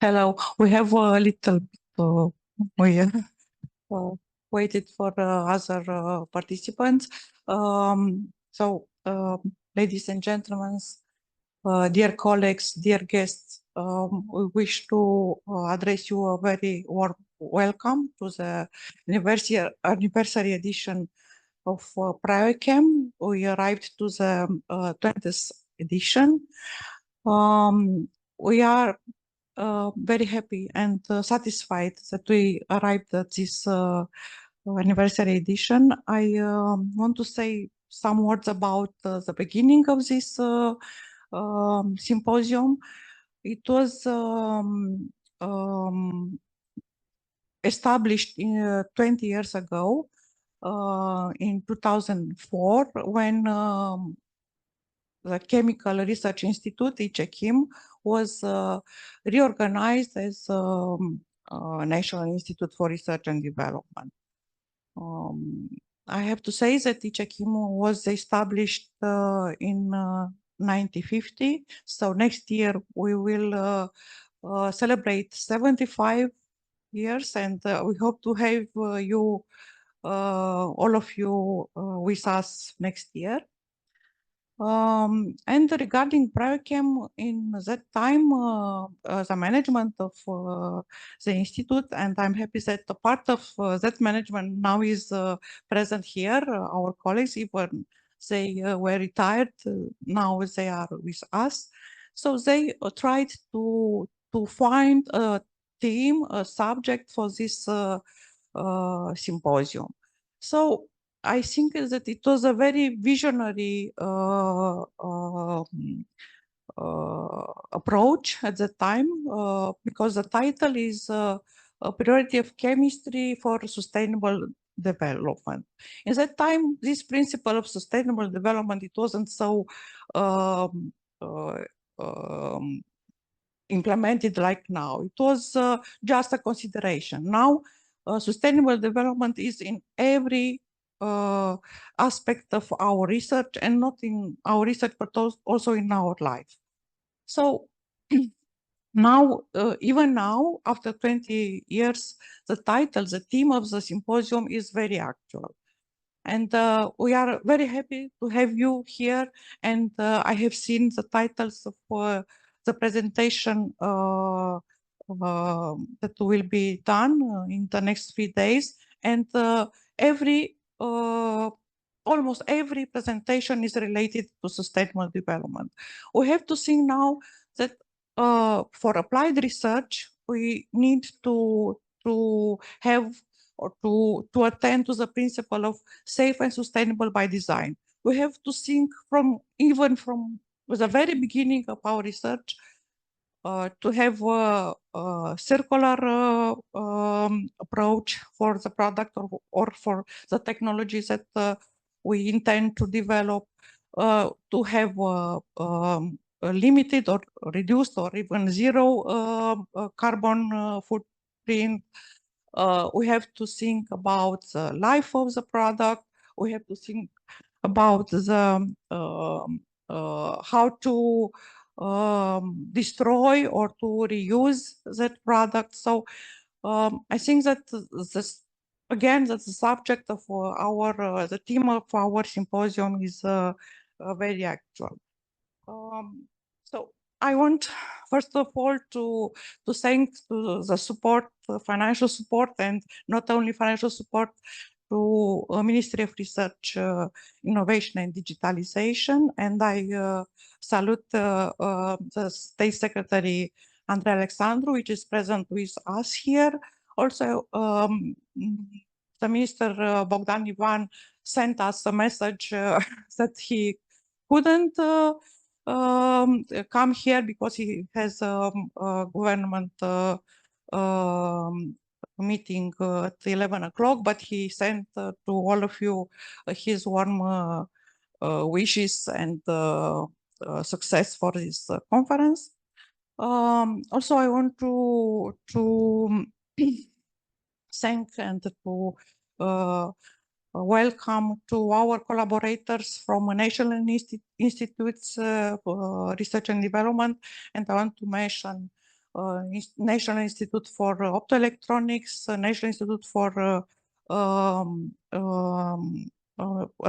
Hello. We have a little bit, we waited for other participants. Ladies and gentlemen, dear colleagues, dear guests, we wish to address you a very warm welcome to the anniversary edition of PRIOCHEM. We arrived to the 20th edition. We are very happy and satisfied that we arrived at this anniversary edition. I want to say some words about the beginning of this symposium. It was established 20 years ago in 2004 when the Chemical Research Institute, PRIOCHEM, was reorganized as National Institute for Research and Development. I have to say that PRIOCHEM was established in 1950. So next year we will celebrate 75 years, and we hope to have you, all of you, with us next year. And regarding PRIOCHEM, in that time, the management of the institute, and I'm happy that a part of that management now is present here, our colleagues, even they were retired, now they are with us. So they tried to find a theme, a subject for this symposium. So I think that it was a very visionary approach at the time, because the title is a priority of chemistry for sustainable development. In that time, this principle of sustainable development, it wasn't so implemented like now. It was just a consideration. Now, sustainable development is in every aspect of our research, and not in our research, but also in our life. So now, even now, after 20 years, the title, the theme of the symposium is very actual. And we are very happy to have you here. And I have seen the titles of the presentation that will be done in the next 3 days. And almost every presentation is related to sustainable development. We have to think now that for applied research, we need to have or to attend to the principle of safe and sustainable by design. We have to think from the very beginning of our research to have a circular approach for the product or for the technologies that we intend to develop, to have a limited or reduced or even zero carbon footprint. We have to think about the life of the product. We have to think about the how to destroy or to reuse that product. So I think that this, again, that's the subject of the theme of our symposium is very actual. So I want, first of all, to thank the support, financial support, and not only financial support, to Ministry of Research, Innovation and Digitalization. And I salute the State Secretary Andrei Alexandru, which is present with us here. Also, the Minister Bogdan Ivan sent us a message that he couldn't come here because he has a government meeting at 11 o'clock, but he sent to all of you his warm wishes and success for this conference. Also, I want to thank and to welcome to our collaborators from National Institutes for Research and Development, and I want to mention National Institute for Optoelectronics, National Institute for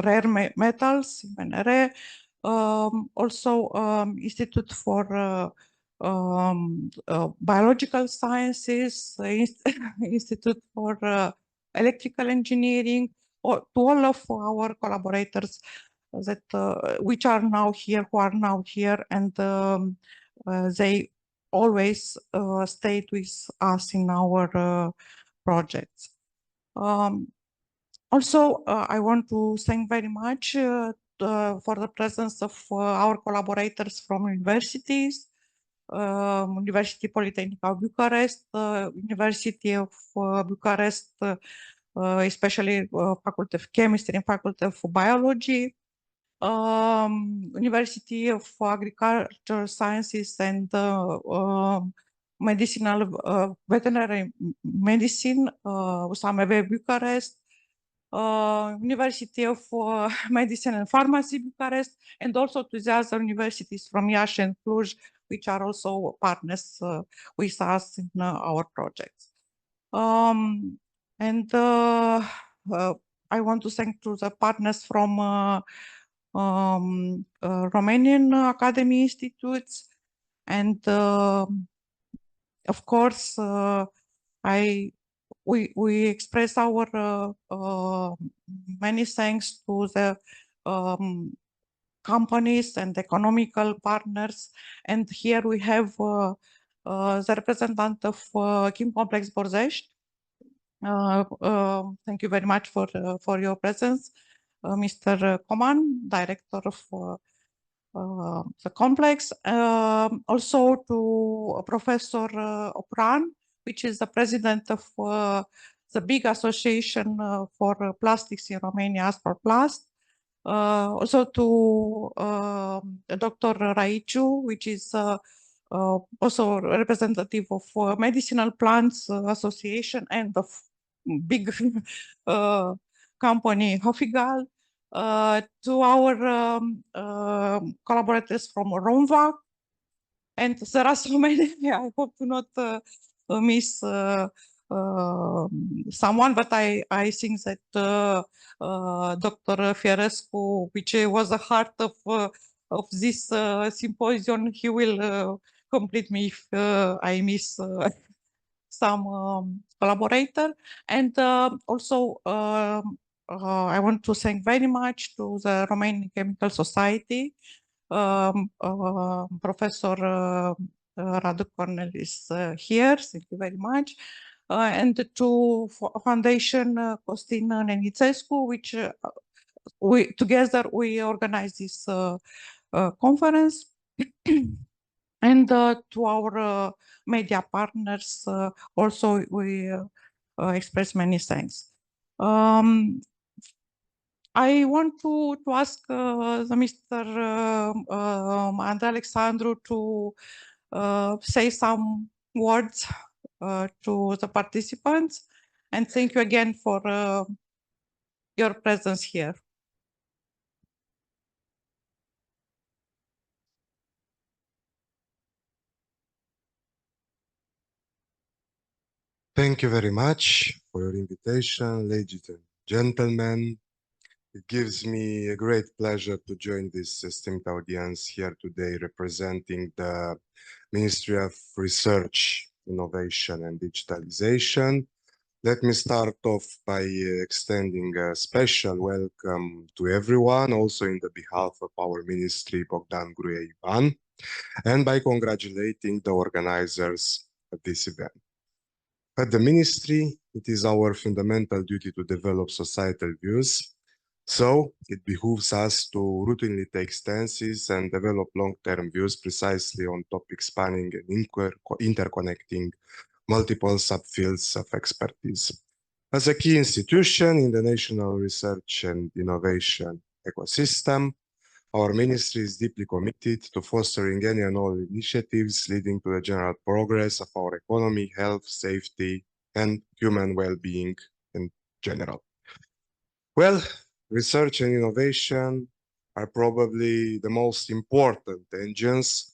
Rare Metals, MNR, also Institute for Biological Sciences, Institute for Electrical Engineering, or to all of our collaborators that which are now here, who are now here, and they always stayed with us in our projects. Also, I want to thank very much for the presence of our collaborators from universities, University Polytechnic of Bucharest, University of Bucharest, especially Faculty of Chemistry and Faculty of Biology, University of Agricultural Sciences and Medicinal Veterinary Medicine, USAMV Bucharest, University of Medicine and Pharmacy Bucharest, and also to the other universities from Iași and Cluj, which are also partners with us in our projects. I want to thank to the partners from Romanian Academy Institutes, and of course we express our many thanks to the companies and economical partners, and here we have the representative of Chem Complex Borzești. Thank you very much for your presence, Mr. Coman, director of the complex. Also to Professor Opran, which is the president of the big association for plastics in Romania, Asproplast. Also to Dr. Raicu, which is also representative of Medicinal Plants Association and of big company Hofigal, to our collaborators from Romva, and there are so many. I hope to not miss someone, but I think that Dr. Fierescu, which was the heart of this symposium, he will complete me if I miss some collaborator. And also I want to thank very much to the Romanian Chemical Society, Professor Radu Corneliu is here, thank you very much, and to Foundation Costin Nenițescu, which we together organize this conference, and to our media partners also we express many thanks. I want to ask the Mr. Andrei Alexandru to say some words to the participants, and thank you again for your presence here. Thank you very much for your invitation, ladies and gentlemen. It gives me a great pleasure to join this esteemed audience here today, representing the Ministry of Research, Innovation and Digitalization. Let me start off by extending a special welcome to everyone, also in the behalf of our Ministry, Bogdan Gruie Ivan, and by congratulating the organizers of this event. At the Ministry, it is our fundamental duty to develop societal views. So it behooves us to routinely take stances and develop long-term views precisely on topics spanning and interconnecting multiple subfields of expertise. As a key institution in the national research and innovation ecosystem, our ministry is deeply committed to fostering any and all initiatives leading to the general progress of our economy, health, safety, and human well-being in general. Well, research and innovation are probably the most important engines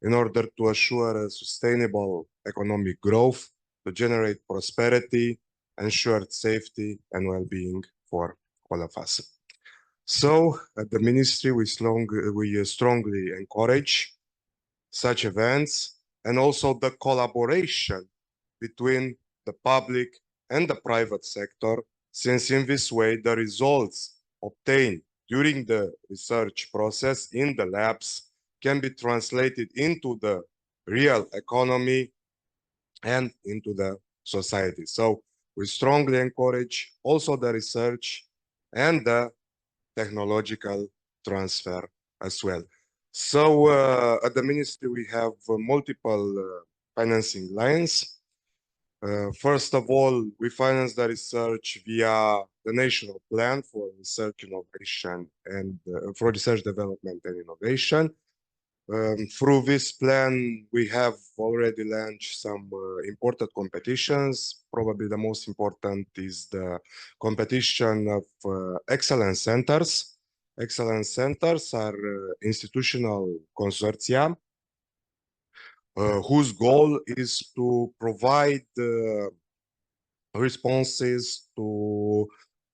in order to assure a sustainable economic growth, to generate prosperity, ensure safety and well-being for all of us. So at the ministry, we strongly encourage such events and also the collaboration between the public and the private sector, since in this way the results obtained during the research process in the labs can be translated into the real economy and into the society. So we strongly encourage also the research and the technological transfer as well. So at the ministry, we have multiple financing lines. First of all, we finance the research via the National Plan for Research Innovation and for Research Development and Innovation. Through this plan, we have already launched some important competitions. Probably the most important is the competition of excellence centers. Excellence centers are institutional consortia whose goal is to provide responses to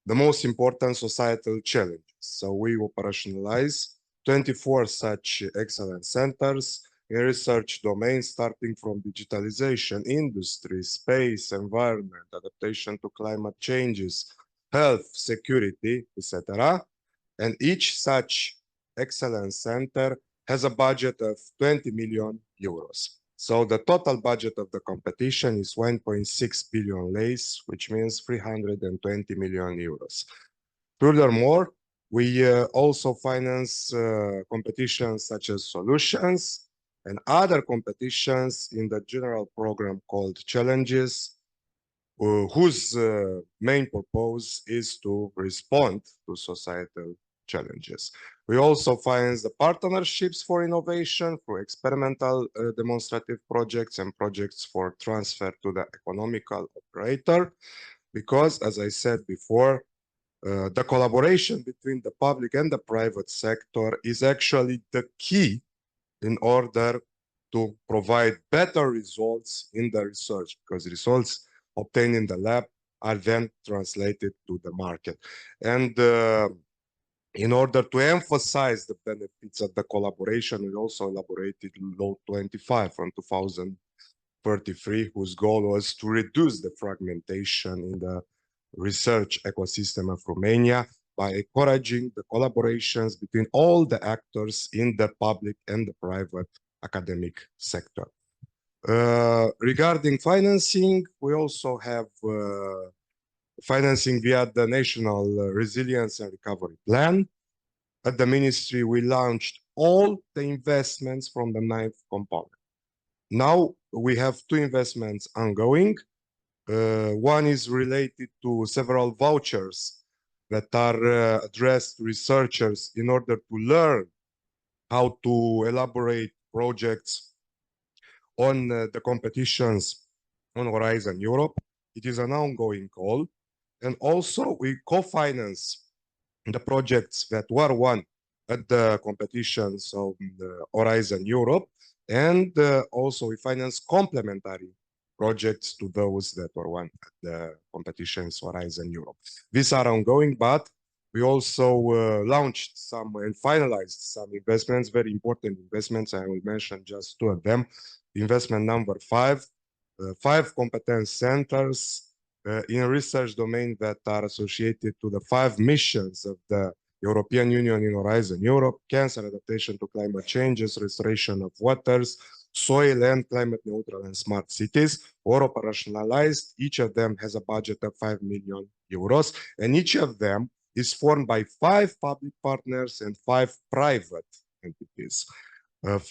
the most important societal challenges. So we operationalize 24 such excellence centers in research domains, starting from digitalization, industry, space, environment, adaptation to climate changes, health, security, etc. And each such excellence center has a budget of 20 million euros. So the total budget of the competition is 1.6 billion leis, which means 320 million euros. Furthermore, we also finance competitions such as solutions and other competitions in the general program called Challenges, whose main purpose is to respond to societal challenges. We also finance the partnerships for innovation through experimental demonstrative projects and projects for transfer to the economical operator, because, as I said before, the collaboration between the public and the private sector is actually the key in order to provide better results in the research, because results obtained in the lab are then translated to the market. And in order to emphasize the benefits of the collaboration, we also elaborated Law 25 from 2033, whose goal was to reduce the fragmentation in the research ecosystem of Romania by encouraging the collaborations between all the actors in the public and the private academic sector. Regarding financing, we also have financing via the National Resilience and Recovery Plan. At the ministry, we launched all the investments from the 9th component. Now we have 2 investments ongoing. One is related to several vouchers that are addressed to researchers in order to learn how to elaborate projects on the competitions on Horizon Europe. It is an ongoing call. And also we co-finance the projects that were won at the competitions of the Horizon Europe. And also we finance complementary projects to those that were won at the competitions Horizon Europe. These are ongoing, but we also launched some and finalized some investments, very important investments. I will mention just 2 of them. Investment number 5, 5 competence centers in research domain that are associated to the 5 missions of the European Union in Horizon Europe: cancer, adaptation to climate changes, restoration of waters, soil and climate neutral and smart cities, or operationalized. Each of them has a budget of 5 million euros, and each of them is formed by 5 public partners and 5 private entities.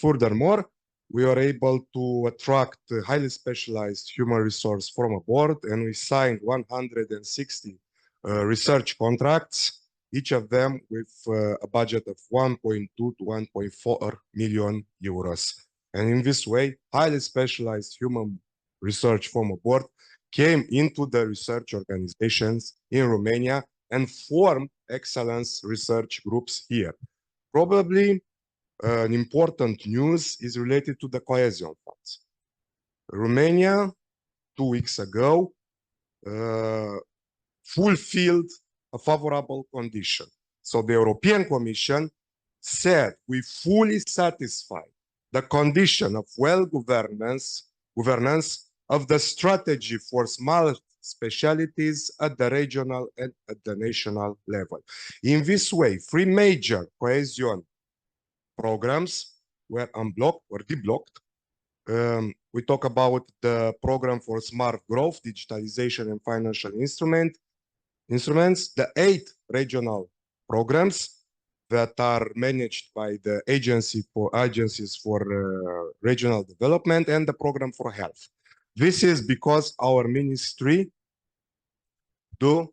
Furthermore, we are able to attract highly specialized human resource from abroad, and we signed 160 research contracts, each of them with a budget of 1.2 to 1.4 million euros. And in this way, highly specialized human research from abroad came into the research organizations in Romania and formed excellence research groups here. Probably an important news is related to the cohesion funds. Romania, 2 weeks ago, fulfilled a favorable condition. So the European Commission said we fully satisfy the condition of governance of the strategy for small specialities at the regional and at the national level. In this way, 3 major cohesion programs were unblocked or deblocked. We talk about the program for smart growth, digitalization, and financial instruments, the 8 regional programs that are managed by the agencies for regional development, and the program for health. This is because our ministry do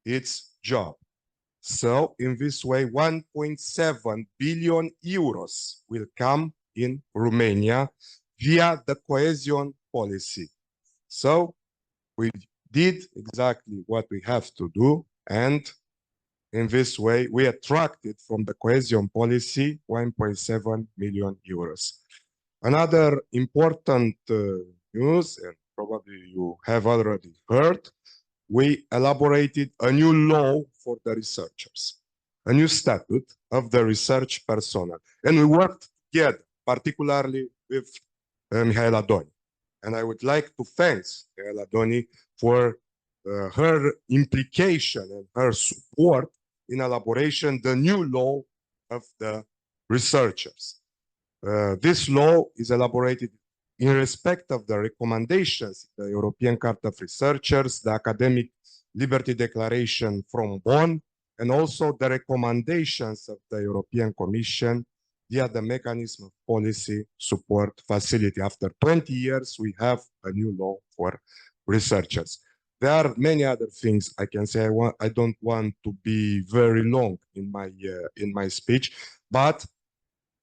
its job. So in this way, 1.7 billion euros will come in Romania via the cohesion policy. So we did exactly what we have to do, and in this way, we attracted from the cohesion policy 1.7 million euros. Another important news, and probably you have already heard, we elaborated a new law for the researchers, a new statute of the research personnel. And we worked together, particularly with Mihail. And I would like to thank Mihail for her implication and her support in elaboration the new law of the researchers. This law is elaborated in respect of the recommendations of the European Charter of Researchers, the Academic Liberty Declaration from Bonn, and also the recommendations of the European Commission via the mechanism of policy support facility. After 20 years, we have a new law for researchers. There are many other things I can say. I don't want to be very long in my speech, but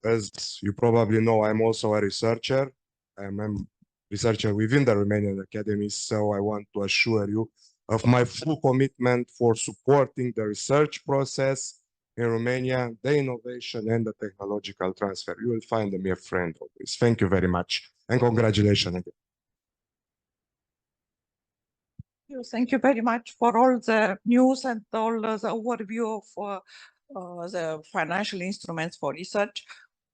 as you probably know, I'm also a researcher. I'm a researcher within the Romanian Academy, so I want to assure you of my full commitment for supporting the research process in Romania, the innovation and the technological transfer. You will find me a friend always. Thank you very much, and congratulations again. Thank you very much for all the news and all the overview of the financial instruments for research.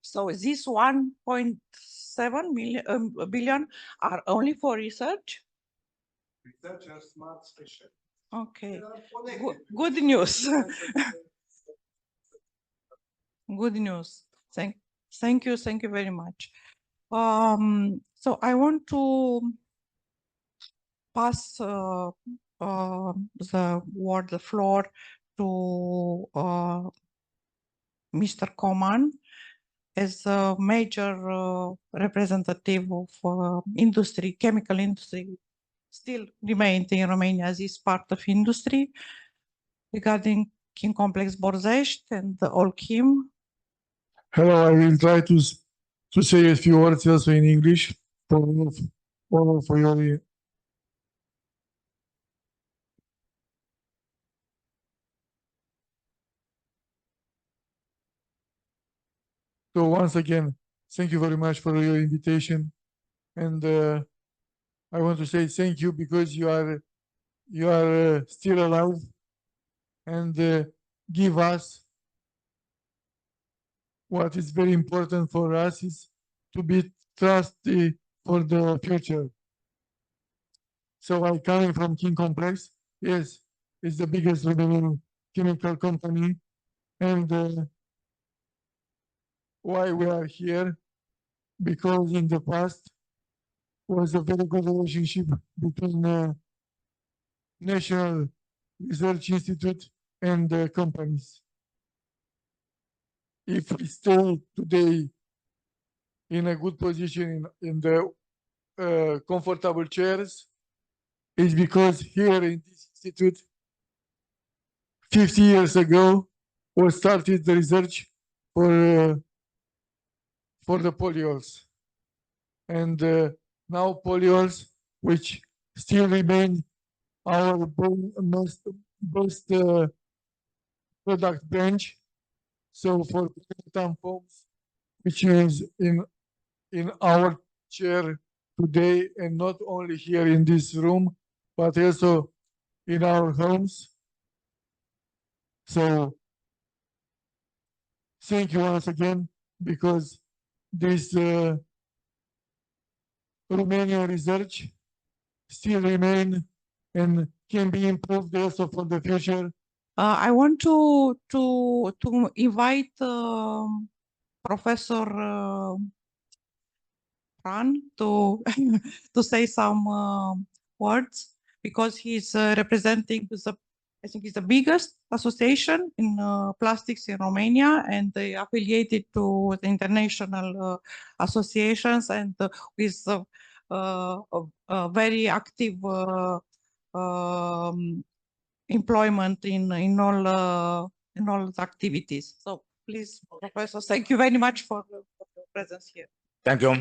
So this 1.7 billion are only for research? Research and smart special. Okay, good news. Good news. Thank you very much. So I want to pass the floor to Mr. Coman as a major representative of industry, chemical industry, still remained in Romania as is part of industry, regarding Chin Complex Borzești and the Olchem. Hello, I will try to say a few words also in English for your. So once again, thank you very much for your invitation, and I want to say thank you because you are still alive, and give us what is very important for us is to be trusty for the future. So I coming from Chin Complex, yes, it's the biggest Romanian chemical company, and why we are here, because in the past was a very good relationship between National Research Institute and the companies. If we stay today in a good position in the comfortable chairs, it's because here in this institute, 50 years ago, was started the research for the polyols. And now polyols, which still remain our best product bench. So for tampons, which is in our chair today, and not only here in this room, but also in our homes. So thank you once again, because this Romanian research still remain and can be improved also for the future. I want to invite Professor Pran to to say some words, because he's representing I think it's the biggest association in plastics in Romania, and they affiliated to the international associations, and with a very active employment in all the activities. So please, Professor, thank you very much for your presence here. Thank you.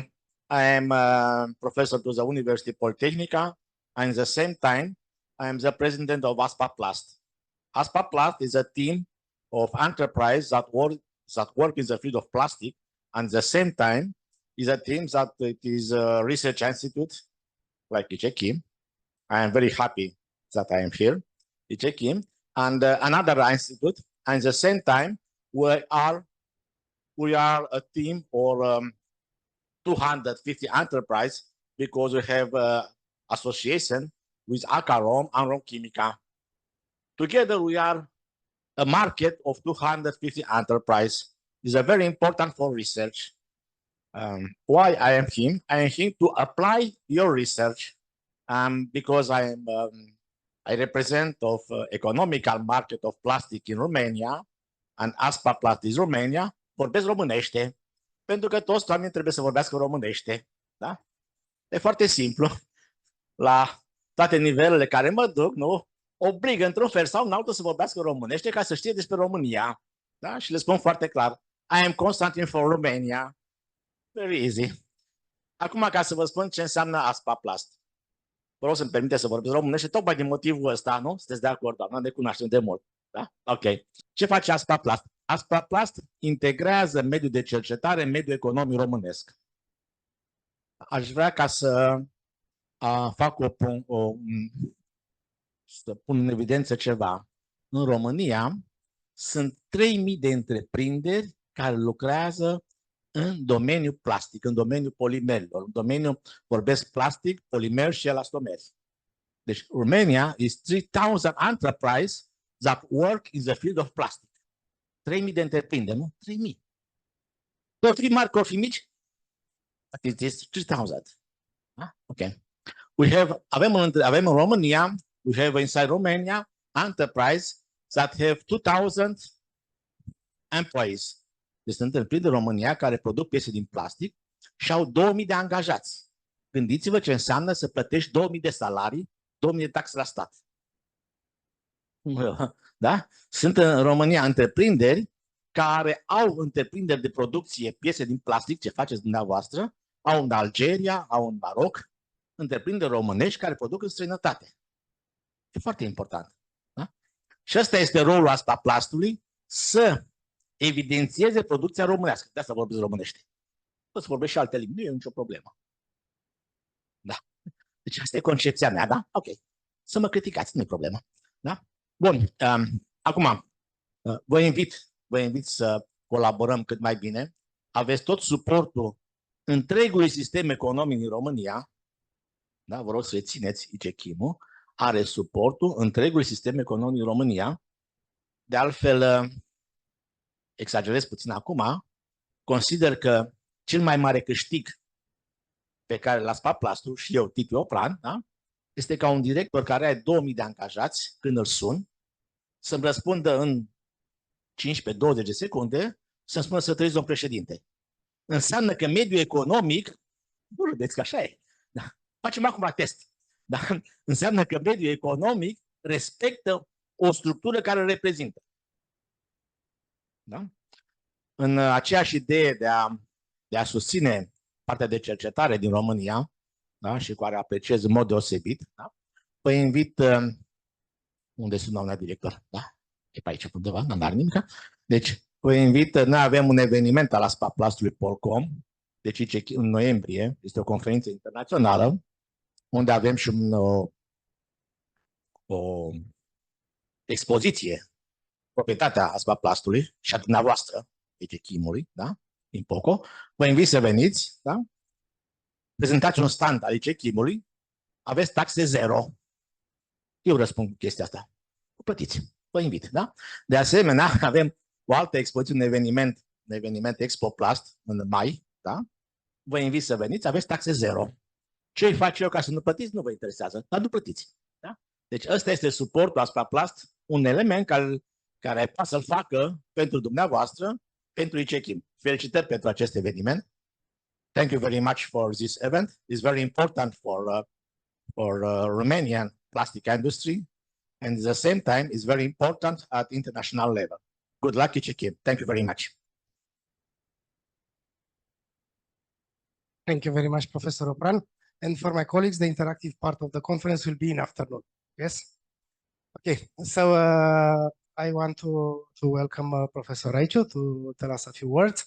I am a professor to the University Polytechnica, and at the same time, I am the president of ASPA Plast. ASPA Plast is a team of enterprise that work in the field of plastic, and at the same time is a team that it is a research institute like PRIOCHEM. I am very happy that I am here, PRIOCHEM, and another institute, and at the same time we are a team or 250 enterprise, because we have association with Acarom and Romchimica. Together we are a market of 250 enterprise. Is very important for research. Why I am here? I am here to apply your research, because I represent of economical market of plastic in Romania, and ASPA Plast is Romania. Vorbesc românește, pentru că toți oamenii trebuie să vorbească românește. Da? E foarte simplu. La toate nivelele care mă duc, nu? Obligă într-un fel sau în altul să vorbească românește ca să știe despre România. Da? Și le spun foarte clar. I am Constantin for Romania. Very easy. Acum, ca să vă spun ce înseamnă ASPA Plast. Vă rog să-mi permite să vorbesc românește, tocmai din motivul ăsta, nu? Sunteți de acord, doamna? Ne cunoaștem de mult. Da? Ok. Ce face ASPA Plast? ASPA Plast integrează mediul de cercetare în mediul economic românesc. Aș vrea ca să fac să pun în evidență ceva. În România sunt 3.000 de întreprinderi care lucrează în domeniul plastic, în domeniul polimerilor, în domeniul, vorbesc plastic, polimer și elastomeri. Deci Romania is 3,000 enterprises that work in the field of plastic. 3.000 de întreprinderi, nu? 3.000. Vor fi mari, vor fi mici? It is 3,000. Ok. Avem în România, we have inside Romania enterprise that have 2,000 employees. Deci sunt întreprinderi în România care produc piese din plastic și au 2.000 de angajați. Gândiți-vă ce înseamnă să plătești 2.000 de salarii, 2.000 de taxe la stat. Da? Sunt în România întreprinderi care au întreprinderi de producție, piese din plastic, ce faceți dumneavoastră, au în Algeria, au în Maroc, întreprinderi românești care produc în străinătate. E foarte important. Da? Și ăsta este rolul ASPA Plastului, să evidențieze producția românească. De asta vorbesc românește. Poți să vorbești și alte limbi, nu e nicio problemă. Da. Deci asta e concepția mea, da? Ok. Să mă criticați, nu e problemă. Da? Bun. Acum, vă invit să colaborăm cât mai bine. Aveți tot suportul întregului sistem economic din România. Da? Vă rog să rețineți, PRIOCHEM-ul are suportul întregului sistem economic din România. De altfel, exagerez puțin acum, consider că cel mai mare câștig pe care l-a ASPA Plastul și eu, Tipi Opran, da? Este ca un director care are 2.000 de angajați, când îl sun, să-mi răspundă în 15-20 de secunde, să-mi spună să trăiți, domn președinte. Înseamnă că mediul economic, nu râdeți că așa e, da? Facem acum test. Da? Înseamnă că mediul economic respectă o structură care îl reprezintă. Da? În aceeași idee de a susține partea de cercetare din România, da? Și care apreciez în mod deosebit, da? Vă invit, unde sunt doamna director? Da? E pe aici undeva, n-am dat nimic. Deci, Vă invit, noi avem un eveniment al ASPA Plastului PRIOCHEM, deci în noiembrie, este o conferință internațională, unde avem și o expoziție, proprietatea ASPA Plastului și a dumneavoastră, deci Chimului, da? Din POCO. Vă invit să veniți, da? Prezentați un stand al Chimului, aveți taxe zero. Eu răspund cu chestia asta. Plătiți, vă invit, da? De asemenea, avem o altă expoziție, un eveniment Expo Plast în mai, da? Vă invit să veniți, aveți taxe zero. Ce îi fac eu ca să nu plătiți, nu vă interesează, dar nu plătiți, da? Deci ăsta este suportul asupra plast, un element care poate să-l facă pentru dumneavoastră, pentru ICHIM. Felicitări pentru acest eveniment. Thank you very much for this event. It's very important for Romanian plastic industry, and at the same time, it's very important at international level. Good luck, ICHIM. Thank you very much. Thank you very much, Professor Opran. And for my colleagues, the interactive part of the conference will be in afternoon. Yes? Okay, so I want to welcome Professor Raichu to tell us a few words.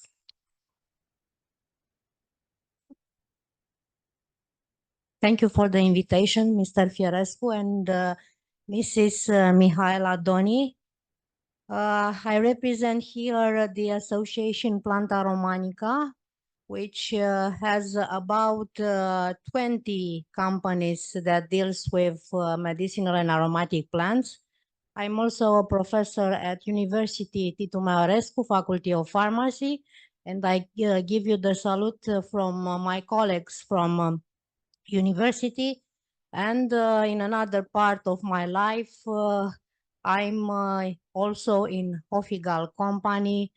Thank you for the invitation, Mr. Fierescu and Mrs. Mihail Adoni. I represent here the Association Planta Romanica, which has about 20 companies that deals with medicinal and aromatic plants. I'm also a professor at University Titu Maiorescu, Faculty of Pharmacy, and I give you the salute from my colleagues from university. And in another part of my life, I'm also in Hofigal company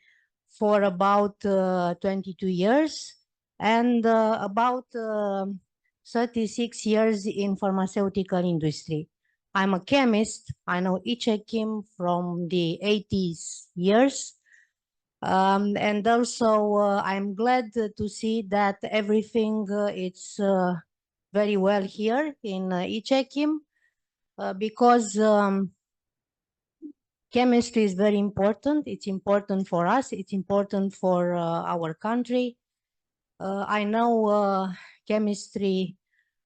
for about 22 years and about 36 years in pharmaceutical industry. I'm a chemist. I know ICHIM from the 80s years. And also I'm glad to see that everything it's very well here in ICHIM because chemistry is very important. It's important for us. It's important for our country. I know chemistry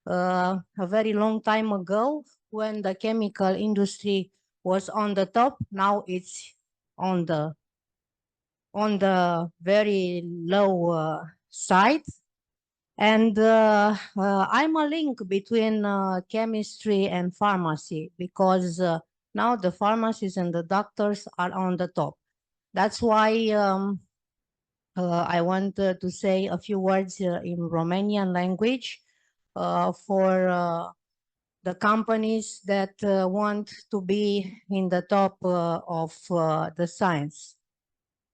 a very long time ago when the chemical industry was on the top. Now it's on the very low side. And I'm a link between chemistry and pharmacy because now the pharmacists and the doctors are on the top. That's why I want to say a few words in Romanian language for the companies that want to be in the top of the science.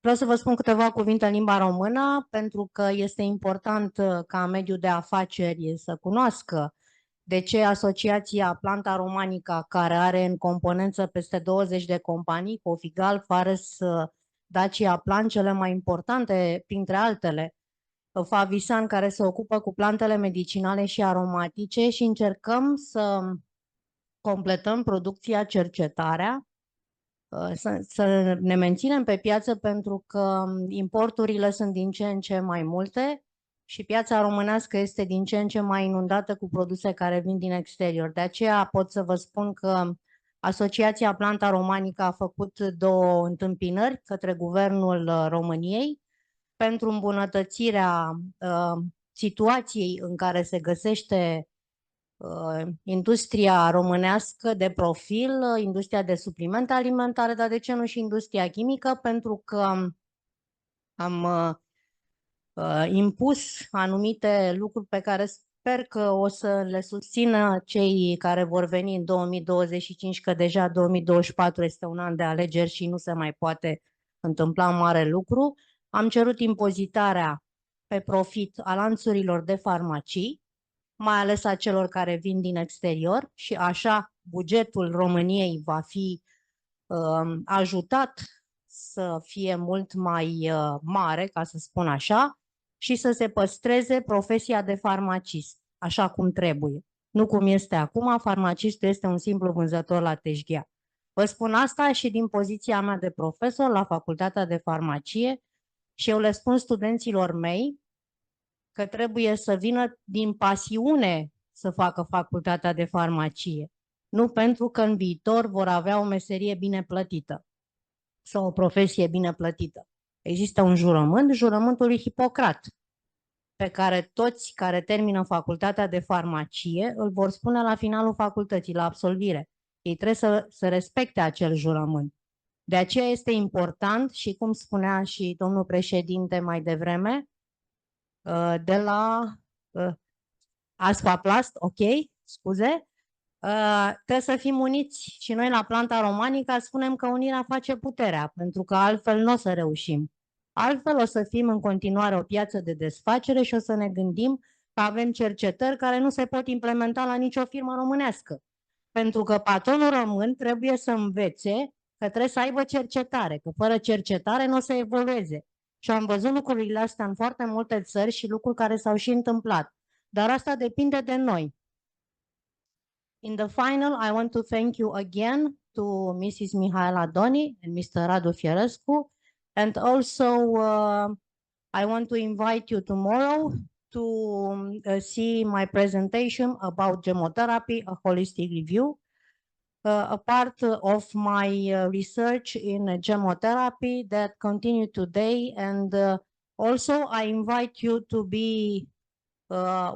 Vreau să vă spun câteva cuvinte în limba română pentru că este important ca mediul de afaceri să cunoască de ce Asociația Planta Romanica, care are în componență peste 20 de companii, Hofigal, Fares, Dacia, Plant, cele mai importante, printre altele, Favisan, care se ocupă cu plantele medicinale și aromatice și încercăm să completăm producția, cercetarea, să ne menținem pe piață pentru că importurile sunt din ce în ce mai multe și piața românească este din ce în ce mai inundată cu produse care vin din exterior. De aceea pot să vă spun că Asociația Planta Romanica a făcut 2 întâmpinări către Guvernul României pentru îmbunătățirea situației în care se găsește industria românească de profil, industria de suplimente alimentare, dar de ce nu și industria chimică? Pentru că am impus anumite lucruri pe care sper că o să le susțină cei care vor veni în 2025, că deja 2024 este un an de alegeri și nu se mai poate întâmpla mare lucru. Am cerut impozitarea pe profit a lanțurilor de farmacii, mai ales a celor care vin din exterior și așa bugetul României va fi ajutat să fie mult mai mare, ca să spun așa, și să se păstreze profesia de farmacist, așa cum trebuie. Nu cum este acum, farmacistul este un simplu vânzător la teșghea. Vă spun asta și din poziția mea de profesor la Facultatea de Farmacie și eu le spun studenților mei că trebuie să vină din pasiune să facă Facultatea de Farmacie, nu pentru că în viitor vor avea o meserie bine plătită sau o profesie bine plătită. Există un jurământ, jurământul lui Hipocrat, pe care toți care termină Facultatea de Farmacie îl vor spune la finalul facultății, la absolvire. Ei trebuie să respecte acel jurământ. De aceea este important și, cum spunea și domnul președinte mai devreme, de la Aspaplast, ok, scuze, trebuie să fim uniți și noi la Planta Romanica spunem că unirea face puterea, pentru că altfel nu o să reușim. Altfel o să fim în continuare o piață de desfacere și o să ne gândim că avem cercetări care nu se pot implementa la nicio firmă românească. Pentru că patronul român trebuie să învețe că trebuie să aibă cercetare, că fără cercetare nu o să evolueze. Și am văzut lucrurile astea în foarte multe țări și lucruri care s-au și întâmplat. Dar asta depinde de noi. In the final, I want to thank you again to Mrs. Mihaela Doni and Mr. Radu Fierescu. And also, I want to invite you tomorrow to see my presentation about chemotherapy, a holistic review. A part of my research in chemotherapy that continue today. And also, I invite you to be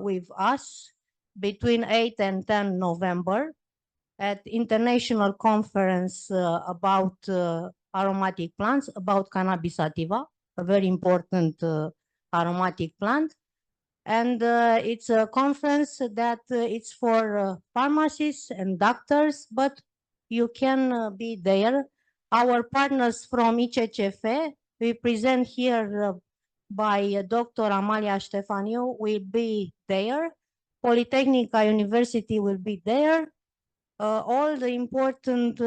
with us between 8 and 10 November at international conference about aromatic plants, about Cannabis sativa, a very important aromatic plant. And it's a conference that it's for pharmacists and doctors, but you can be there. Our partners from ICCF, we present here by Dr. Amalia Ștefaniu, will be there. Polytechnica University will be there. All the important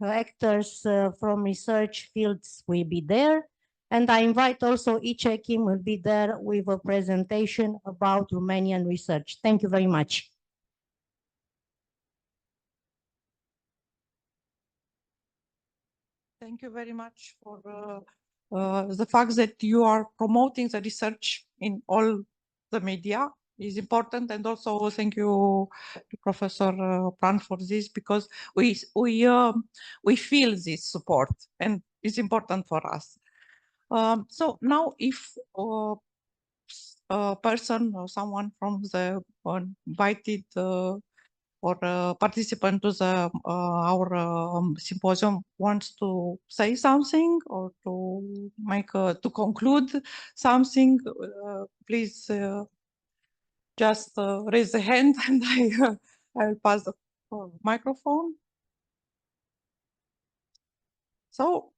actors from research fields will be there. And I invite also ICCF will be there with a presentation about Romanian research. Thank you very much. Thank you very much for the fact that you are promoting the research in all the media is important, and also thank you to Professor Pran for this, because we feel this support and it's important for us. So now if a person or someone from the invited or participant to the our symposium wants to say something or to make to conclude something, please just raise the hand and I will pass the microphone. So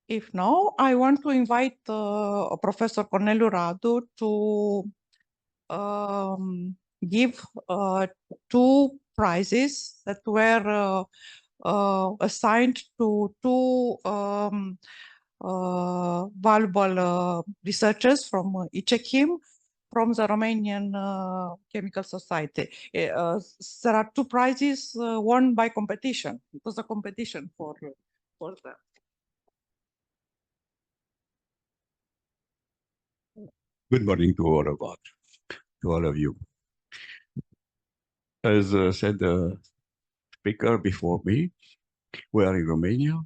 if no, I want to invite Professor Corneliu Radu to give 2 prizes that were assigned to 2 valuable researchers from ICCF, from the Romanian Chemical Society. There are 2 prizes won by competition. It was a competition for that. Good morning to all of you. As said the speaker before me, we are in Romania.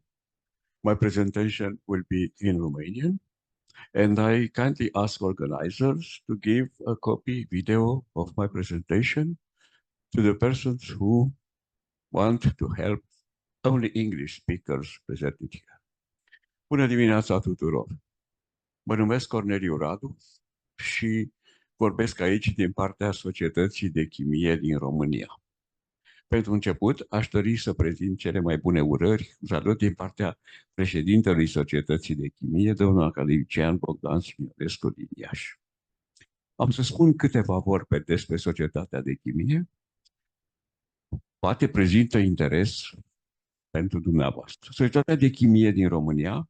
My presentation will be in Romanian, and I kindly ask organizers to give a copy video of my presentation to the persons who want to help only English speakers presented here. Bună dimineața tuturor! Mă numesc Corneliu Radu și vorbesc aici din partea Societății de Chimie din România. Pentru început, aș dori să prezint cele mai bune urări, salut din partea președintelui Societății de Chimie, domnul academician Bogdan Simiolescu din Iași. Am să spun câteva vorbe despre Societatea de Chimie. Poate prezintă interes pentru dumneavoastră. Societatea de Chimie din România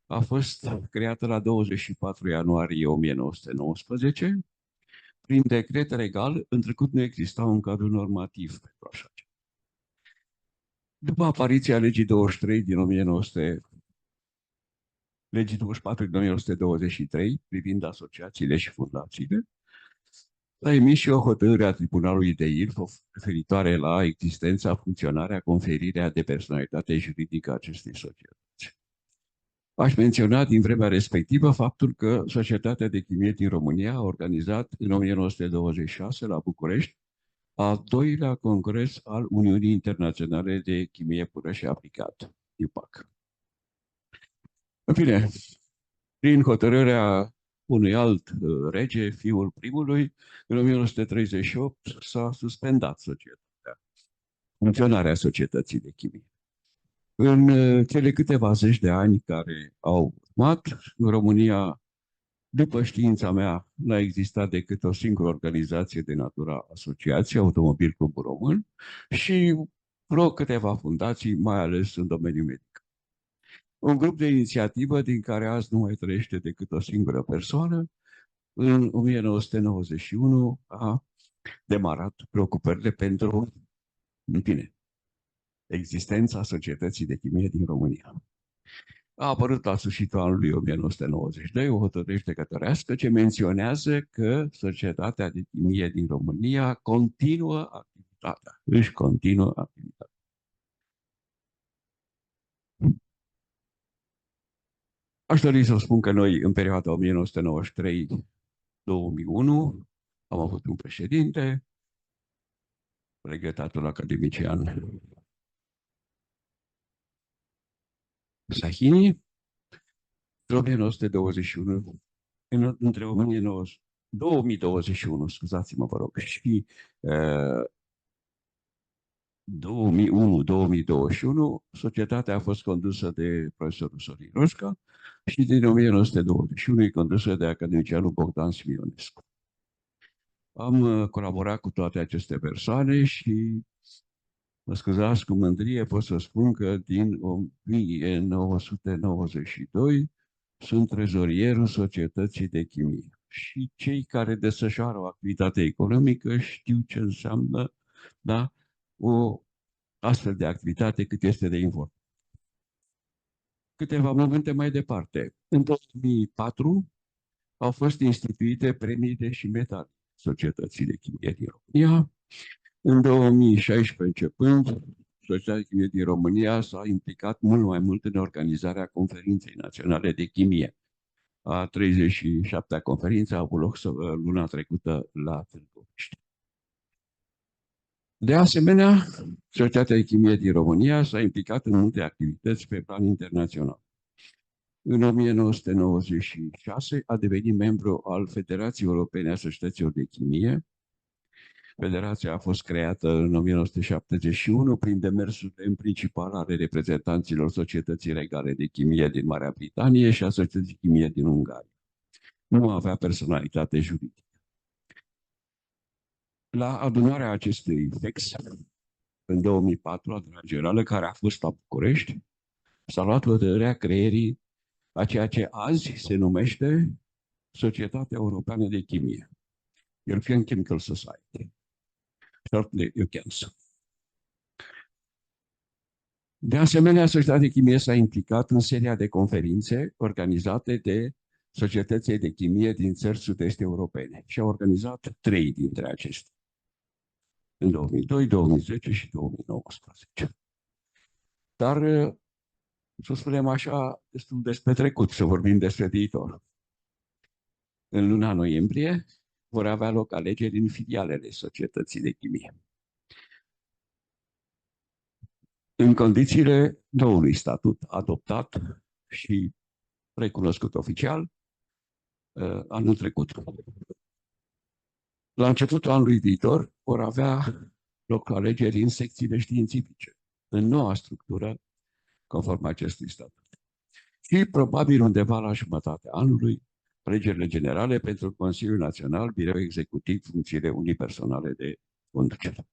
a fost creată la 24 ianuarie 1919 prin decret regal. În trecut nu exista un cadru normativ pentru așa ceva. După apariția legii 23 din legii 24 din 1923 privind asociațiile și fundațiile, s-a emis și o hotărâre a Tribunalului de Ilfov referitoare la existența, funcționarea, conferirea de personalitate juridică a acestei societăți. Aș menționa din vremea respectivă faptul că Societatea de Chimie din România a organizat în 1926 la București al doilea congres al Uniunii Internaționale de Chimie Pură și Aplicată, IUPAC. În fine, prin hotărârea unui alt rege, fiul primului, în 1938 s-a suspendat societatea, funcționarea Societății de Chimie. În cele câteva zeci de ani care au urmat, în România, după știința mea, n-a existat decât o singură organizație de natura asociație, Automobil Clubul Român, și vreo câteva fundații, mai ales în domeniul medic. Un grup de inițiativă din care azi nu mai trăiește decât o singură persoană, în 1991 a demarat preocupările pentru, în fine, existența Societății de Chimie din România. A apărut la sfârșitul anului 1992 o hotărâre judecătorească ce menționează că Societatea de Chimie din România continuă activitatea, își continuă activitatea. Aș dori să spun că noi, în perioada 1993-2001, am avut un președinte, regretatul academician Sahini, între 2021, scuzați-mă, vă rog, și 2001-2021, societatea a fost condusă de profesorul Sorin Roșca și din 1921 e condusă de academicianul Bogdan Smionescu. Am colaborat cu toate aceste persoane și, mă scuzați, cu mândrie pot să spun că din 1992 sunt trezorierul Societății de Chimie. Și cei care desfășoară o activitate economică știu ce înseamnă, da, o astfel de activitate cât este de important. Câteva momente mai departe. În 2004 au fost instituite premiile și medalii Societății de Chimie din România. În 2016 începând, Societatea de Chimie din România s-a implicat mult mai mult în organizarea Conferinței Naționale de Chimie. A 37-a conferință a avut loc luna trecută la Târgoviște. De asemenea, Societatea de Chimie din România s-a implicat în multe activități pe plan internațional. În 1996 a devenit membru al Federației Europene a Societăților de Chimie. Federația a fost creată în 1971 prin demersurile în principal ale reprezentanților Societății Regale de Chimie din Marea Britanie și a Societății de Chimie din Ungaria. Nu avea personalitate juridică. La adunarea acestui FEX, în 2004, adunarea generală, care a fost la București, s-a luat hotărârea creierii a ceea ce azi se numește Societatea Europeană de Chimie, European Chemical Society, shortly EUCHEMS. De asemenea, Societatea de Chimie s-a implicat în seria de conferințe organizate de Societății de Chimie din țări sud-est europene și a organizat 3 dintre acestea, în 2002, 2010 și 2019. Dar, să spunem așa, destul despre trecut, să vorbim despre viitor. În luna noiembrie vor avea loc alegeri în filialele Societății de Chimie. În condițiile noului statut adoptat și recunoscut oficial anul trecut. La începutul anului viitor vor avea loc alegeri în secțiile științifice, în noua structură conform acestui statut. Și probabil undeva la jumătatea anului, alegerile generale pentru Consiliul Național, Birou Executiv, funcțiile unipersonale de conducere.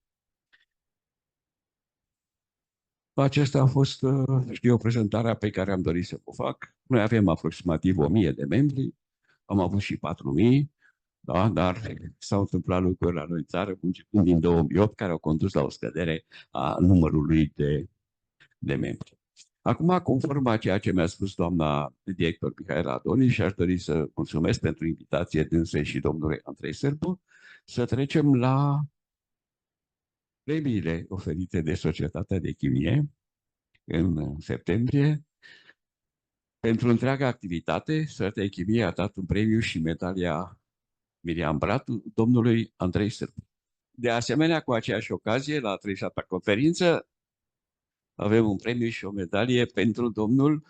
Acesta a fost, știu, prezentarea pe care am dorit să o fac. Noi avem aproximativ 1000 de membri, am avut și 4000, da, dar s-au întâmplat lucruri la noi țară, începând din 2008, care au condus la o scădere a numărului de de membri. Acum, conform a ceea ce mi-a spus doamna director Mihail și aș dori să mulțumesc pentru invitație dânsei și domnului Andrei Sârbu, să trecem la premiile oferite de Societatea de Chimie în septembrie. Pentru întreaga activitate, Societatea de Chimie a dat un premiu și medalia Miriam Bratu domnului Andrei Sârbu. De asemenea, cu aceeași ocazie, la 37-a conferință, avem un premiu și o medalie pentru domnul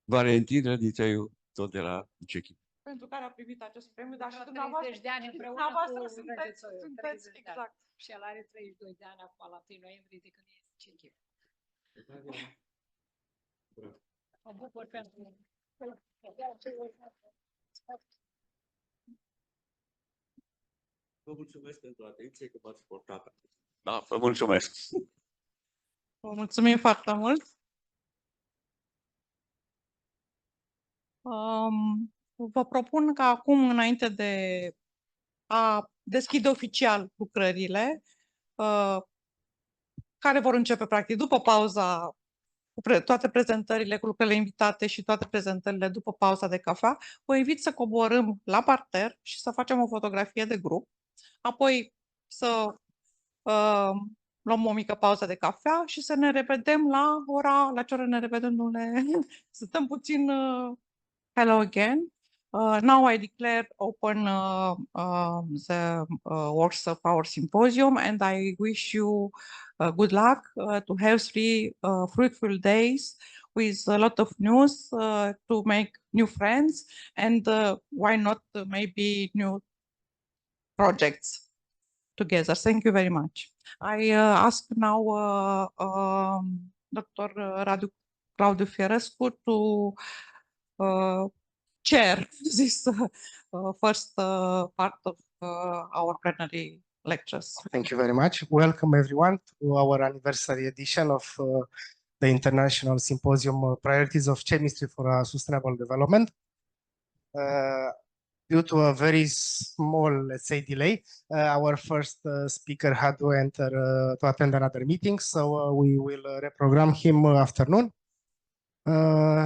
Valentin Rădnițeiu, tot de la Cehia. Pentru care a primit acest premiu, dar și 30 de ani împreună cu sunteți exact. Și el are 32 de ani acum, la 1 noiembrie, de când e în Cehia. Mă bucur pentru... Vă mulțumesc pentru atenție, că v-ați portat. Da, vă mulțumesc. Vă mulțumim foarte mult. Vă propun că acum, înainte de a deschide oficial lucrările, care vor începe practic după pauza, cu toate prezentările, cu lucrările invitate și toate prezentările după pauza de cafea, vă invit să coborâm la parter și să facem o fotografie de grup, apoi să luăm o mică pauză de cafea și să ne revedem la ce oră ne revedem, domnule? Să stăm puțin. Hello again. Now I declare open the works of our symposium, and I wish you good luck to have 3 fruitful days with a lot of news, to make new friends, and why not maybe new projects together. Thank you very much. I ask now Dr. Radu Porumb to chair this first part of our plenary lectures. Thank you very much. Welcome everyone to our anniversary edition of the International Symposium Priorities of Chemistry for a Sustainable Development. Due to a very small, let's say, delay, our first speaker had to enter to attend another meeting, so we will reprogram him afternoon.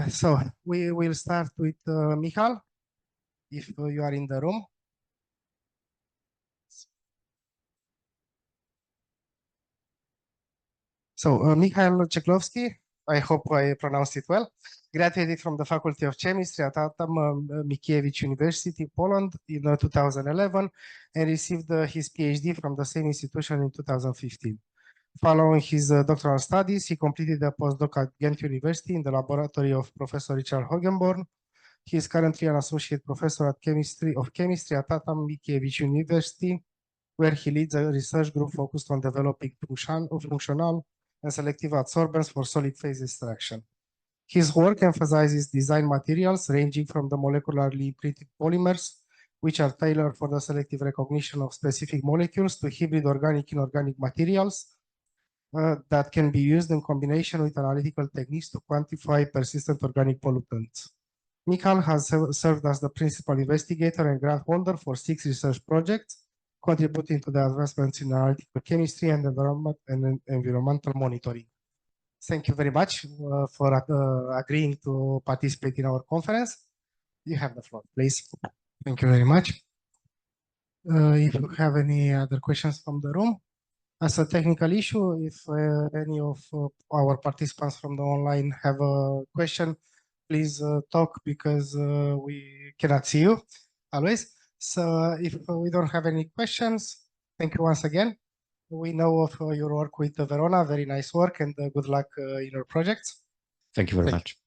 So we will start with Michal, if you are in the room. So Michał Cegłowski, I hope I pronounced it well, graduated from the Faculty of Chemistry at Mickiewicz University, Poland in 2011 and received his PhD from the same institution in 2015. Following his doctoral studies, he completed a postdoc at Ghent University in the laboratory of Professor Richard Hogenborn. He is currently an associate professor at Chemistry at Mickiewicz University, where he leads a research group focused on developing functional and selective adsorbents for solid phase extraction. His work emphasizes design materials ranging from the molecularly imprinted polymers, which are tailored for the selective recognition of specific molecules, to hybrid organic-inorganic materials that can be used in combination with analytical techniques to quantify persistent organic pollutants. Michal has served as the principal investigator and grant holder for 6 research projects, contributing to the advancements in analytical chemistry and environmental monitoring. Thank you very much for agreeing to participate in our conference. You have the floor, please. Thank you very much. If you have any other questions from the room, as a technical issue, if any of our participants from the online have a question, please talk, because we cannot see you always. So if we don't have any questions, thank you once again. We know of your work with Verona, very nice work, and good luck in your projects. Thank you very much.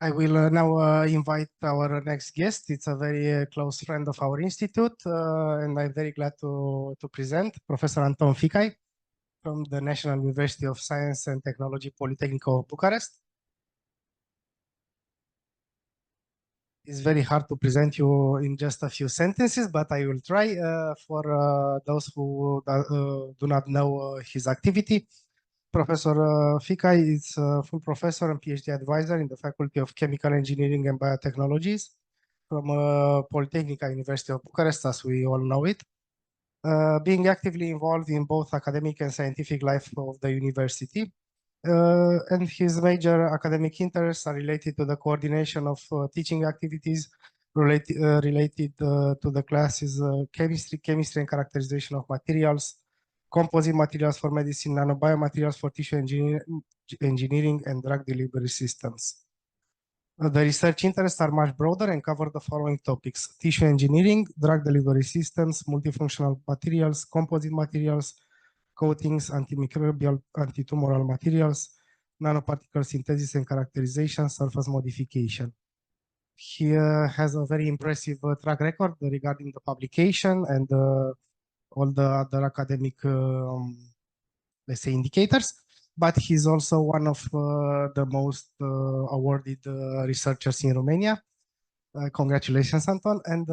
I will now invite our next guest. It's a very close friend of our institute, and I'm very glad to present Professor Anton Ficai from the National University of Science and Technology Polytechnic of Bucharest. It's very hard to present you in just a few sentences, but I will try. For those who do not know his activity, Professor Ficai is a full professor and PhD advisor in the Faculty of Chemical Engineering and Biotechnologies from Polytechnica University of Bucharest, as we all know it. being actively involved in both academic and scientific life of the university. And his major academic interests are related to the coordination of teaching activities related to the classes chemistry and characterization of materials, composite materials for medicine, nanobiomaterials for tissue engineering, and drug delivery systems. The research interests are much broader and cover the following topics: tissue engineering, drug delivery systems, multifunctional materials, composite materials, coatings, antimicrobial, antitumoral materials, nanoparticle synthesis and characterization, surface modification. He has a very impressive track record regarding the publication and all the other academic, let's say, indicators. But he's also one of the most awarded researchers in Romania. Congratulations, Anton. And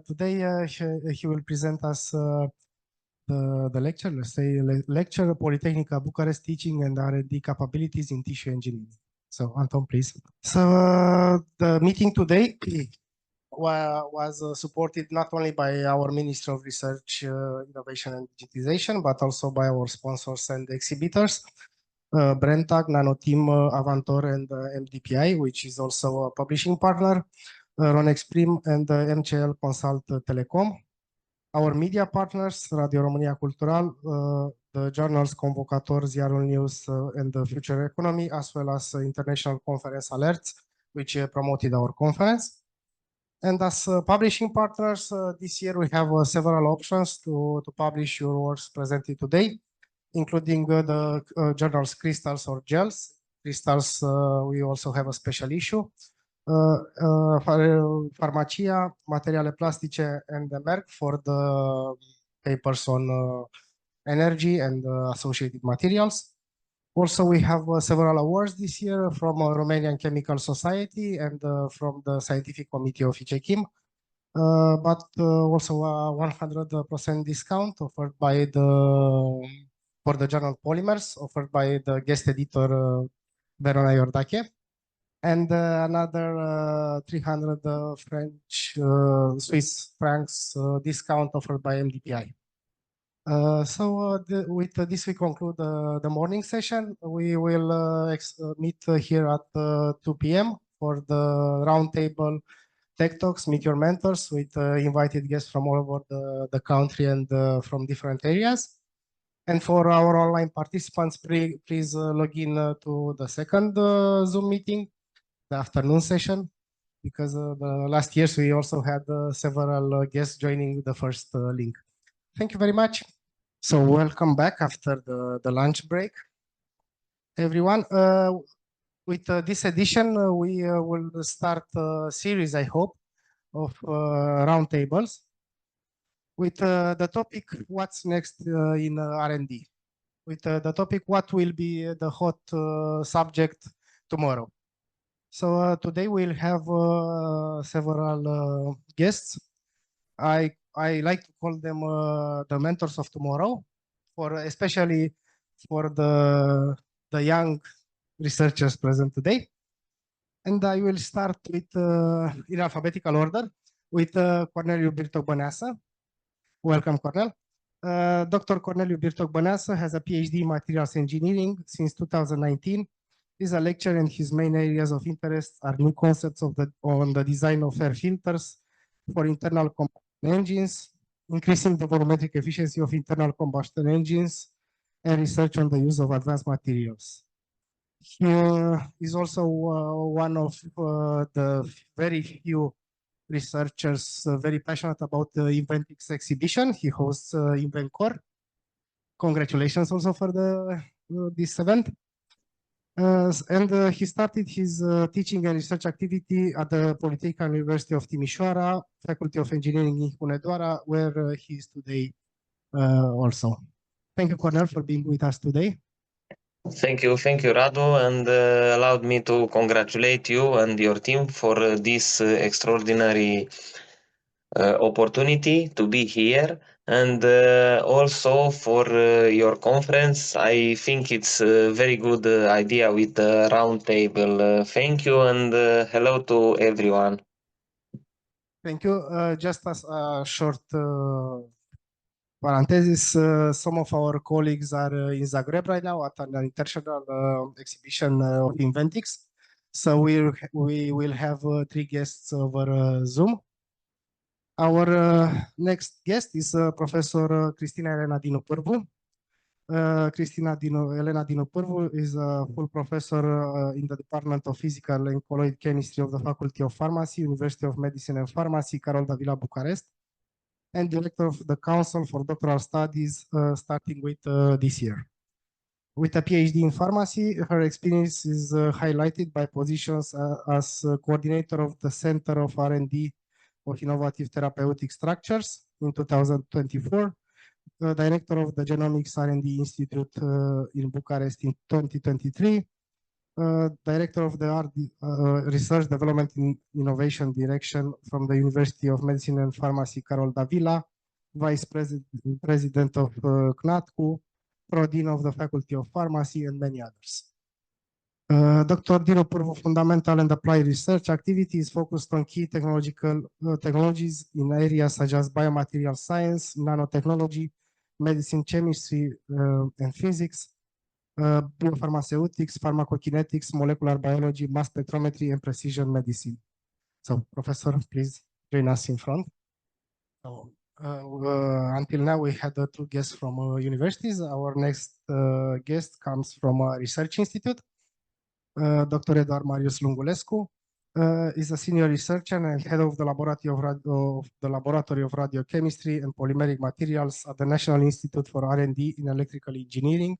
today he will present us the lecture, let's say, lecture Polytechnica Bucharest Teaching and R&D Capabilities in Tissue Engineering. So, Anton, please. So the meeting today was supported not only by our Ministry of Research, Innovation and Digitization, but also by our sponsors and exhibitors, Brenntag, Nanoteam, Avantor, and MDPI, which is also a publishing partner, Ronexprim, and MCL Consult Telecom. Our media partners, Radio România Cultural, the journals Convocator, Ziarul News, and the Future Economy, as well as International Conference Alerts, which promoted our conference. And as publishing partners, this year we have several options to publish your works presented today, including the journals Crystals or Gels. Crystals, we also have a special issue. Farmacia, Materiale Plastice, and the Merck for the papers on energy and associated materials. Also, we have several awards this year from Romanian Chemical Society and from the Scientific Committee of PRIOCHEM, but also a 100% discount offered by for the journal Polymers, offered by the guest editor Verona Iordache, and another 300 Swiss francs discount offered by MDPI. With this, we conclude the morning session. We will meet here at 2 p.m. for the roundtable Tech Talks, Meet Your Mentors, with invited guests from all over the country and from different areas. And for our online participants, please log in to the second Zoom meeting, the afternoon session, because the last years we also had several guests joining the first link. Thank you very much. So welcome back after the lunch break, everyone. With this edition, we will start a series, I hope, of roundtables with the topic, what's next in R&D? With the topic, what will be the hot subject tomorrow? So today we'll have several guests. I like to call them the mentors of tomorrow, especially for the young researchers present today. And I will start with, in alphabetical order, with Corneliu Birtok-Băneasa. Welcome, Cornel. Dr. Corneliu Birtok-Băneasa has a PhD in materials engineering since 2019. He's a lecturer and his main areas of interest are new concepts on the design of air filters for internal combustion engines, increasing the volumetric efficiency of internal combustion engines, and research on the use of advanced materials. He is also one of the very few researchers very passionate about the Inventix exhibition. He hosts InventCore. Congratulations also for this event. And he started his teaching and research activity at the Polytechnic University of Timișoara, Faculty of Engineering in Hunedoara, where he is today also. Thank you, Cornel, for being with us today. Thank you, Radu, and allowed me to congratulate you and your team for this extraordinary opportunity to be here, and also for your conference. I think it's a very good idea with the round table. Thank you, and hello to everyone. Thank you. Just as a short parenthesis, some of our colleagues are in Zagreb right now at an international exhibition of Inventix. So we will have 3 guests over Zoom. Our next guest is Professor Cristina Elena Dinu-Pîrvu. Cristina Elena Dinu-Pîrvu is a full professor in the Department of Physical and Colloid Chemistry of the Faculty of Pharmacy, University of Medicine and Pharmacy, Carol Davila, Bucharest, and director of the Council for Doctoral Studies starting with this year. With a PhD in pharmacy, her experience is highlighted by positions as coordinator of the Center of R&D of Innovative Therapeutic Structures in 2024, director of the Genomics R&D Institute in Bucharest in 2023, director of the Research Development and Innovation Direction from the University of Medicine and Pharmacy, Carol Davila, vice president of CNATCU, pro-dean of the Faculty of Pharmacy, and many others. Dr. Dinu-Pîrvu fundamental and applied research activity is focused on key technologies in areas such as biomaterial science, nanotechnology, medicine, chemistry, and physics, biopharmaceutics, pharmacokinetics, molecular biology, mass spectrometry, and precision medicine. So, Professor, please join us in front. So, until now, we had 2 guests from universities. Our next guest comes from a research institute. Dr. Eduard Marius Lungulescu is a senior researcher and head of the Laboratory of Radiochemistry and Polymeric Materials at the National Institute for R&D in Electrical Engineering,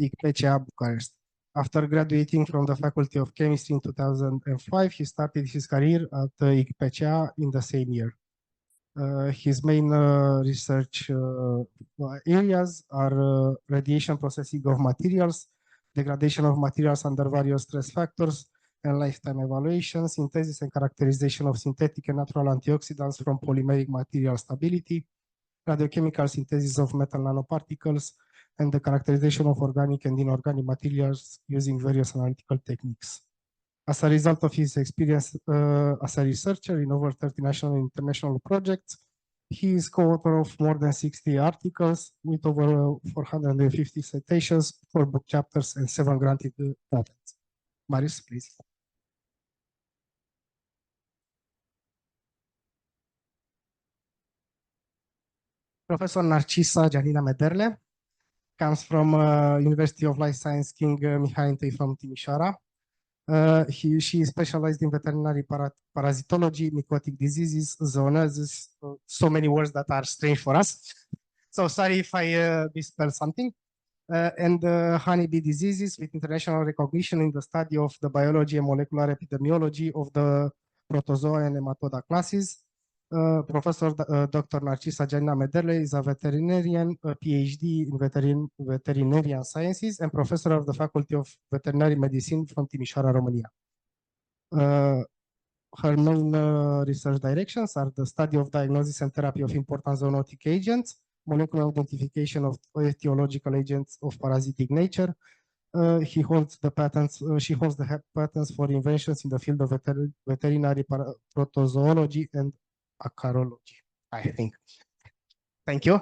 ICPCA, Bucharest. After graduating from the Faculty of Chemistry in 2005, he started his career at ICPCA in the same year. His main research areas are radiation processing of materials, degradation of materials under various stress factors, and lifetime evaluation, synthesis and characterization of synthetic and natural antioxidants from polymeric material stability, radiochemical synthesis of metal nanoparticles, and the characterization of organic and inorganic materials using various analytical techniques. As a result of his experience as a researcher in over 30 national and international projects, he is co-author of more than 60 articles with over 450 citations, 4 book chapters, and 7 granted patents. Marius, please. Professor Narcisa Mederle comes from University of Life Science King Mihail from Timișoara. She is specialized in veterinary parasitology, mycotic diseases, zoonoses, so many words that are strange for us. So sorry if I misspell something. And honeybee diseases with international recognition in the study of the biology and molecular epidemiology of the protozoa and nematoda classes. Professor Dr. Narcisa Mederle is a veterinarian, a PhD in veterinarian sciences, and professor of the Faculty of Veterinary Medicine from Timișoara, Romania. Her main research directions are the study of diagnosis and therapy of important zoonotic agents, molecular identification of etiological agents of parasitic nature. She holds the patents for inventions in the field of veterinary protozoology and acarology, I think. Thank you.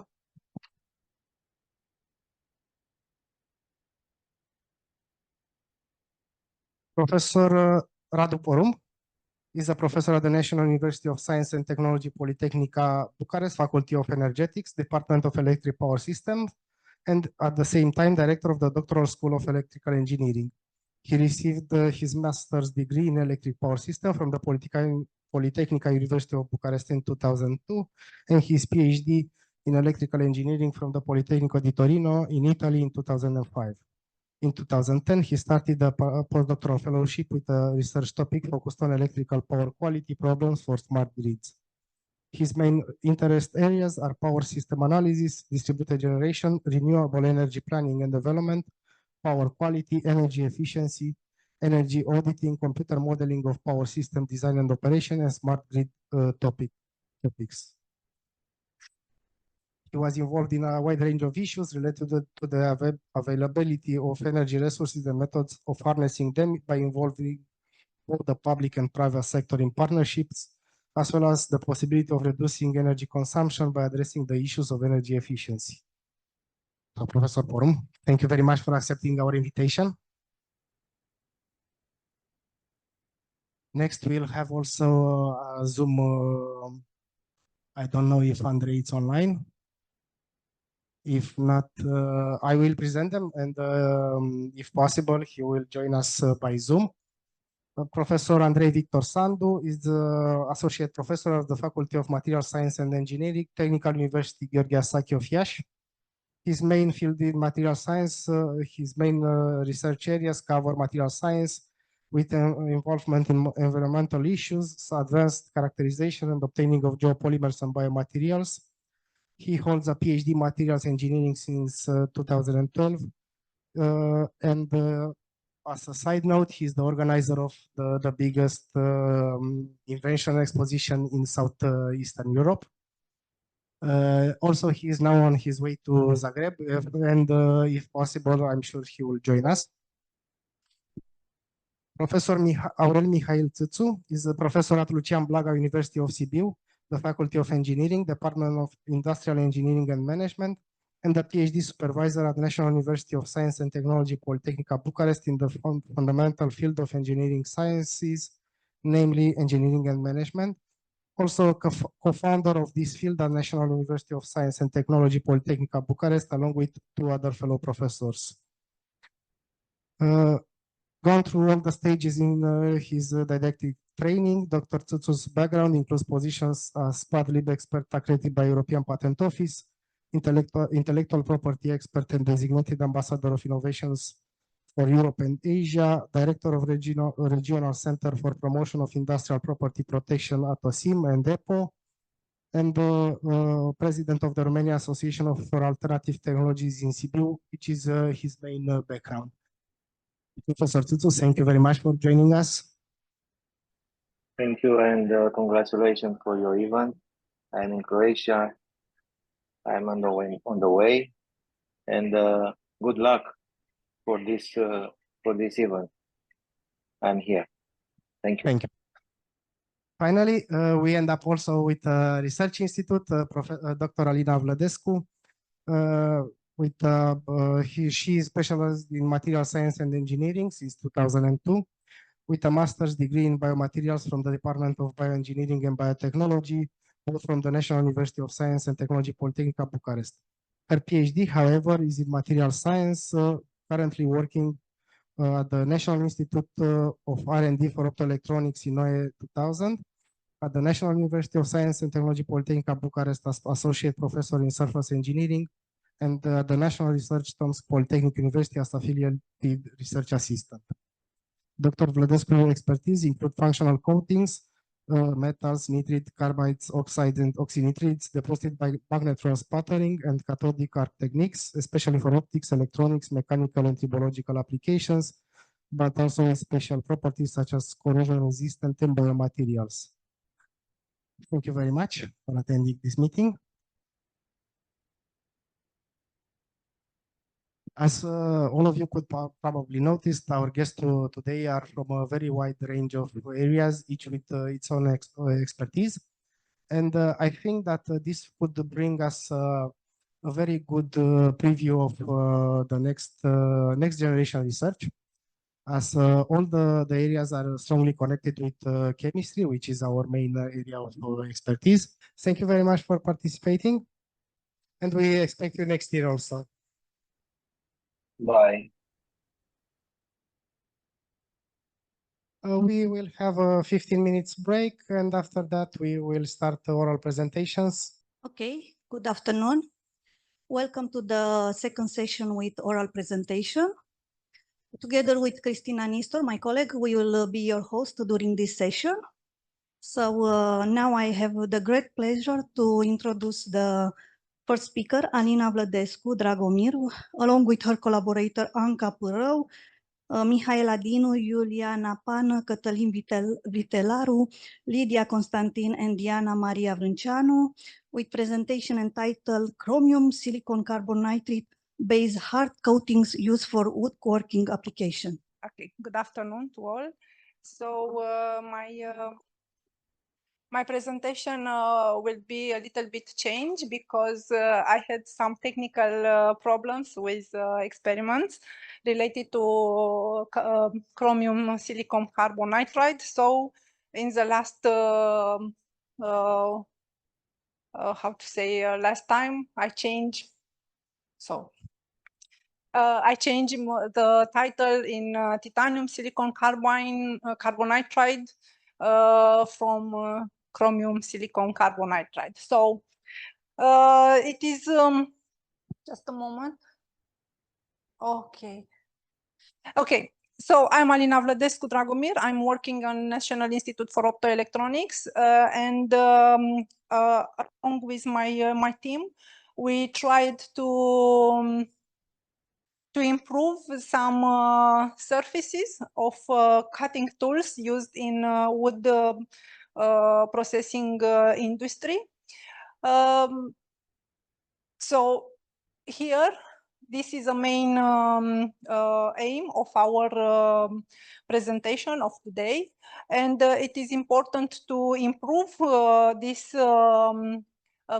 Professor Radu Porumb is a professor at the National University of Science and Technology Polytechnica Bucharest, Faculty of Energetics, Department of Electric Power Systems, and at the same time, director of the Doctoral School of Electrical Engineering. He received his master's degree in electric power system from the Polytechnica University of Bucharest in 2002, and his PhD in electrical engineering from the Politecnico di Torino in Italy in 2005. In 2010, he started a postdoctoral fellowship with a research topic focused on electrical power quality problems for smart grids. His main interest areas are power system analysis, distributed generation, renewable energy planning and development, power quality, energy efficiency, energy auditing, computer modeling of power system design and operation, and smart grid topics. He was involved in a wide range of issues related to the availability of energy resources and methods of harnessing them by involving both the public and private sector in partnerships as well as the possibility of reducing energy consumption by addressing the issues of energy efficiency. So, Professor Porumb, thank you very much for accepting our invitation. Next, we'll have also a Zoom. I don't know if Andrei is online. If not, I will present them, and if possible, he will join us by Zoom. Professor Andrei Victor Sandu is the Associate Professor of the Faculty of Material Science and Engineering, Technical University Gheorghe Asachi of Iași. His main field in material science, his main research areas cover material science with involvement in environmental issues, advanced characterization and obtaining of geopolymers and biomaterials. He holds a PhD in materials engineering since 2012. As a side note, he's the organizer of the biggest invention exposition in Southeastern Europe. Also, he is now on his way to Zagreb, and if possible, I'm sure he will join us. Professor Aurel Mihail Țîțu is a professor at Lucian Blaga University of Sibiu, the Faculty of Engineering, Department of Industrial Engineering and Management, and the PhD supervisor at the National University of Science and Technology Polytechnica Bucharest in the fundamental field of engineering sciences, namely engineering and management. Also co-founder of this field at National University of Science and Technology Polytechnica Bucharest, along with two other fellow professors. Gone through all the stages in his didactic training, Dr. Țîțu's background includes positions as Path Lib expert accredited by European Patent Office, intellectual property expert and designated ambassador of innovations for Europe and Asia, director of regional center for promotion of industrial property protection at OSIM and EPO, and president of the Romania Association for Alternative Technologies in Sibiu, which is his main background. Professor Țîțu, thank you very much for joining us. Thank you, and congratulations for your event. I'm in Croatia. I'm on the way, and good luck for this event. I'm here. Thank you. Thank you. Finally, we end up also with a research institute, Dr. Alina Vlădescu. She specialized in material science and engineering since 2002, with a master's degree in biomaterials from the Department of Bioengineering and Biotechnology, both from the National University of Science and Technology Polytechnica Bucharest. Her PhD, however, is in material science, currently working at the National Institute of R&D for Optoelectronics in INOE 2000, at the National University of Science and Technology Polytechnica Bucharest as Associate Professor in Surface Engineering, and the National Research Tomsk Polytechnic University as Affiliated Research Assistant. Dr. Vlădescu's expertise include functional coatings, metals, nitride, carbides, oxides, and oxynitrides deposited by magnetron sputtering and cathodic arc techniques, especially for optics, electronics, mechanical, and tribological applications, but also in special properties such as corrosion resistant and biomaterials. Thank you very much for attending this meeting. As all of you could probably notice, our guests today are from a very wide range of areas, each with its own expertise. And I think that this would bring us a very good preview of the next generation research, as all the areas are strongly connected with chemistry, which is our main area of expertise. Thank you very much for participating, and we expect you next year also. Bye. We will have a 15 minutes break, and after that we will start the oral presentations. Okay, good afternoon. Welcome to the second session with oral presentation. Together with Cristina Nistor, my colleague, we will be your host during this session. So now I have the great pleasure to introduce the first speaker, Alina Vlădescu Dragomir, along with her collaborator Anca Pârău, Mihail Dinu, Iuliana Pană, Cătălin Vitelaru, Lydia Constantin, and Diana Maria Vrânceanu, with presentation entitled Chromium Silicon Carbon Nitride Based Hard Coatings Used for Woodworking Application. My presentation will be a little bit changed because I had some technical problems with experiments related to chromium silicon carbonitride. So in the last, last time I changed. So I changed the title in titanium silicon carbonitride from chromium silicon carbonitride. So it is just a moment. Okay. Okay. So I'm Alina Vlădescu Dragomir. I'm working on National Institute for Optoelectronics, and along with my team, we tried to improve some surfaces of cutting tools used in wood processing industry. So here, this is the main aim of our presentation of today, and it is important to improve this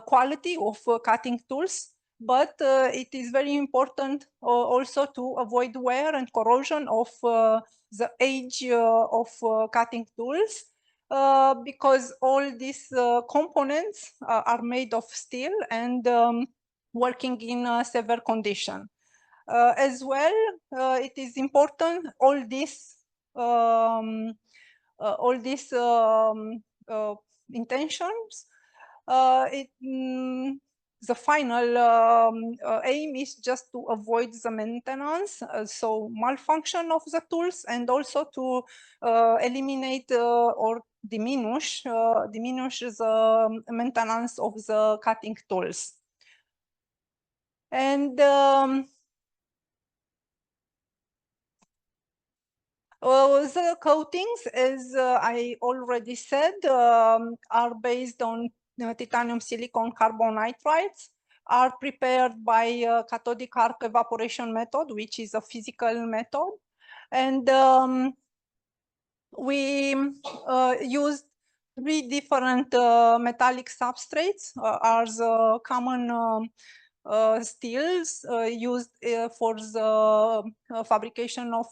quality of cutting tools. But it is very important also to avoid wear and corrosion of the edge of cutting tools, because all these components are made of steel and working in a severe condition. As well, it is important all these intentions. The final aim is just to avoid the maintenance, so malfunction of the tools, and also to eliminate or diminish the maintenance of the cutting tools. And the coatings, as I already said, are based on titanium silicon carbonitrides, are prepared by cathodic arc evaporation method, which is a physical method. And we used 3 different metallic substrates as common steels used for the fabrication of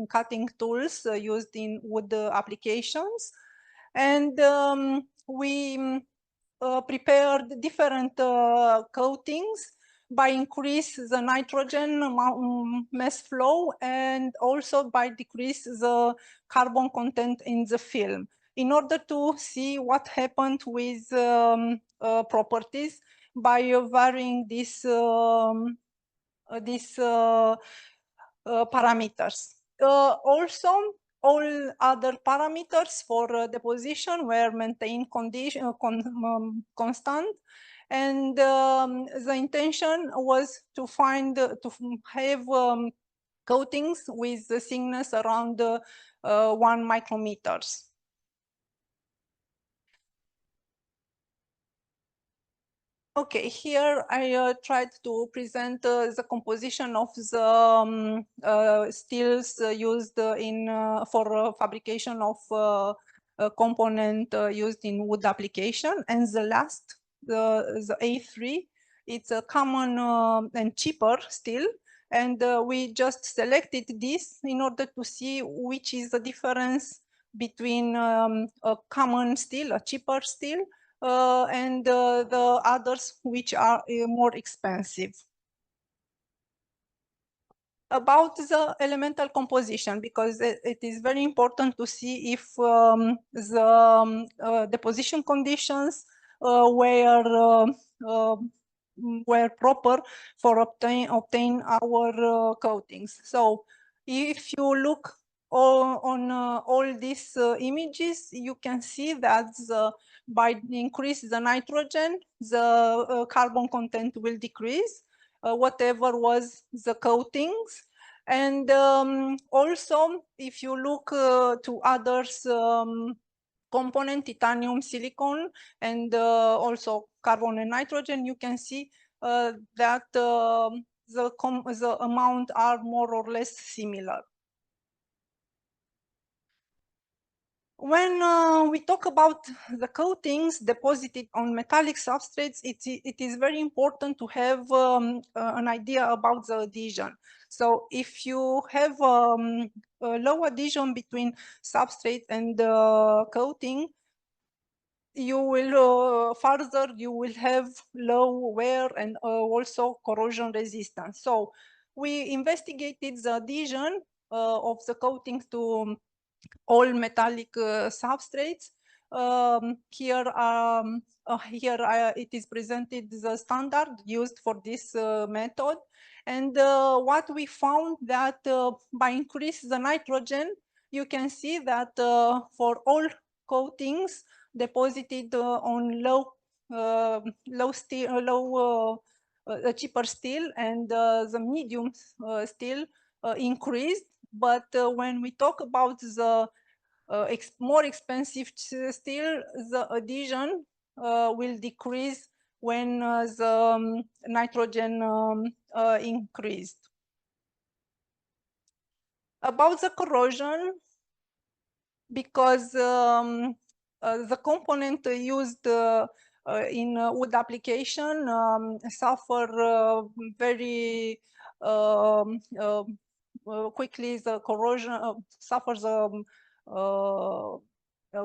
cutting tools used in wood applications. And we prepared different coatings by increase the nitrogen mass flow and also by decrease the carbon content in the film, in order to see what happened with properties by varying these parameters. Also, all other parameters for deposition were maintained constant, and the intention was to have coatings with the thickness around 1 micrometers. Okay, here I tried to present the composition of the steels used in for fabrication of a component used in wood application, and the last, the A3, it's a common and cheaper steel, and we just selected this in order to see which is the difference between a common steel, a cheaper steel, and the others which are more expensive. About the elemental composition, because it is very important to see if the deposition conditions were proper for obtain our coatings. So if you look on all these images, you can see that by increase the nitrogen, the carbon content will decrease, whatever was the coatings. And also, if you look to others component, titanium, silicon, and also carbon and nitrogen, you can see that the amount are more or less similar. When we talk about the coatings deposited on metallic substrates, it is very important to have an idea about the adhesion. So if you have a low adhesion between substrate and coating, you will further you will have low wear and also corrosion resistance. So we investigated the adhesion of the coatings to all metallic substrates. Here it is presented the standard used for this method. And what we found that by increase the nitrogen, you can see that for all coatings deposited on cheaper steel and the medium steel increased. But when we talk about the more expensive steel, the adhesion will decrease when the nitrogen increased. About the corrosion, because the component used in wood application suffer very quickly the corrosion, suffers the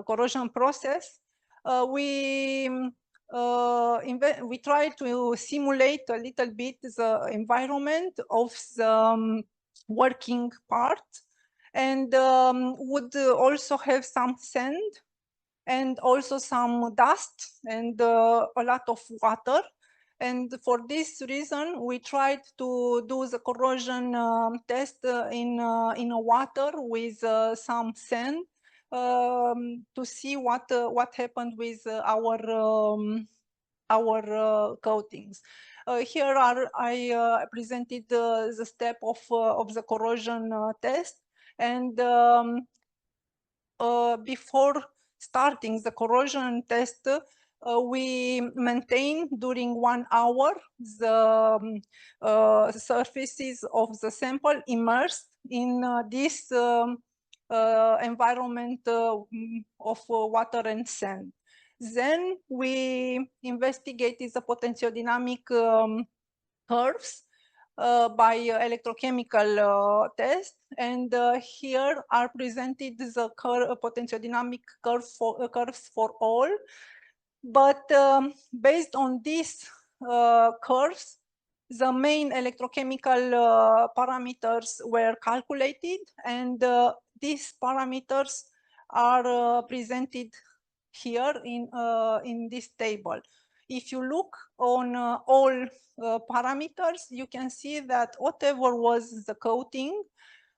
corrosion process. We try to simulate a little bit the environment of the working part, and would also have some sand and also some dust and a lot of water. And for this reason, we tried to do the corrosion test in water with some sand to see what happened with our coatings. Here I presented the step of the corrosion test, and before starting the corrosion test, we maintain during 1 hour the surfaces of the sample immersed in this environment of water and sand. Then we investigated the potentiodynamic curves by electrochemical test, and here are presented the potentiodynamic curves for all. But based on these curves, the main electrochemical parameters were calculated, and these parameters are presented here in this table. If you look on all parameters, you can see that whatever was the coating,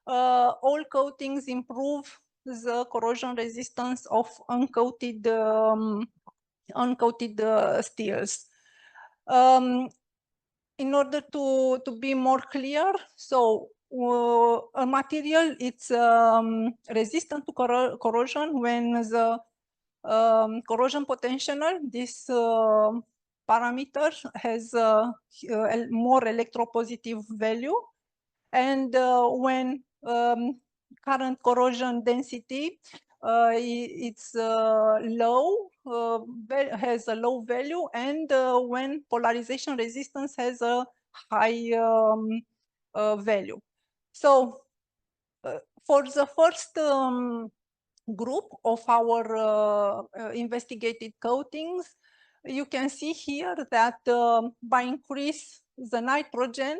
all coatings improve the corrosion resistance of uncoated steels. In order to be more clear, so a material it's resistant to corrosion when the corrosion potential, this parameter has a more electropositive value, and when current corrosion density it's low, has a low value, and when polarization resistance has a high value. So for the first group of our investigated coatings, you can see here that by increase the nitrogen,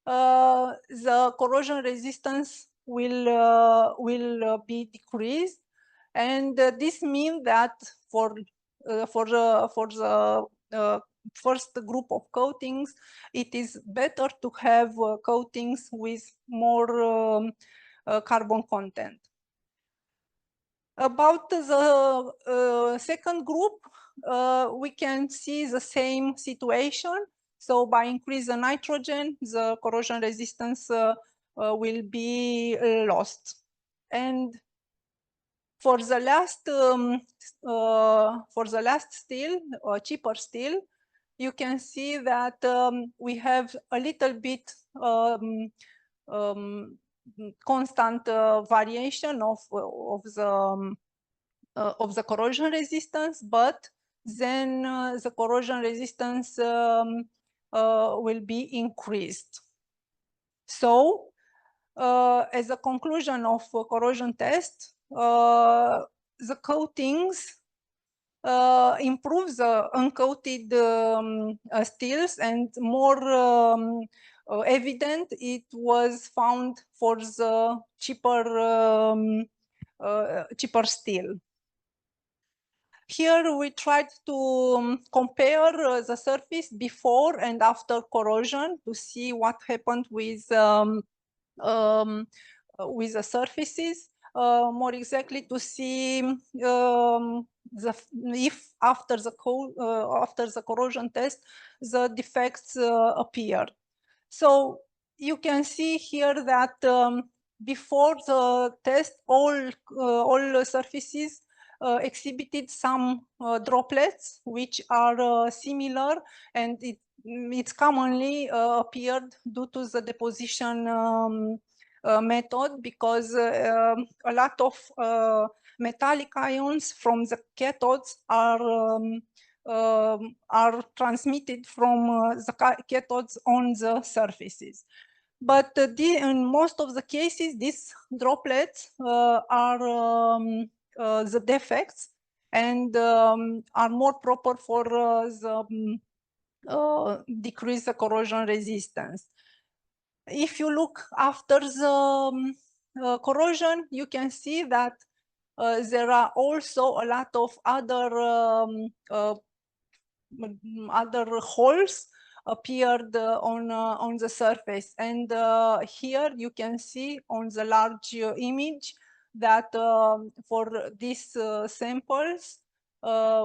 the corrosion resistance will be decreased, and this means that for the first group of coatings, it is better to have coatings with more carbon content. About the second group, we can see the same situation. So by increasing the nitrogen, the corrosion resistance will be lost. And for the last steel, cheaper steel, you can see that we have a little bit constant variation of the of the corrosion resistance, but then the corrosion resistance will be increased. So, as a conclusion of corrosion test, the coatings improve the uncoated steels, and more evident it was found for the cheaper steel. Here we tried to compare the surface before and after corrosion to see what happened with the surfaces. More exactly, to see if after the corrosion test the defects appeared. So you can see here that before the test, all surfaces exhibited some droplets which are similar, and it's commonly appeared due to the deposition method, because a lot of metallic ions from the cathodes are transmitted from the cathodes on the surfaces. But in most of the cases, these droplets are the defects, and are more proper for decrease the corrosion resistance. If you look after the corrosion, you can see that there are also a lot of other holes appeared on the surface, and here you can see on the large image that for these samples,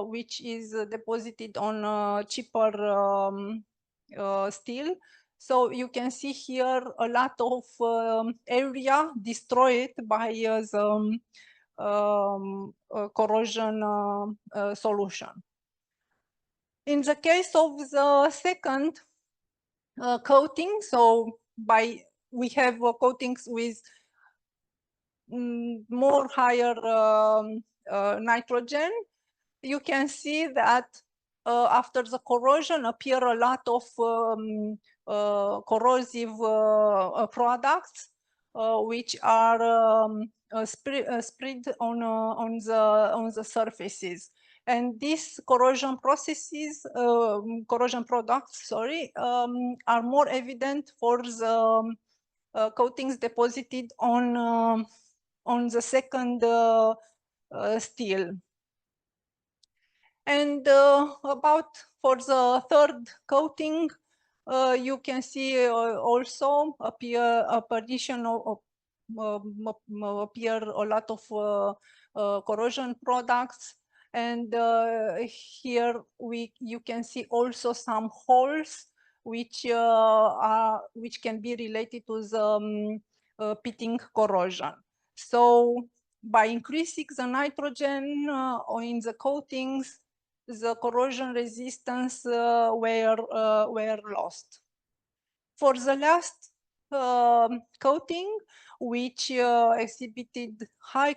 which is deposited on cheaper steel, so you can see here a lot of area destroyed by the corrosion solution. In the case of the second coating, so we have coatings with more higher nitrogen, you can see that after the corrosion appear a lot of corrosive products which are spread on the surfaces. And these corrosion processes, corrosion products, sorry, are more evident for the coatings deposited on the second steel. And for the third coating, you can see also appear a lot of corrosion products. And here you can see also some holes which can be related to the pitting corrosion. So by increasing the nitrogen in the coatings, the corrosion resistance were lost. For the last coating, which exhibited high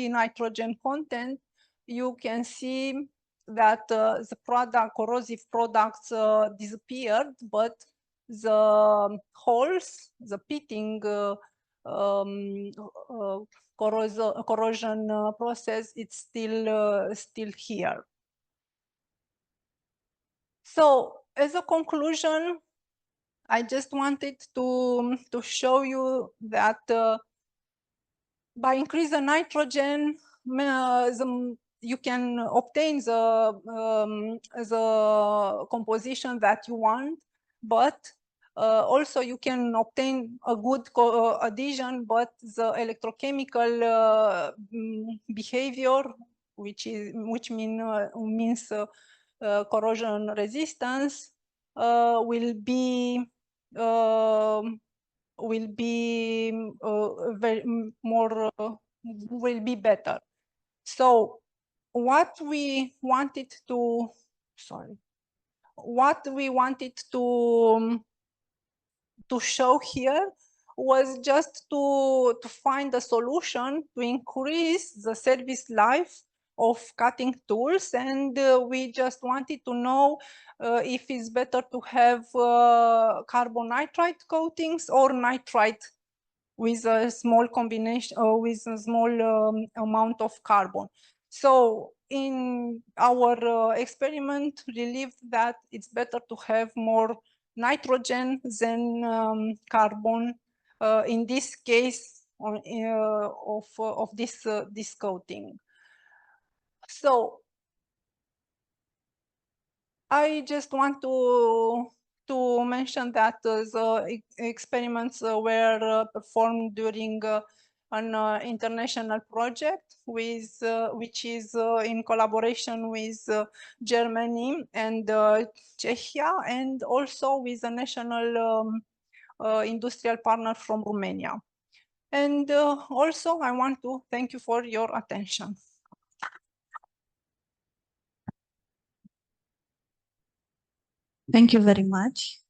nitrogen content, you can see that the corrosive products disappeared, but the holes, the pitting corrosion process, it's still here. So as a conclusion, I just wanted to show you that by increasing nitrogen, you can obtain the composition that you want, but also you can obtain a good adhesion, but the electrochemical behavior, which means corrosion resistance, will be better. So what we wanted to show here was just to find a solution to increase the service life of cutting tools, and we just wanted to know if it's better to have carbon nitride coatings or nitride with a small combination or with a small amount of carbon. So in our experiment, we believed that it's better to have more nitrogen than carbon in this case of this coating. So I just want to mention that the experiments were performed during an international project with which is in collaboration with Germany and Czechia, and also with a national industrial partner from Romania. And also I want to thank you for your attention. Thank you very much.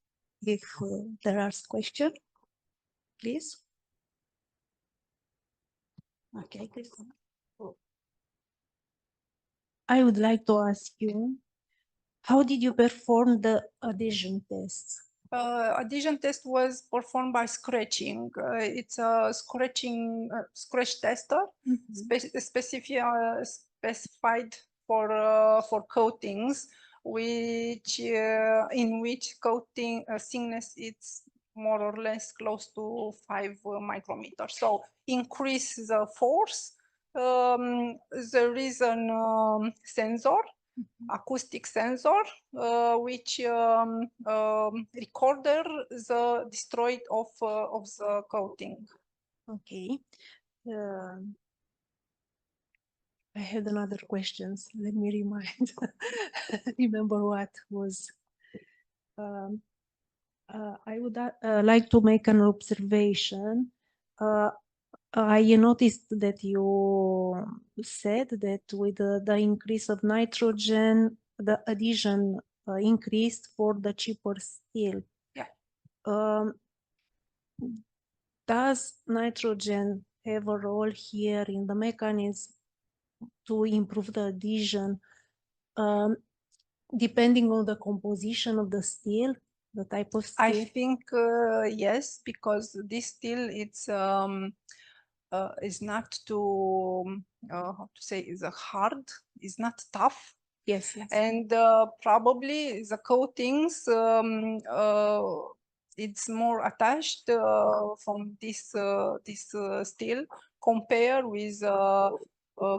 If there are questions, please. Okay, Cristina. I would like to ask you, how did you perform the adhesion test? Adhesion test was performed by scratching. It's a scratch tester, specified for coatings, which in which coating thickness it's more or less close to 5 micrometers. So increase the force. There is an sensor, acoustic sensor, which recorded the destroyed of the coating. Okay. I had another question. Let me remind. Remember what was. I would like to make an observation. I noticed that you said that with the increase of nitrogen, the adhesion increased for the cheaper steel. Yeah. Does nitrogen have a role here in the mechanism to improve the adhesion, depending on the composition of the steel, the type of steel? I think yes, because this steel is not too how to say, is hard, is not tough. Yes, yes. And probably the coatings it's more attached from this steel compared with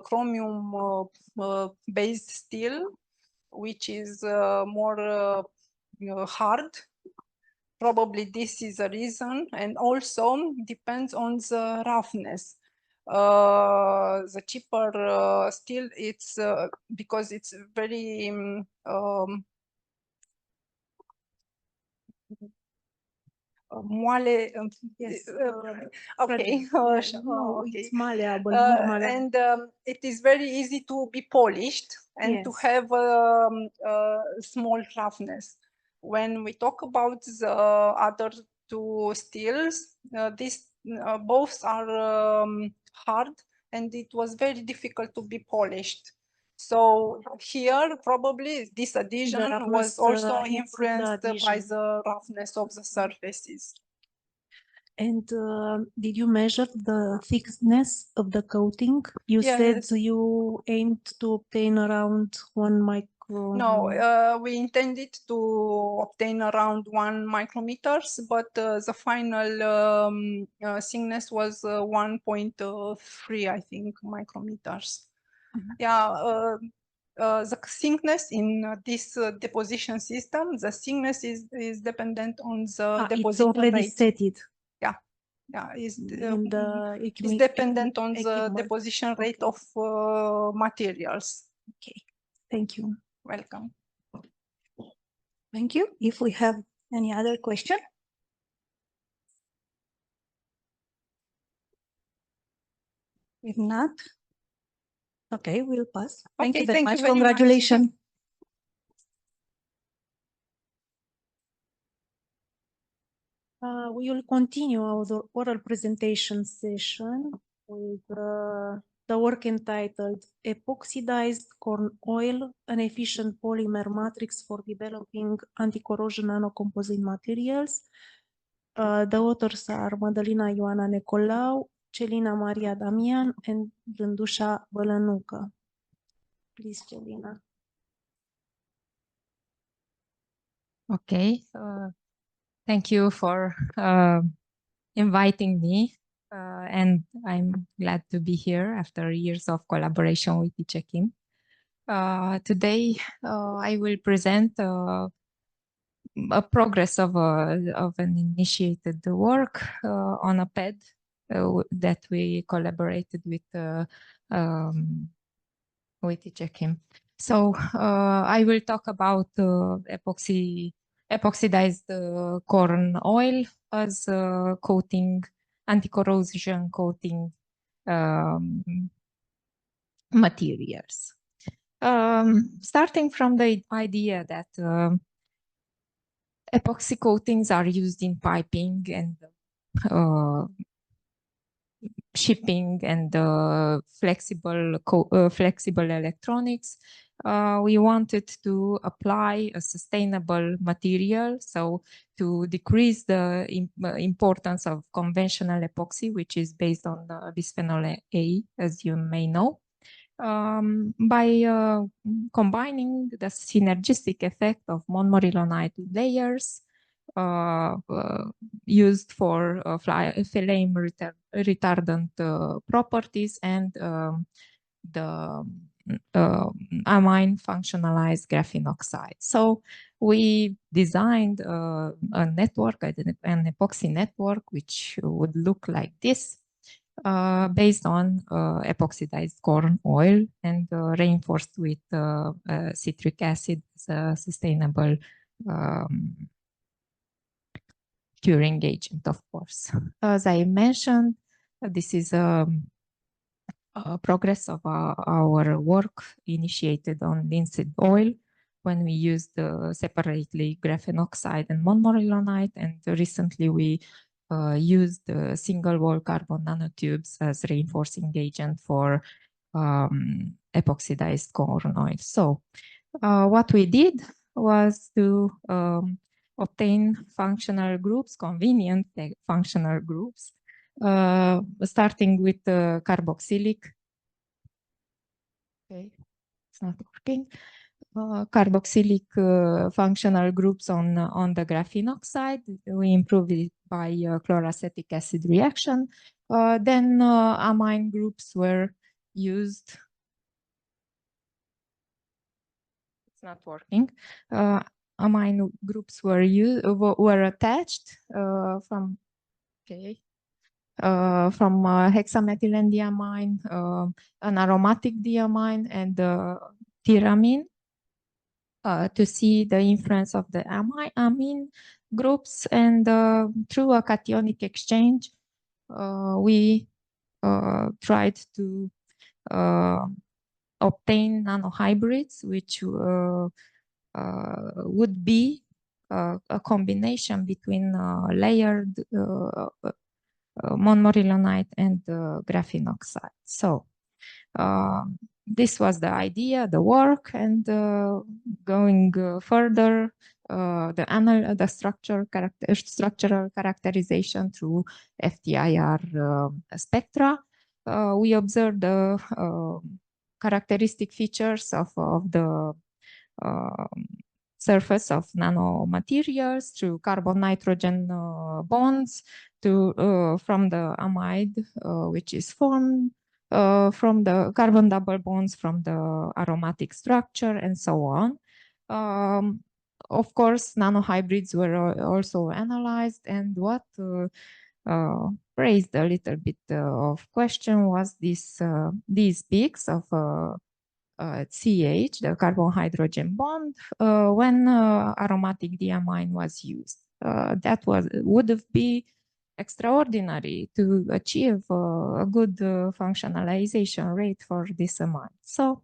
chromium based steel, which is more hard. Probably this is a reason, and also depends on the roughness. The cheaper steel, it's because it's very moale. Yes. Okay. No, Okay. it's malleable, more malleable. And it is very easy to be polished and to Yes. have small roughness. When we talk about the other two steels, these both are hard, and it was very difficult to be polished. So here, probably this adhesion was also influenced by the roughness of the surfaces. And did you measure the thickness of the coating? You said Yes. you aimed to obtain around 1 micron. No, we intended to obtain around 1 micrometers, but the final thickness was 1.3, I think, micrometers. Yeah, the thickness in this deposition system, the thickness is dependent on the deposition it's already rate. set it. Yeah, yeah, it's dependent on the deposition rate of materials. Okay, thank you. Welcome. Thank you. If we have any other question? If not, okay, we'll pass. Thank you very much. Congratulations. We will continue our oral presentation session with the work entitled Epoxidized Corn Oil, an efficient polymer matrix for developing anti-corrosion nanocomposite materials. The authors are Magdalena Ioana Necolau, Celina Maria Damian, and Rândușa Bălănucă. Please, Celina. Okay, thank you for inviting me, and I'm glad to be here after years of collaboration with PRIOCHEM. Today, I will present a progress of an initiated work on a pad that we collaborated with PRIOCHEM. So I will talk about epoxidized corn oil as coating, anti-corrosion coating materials. Starting from the idea that epoxy coatings are used in piping and shipping and flexible electronics, we wanted to apply a sustainable material, so to decrease the importance of conventional epoxy, which is based on the bisphenol A, as you may know, by combining the synergistic effect of monomerilonite layers used for flame retardant properties and the amine functionalized graphene oxide. So we designed a network, an epoxy network, which would look like this, based on epoxidized corn oil and reinforced with citric acid as a sustainable curing agent, of course. As I mentioned, this is a progress of our work initiated on linseed oil when we used separately graphene oxide and monomerilonite, and recently we used single-wall carbon nanotubes as reinforcing agent for epoxidized corn oil. So what we did was to obtain functional groups, convenient functional groups, starting with carboxylic. Okay, it's not working. Carboxylic functional groups on the graphene oxide. We improved it by chloroacetic acid reaction. Then amine groups were used. It's not working. Amine groups were attached from hexamethylenediamine, an aromatic diamine, and tyramine to see the influence of the amine groups. And through a cationic exchange, we tried to obtain nanohybrids, which would be a combination between layered monomerilonite and graphene oxide. So this was the idea, the work, and going further, the structural characterization through FTIR spectra. We observed the characteristic features of the surface of nanomaterials through carbon-nitrogen bonds from the amide, which is formed from the carbon double bonds from the aromatic structure, and so on. Of course, nanohybrids were also analyzed, and what raised a little bit of question was these peaks of CH, the carbon-hydrogen bond, when aromatic diamine was used. That would be extraordinary to achieve a good functionalization rate for this amine. So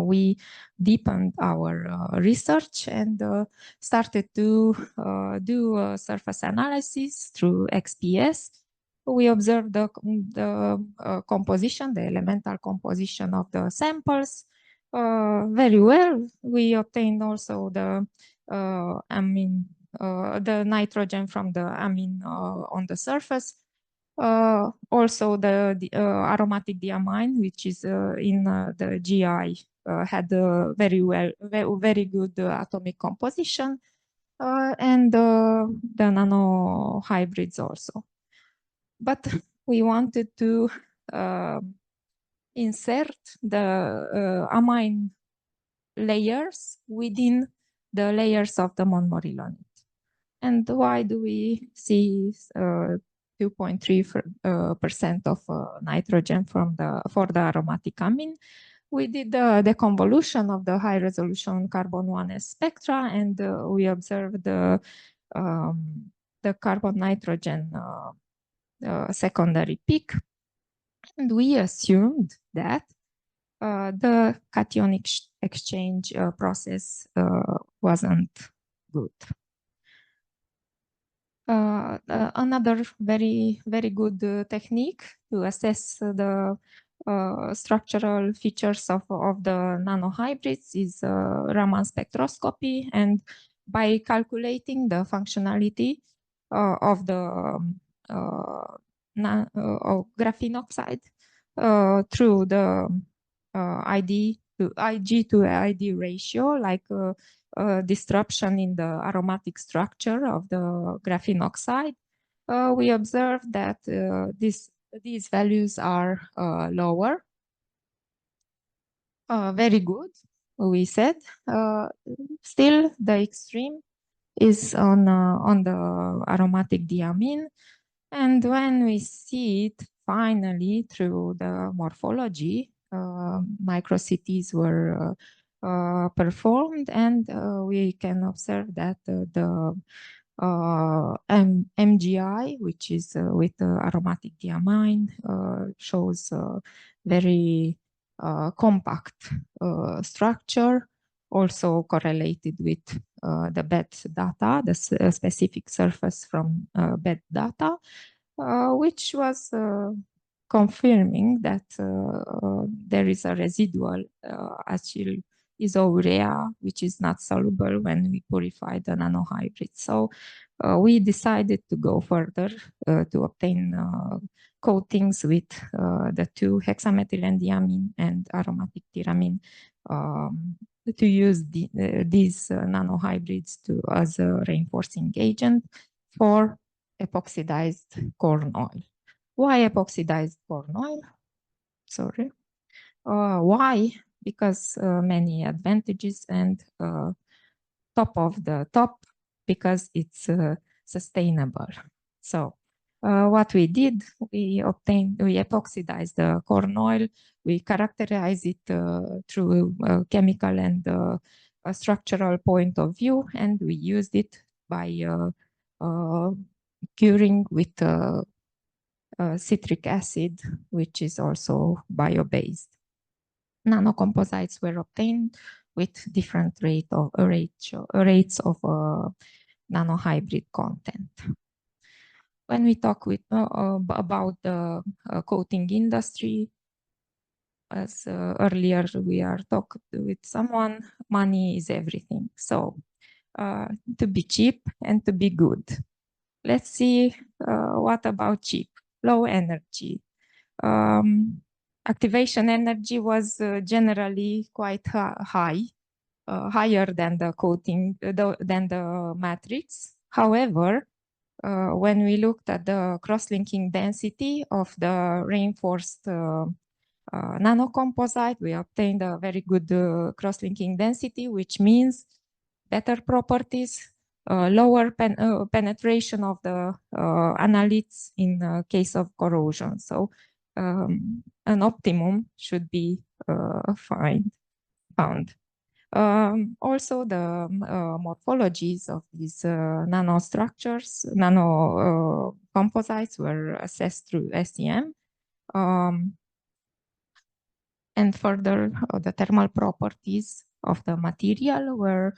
we deepened our research and started to do surface analysis through XPS. We observed the composition, the elemental composition of the samples very well. We obtained also the amine, the nitrogen from the amine on the surface. Also the aromatic diamine, which is in the GI, had very good atomic composition, and the nano hybrids also. But we wanted to insert the amine layers within the layers of the monomorillonate. And why do we see 2.3% of nitrogen for the aromatic amine? We did the convolution of the high resolution carbon 1s spectra, and we observed the carbon nitrogen secondary peak. And we assumed that the cationic exchange process wasn't good. Another very good technique to assess the structural features of the nanohybrids is Raman spectroscopy, and by calculating the functionality of the graphene oxide through the Ig to ID ratio, like disruption in the aromatic structure of the graphene oxide, we observed that these values are lower. Very good, we said. Still, the extreme is on the aromatic diamine. And when we see it finally through the morphology, micro-CTs were performed, and we can observe that the MGI, which is with aromatic diamine, shows very compact structure, also correlated with the bed data, the specific surface from bed data, which was confirming that there is a residual acyl isourea, which is not soluble when we purify the nanohybrids. So we decided to go further to obtain coatings with the two hexamethylenediamine and aromatic tyramine to use these nanohybrids as a reinforcing agent for epoxidized corn oil. Why epoxidized corn oil? Sorry. Why? Because many advantages, and top of the top, because it's sustainable. So what we did, we epoxidized the corn oil, we characterize it through chemical and a structural point of view, and we used it by curing with citric acid, which is also bio-based. Nanocomposites were obtained with different rates of nanohybrid content. When we talk about the coating industry, as earlier we are talking with someone, money is everything. So to be cheap and to be good. Let's see what about cheap. Low energy. Activation energy was generally quite high, higher than the coating, than the matrix. However, when we looked at the cross-linking density of the reinforced nanocomposite, we obtained a very good cross-linking density, which means better properties, lower penetration of the analytes in case of corrosion. So an optimum should be found. Also, the morphologies of these nanostructures, composites were assessed through SEM. And further, the thermal properties of the material were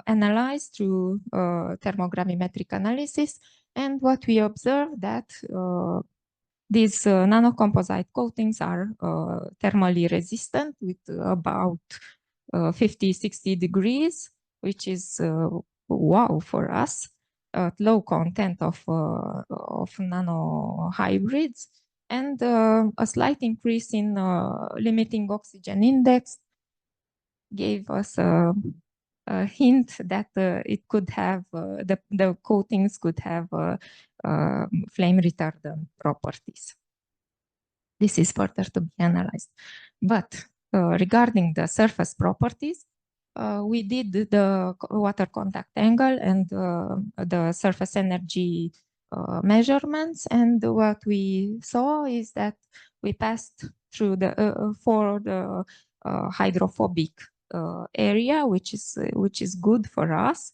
analyzed through thermogravimetric analysis. And what we observed that these nanocomposite coatings are thermally resistant with about 50-60 degrees, which is wow for us, at low content of nano hybrids, and a slight increase in limiting oxygen index gave us a hint that it could have the coatings could have flame retardant properties. This is further to be analyzed. But regarding the surface properties, we did the water contact angle and the surface energy measurements, and what we saw is that we passed through for the hydrophobic area, which is good for us.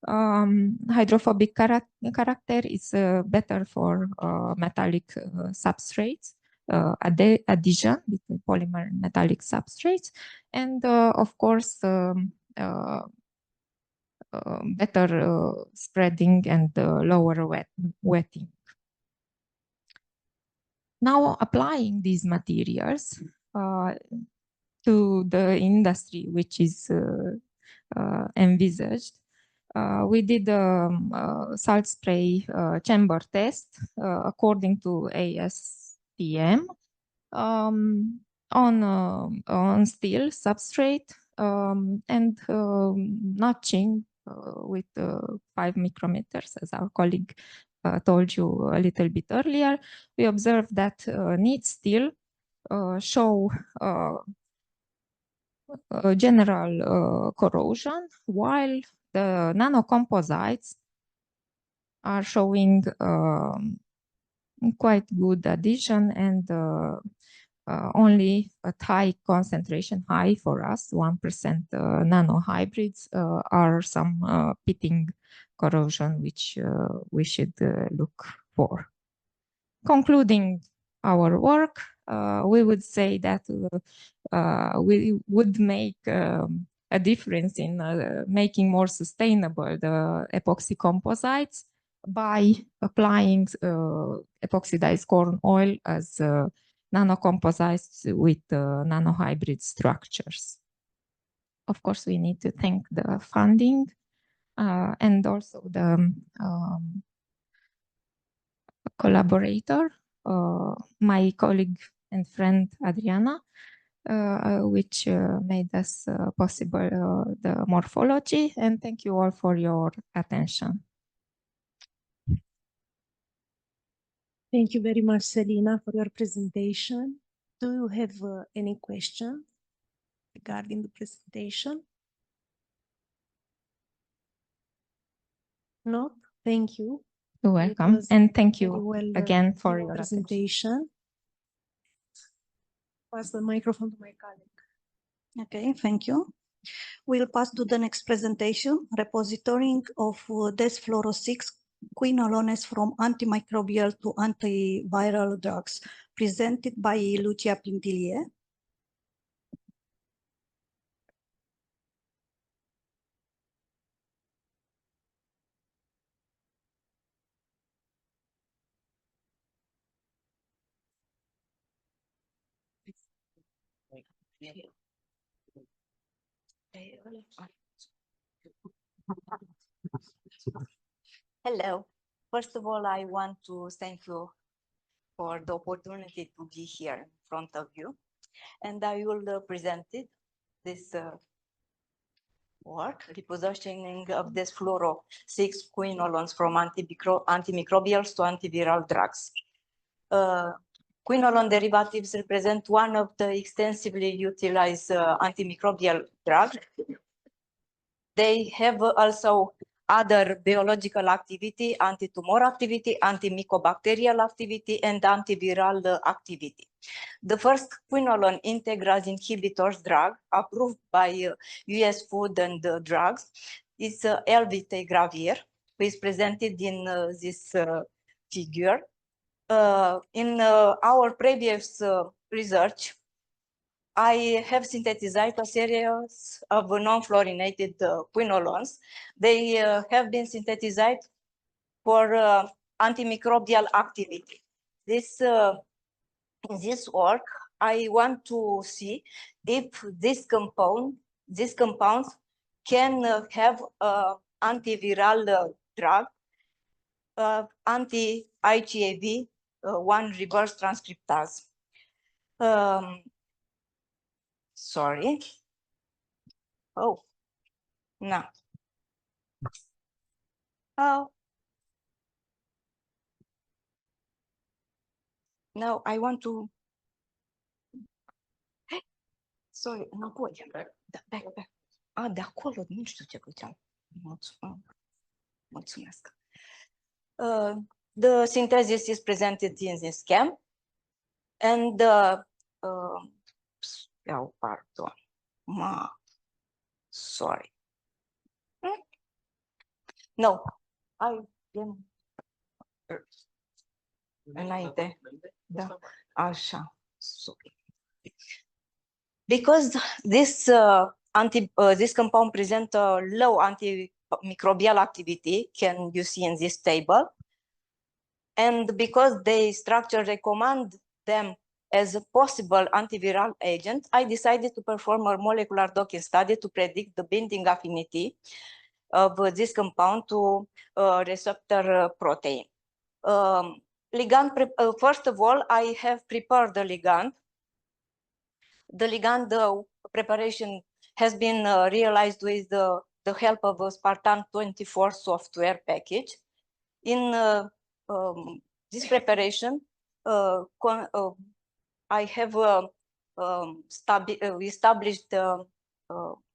Hydrophobic character is better for metallic substrates, adhesion between polymer and metallic substrates, and of course better spreading and lower wetting. Now applying these materials to the industry which is envisaged, we did a salt spray chamber test according to ASTM on steel substrate and notching with 5 micrometers, as our colleague told you a little bit earlier. We observed that neat steel show general corrosion, while the nanocomposites are showing quite good adhesion and only at high concentration, high for us, 1% nano hybrids are some pitting corrosion, which we should look for. Concluding our work, we would say that we would make a difference in making more sustainable the epoxy composites by applying epoxidized corn oil as nanocomposites with nanohybrid structures. Of course, we need to thank the funding and also the collaborator, my colleague and friend Adriana, which made us possible the morphology. And thank you all for your attention. Thank you very much, Selina, for your presentation. Do you have any questions regarding the presentation? No? Thank you. You're welcome. And thank you well, again for your presentation. Pass the microphone to my colleague. Okay, thank you. We'll pass to the next presentation, repositorying of desfluoro-6 quinolones from antimicrobial to antiviral drugs, presented by Lucia Pintilie. Hello. First of all, I want to thank you for the opportunity to be here in front of you. And I will present this work, repositioning of desfluoro-6 quinolones from antimicrobials to antiviral drugs. Quinolone derivatives represent one of the extensively utilized antimicrobial drugs. They have also other biological activity, anti-tumor activity, antimycobacterial activity, and antiviral activity. The first quinolone integrase inhibitors drug approved by US Food and Drugs is elvitegravir, which is presented in this figure. In our previous research, I have synthesized a series of non-fluorinated quinolones. They have been synthesized for antimicrobial activity. In this work, I want to see if this compounds can have antiviral drug, anti-IgA1 reverse transcriptase. Sorry. Oh, no. Oh. Now I want to. Sorry, înapoi. Back. De acolo, nu știu ce făceam. Mulțumesc. The synthesis is presented in this scheme. And pardon. Sorry. No, I am înainte. Da, așa. Sorry. Because this this compound presents a low antimicrobial activity, can you see in this table? And because the structure recommend them as a possible antiviral agent, I decided to perform a molecular docking study to predict the binding affinity of this compound to receptor protein. First of all, I have prepared the ligand. The ligand preparation has been realized with the help of a Spartan 24 software package. In this preparation, I have established the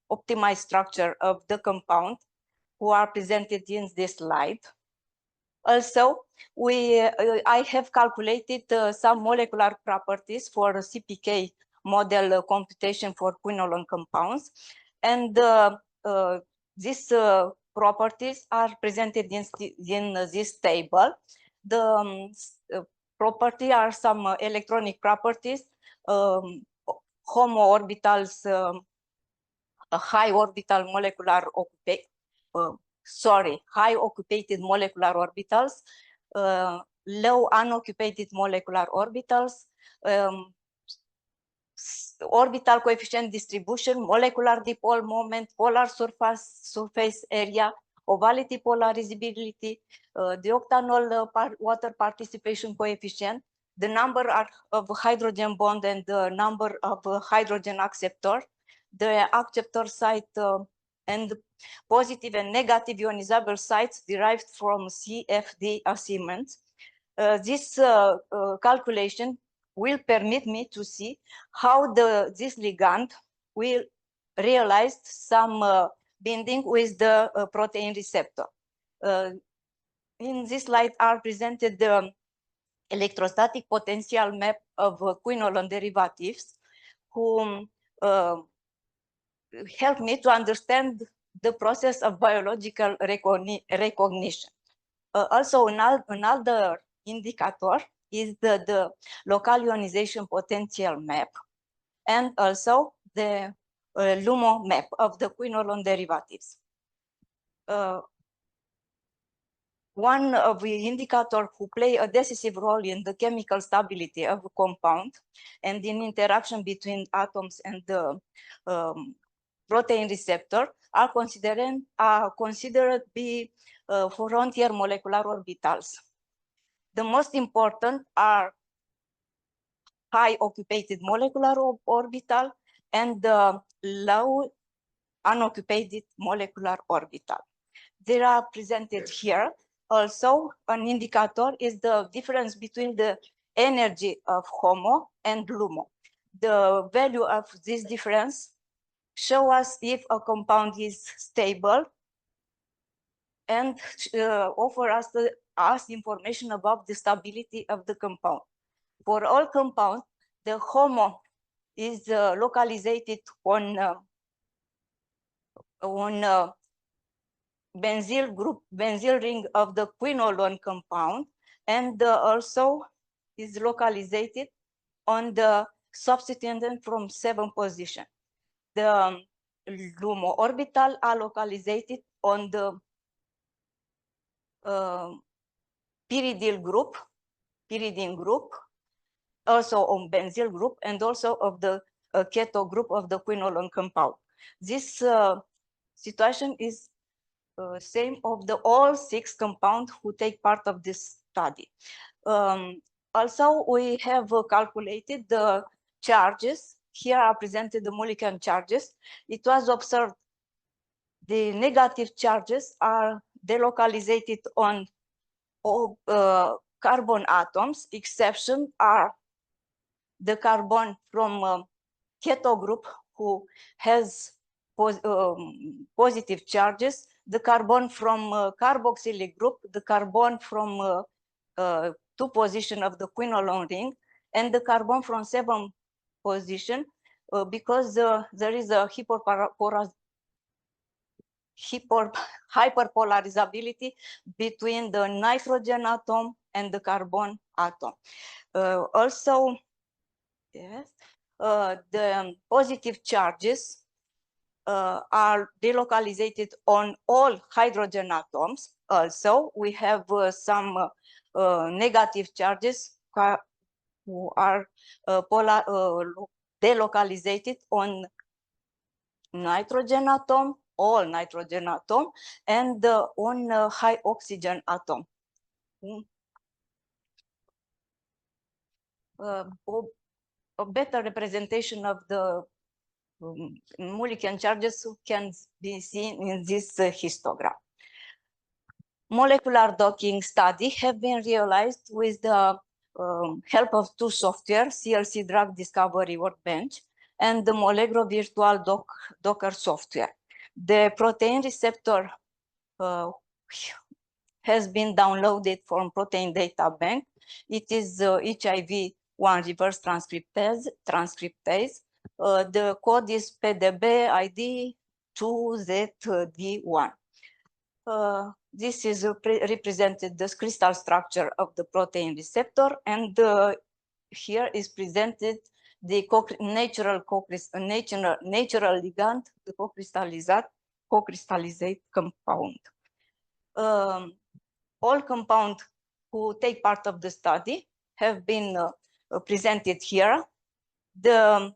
optimized structure of the compound who are presented in this slide. Also, I have calculated some molecular properties for CPK model computation for quinolone compounds, and these properties are presented in this table. The property are some electronic properties, homo orbitals, high orbital molecular high occupated molecular orbitals, low unoccupated molecular orbitals, orbital coefficient distribution, molecular dipole moment, polar surface area, ovality polarizability, the octanol water participation coefficient, the number of hydrogen bond and the number of hydrogen acceptor, the acceptor site and positive and negative ionizable sites derived from CFD assignments. This calculation will permit me to see how this ligand will realize some binding with the protein receptor. In this slide are presented the electrostatic potential map of quinolone derivatives, who help me to understand the process of biological recognition. Also, another indicator is the local ionization potential map, and also the LUMO map of the quinolone derivatives. One of the indicators who play a decisive role in the chemical stability of a compound and in interaction between atoms and the protein receptor are considered be frontier molecular orbitals. The most important are high occupated molecular orbital and the low unoccupated molecular orbital. They are presented here. Also, an indicator is the difference between the energy of HOMO and LUMO. The value of this difference shows us if a compound is stable and offer us information about the stability of the compound. For all compounds, the HOMO is localized on benzyl ring of the quinolone compound, and also is localized on the substituted from 7 position. The LUMO orbital are localized on the pyridine group, also on benzyl group, and also of the keto group of the quinolone compound. This situation is same of the all 6 compounds who take part of this study. Also, we have calculated the charges. Here are presented the molecular charges. It was observed the negative charges are delocalized on all carbon atoms. Exception are the carbon from keto group who has positive charges, the carbon from carboxylic group, the carbon from 2 position of the quinolone ring, and the carbon from 7 position, because there is a hyperpolarizability between the nitrogen atom and the carbon atom. Also, yes, the positive charges are delocalized on all hydrogen atoms. Also, we have some negative charges who are delocalized on nitrogen atom, all nitrogen atom, and on high oxygen atom. A better representation of the molecular charges can be seen in this histogram. Molecular docking study have been realized with the help of 2 software, CLC Drug Discovery Workbench and the Molegro Virtual Docker software. The protein receptor has been downloaded from Protein Data Bank. It is HIV-1 reverse transcriptase. The code is PDB ID 2ZD1. This is represented the crystal structure of the protein receptor, and here is presented the natural ligand, the co-crystallizate compound. All compounds who take part of the study have been presented here. The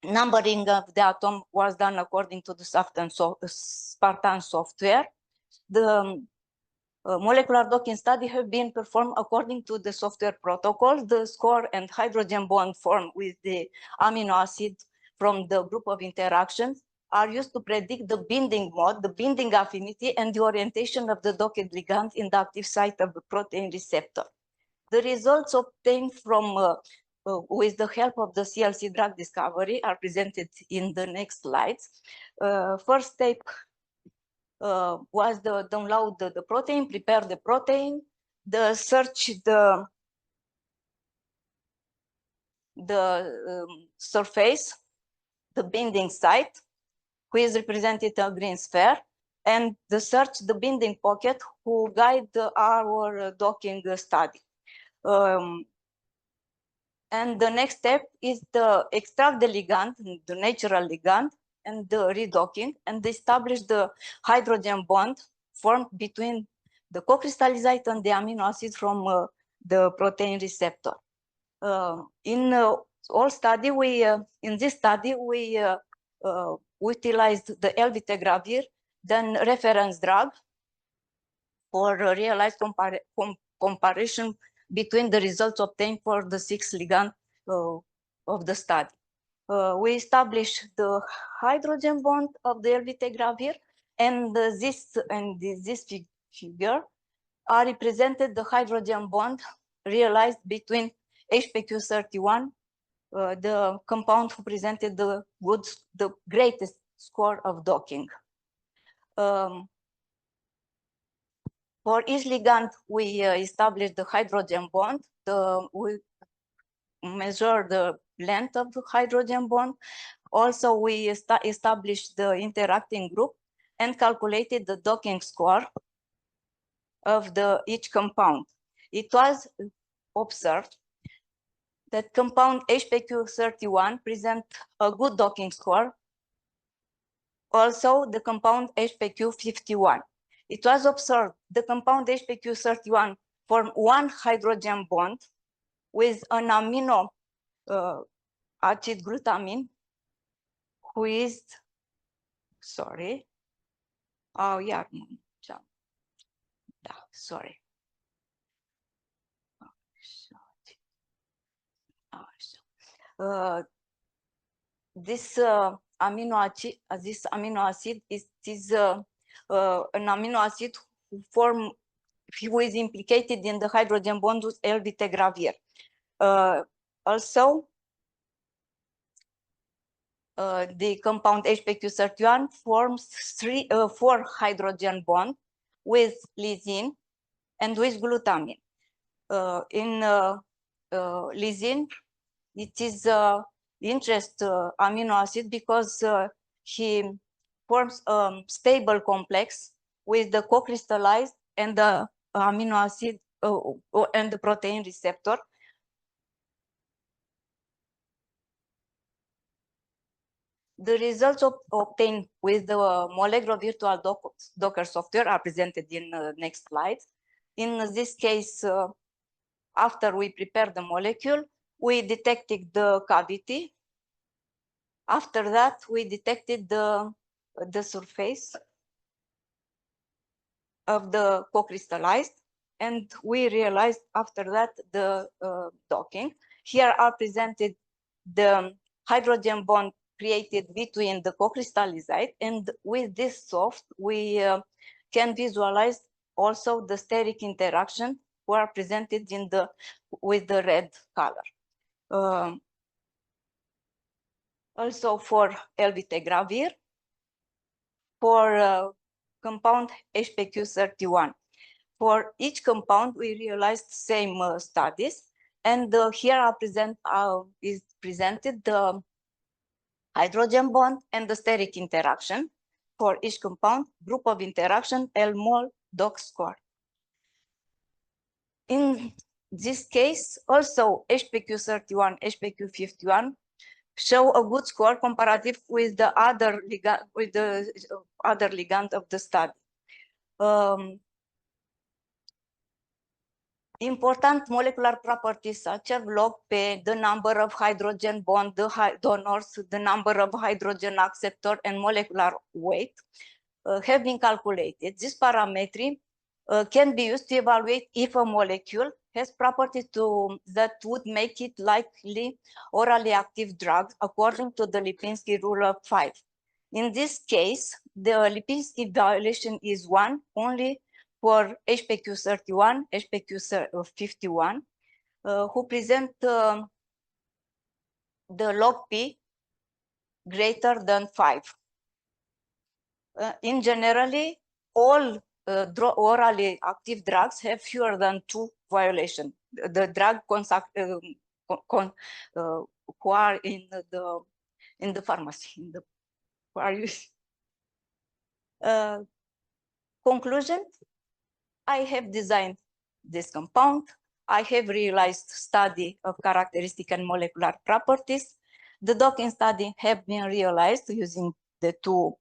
numbering of the atom was done according to the Spartan software. The molecular docking study have been performed according to the software protocol. The score and hydrogen bond formed with the amino acid from the group of interactions are used to predict the binding mode, the binding affinity, and the orientation of the docked ligand in the active site of the protein receptor. The results obtained from with the help of the CLC drug discovery are presented in the next slides. First step was the download the protein, prepare the protein, the search the surface, the binding site, which is represented a green sphere, and the search the binding pocket who guide our docking study. And the next step is to extract the ligand, the natural ligand, and the redocking, and establish the hydrogen bond formed between the co-crystallizate and the amino acid from the protein receptor. In all study, in this study we utilized the elbitregravir, then reference drug, for realized comparison between the results obtained for the 6 ligand of the study. We established the hydrogen bond of the elbitregravir, and this figure are represented the hydrogen bond realized between HPQ31, the compound who presented the greatest score of docking. For each ligand, we established the hydrogen bond. We measure the length of the hydrogen bond. Also, we established the interacting group and calculated the docking score of each compound. It was observed that compound HPQ31 present a good docking score. Also, the compound HPQ51. It was observed the compound HPQ31 form one hydrogen bond with an amino acid glutamine, who is, sorry, oh yeah, sorry. This amino acid is an amino acid who is implicated in the hydrogen bond with L-beta-gravir. Also, the compound HPQ31 forms 4 hydrogen bond with lysine and with glutamine. In lysine, it is interest amino acid because he forms a stable complex with the co-crystallized and the amino acid and the protein receptor. The results obtained with the molecular virtual Docker software are presented in the next slide. In this case, after we prepare the molecule, we detected the cavity. After that, we detected the surface of the co-crystallized, and we realized after that the docking. Here are presented the hydrogen bond created between the co-crystallized, and with this soft, we can visualize also the steric interaction who are presented in with the red color. Also for L-beta-gravir, for compound HPQ31. For each compound, we realized same studies, and here is presented the hydrogen bond and the steric interaction for each compound, group of interaction, L-mol, doc score. In this case, also HPQ31, HPQ51 show a good score comparative with the other ligand of the study. Important molecular properties such as log-P, the number of hydrogen bond, the donors, the number of hydrogen acceptor, and molecular weight have been calculated. This parameter can be used to evaluate if a molecule has properties that would make it likely orally active drug according to the Lipinski rule of 5. In this case, the Lipinski violation is 1 only for HPQ31, HPQ51, who present the log-P greater than 5. In generally, all orally active drugs have fewer than 2 violations. The drug who are in the pharmacy, who are used. Conclusion, I have designed this compound. I have realized study of characteristic and molecular properties. The docking study have been realized using the 2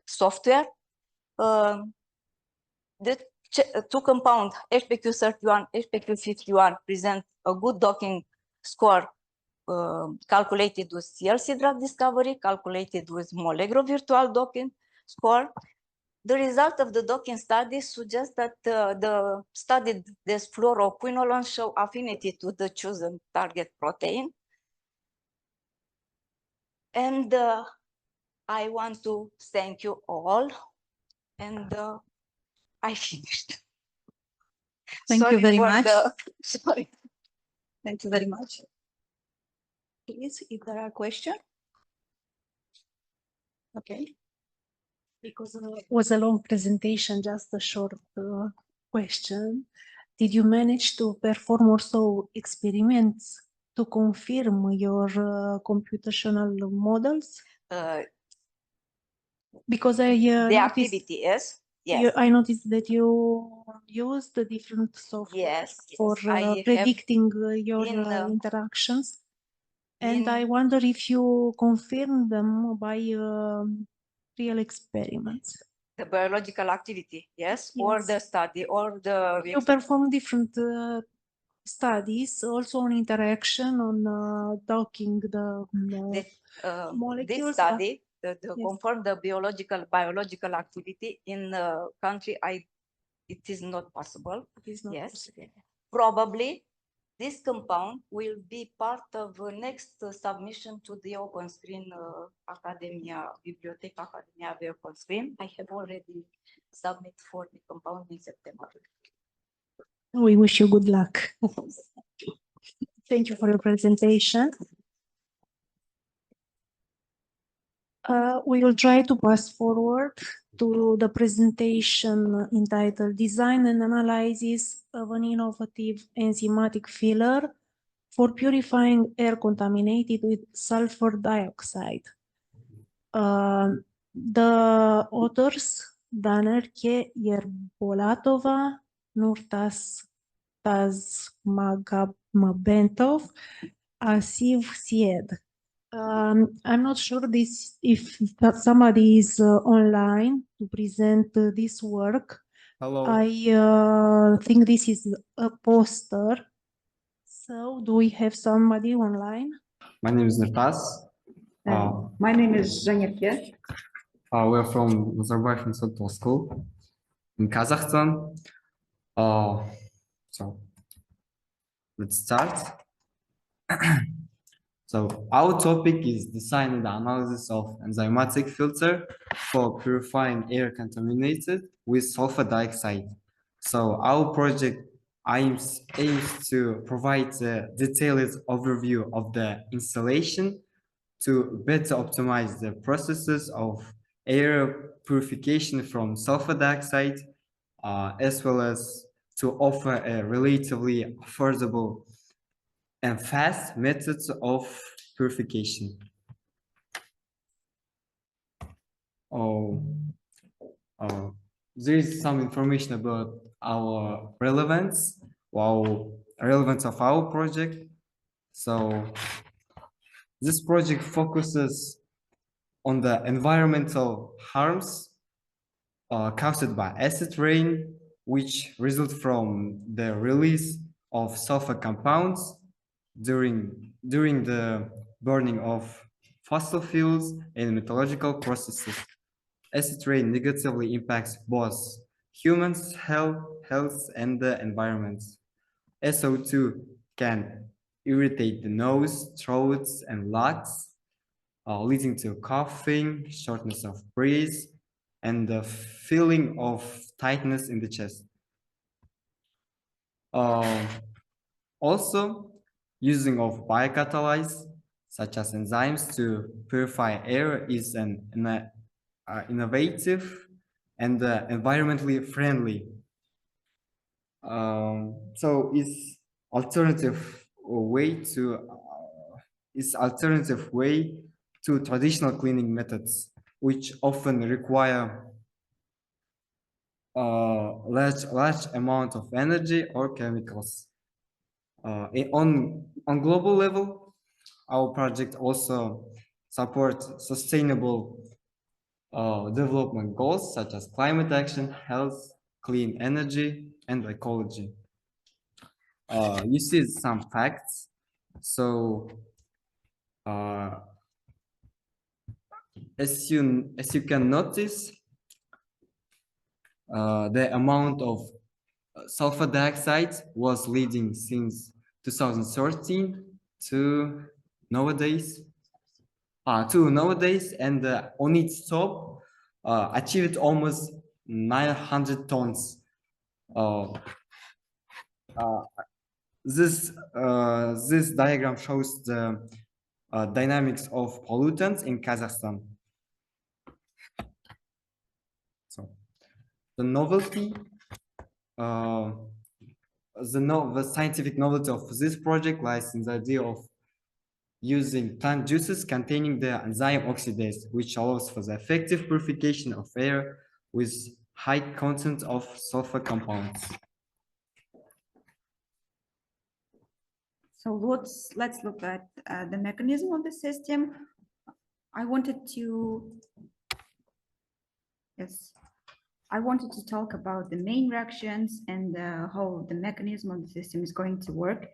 software. The 2 compound HPQ31, HPQ51 present a good docking score calculated with CLC drug discovery, calculated with molecular virtual docking score. The result of the docking study suggests that the studied desfluoroquinolone show affinity to the chosen target protein. And I want to thank you all. And I finished. Thank you very much. Sorry. Thank you very much. Please, if there are questions. Okay. Because it was a long presentation, just a short question. Did you manage to perform also experiments to confirm your computational models? Because I the activity is Yes. I noticed that you use the different software Yes, for I have predicting your in, interactions. And in- I wonder if you confirm them by real experiments. the biological activity, yes, or Yes. the study, or the You perform different studies also on interaction, on docking the this molecules. study, the Yes. confirm the biological activity in the country. It is not possible. It is not Yes, possible. probably this compound will be part of next submission to the Open Screen Academia, Biblioteca Academia de Open Screen. I have already submit for the compound in September. We wish you good luck. Thank you for your presentation. We will try to pass forward to the presentation entitled Design and Analysis of an Innovative Enzymatic Filler for Purifying Air Contaminated with Sulfur Dioxide. The authors, Danerche Yerbolatova, Nurtas Tazmagabentov, Asiv Sied. I'm not sure if somebody is online to present this work. Hello. I think this is a poster. So do we have somebody online? My name is Nurtas. My name is Danerche. We're from Nazarbayev Central School in Kazakhstan. So let's start. So our topic is design and analysis of enzymatic filter for purifying air contaminated with sulfur dioxide. So our project aims to provide a detailed overview of the installation to better optimize the processes of air purification from sulfur dioxide, as well as to offer a relatively affordable and fast methods of purification. There is some information about our relevance, relevance of our project. So this project focuses on the environmental harms caused by acid rain, which result from the release of sulfur compounds during the burning of fossil fuels and metallurgical processes. Acid rain negatively impacts both humans' health and the environment. SO2 can irritate the nose, throat, and lungs, leading to coughing, shortness of breath, and the feeling of tightness in the chest. Also, using of biocatalysts, such as enzymes to purify air, is an innovative and environmentally friendly. So it's alternative way to traditional cleaning methods, which often require large amount of energy or chemicals. On global level, our project also supports sustainable development goals such as climate action, health, clean energy, and ecology. You see some facts. So as you can notice, the amount of sulfur dioxide was leading since 2013 to nowadays, and on its top achieved almost 900 tons. This diagram shows the dynamics of pollutants in Kazakhstan. So the novelty, the scientific novelty of this project lies in the idea of using plant juices containing the enzyme oxidase, which allows for the effective purification of air with high content of sulfur compounds. So let's look at the mechanism of the system. I wanted to talk about the main reactions and how the mechanism of the system is going to work.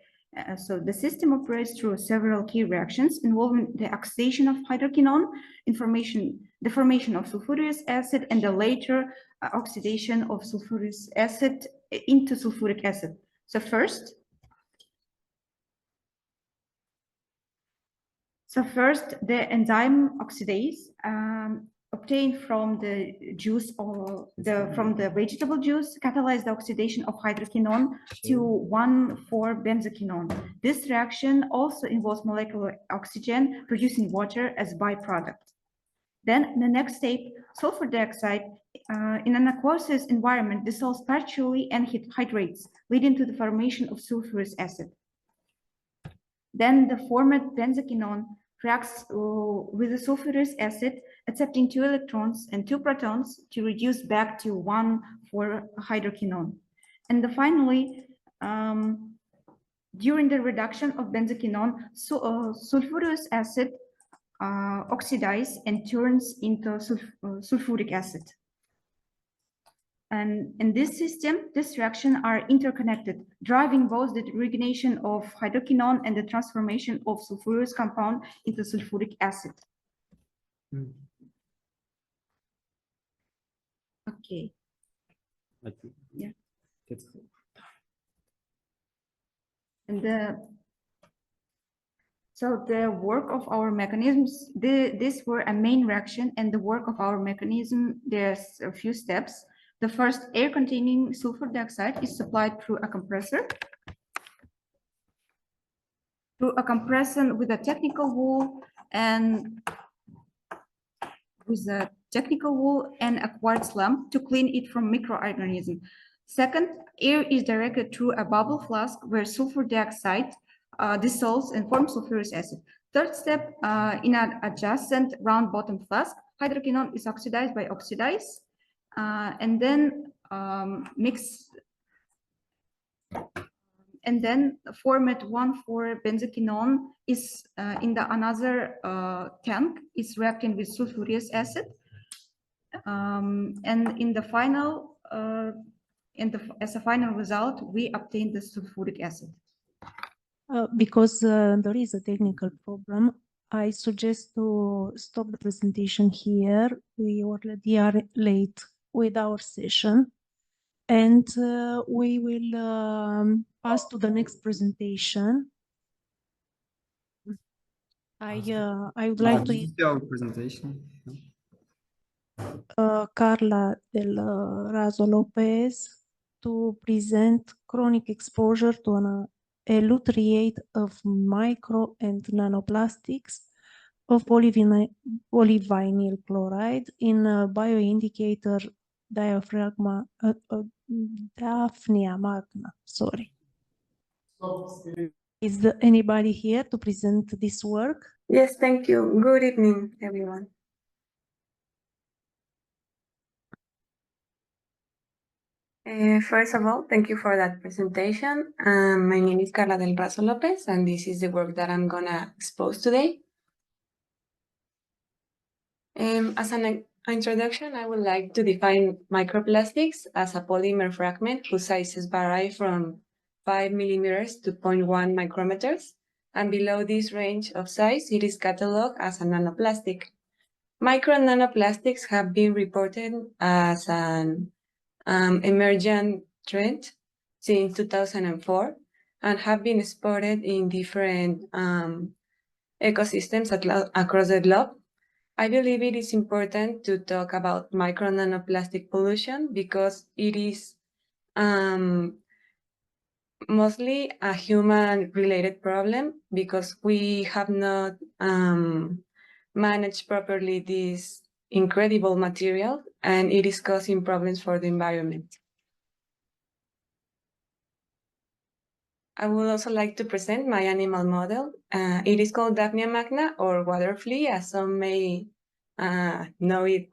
So the system operates through several key reactions involving the oxidation of hydroquinone, the formation of sulfurous acid, and the later oxidation of sulfurous acid into sulfuric acid. So first, the enzyme oxidase obtained from the juice or from the vegetable juice catalyze the oxidation of hydroquinone to 1,4-benzoquinone. This reaction also involves molecular oxygen producing water as byproduct. Then the next step, sulfur dioxide in an aqueous environment dissolves partially and hydrates, leading to the formation of sulfurous acid. Then the formed benzoquinone reacts with the sulfurous acid, accepting 2 electrons and 2 protons to reduce back to 1,4-hydroquinone. And finally, during the reduction of benzoquinone, sulfurous acid oxidizes and turns into sulfuric acid. And in this system, this reaction are interconnected, driving both the regeneration of hydroquinone and the transformation of sulfurous compound into sulfuric acid. Okay. Yeah. And so the work of our mechanisms, these were a main reaction, and the work of our mechanism, there's a few steps. The first, air-containing sulfur dioxide is supplied through a compressor. Through a compressor with a technical wool and a quartz lamp to clean it from microorganisms. Second, air is directed through a bubble flask where sulfur dioxide dissolves and forms sulfurous acid. Third step, in an adjacent round bottom flask, hydroquinone is oxidized by oxidase. And then formed 1,4-benzoquinone is in the another tank is reacting with sulfurous acid, and in the final as a final result we obtain the sulfuric acid. Because there is a technical problem, I suggest to stop the presentation here. We already are late with our session, and we will pass to the next presentation. I would like to your presentation. Carla del Razo Lopez to present chronic exposure to an elutriate of micro and nanoplastics of polyvinyl chloride in a bioindicator diaphragma Daphnia magna. Sorry. Is there anybody here to present this work? Yes, thank you. Good evening, everyone. First of all, thank you for that presentation. My name is Carla del Razo Lopez, and this is the work that I'm gonna expose today. As an introduction, I would like to define microplastics as a polymer fragment whose sizes vary from 5 millimeters to 0.1 micrometers, and below this range of size, it is cataloged as a nanoplastic. Micro and nanoplastics have been reported as an emergent trend since 2004 and have been spotted in different ecosystems across the globe. I believe it is important to talk about micro and nanoplastic pollution because it is mostly a human-related problem because we have not managed properly this incredible material, and it is causing problems for the environment. I would also like to present my animal model. It is called Daphnia magna, or water flea, as some may know it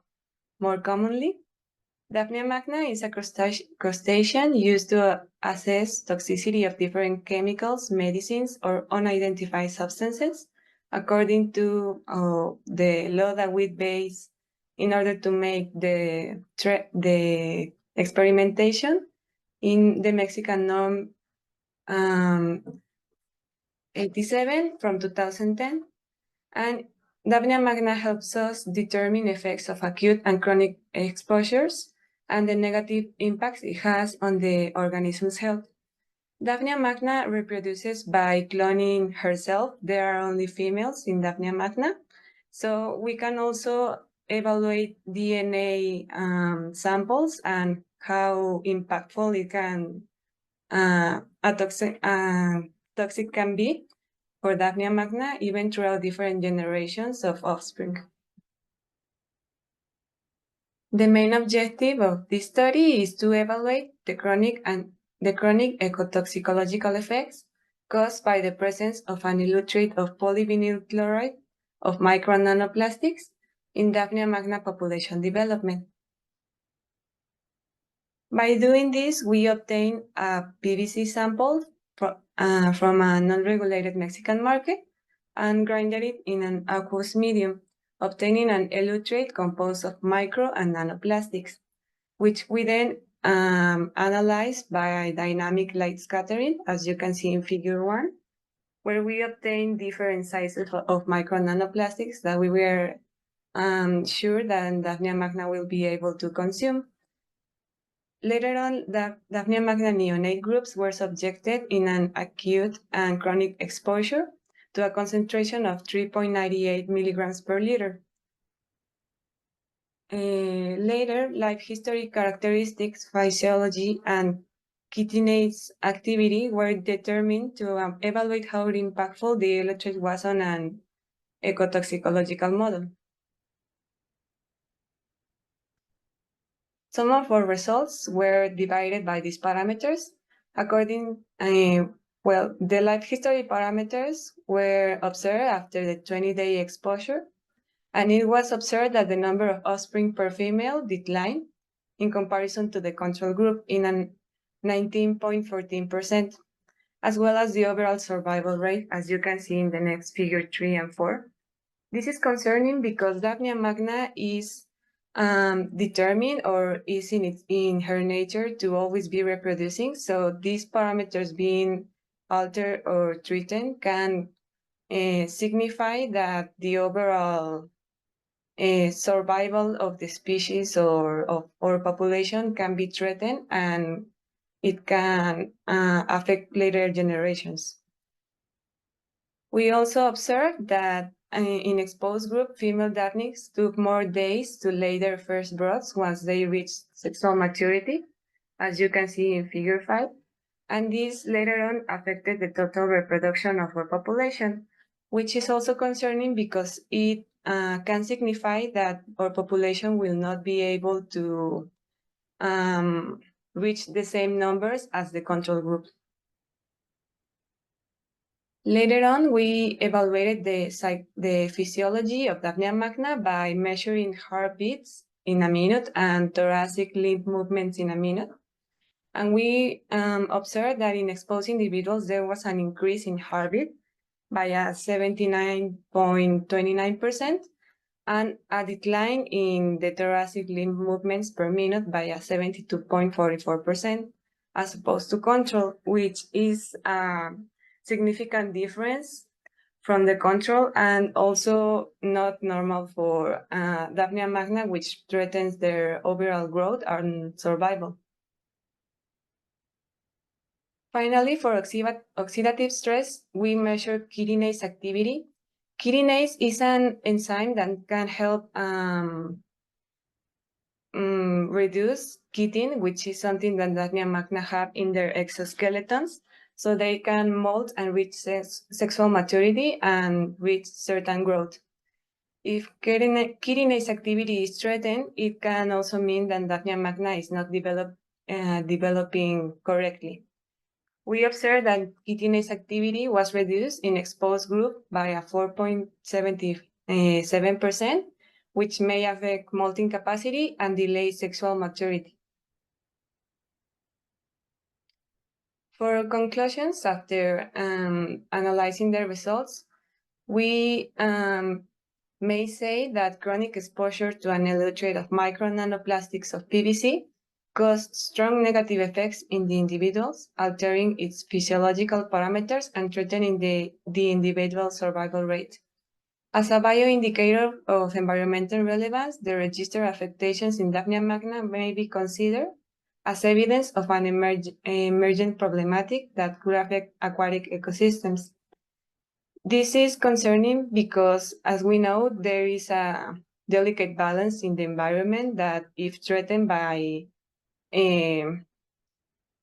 more commonly. Daphnia magna is a crustacean used to assess toxicity of different chemicals, medicines, or unidentified substances according to the law that we base in order to make the experimentation in the Mexican norm 87 from 2010. And Daphnia magna helps us determine effects of acute and chronic exposures and the negative impacts it has on the organism's health. Daphnia magna reproduces by cloning herself. There are only females in Daphnia magna. So we can also evaluate DNA samples and how impactful it can, toxic can be for Daphnia magna, even throughout different generations of offspring. The main objective of this study is to evaluate the chronic ecotoxicological effects caused by the presence of an elutrate of polyvinyl chloride of micro and nanoplastics in Daphnia magna population development. By doing this, we obtain a PVC sample from a non-regulated Mexican market and grinded it in an aqueous medium, obtaining an elutrate composed of micro and nanoplastics, which we then analyze by dynamic light scattering, as you can see in figure 1, where we obtain different sizes of micro and nanoplastics that we were sure that Daphnia magna will be able to consume. Later on, the Daphnia magna neonate groups were subjected in an acute and chronic exposure to a concentration of 3.98 milligrams per liter. Later, life history characteristics, physiology, and chitinase activity were determined to evaluate how impactful the elutrate was on an ecotoxicological model. Some of our results were divided by these parameters. According, well, the life history parameters were observed after the 20-day exposure, and it was observed that the number of offspring per female declined in comparison to the control group in a 19.14%, as well as the overall survival rate, as you can see in the next figure 3 and 4. This is concerning because Daphnia magna is determined or is in her nature to always be reproducing. So these parameters being altered or treated can signify that the overall survival of the species or population can be threatened, and it can affect later generations. We also observed that in exposed group, female daphnics took more days to lay their first broths once they reached sexual maturity, as you can see in figure 5. And this later on affected the total reproduction of our population, which is also concerning because it can signify that our population will not be able to reach the same numbers as the control group. Later on, we evaluated the physiology of Daphnia magna by measuring heartbeats in a minute and thoracic limb movements in a minute. And we observed that in exposed individuals, there was an increase in heartbeat by a 79.29% and a decline in the thoracic limb movements per minute by a 72.44%, as opposed to control, which is significant difference from the control and also not normal for Daphnia magna, which threatens their overall growth and survival. Finally, for oxidative stress, we measure chitinase activity. Chitinase is an enzyme that can help reduce chitin, which is something that Daphnia magna have in their exoskeletons, so they can molt and reach sexual maturity and reach certain growth. If chitinase activity is threatened, it can also mean that Daphnia magna is not developing correctly. We observed that chitinase activity was reduced in exposed group by a 4.77%, which may affect molting capacity and delay sexual maturity. For conclusions, after analyzing the results, we may say that chronic exposure to an electrode of micro nanoplastics of PVC caused strong negative effects in the individuals, altering its physiological parameters and threatening the individual survival rate. As a bioindicator of environmental relevance, the registered affectations in Daphnia magna may be considered as evidence of an emergent problematic that could affect aquatic ecosystems. This is concerning because, as we know, there is a delicate balance in the environment that, if threatened by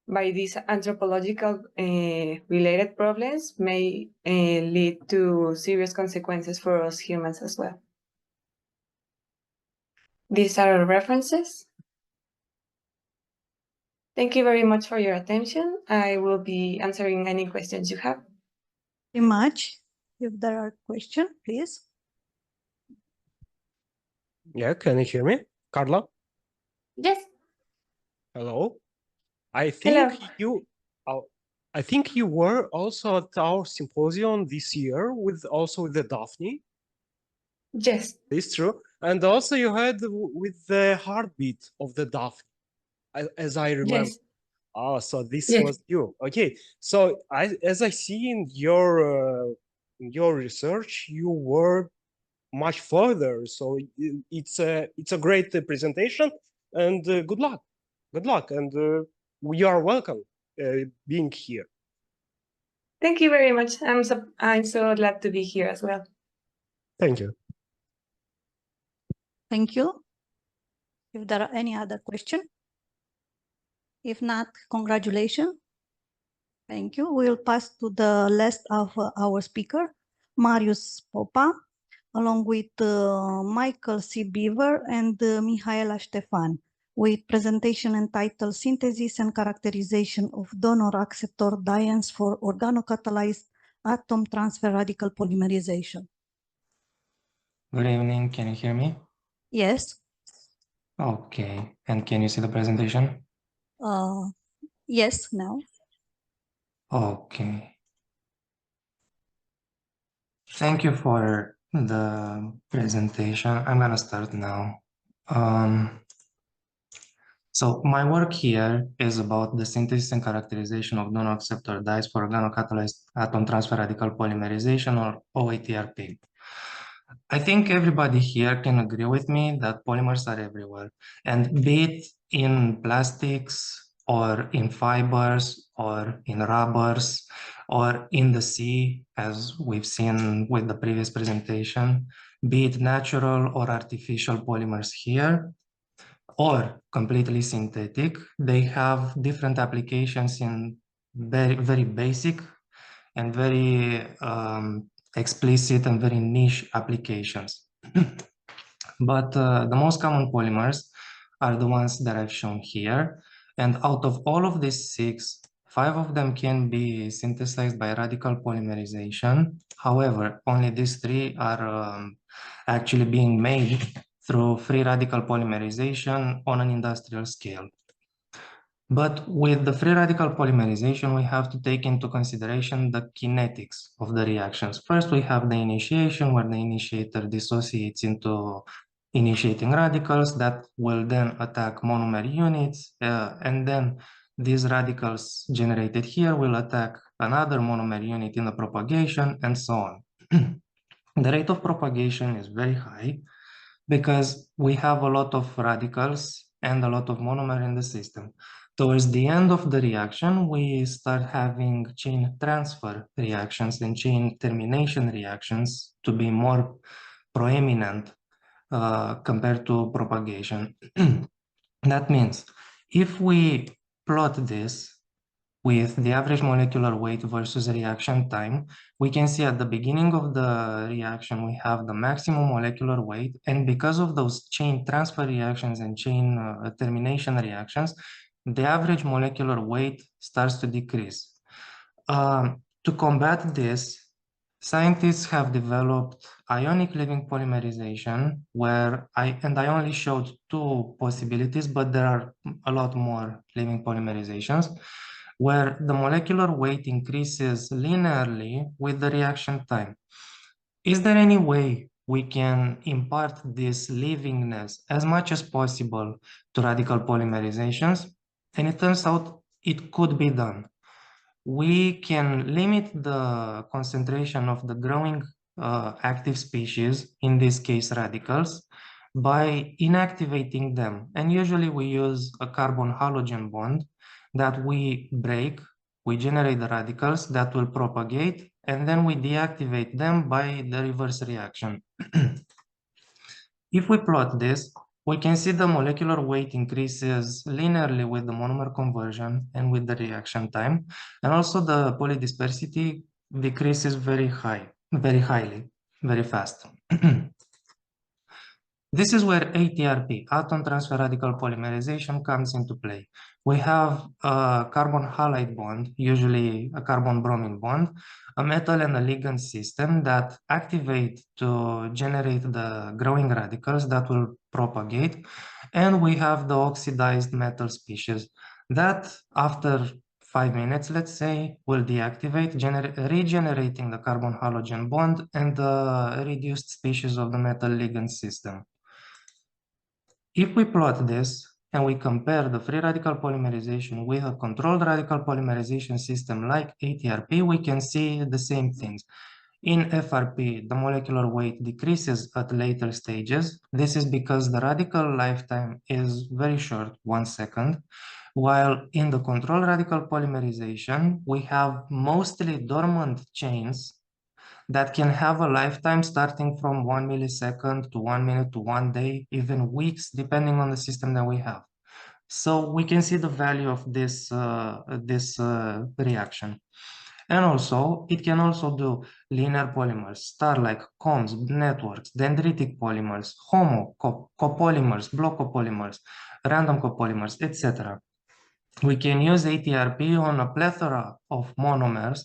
these anthropological related problems, may lead to serious consequences for us humans as well. These are our references. Thank you very much for your attention. I will be answering any questions you have. Very much. If there are questions, please. Yeah, can you hear me, Carla? Yes. Hello. I think you were also at our symposium this year with the Daphne. Yes. It's true. And also you had with the heartbeat of the Daphne, as I remember. Yes. Oh, so this Yes. was you. Okay. So as I see in your research, you were much further. So it's a great presentation, and good luck. Good luck, and you are welcome being here. Thank you very much. I'm so glad to be here as well. Thank you. Thank you. If there are any other questions? If not, congratulations. Thank you. We'll pass to the list of our speaker, Marius Popa, along with Michael C. Beaver and Mihail Ștefan, with presentation entitled Synthesis and Characterization of Donor-Acceptor Dienes for Organocatalyzed Atom Transfer Radical Polymerization. Good evening, can you hear me? Yes. Okay, and can you see the presentation? Yes, now. Okay. Thank you for the presentation. I'm gonna start now. So my work here is about the synthesis and characterization of donor-acceptor dyes for organocatalyzed atom transfer radical polymerization, or OATRP. I think everybody here can agree with me that polymers are everywhere, and be it in plastics or in fibers or in rubbers or in the sea, as we've seen with the previous presentation, be it natural or artificial polymers here, or completely synthetic, they have different applications in very, very basic and very explicit and very niche applications. But the most common polymers are the ones that I've shown here. And out of all of these 6, 5 of them can be synthesized by radical polymerization. However, only these 3 are actually being made through free radical polymerization on an industrial scale. But with the free radical polymerization, we have to take into consideration the kinetics of the reactions. First, we have the initiation, where the initiator dissociates into initiating radicals that will then attack monomer units, and then these radicals generated here will attack another monomer unit in the propagation, and so on. The rate of propagation is very high because we have a lot of radicals and a lot of monomer in the system. Towards the end of the reaction, we start having chain transfer reactions and chain termination reactions to be more proeminent compared to propagation. That means if we plot this with the average molecular weight versus reaction time, we can see at the beginning of the reaction, we have the maximum molecular weight. And because of those chain transfer reactions and chain termination reactions, the average molecular weight starts to decrease. To combat this, Scientists have developed ionic leaving polymerization where I only showed two possibilities, but there are a lot more leaving polymerizations where the molecular weight increases linearly with the reaction time. Is there any way we can impart this leavingness as much as possible to radical polymerizations? And it turns out it could be done. We can limit the concentration of the growing active species, in this case radicals, by inactivating them. And usually we use a carbon-halogen bond that we break, we generate the radicals that will propagate, and then we deactivate them by the reverse reaction. If we plot this, we can see the molecular weight increases linearly with the monomer conversion and with the reaction time. And also the polydispersity decreases very highly, very fast. This is where ATRP, atom transfer radical polymerization, comes into play. We have a carbon halide bond, usually a carbon bromine bond, a metal and a ligand system that activate to generate the growing radicals that will propagate. And we have the oxidized metal species that after 5 minutes, let's say, will deactivate, regenerating the carbon halogen bond and the reduced species of the metal ligand system. If we plot this and we compare the free radical polymerization with a controlled radical polymerization system like ATRP, we can see the same things. In FRP, the molecular weight decreases at later stages. This is because the radical lifetime is very short, 1 second, while in the controlled radical polymerization, we have mostly dormant chains that can have a lifetime starting from 1 millisecond to 1 minute to 1 day, even weeks, depending on the system that we have. So we can see the value of this, reaction. And also, it can also do linear polymers, star-like, combs, networks, dendritic polymers, homo, copolymers, block copolymers, random copolymers, etc. We can use ATRP on a plethora of monomers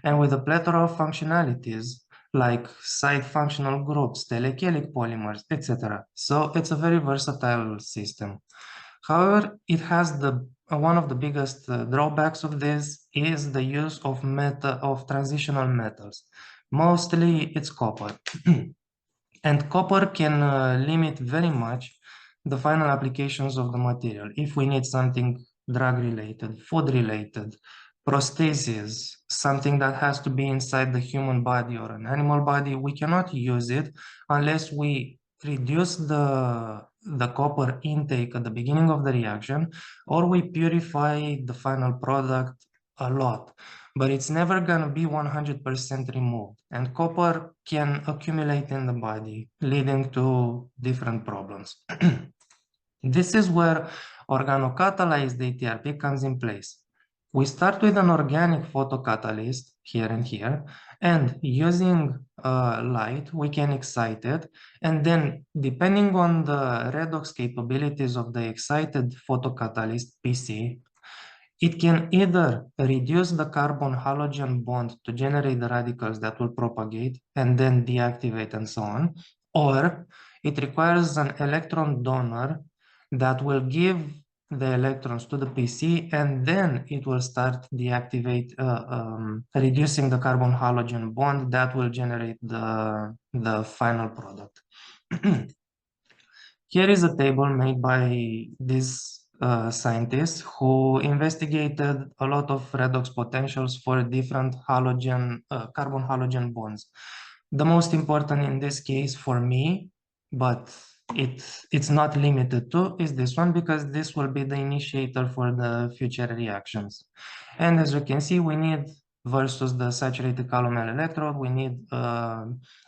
and with a plethora of functionalities like side functional groups, telecalic polymers, etc. So it's a very versatile system. However, it has one of the biggest drawbacks of this is the use of transitional metals. Mostly it's copper. And copper can limit very much the final applications of the material. If we need something drug-related, food-related, prosthesis, something that has to be inside the human body or an animal body, we cannot use it unless we reduce the copper intake at the beginning of the reaction, or we purify the final product a lot. But it's never going to be 100% removed. And copper can accumulate in the body, leading to different problems. This is where organocatalyzed ATRP comes in place. We start with an organic photocatalyst here and here, and using light, we can excite it. And then depending on the redox capabilities of the excited photocatalyst PC, it can either reduce the carbon halogen bond to generate the radicals that will propagate and then deactivate and so on, or it requires an electron donor that will give the electrons to the PC and then it will start reducing the carbon halogen bond that will generate the final product. Here is a table made by these scientists who investigated a lot of redox potentials for different carbon halogen bonds. The most important in this case for me, but it's not limited to, is this one, because this will be the initiator for the future reactions. And as you can see, we need, versus the saturated calomel electrode, we need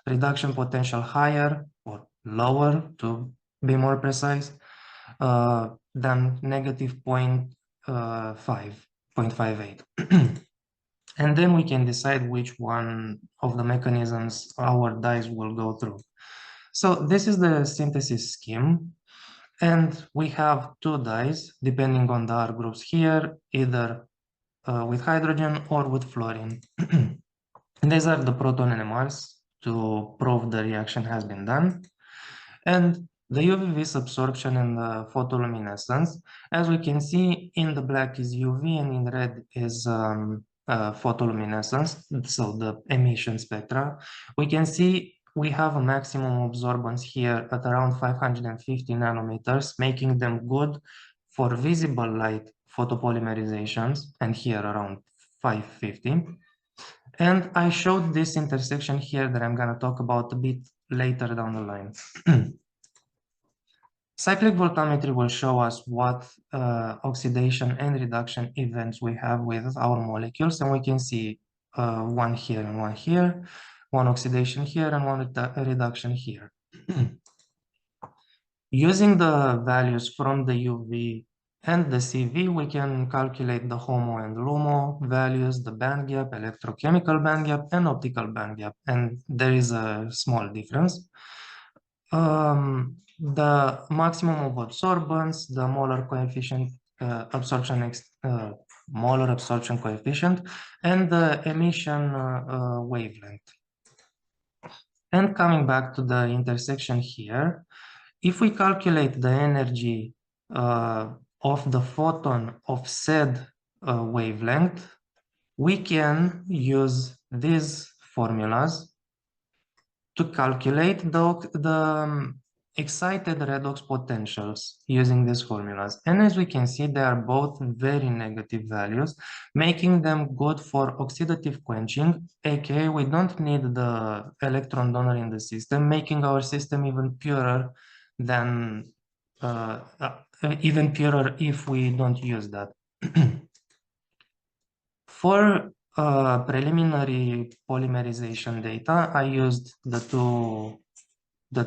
reduction potential higher or lower, to be more precise, than negative 0.58. And then we can decide which one of the mechanisms our dyes will go through. So this is the synthesis scheme. And we have two dyes, depending on the R groups here, either with hydrogen or with fluorine. These are the proton NMRs to prove the reaction has been done. And the UV-vis absorption and the photoluminescence, as we can see, in the black is UV and in red is photoluminescence, so the emission spectra. We can see we have a maximum absorbance here at around 550 nanometers, making them good for visible light photopolymerizations, and here around 550. And I showed this intersection here that I'm going to talk about a bit later down the line. Cyclic voltammetry will show us what oxidation and reduction events we have with our molecules, and we can see one here and one here, one oxidation here and one reduction here. Using the values from the UV and the CV, we can calculate the HOMO and LUMO values, the band gap, electrochemical band gap, and optical band gap, and there is a small difference. The maximum of absorbance, the molar coefficient, molar absorption coefficient, and the emission wavelength. And coming back to the intersection here, if we calculate the energy of the photon of said wavelength, we can use these formulas to calculate the excited redox potentials using these formulas. And as we can see, they are both very negative values, making them good for oxidative quenching, aka we don't need the electron donor in the system, making our system even purer than even purer if we don't use that. For preliminary polymerization data, I used the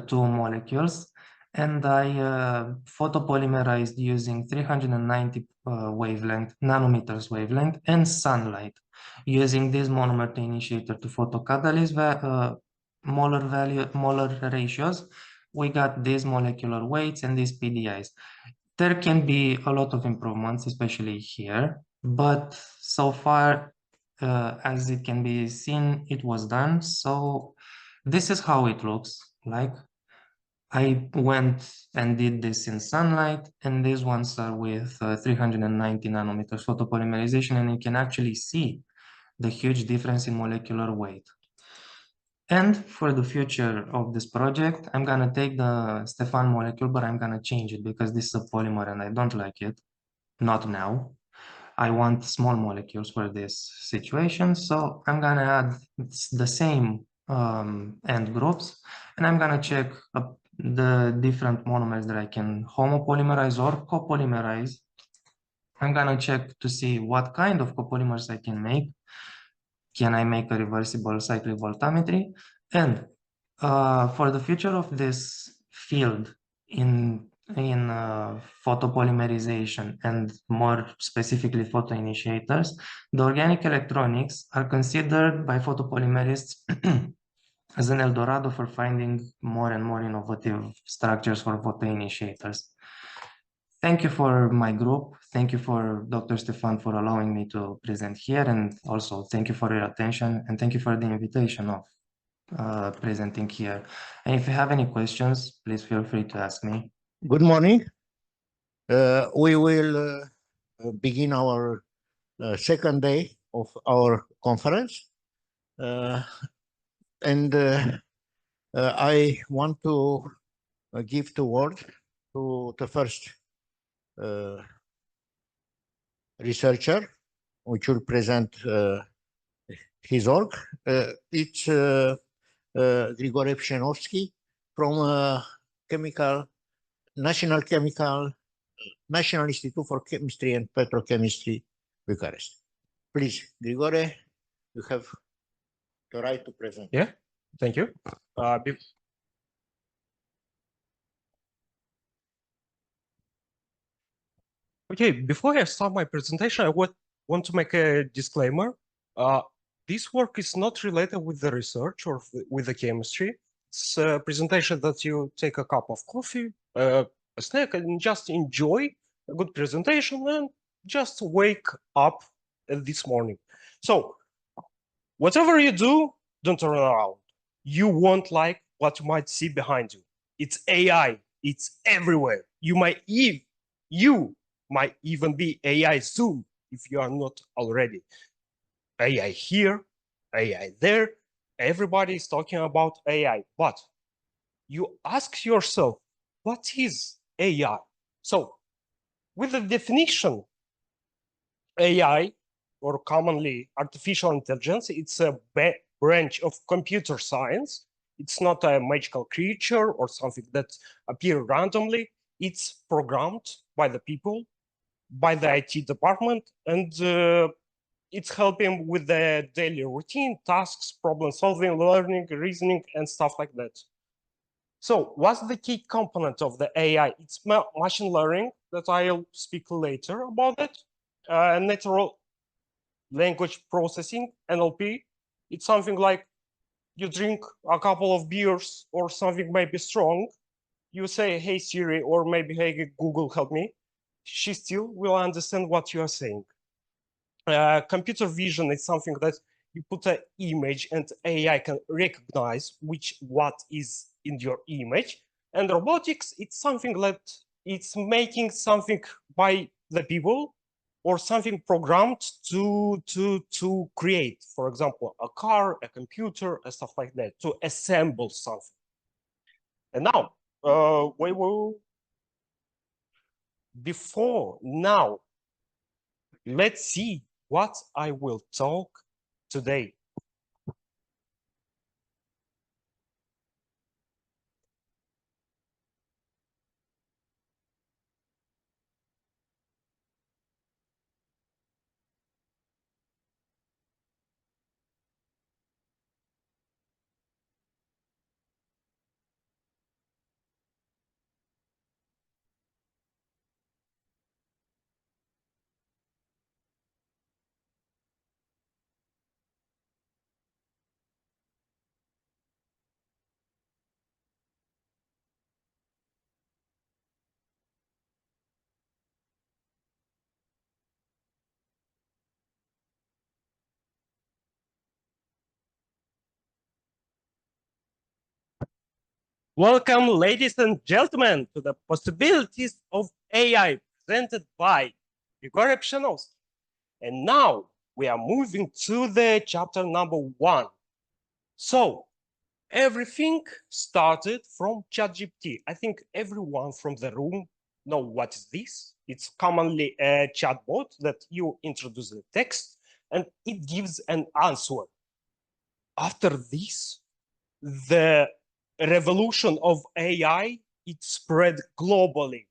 two molecules, and I photopolymerized using 390 nanometers wavelength and sunlight, using this monomer to initiator to photocatalyst molar ratios. We got these molecular weights and these PDIs. There can be a lot of improvements, especially here, but so far, as it can be seen, it was done. So this is how it looks like. I went and did this in sunlight, and these ones are with 390 nanometers photopolymerization, and you can actually see the huge difference in molecular weight. And for the future of this project, I'm gonna take the Stefan molecule, but I'm gonna change it because this is a polymer and I don't like it, not now. I want small molecules for this situation, so I'm gonna add the same end groups, and I'm gonna check the different monomers that I can homopolymerize or copolymerize. I'm gonna check to see what kind of copolymers I can make. Can I make a reversible cyclic voltammetry? And for the future of this field in photopolymerization and more specifically photoinitiators, the organic electronics are considered by photopolymerists as an Eldorado for finding more and more innovative structures for photoinitiators. Thank you for my group. Thank you for Dr. Stefan for allowing me to present here, and also thank you for your attention, and thank you for the invitation of presenting here. And if you have any questions, please feel free to ask me. Good morning. We will begin our second day of our conference. I want to give the word to the first researcher, which will present his work. It's Grigore Pshenovsky from National Institute for Chemistry and Petrochemistry, Bucharest. Please, Grigore, you have the right to present. Yeah, thank you. Okay, before I start my presentation, I want to make a disclaimer. This work is not related with the research or with the chemistry. It's a presentation that you take a cup of coffee, a snack, and just enjoy a good presentation and just wake up this morning. So Whatever you do, don't turn around. You won't like what you might see behind you. It's AI. It's everywhere. You might even be AI soon if you are not already. AI here, AI there. Everybody is talking about AI, but you ask yourself, what is AI? So with the definition, AI, or commonly artificial intelligence, it's a branch of computer science. It's not a magical creature or something that appears randomly. It's programmed by the people, by the IT department, and it's helping with the daily routine, tasks, problem solving, learning, reasoning, and stuff like that. So what's the key component of the AI? It's machine learning that I'll speak later about it. Natural language processing, NLP. It's something like you drink a couple of beers or something maybe strong. You say, hey Siri, or maybe, hey Google, help me. She still will understand what you are saying. Computer vision is something that you put an image and AI can recognize what is in your image. And robotics, it's something that it's making something by the people or something programmed to create, for example, a car, a computer, and stuff like that, to assemble something. And now, we will, before now, let's see what I will talk today. Welcome, ladies and gentlemen, to the possibilities of AI presented by Grigore Pșenovski. And now we are moving to the chapter number 1. So everything started from ChatGPT. I think everyone from the room know what is this. It's commonly a chatbot that you introduce the text and it gives an answer. After this, the revolution of AI, it spread globally.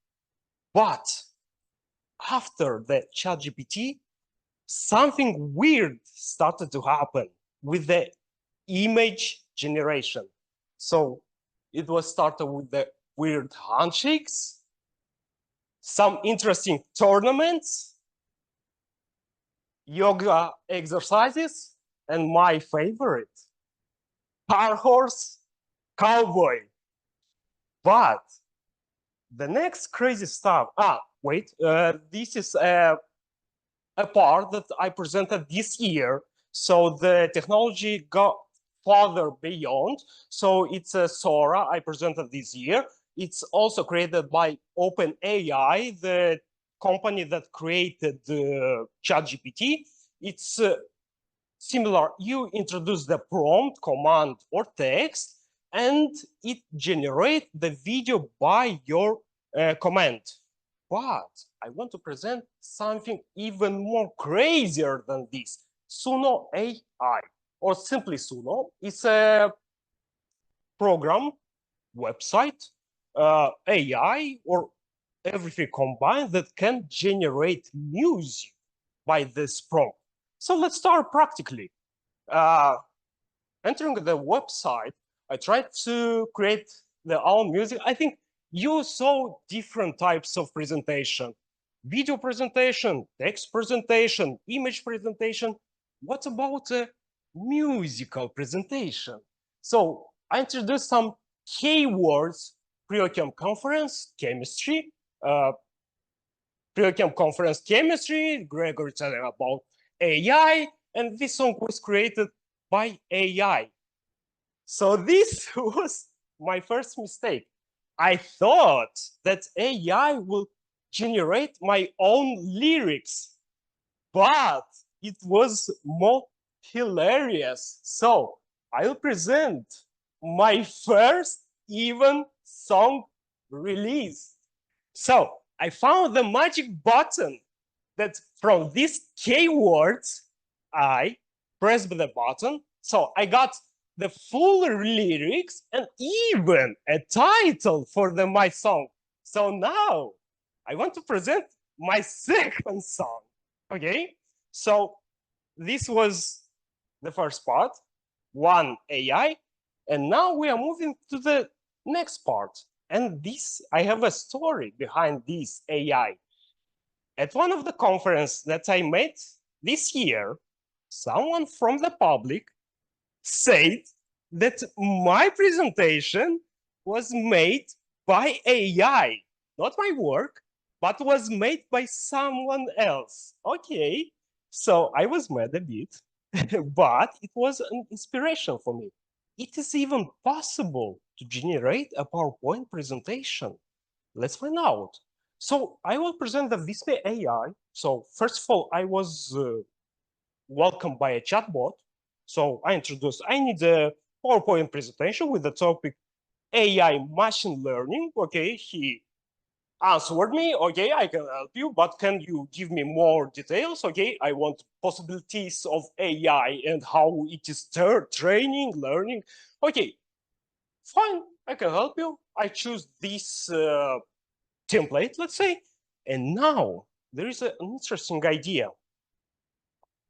But after the ChatGPT, something weird started to happen with the image generation. So it was started with the weird handshakes, some interesting tournaments, yoga exercises, and my favorite, car horse cowboy. But the next crazy stuff, this is a part that I presented this year. So the technology got farther beyond. So it's a Sora I presented this year. It's also created by OpenAI, the company that created the ChatGPT. It's similar. You introduce the prompt, command, or text, and it generates the video by your command. But I want to present something even more crazier than this. Suno AI, or simply Suno, is a program, website, AI, or everything combined that can generate music by this prompt. So let's start practically. Entering the website, I tried to create the own music. I think you saw different types of presentation: video presentation, text presentation, image presentation. What about a musical presentation? So I introduced some keywords: PRIOCHEM conference, chemistry, PRIOCHEM conference, chemistry, Gregory telling about AI, and this song was created by AI. So this was my first mistake. I thought that AI will generate my own lyrics, but it was more hilarious. So I'll present my first even song release. So I found the magic button that from these keywords, I pressed the button. So I got the full lyrics and even a title for my song. So now I want to present my second song. Okay, so this was the first part, one AI, and now we are moving to the next part. And this, I have a story behind this AI. At one of the conferences that I made this year, someone from the public said that my presentation was made by AI, not my work, but was made by someone else. Okay, so I was mad a bit, but it was an inspiration for me. It is even possible to generate a PowerPoint presentation. Let's find out. So I will present the Visme AI. So first of all, I was welcomed by a chatbot. So I introduced, I need a PowerPoint presentation with the topic AI machine learning. Okay, he answered me, okay, I can help you, but can you give me more details? Okay, I want possibilities of AI and how it is training, learning. Okay, fine, I can help you. I choose this template, let's say, and now there is an interesting idea.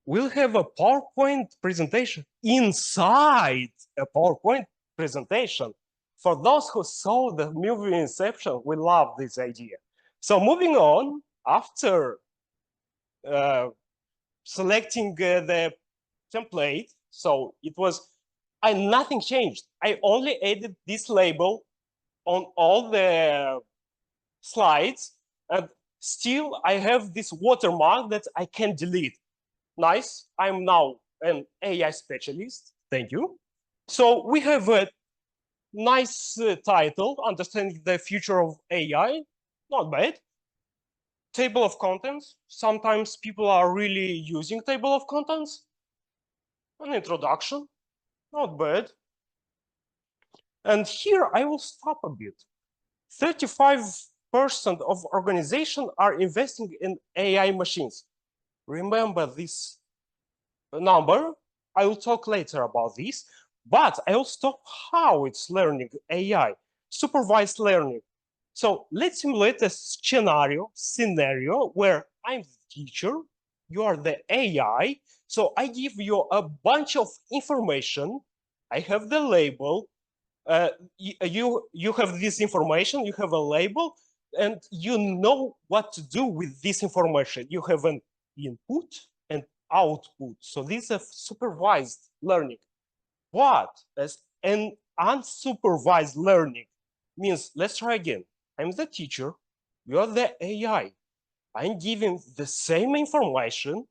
We'll have a PowerPoint presentation inside a PowerPoint presentation. For those who saw the movie Inception, we love this idea. So moving on, after selecting the template, so it was, nothing changed. I only added this label on all the slides, and still I have this watermark that I can delete. Nice, I'm now an AI specialist, thank you. So we have a nice title, Understanding the Future of AI, not bad. Table of contents, sometimes people are really using table of contents. An introduction, not bad. And here I will stop a bit. 35% of organizations are investing in AI machines. Remember this number. I will talk later about this, but I will stop how it's learning AI, supervised learning. So let's simulate a scenario where I'm the teacher, you are the AI. So I give you a bunch of information. I have the label. You have this information, you have a label, and you know what to do with this information. You have an input and output. So this is supervised learning. What as an unsupervised learning means, let's try again. I'm the teacher, you're the AI. I'm giving the same information,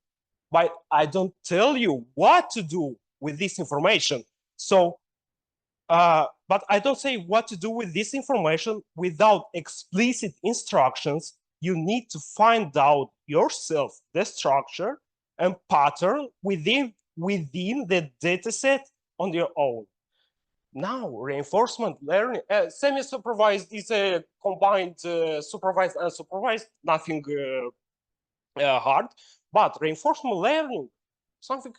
but I don't tell you what to do with this information. So, but I don't say what to do with this information without explicit instructions. You need to find out yourself the structure and pattern within the dataset on your own. Now, reinforcement learning, semi-supervised is a combined supervised and unsupervised, nothing hard, but reinforcement learning, something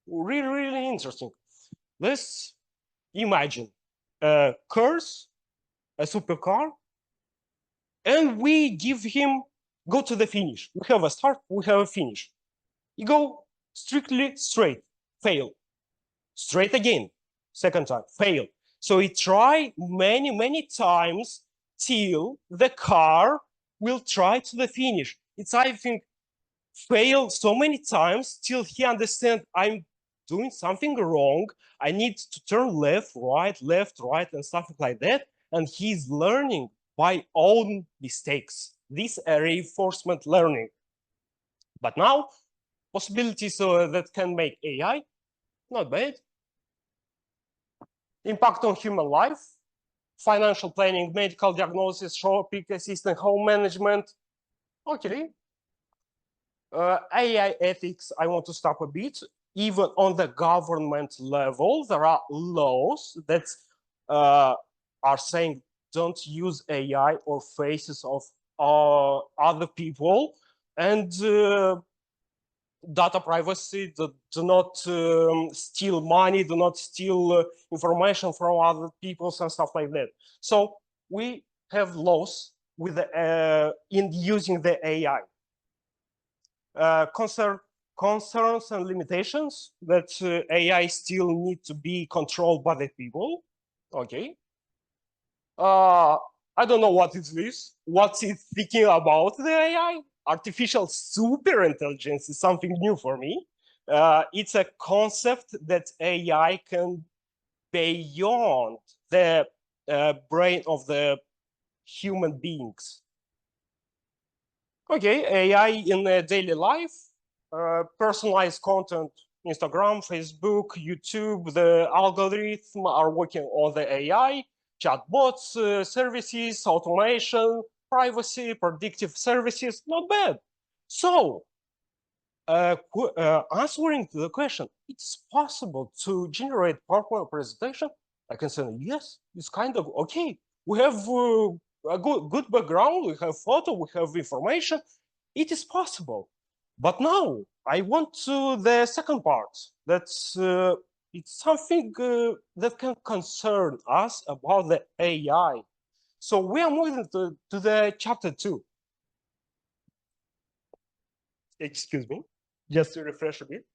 really, really interesting. Let's imagine cars, a supercar, and we give him go to the finish. We have a start, we have a finish. You go strictly straight, fail. Straight again, second time, fail. So he tried many times till the car will try to the finish. It's, I think, fail so many times till he understands I'm doing something wrong. I need to turn left, right, and something like that. And he's learning by own mistakes. This is reinforcement learning. But now, possibilities that can make AI, not bad. Impact on human life, financial planning, medical diagnosis, shopping assistant, home management. Okay. AI ethics, I want to stop a bit. Even on the government level, there are laws that are saying don't use AI or faces of other people, and data privacy, do not steal money, do not steal information from other people and stuff like that. So we have laws with in using the AI. Concerns and limitations that AI still need to be controlled by the people. Okay. I don't know what is this. What's it thinking about the AI? Artificial super intelligence is something new for me. It's a concept that AI can beyond the brain of the human beings. Okay, AI in daily life, personalized content, Instagram, Facebook, YouTube, the algorithm are working on the AI, chatbots, services, automation, privacy, predictive services, not bad. So, answering to the question, it's possible to generate PowerPoint presentation? I can say, yes, it's kind of okay. We have a good background, we have photo, we have information. It is possible. But now I want to the second part. That's it's something that can concern us about the AI. So we are moving to the chapter 2. Excuse me, just to refresh a bit.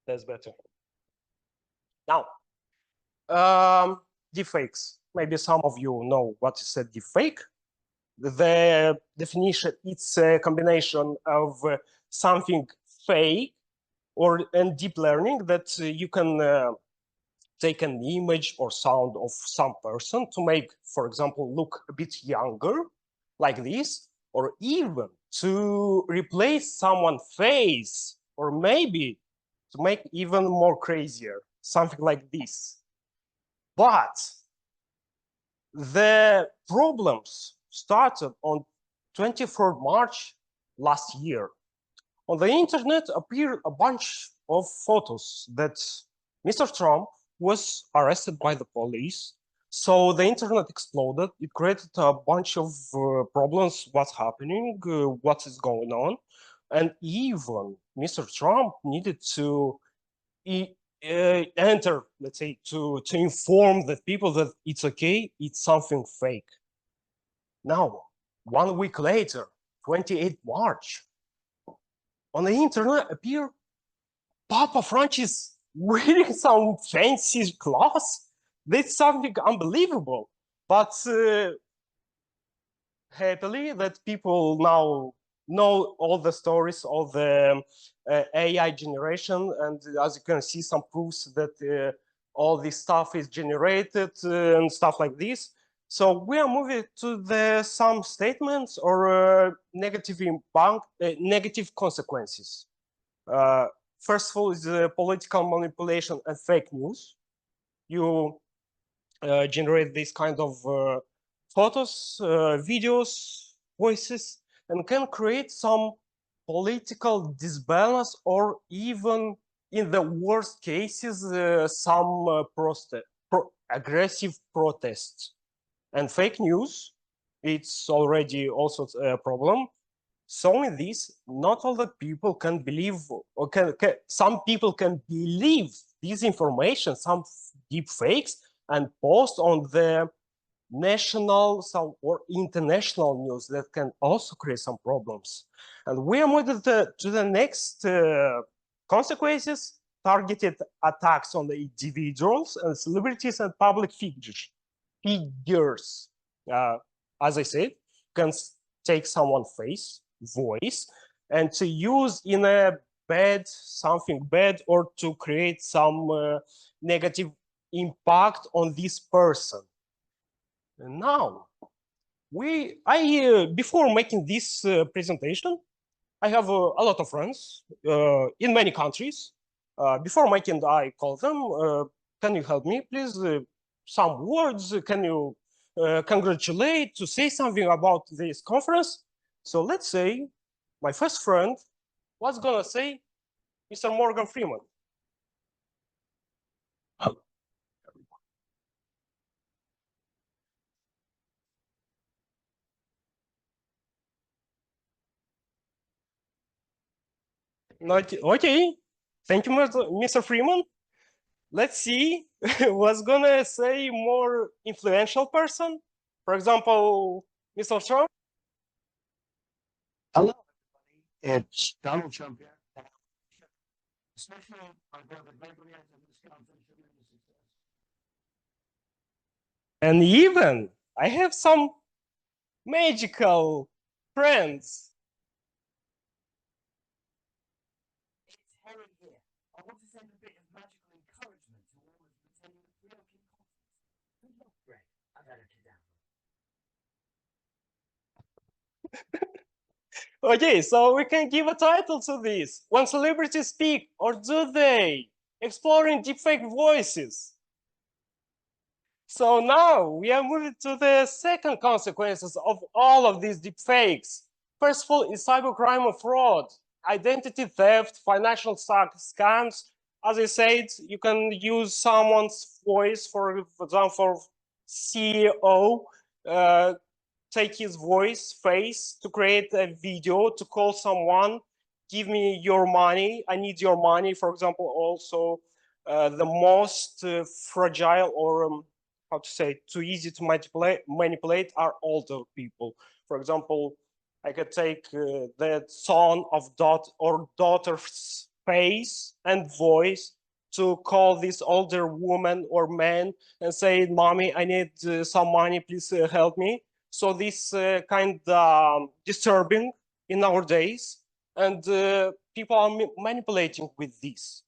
That's better. Now, deepfakes. Maybe some of you know what is a deepfake. The definition, it's a combination of something fake and deep learning that you can take an image or sound of some person to make, for example, look a bit younger, like this, or even to replace someone's face, or maybe to make even more crazier, something like this. But the problems started on 23rd March last year. On the internet appeared a bunch of photos that Mr. Trump was arrested by the police. So the internet exploded. It created a bunch of problems, what's happening, what is going on. And even Mr. Trump needed to enter, let's say, to inform the people that it's okay, it's something fake. Now, 1 week later, 28th March, on the internet appeared Papa Francis wearing some fancy clothes. That's something unbelievable. But happily that people now know all the stories of the AI generation. And as you can see, some proofs that all this stuff is generated and stuff like this. So we are moving to some statements or negative impact, negative consequences. First of all is political manipulation and fake news. You generate this kind of photos, videos, voices, and can create some political disbalance, or even in the worst cases, some aggressive protests. And fake news, it's already also a problem. So in this, not all the people can believe, or some people can believe this information, some deep fakes, and post on the national or international news that can also create some problems. And we are moving to the next consequences: targeted attacks on the individuals and celebrities and public figures. As I said, can take someone's face, voice, and to use in a something bad, or to create some negative impact on this person. And now, before making this presentation, I have a lot of friends in many countries. Before making, I call them, can you help me, please? Some words, can you congratulate, to say something about this conference? So let's say my first friend was gonna say, Mr. Morgan Freeman. Okay, thank you, Mr. Freeman. Let's see what's gonna say more influential person. For example, Mr. Trump. Hello, everybody. It's Donald Trump here. Especially on the greatly of this conference. And even I have some magical friends. It's Harry here. I want to send a bit of magical encouragement to all of you attending the PRIOCHEM conference. Good luck, Greg. I've had it down. Okay, so we can give a title to this. When celebrities speak, or do they? Exploring deepfake voices. So now we are moving to the second consequences of all of these deepfakes. First of all is cybercrime and fraud, identity theft, financial scams. As I said, you can use someone's voice, for example, CEO, take his voice, face to create a video to call someone, give me your money, I need your money. For example, also the most fragile or how to say, too easy to manipulate are older people. For example, I could take the son of daughter's face and voice to call this older woman or man and say, "Mommy, I need some money, please help me." So this kind of disturbing in our days, and people are manipulating with this.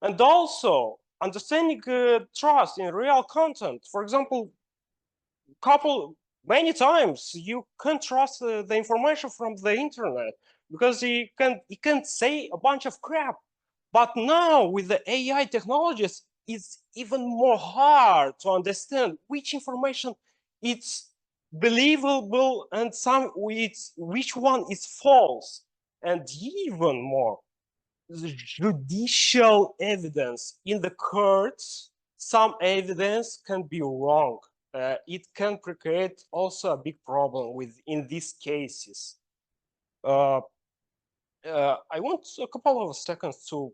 And also understanding trust in real content. For example, many times you can't trust the information from the internet because it can say a bunch of crap. But now with the AI technologies, it's even more hard to understand which information it's believable and which one is false. And even more, the judicial evidence in the courts, some evidence can be wrong. It can create also a big problem in these cases. I want a couple of seconds to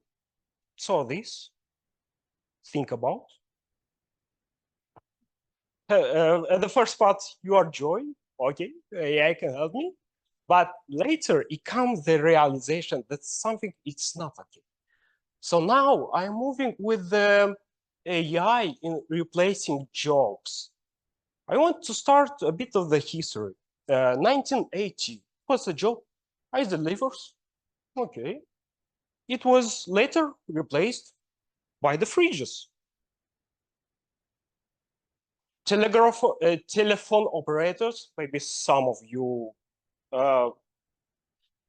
saw this, think about. The first part, you are joy, okay, AI can help me. But later it comes the realization that something it's not okay. So now I'm moving with the AI in replacing jobs. I want to start a bit of the history. 1980 was a job, ice delivers, okay. It was later replaced by the fridges. Telephone operators, maybe some of you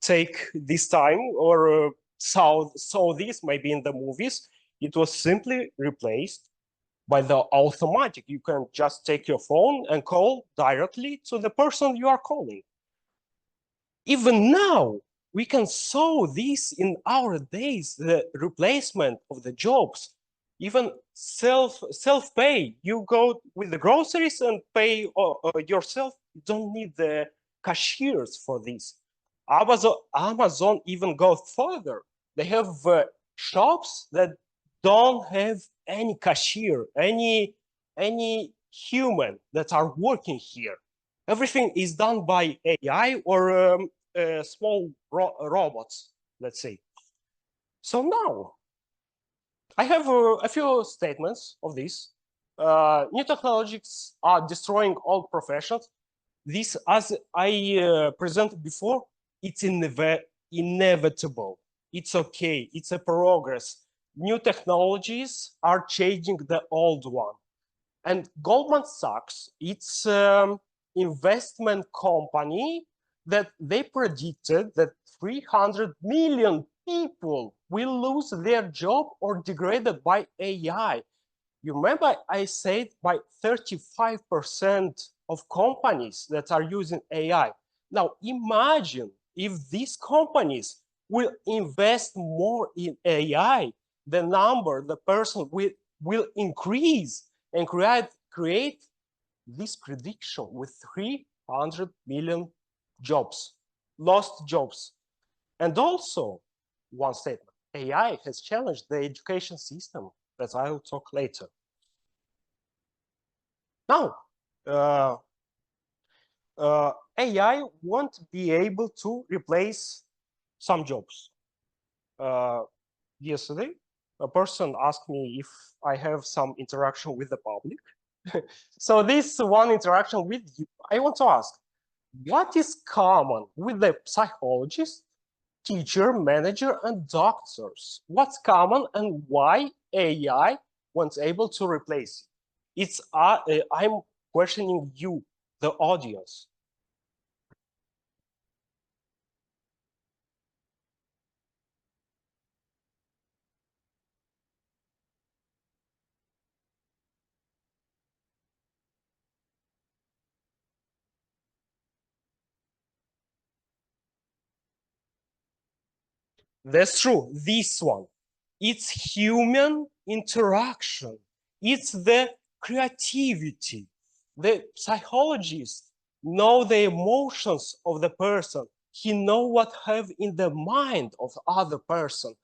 take this time or saw this maybe in the movies. It was simply replaced by the automatic. You can just take your phone and call directly to the person you are calling. Even now, we can saw this in our days, the replacement of the jobs, even self-pay. You go with the groceries and pay yourself. You don't need the cashiers for this. Amazon even go further. They have shops that don't have any cashier, any human that are working here. Everything is done by AI or small robots, let's say. So now, I have a few statements of this. New technologies are destroying all professions. This, as I presented before, it's inevitable. It's okay. It's a progress. New technologies are changing the old one. And Goldman Sachs, it's investment company that they predicted that 300 million people will lose their job or degraded by AI. You remember I said by 35% of companies that are using AI. Now imagine if these companies will invest more in AI, the person will increase and create this prediction with 300 million jobs, lost jobs. And also, one statement, AI has challenged the education system, that I will talk later. Now, AI won't be able to replace some jobs. Yesterday, a person asked me if I have some interaction with the public. So this one interaction with you, I want to ask, what is common with the psychologist, teacher, manager, and doctors? What's common and why AI wasn't able to replace it? It's I'm questioning you, the audience. That's true. This one, it's human interaction. It's the creativity. The psychologists know the emotions of the person. He know what have in the mind of other person.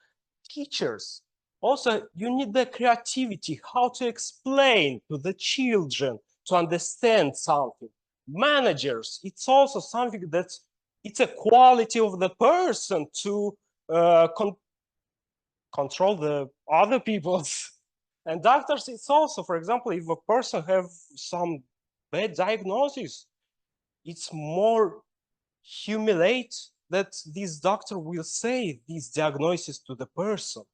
Teachers, also you need the creativity, how to explain to the children to understand something. Managers, it's also something that's it's a quality of the person to control the other people's. And doctors, it's also, for example, if a person have some bad diagnosis, it's more humiliate that this doctor will say this diagnosis to the person.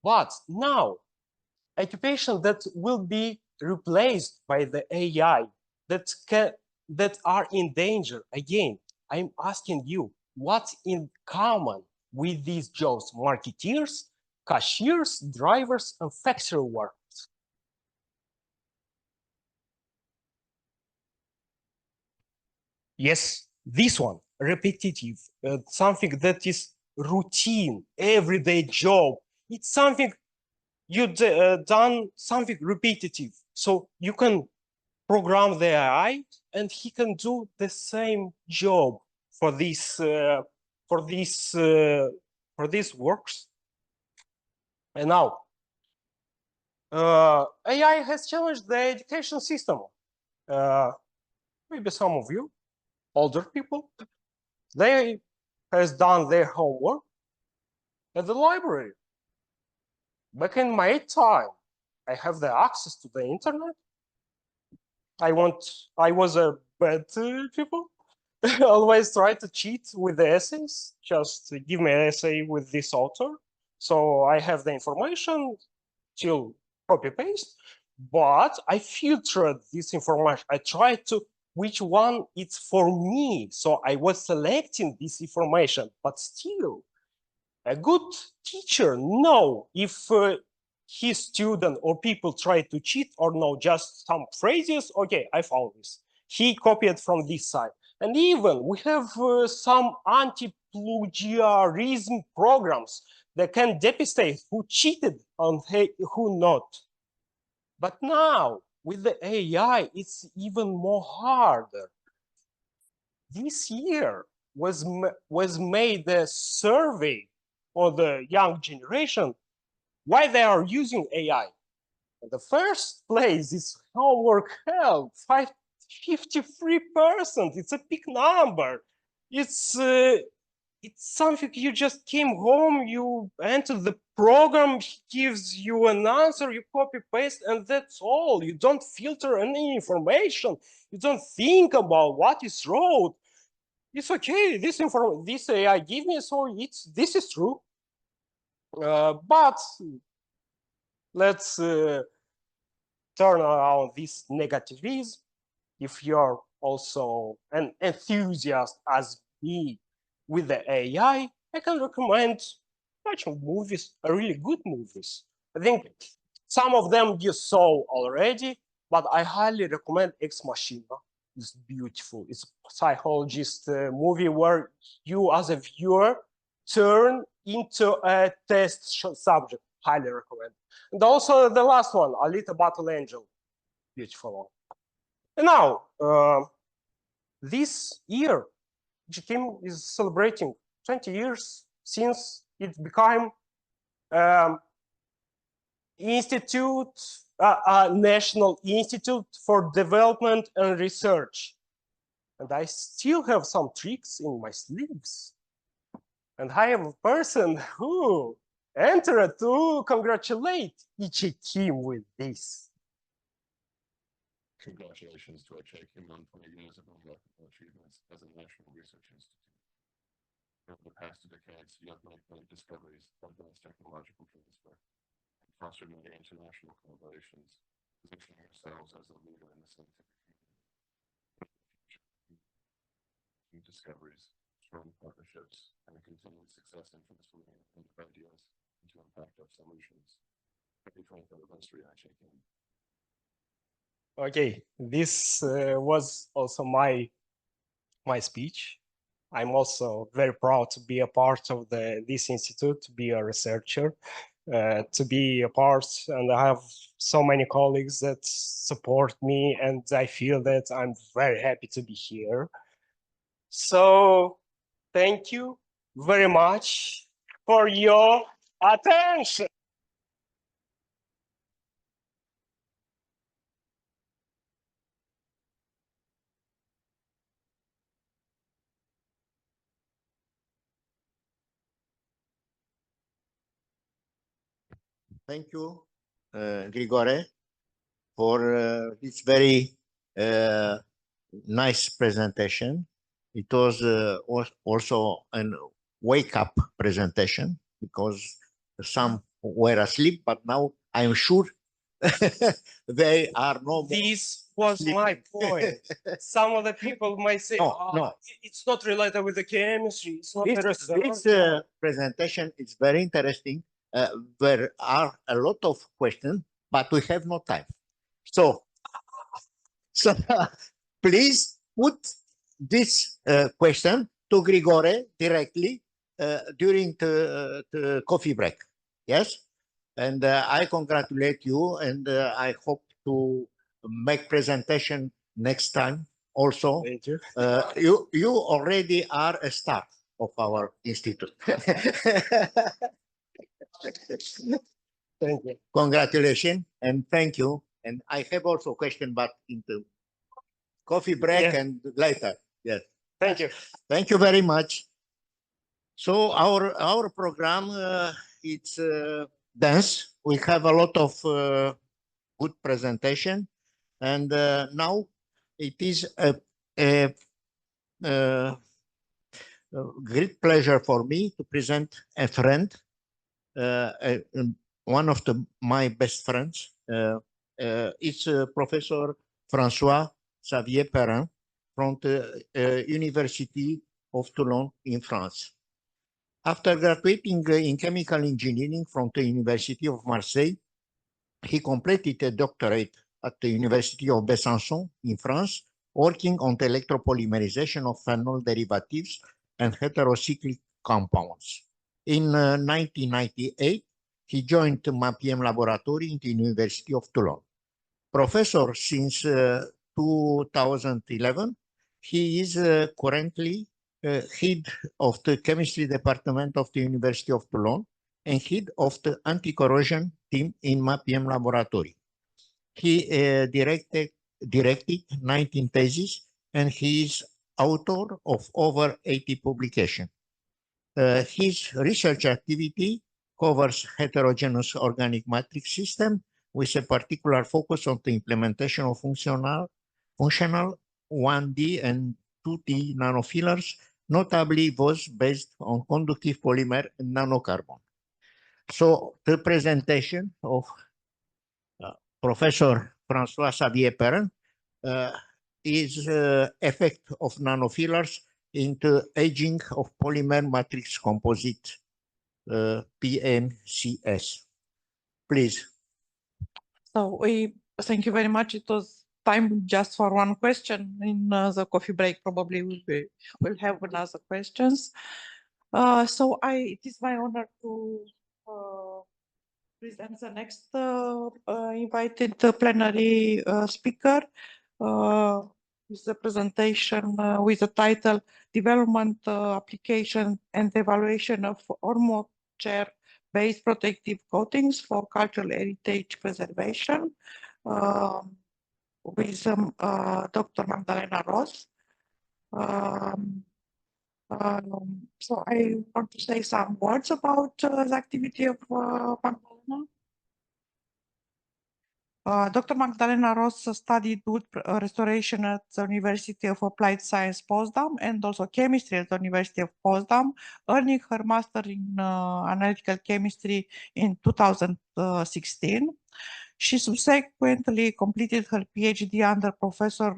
But now, occupation that will be replaced by the AI that are in danger. Again, I'm asking you, what's in common with these jobs? Marketeers, cashiers, drivers, and factory workers. Yes, this one, repetitive, something that is routine, everyday job. It's something you done something repetitive. So you can program the AI and he can do the same job for these works. And now, AI has challenged the education system. Maybe some of you, older people, they has done their homework at the library. Back in my time, I have the access to the internet. I was a bad people. Always try to cheat with the essays. Just give me an essay with this author. So I have the information till copy paste, but I filtered this information. I tried to which one it's for me. So I was selecting this information, but still a good teacher know if his student or people try to cheat or no, just some phrases. Okay, I found this. He copied from this side. And even we have some anti-plagiarism programs that can depistate who cheated and who not. But now with the AI, it's even more harder. This year was made a survey for the young generation why they are using AI. And the first place is homework help, 53%. It's a big number. It's something you just came home, you enter the program, he gives you an answer, you copy paste, and that's all. You don't filter any information. You don't think about what is wrote. It's okay. This AI give me, so this is true. But let's turn around this negativism. If you're also an enthusiast as me with the AI, I can recommend a bunch of movies, really good movies. I think some of them you saw already, but I highly recommend Ex Machina. It's beautiful. It's a psychologist movie where you as a viewer turn into a test subject. Highly recommend. And also the last one, Alita Battle Angel. Beautiful one. And now, this year, PRIOCHEM is celebrating 20 years since it became National Institute for Development and Research. And I still have some tricks in my sleeves. And I am a person who entered to congratulate PRIOCHEM with this. Congratulations to PRIOCHEM on 20 years of remarkable achievements as a national research institute. Over the past 2 decades, you have made great discoveries, advanced technological transfer, and fostered many international collaborations, positioning yourselves as a leader in the scientific community. New discoveries, strong partnerships, and a continued success in transforming ideas into impactful solutions. Happy 25th anniversary, PRIOCHEM. Okay, this was also my speech. I'm also very proud to be a part of this institute, to be a researcher, to be a part, and I have so many colleagues that support me, and I feel that I'm very happy to be here. So thank you very much for your attention. Thank you, Grigore, for this very nice presentation. It was also a wake-up presentation because some were asleep, but now I'm sure they are no more. This was my point. Some of the people might say, no. It's not related with the chemistry. It's not This presentation is very interesting. There are a lot of questions, but we have no time. So please put this question to Grigore directly during the coffee break. Yes? And I congratulate you, and I hope to make presentation next time also. Thank you. You already are a star of our institute. Thank you. Congratulations and thank you. And I have also a question, but in the coffee break and later. Yes. Thank you. Thank you very much. So our program, it's dance. We have a lot of good presentation, and now it is a great pleasure for me to present a friend, one of my best friends. It's Professor Francois Xavier Perrin from the University of Toulon in France. After graduating in chemical engineering from the University of Marseille, he completed a doctorate at the University of Besançon in France, working on the electropolymerization of phenol derivatives and heterocyclic compounds. In 1998, he joined the MAPIEM laboratory in the University of Toulon. Professor since 2011, he is currently head of the chemistry department of the University of Toulon and head of the anti-corrosion team in MAPIEM laboratory. He directed 19 theses and he is author of over 80 publications. His research activity covers heterogeneous organic matrix system with a particular focus on the implementation of functional 1D and 2D nanofillers, notably those based on conductive polymer and nanocarbon. So the presentation of Professor Francois Xavier Perrin is effect of nanofillers into aging of polymer matrix composite, PMCS. Please. So we thank you very much. It was time just for one question. In the coffee break, probably we'll have another questions. It is my honor to present the next invited plenary speaker with the presentation with the title Development, Application and Evaluation of Armature-based Protective Coatings for Cultural Heritage Preservation with Dr. Magdalena Roth. So I want to say some words about the activity of Magdalena. Dr. Magdalena Roth studied wood restoration at the University of Applied Science Potsdam and also chemistry at the University of Potsdam, earning her master in analytical chemistry in 2016. She subsequently completed her PhD under Professor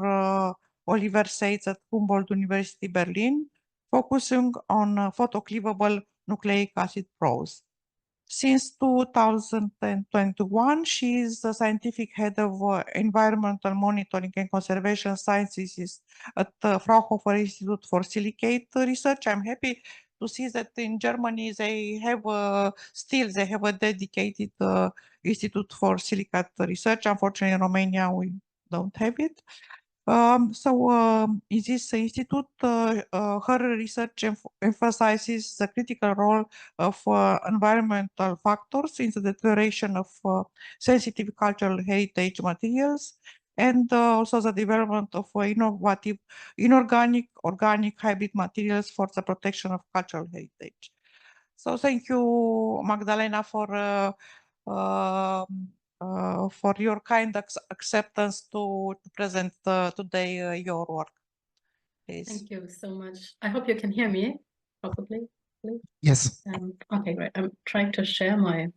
Oliver Seitz at Humboldt University Berlin, focusing on photocleavable nucleic acid prose. Since 2021, she is the scientific head of environmental monitoring and conservation sciences at the Fraunhofer Institute for Silicate Research. I'm happy to see that in Germany they have a dedicated Institute for Silicate Research. Unfortunately, in Romania we don't have it. In this institute, her research emphasizes the critical role of environmental factors in the deterioration of sensitive cultural heritage materials and also the development of innovative inorganic, organic hybrid materials for the protection of cultural heritage. So thank you, Magdalena, for your kind acceptance to present today your work. Please. Thank you so much. I hope you can hear me, possibly. Yes. Okay, great. I'm trying to share my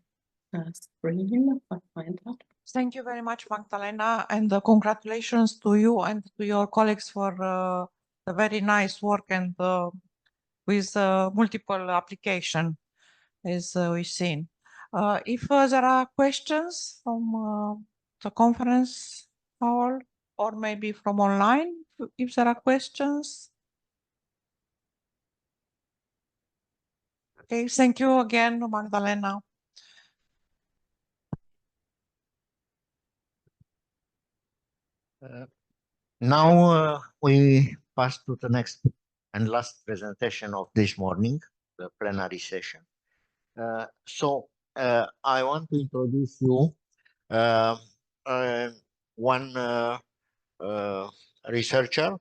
screen. Find that. Thank you very much, Magdalena, and congratulations to you and to your colleagues for the very nice work and with multiple application, as we've seen. If there are questions from the conference hall or maybe from online, if there are questions. Okay, thank you again, Magdalena. Now we pass to the next and last presentation of this morning, the plenary session. I want to introduce you one researcher,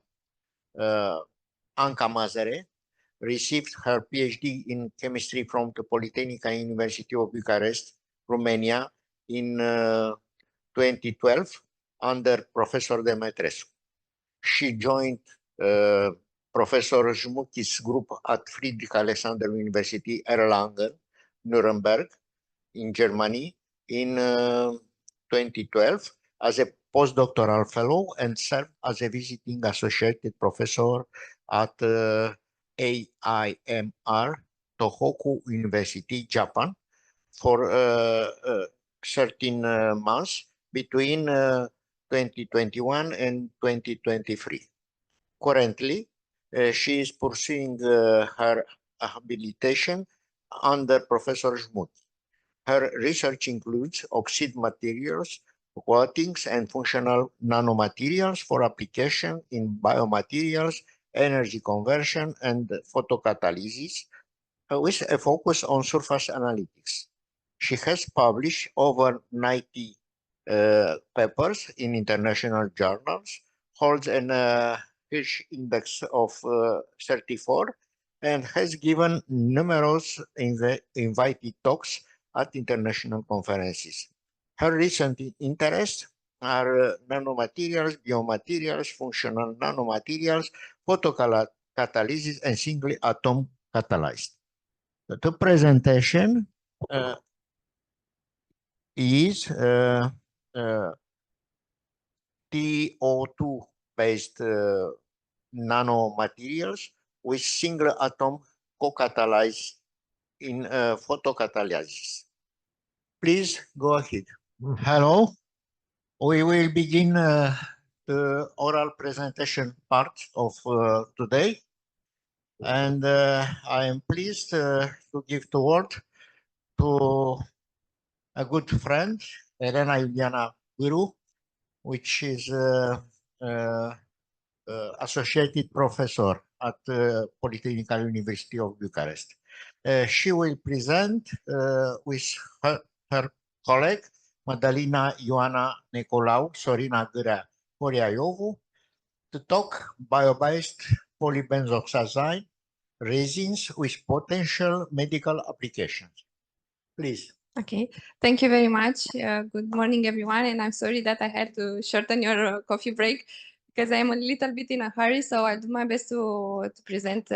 Anca Mazare, received her PhD in chemistry from the Polytechnic University of Bucharest, Romania in 2012 under Professor Dumitrescu. She joined Professor Jmuchi's group at Friedrich Alexander University Erlangen, Nuremberg, in Germany in 2012 as a postdoctoral fellow and served as a visiting associated professor at AIMR Tohoku University, Japan, for 13 months between 2021 and 2023. Currently, she is pursuing her habilitation under Professor Jmuchi. Her research includes oxide materials, coatings, and functional nanomaterials for application in biomaterials, energy conversion, and photocatalysis, with a focus on surface analytics. She has published over 90 papers in international journals, holds an Hirsch index of 34, and has given numerous invited talks at international conferences. Her recent interests are nanomaterials, biomaterials, functional nanomaterials, photocatalysis, and single atom catalyzed. The presentation is TO2-based nanomaterials with single atom co-catalyzed in photocatalysis. Please go ahead. Hello. We will begin the oral presentation part of today. And I am pleased to give the word to a good friend, Elena Dinu-Pîrvu, which is associated professor at Polytechnical University of Bucharest. She will present with her colleague, Magdalena Ioana Nicolau, Sorina Gârea Coriaiovu, to talk bio-based polybenzoxazine resins with potential medical applications. Please. Okay, thank you very much. Good morning, everyone. And I'm sorry that I had to shorten your coffee break because I'm a little bit in a hurry. So I'll do my best to present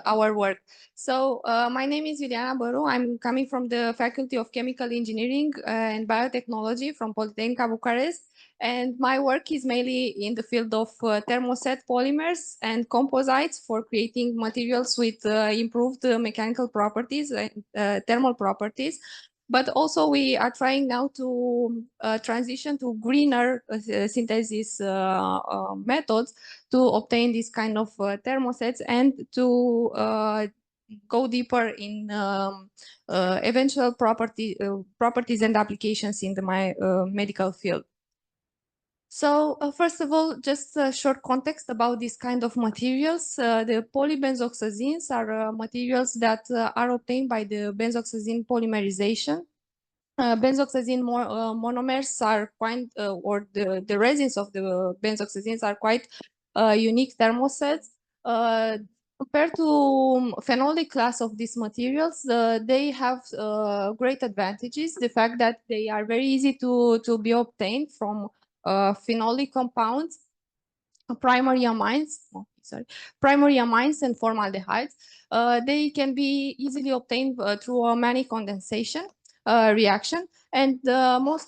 our work. So my name is Iuliana Băru. I'm coming from the Faculty of Chemical Engineering and Biotechnology from Polytechnica Bucharest. And my work is mainly in the field of thermoset polymers and composites for creating materials with improved mechanical properties and thermal properties. But also we are trying now to transition to greener synthesis methods to obtain this kind of thermosets and to go deeper in eventual properties and applications in my medical field. So first of all, just a short context about this kind of materials. The polybenzoxazines are materials that are obtained by the benzoxazine polymerization. Benzoxazine monomers are quite, or the resins of the benzoxazines are quite unique thermosets. Compared to phenolic class of these materials, they have great advantages. The fact that they are very easy to be obtained from phenolic compounds, primary amines, and formaldehydes. They can be easily obtained through a many condensation reaction, and more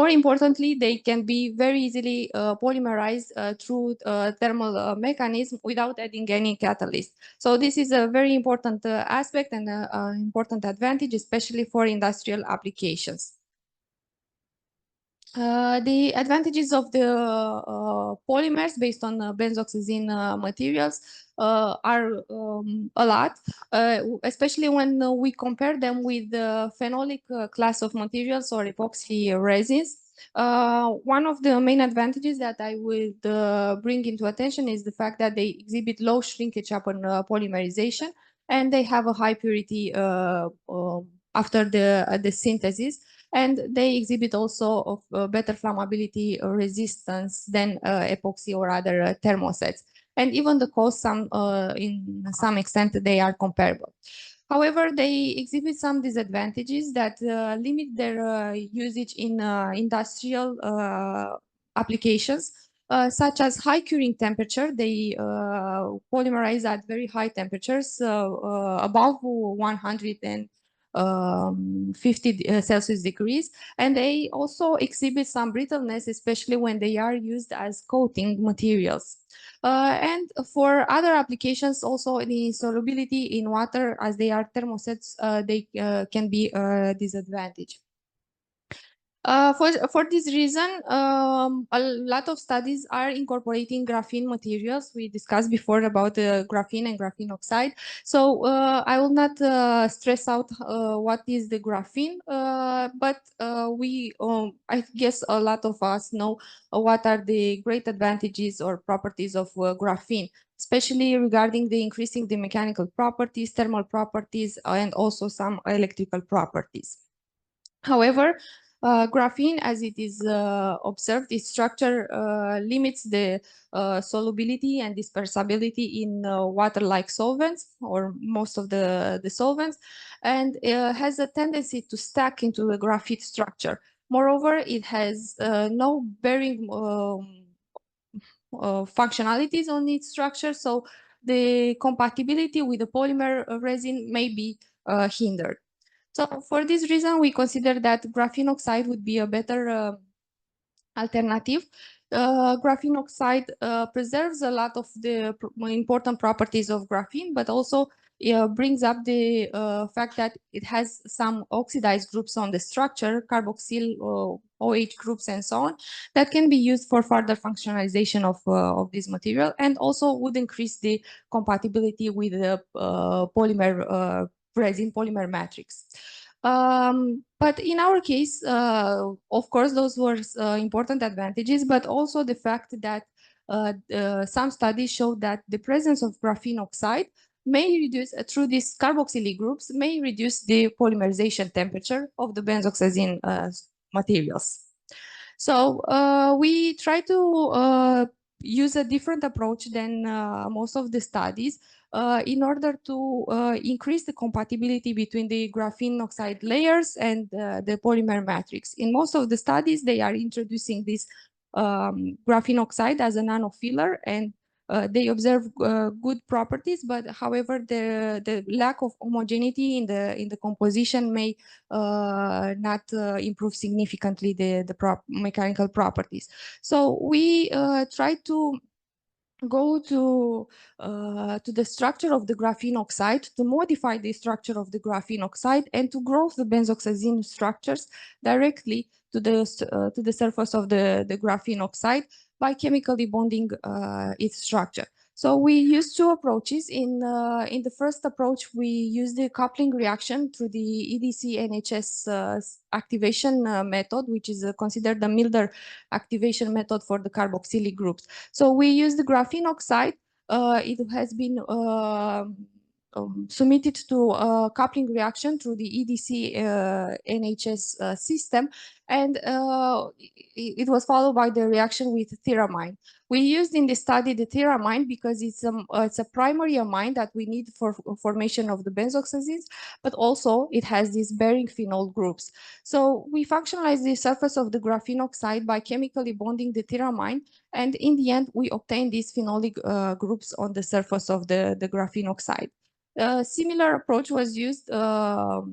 importantly, they can be very easily polymerized through thermal mechanism without adding any catalyst. So this is a very important aspect and an important advantage, especially for industrial applications. The advantages of the polymers based on benzoxazine materials are a lot, especially when we compare them with the phenolic class of materials or epoxy resins. One of the main advantages that I would bring into attention is the fact that they exhibit low shrinkage upon polymerization, and they have a high purity after the synthesis. And they exhibit also better flammability resistance than epoxy or other thermosets. And even the cost, in some extent, they are comparable. However, they exhibit some disadvantages that limit their usage in industrial applications, such as high curing temperature. They polymerize at very high temperatures, above 150 Celsius degrees, and they also exhibit some brittleness, especially when they are used as coating materials. And for other applications, also the solubility in water, as they are thermosets, they can be a disadvantage. For this reason, a lot of studies are incorporating graphene materials. We discussed before about graphene and graphene oxide. So I will not stress out what is the graphene, but I guess a lot of us know what are the great advantages or properties of graphene, especially regarding the increasing the mechanical properties, thermal properties, and also some electrical properties. However, graphene, as it is observed, its structure limits the solubility and dispersibility in water-like solvents, or most of the solvents, and has a tendency to stack into the graphite structure. Moreover, it has no bearing functionalities on its structure, so the compatibility with the polymer resin may be hindered. So for this reason, we consider that graphene oxide would be a better alternative graphene oxide preserves a lot of the important properties of graphene, but also brings up the fact that it has some oxidized groups on the structure, carboxyl OH groups and so on, that can be used for further functionalization of this material, and also would increase the compatibility with the polymer resin polymer matrix. But in our case, of course, those were important advantages, but also the fact that some studies show that the presence of graphene oxide may reduce, through these carboxylic groups, may reduce the polymerization temperature of the benzoxazine materials. So we try to use a different approach than most of the studies in order to increase the compatibility between the graphene oxide layers and the polymer matrix. In most of the studies, they are introducing this graphene oxide as a nanofiller, and they observe good properties, but however, the lack of homogeneity in the composition may not improve significantly the mechanical properties. So we try to go to the structure of the graphene oxide, to modify the structure of the graphene oxide, and to grow the benzoxazine structures directly to the surface of the graphene oxide by chemically bonding its structure. So we use two approaches. In the first approach, we use the coupling reaction through the EDC-NHS activation method, which is considered the milder activation method for the carboxylic groups. So we use the graphene oxide. It has been submitted to a coupling reaction through the EDC-NHS system, and it was followed by the reaction with thiramine. We used in the study the thiramine because it's a primary amine that we need for formation of the benzoxazines, but also it has these bearing phenol groups. So we functionalize the surface of the graphene oxide by chemically bonding the thiramine, and in the end, we obtain these phenolic groups on the surface of the graphene oxide. A similar approach was used also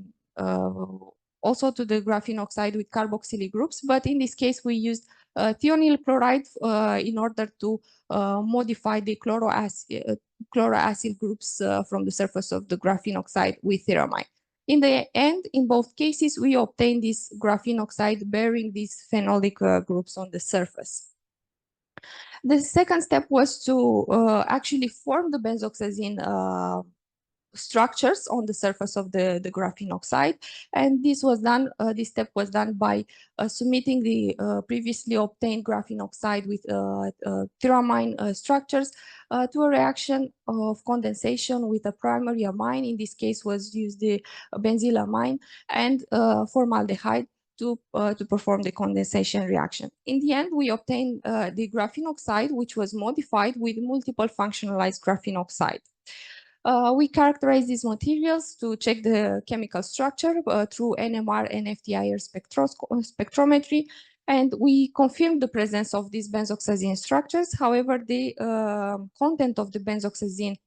to the graphene oxide with carboxylic groups, but in this case we used thionyl chloride in order to modify the chloroacyl groups from the surface of the graphene oxide with thiramine. In the end, in both cases, we obtained this graphene oxide bearing these phenolic groups on the surface. The second step was to actually form the benzoxazine structures on the surface of the graphene oxide, and this was done. This step was done by submitting the previously obtained graphene oxide with thiramine structures to a reaction of condensation with a primary amine. In this case, was used the benzylamine and formaldehyde to perform the condensation reaction. In the end, we obtained the graphene oxide, which was modified with multiple functionalized graphene oxide. We characterize these materials to check the chemical structure through NMR and FTIR spectrometry, and we confirm the presence of these benzoxazine structures. However, the content of the benzoxazine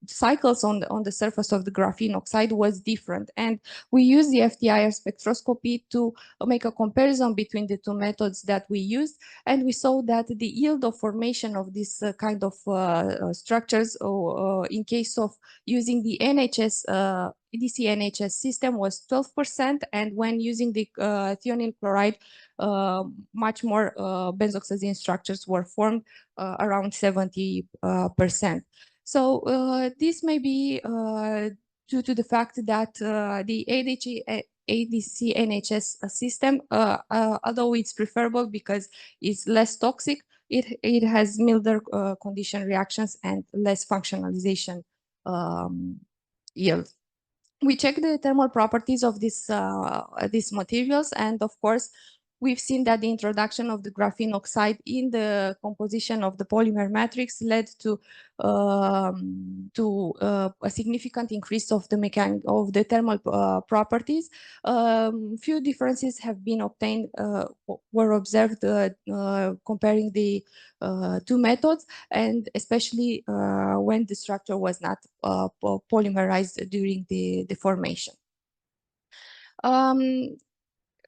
cycles on the surface of the graphene oxide was different, and we use the FTIR spectroscopy to make a comparison between the two methods that we used, and we saw that the yield of formation of this kind of structures in case of using the EDC-NHS system was 12%, and when using the thionyl chloride, much more benzoxazine structures were formed, around 70%. So this may be due to the fact that the EDC-NHS system, although it's preferable because it's less toxic, it has milder condition reactions and less functionalization yield. We check the thermal properties of these materials, and of course, we've seen that the introduction of the graphene oxide in the composition of the polymer matrix led to a significant increase of the thermal properties. Few differences have been obtained, were observed comparing the two methods, and especially when the structure was not polymerized during the formation.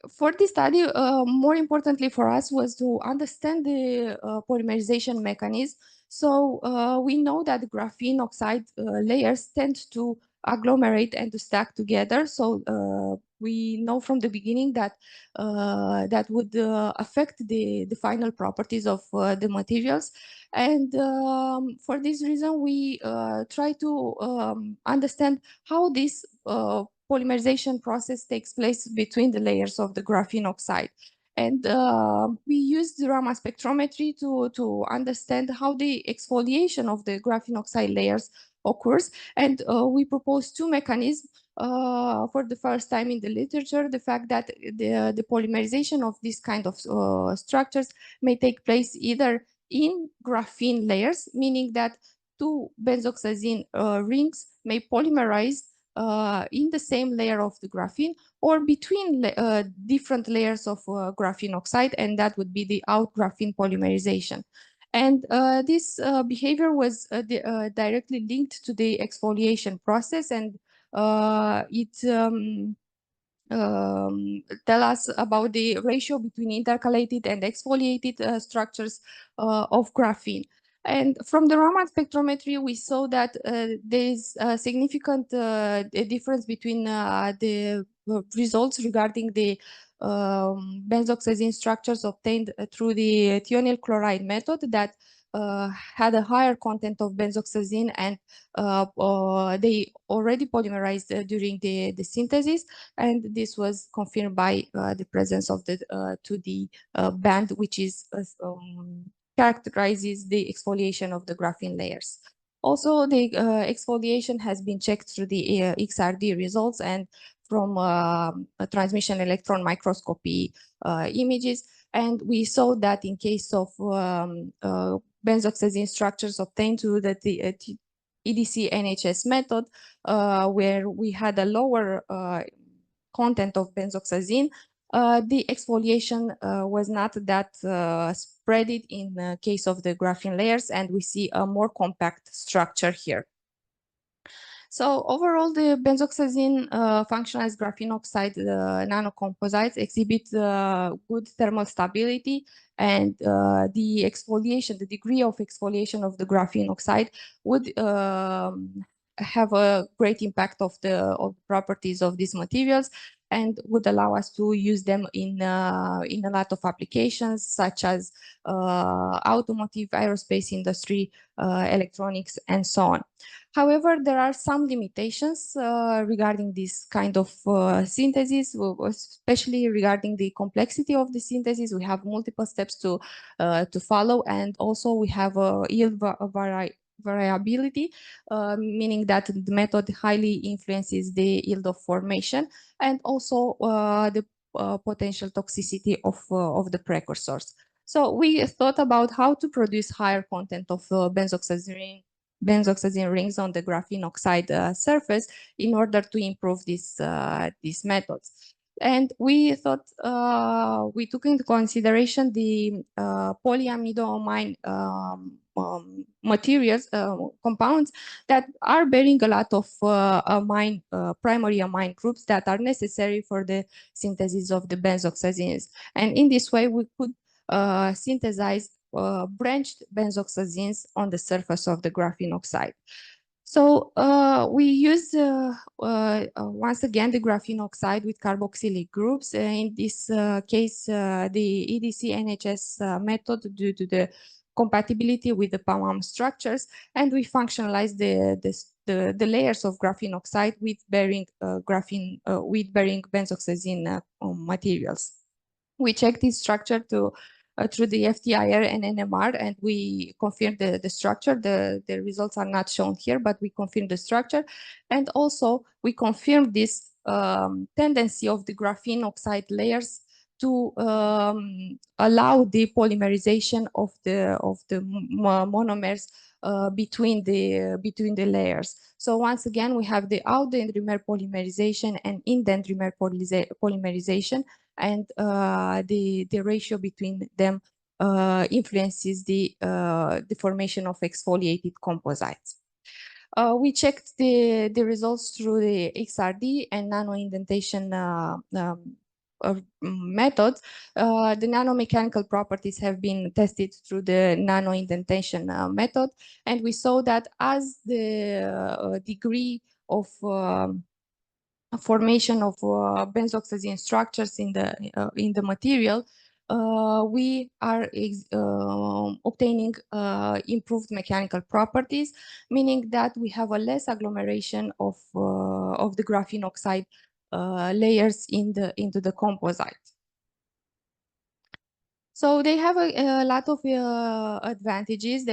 for this study, more importantly for us was to understand the polymerization mechanism. So we know that graphene oxide layers tend to agglomerate and to stack together. So we know from the beginning that that would affect the final properties of the materials. And for this reason, we try to understand how this polymerization process takes place between the layers of the graphene oxide. And we used the Raman spectrometry to understand how the exfoliation of the graphene oxide layers occurs. And we proposed two mechanisms for the first time in the literature: the fact that the polymerization of this kind of structures may take place either in graphene layers, meaning that two benzoxazine rings may polymerize in the same layer of the graphene, or between different layers of graphene oxide, and that would be the out-graphene polymerization. And this behavior was directly linked to the exfoliation process, and it tell us about the ratio between intercalated and exfoliated structures of graphene. And from the Raman spectrometry, we saw that there is a significant difference between the results regarding the benzoxazine structures obtained through the thionyl chloride method that had a higher content of benzoxazine, and they already polymerized during the synthesis, and this was confirmed by the presence of the 2D band, which is characterizes the exfoliation of the graphene layers. Also, the exfoliation has been checked through the XRD results and from transmission electron microscopy images, and we saw that in case of benzoxazine structures obtained through the EDC NHS method, where we had a lower content of benzoxazine, the exfoliation was not that spreaded in the case of the graphene layers, and we see a more compact structure here. So overall, the benzoxazine functionalized graphene oxide nanocomposites exhibit good thermal stability, and the exfoliation, the degree of exfoliation of the graphene oxide would have a great impact of the properties of these materials, and would allow us to use them in a lot of applications, such as automotive, aerospace industry, electronics, and so on. However, there are some limitations regarding this kind of synthesis, especially regarding the complexity of the synthesis. We have multiple steps to follow, and also we have a yield variability, meaning that the method highly influences the yield of formation, and also the potential toxicity of the precursors. So we thought about how to produce higher content of benzoxazine rings on the graphene oxide surface in order to improve these methods. And we thought, we took into consideration the polyamidoamine materials, compounds that are bearing a lot of primary amine groups that are necessary for the synthesis of the benzoxazines. And in this way, we could synthesize branched benzoxazines on the surface of the graphene oxide. So we used once again the graphene oxide with carboxylic groups. In this case, the EDC NHS method due to the compatibility with the PAMAM structures, and we functionalized the layers of graphene oxide with bearing benzoxazine materials. We checked this structure through the FTIR and NMR, and we confirmed the structure. The results are not shown here, but we confirmed the structure. And also we confirmed this tendency of the graphene oxide layers to allow the polymerization of the monomers between the layers. So once again, we have the out-dendrimer polymerization and in-dendrimer polymerization, and the ratio between them influences the formation of exfoliated composites. We checked the results through the XRD and nano indentation methods, the nanomechanical properties have been tested through the nano indentation method, and we saw that as the degree of formation of benzoxazine structures in the material, we are obtaining improved mechanical properties, meaning that we have a less agglomeration of the graphene oxide layers into the composite. So they have a lot of advantages.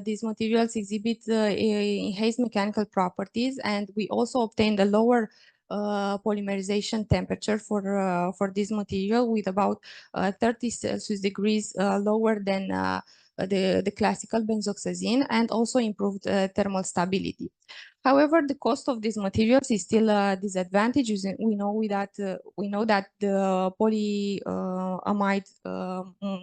These materials exhibit enhanced mechanical properties, and we also obtained a lower polymerization temperature for this material, with about 30 Celsius degrees lower than the classical benzoxazine, and also improved thermal stability. However, the cost of these materials is still a disadvantage. We know that the polyamide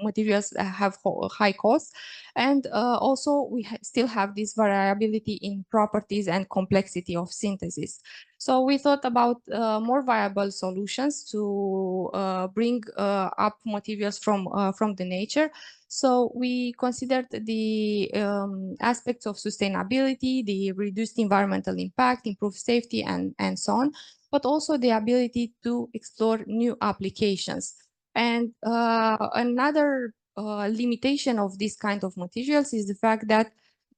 materials have high costs, and also we still have this variability in properties and complexity of synthesis. So we thought about more viable solutions to bring up materials from the nature. So we considered the aspects of sustainability, the reduced environmental impact, improved safety, and so on, but also the ability to explore new applications. And another limitation of this kind of materials is the fact that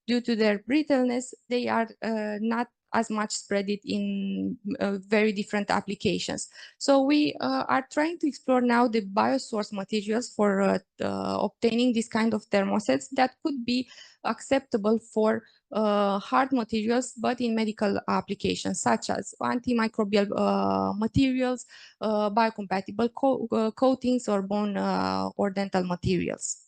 due to their brittleness, they are not as much spread it in very different applications. So we are trying to explore now the biosource materials for obtaining this kind of thermosets that could be acceptable for hard materials, but in medical applications, such as antimicrobial materials, biocompatible coatings, or bone or dental materials.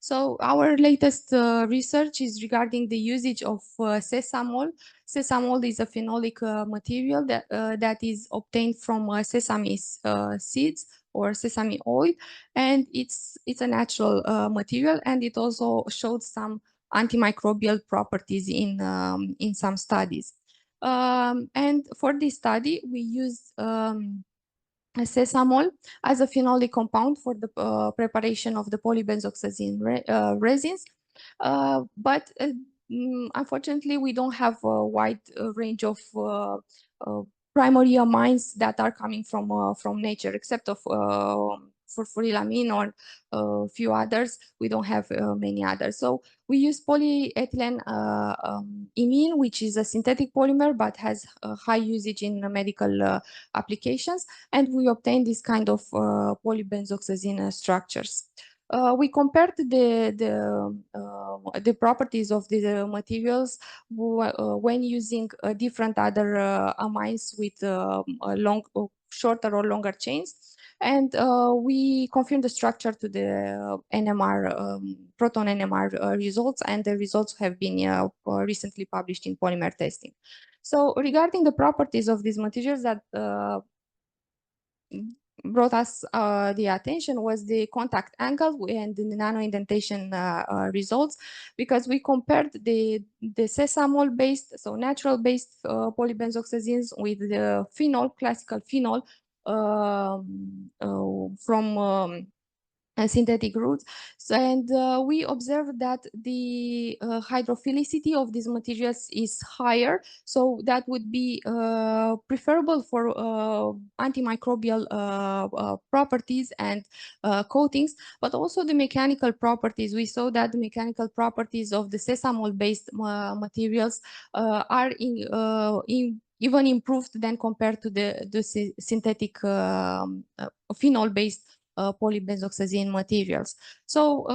So our latest research is regarding the usage of sesamol. Sesamol is a phenolic material that is obtained from sesame seeds or sesame oil, and it's a natural material, and it also showed some antimicrobial properties in some studies. And for this study, we used sesamol as a phenolic compound for the preparation of the polybenzoxazine resins, but unfortunately we don't have a wide range of primary amines that are coming from nature, except of furfurylamine or a few others. We don't have many others. So we use polyethylene imine, which is a synthetic polymer but has high usage in medical applications, and we obtain this kind of polybenzoxazine structures. We compared the properties of the materials when using different other amines with shorter or longer chains, and we confirmed the structure to the NMR, proton NMR results, and the results have been recently published in polymer testing. So regarding the properties of these materials that brought us the attention was the contact angle and the nano indentation results, because we compared the sesamol based, so natural based polybenzoxazines with the phenol, classical phenol from synthetic routes. So, and we observed that the hydrophilicity of these materials is higher, so that would be preferable for antimicrobial properties and coatings, but also the mechanical properties. We saw that the mechanical properties of the sesamol based materials are even improved than compared to the synthetic phenol based polybenzoxazine materials. So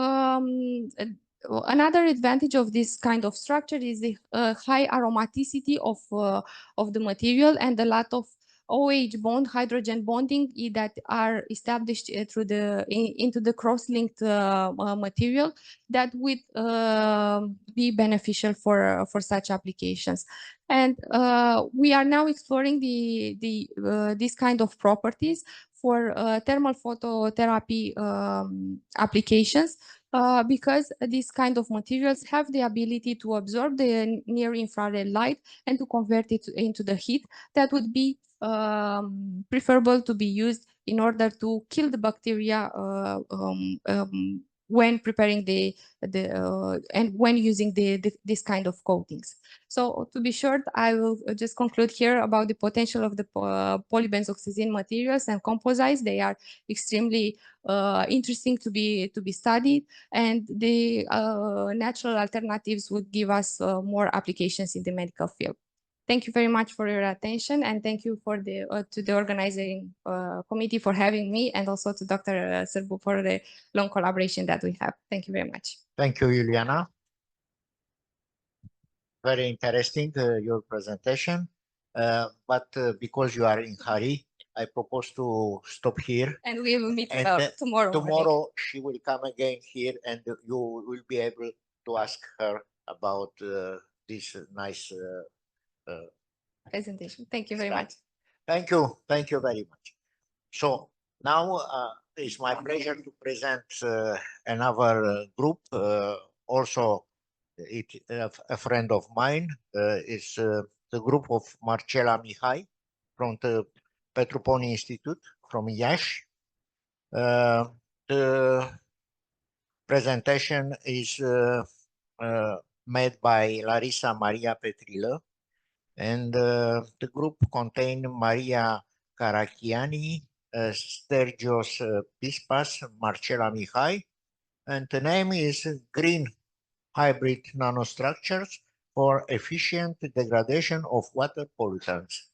another advantage of this kind of structure is the high aromaticity of the material, and a lot of OH bond, hydrogen bonding that are established through into the cross-linked material that would be beneficial for such applications. And we are now exploring this kind of properties for thermal phototherapy applications because these kind of materials have the ability to absorb the near infrared light and to convert it into the heat that would be preferable to be used in order to kill the bacteria when preparing and when using this kind of coatings. So to be short, I will just conclude here about the potential of the polybenzoxazine materials and composites. They are extremely interesting to be studied, and the natural alternatives would give us more applications in the medical field. Thank you very much for your attention, and thank you for to the organizing committee for having me, and also to Dr. Sârbu for the long collaboration that we have. Thank you very much. Thank you, Iuliana. Very interesting, your presentation. But because you are in hurry, I propose to stop here. And we will meet And tomorrow. Tomorrow she will come again here, and you will be able to ask her about this nice presentation. Thank you very much. Thank you. Thank you very much. So now it's my pleasure to present another group. Also, a friend of mine is the group of Marcela Mihai from the Petru-Poni Institute from Iași. The presentation is made by Larisa Maria Petrilă, and the group contains Maria Carachiani, Stergios Pispas, Marcela Mihai, and the name is Green Hybrid Nanostructures for Efficient Degradation of Water Pollutants.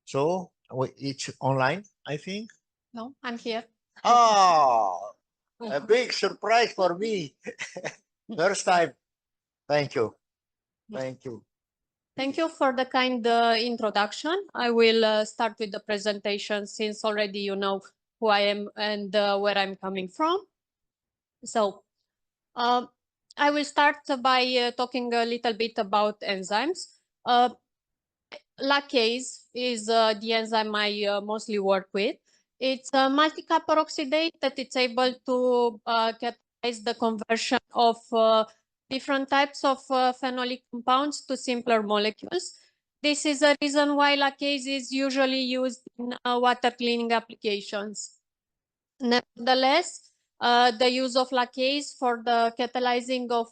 So it's online, I think. No, I'm here. Oh, a big surprise for me. First time. Thank you. Thank you. Thank you for the kind introduction. I will start with the presentation since already you know who I am and where I'm coming from. So I will start by talking a little bit about enzymes. Lacase is the enzyme I mostly work with. It's a multi-copper oxidate that it's able to catalyze the conversion of different types of phenolic compounds to simpler molecules. This is a reason why lacase is usually used in water cleaning applications. Nevertheless, the use of lacase for the catalyzing of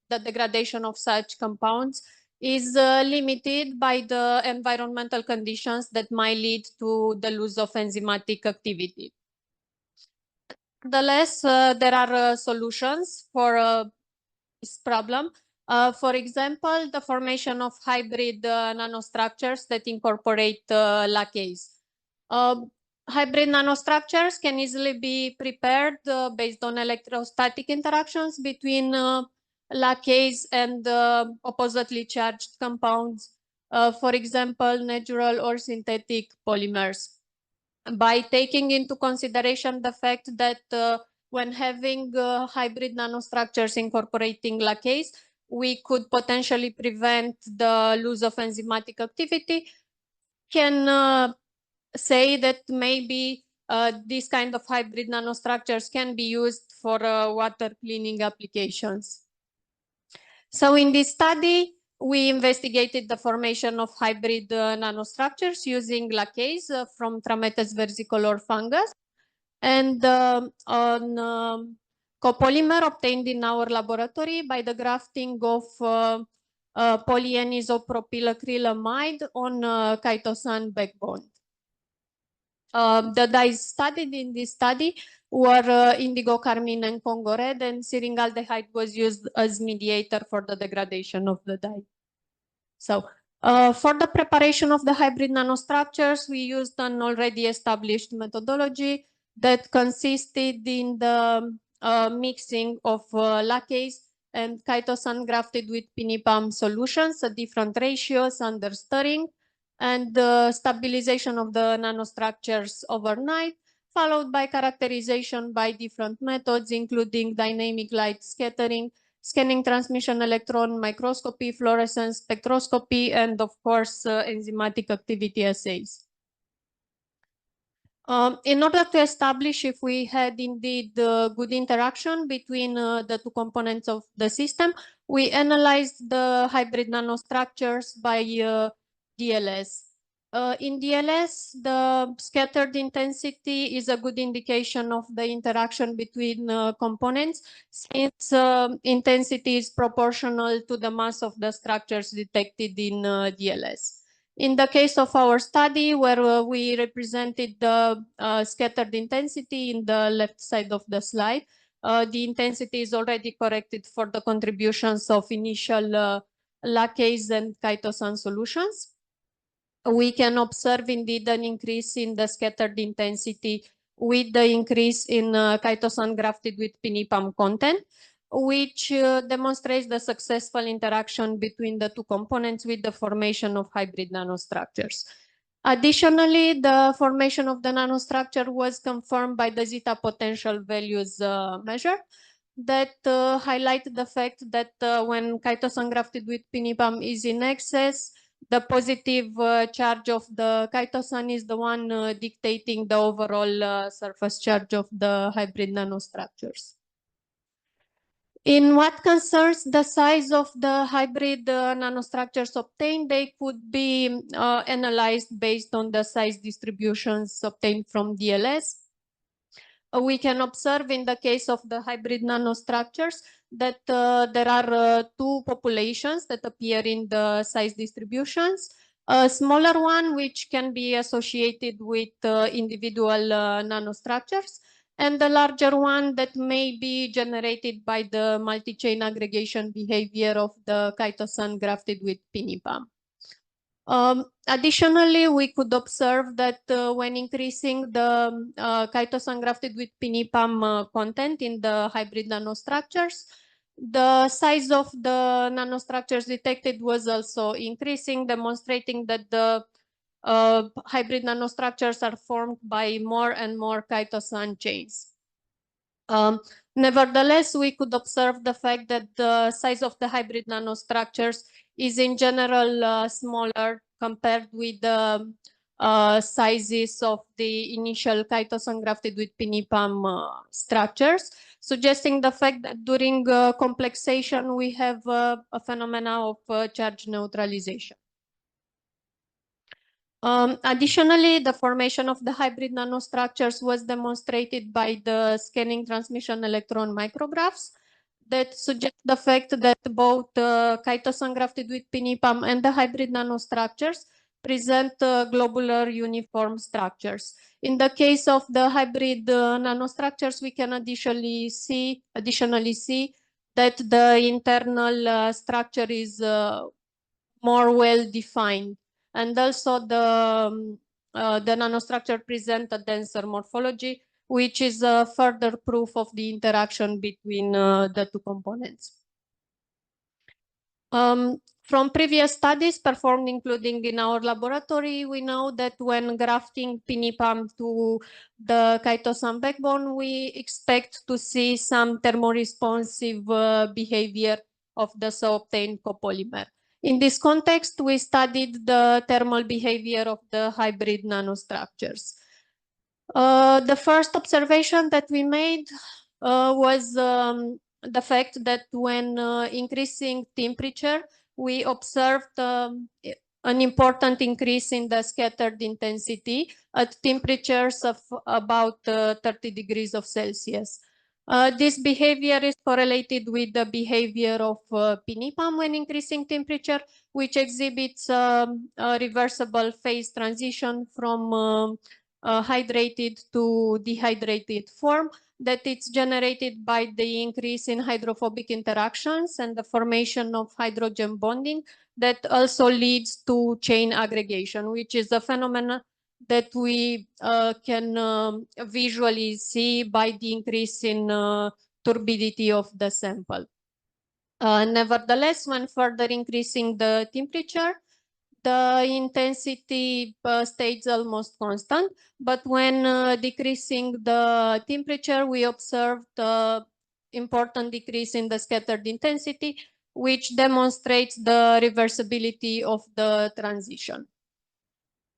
the degradation of such compounds is limited by the environmental conditions that might lead to the loss of enzymatic activity. Nevertheless, there are solutions for this problem. For example, the formation of hybrid nanostructures that incorporate lacase. Hybrid nanostructures can easily be prepared based on electrostatic interactions between lacase and oppositely charged compounds, for example, natural or synthetic polymers. By taking into consideration the fact that when having hybrid nanostructures incorporating lacase, we could potentially prevent the loss of enzymatic activity, can say that maybe these kind of hybrid nanostructures can be used for water cleaning applications. So in this study, we investigated the formation of hybrid nanostructures using lacase from Trametes versicolor fungus, and on copolymer obtained in our laboratory by the grafting of polyenisopropylacrylamide on chitosan backbone. The dyes studied in this study were indigo carmine and Congo red, and syringaldehyde was used as mediator for the degradation of the dye. So for the preparation of the hybrid nanostructures, we used an already established methodology that consisted in the mixing of lacase and chitosan grafted with pinipam solutions at different ratios under stirring, and stabilization of the nanostructures overnight, followed by characterization by different methods, including dynamic light scattering, scanning transmission electron microscopy, fluorescence spectroscopy, and of course, enzymatic activity assays. In order to establish if we had indeed good interaction between the two components of the system, we analyzed the hybrid nanostructures by DLS. In DLS, the scattered intensity is a good indication of the interaction between components, since intensity is proportional to the mass of the structures detected in DLS. In the case of our study, where we represented the scattered intensity in the left side of the slide, the intensity is already corrected for the contributions of initial lacase and chitosan solutions. We can observe indeed an increase in the scattered intensity with the increase in chitosan grafted with pinipam content, which demonstrates the successful interaction between the two components with the formation of hybrid nanostructures. Additionally, the formation of the nanostructure was confirmed by the zeta potential values measured that highlight the fact that when chitosan grafted with pinipam is in excess, the positive charge of the chitosan is the one dictating the overall surface charge of the hybrid nanostructures. In what concerns the size of the hybrid nanostructures obtained, they could be analyzed based on the size distributions obtained from DLS. We can observe in the case of the hybrid nanostructures that there are two populations that appear in the size distributions. A smaller one, which can be associated with individual nanostructures, and the larger one that may be generated by the multi-chain aggregation behavior of the chitosan grafted with pinipam. Additionally, we could observe that when increasing the chitosan grafted with pinipam content in the hybrid nanostructures, the size of the nanostructures detected was also increasing, demonstrating that the hybrid nanostructures are formed by more and more chitosan chains. Nevertheless, we could observe the fact that the size of the hybrid nanostructures is in general smaller compared with the sizes of the initial chitosan grafted with pinipam structures, suggesting the fact that during complexation we have a phenomena of charge neutralization. Additionally, the formation of the hybrid nanostructures was demonstrated by the scanning transmission electron micrographs that suggest the fact that both chitosan grafted with pinipam and the hybrid nanostructures present globular uniform structures. In the case of the hybrid nanostructures, we can additionally see that the internal structure is more well defined. And also the nanostructure present a denser morphology, which is a further proof of the interaction between the two components. From previous studies performed, including in our laboratory, we know that when grafting pinipam to the chitosan backbone, we expect to see some thermoresponsive behavior of the so obtained copolymer. In this context, we studied the thermal behavior of the hybrid nanostructures. The first observation that we made was the fact that when increasing temperature, we observed an important increase in the scattered intensity at temperatures of about 30 degrees of Celsius. This behavior is correlated with the behavior of pinipam when increasing temperature, which exhibits a reversible phase transition from hydrated to dehydrated form, that it's generated by the increase in hydrophobic interactions and the formation of hydrogen bonding that also leads to chain aggregation, which is a phenomenon that we can visually see by the increase in turbidity of the sample. Nevertheless, when further increasing the temperature, the intensity stays almost constant, but when decreasing the temperature, we observed an important decrease in the scattered intensity, which demonstrates the reversibility of the transition.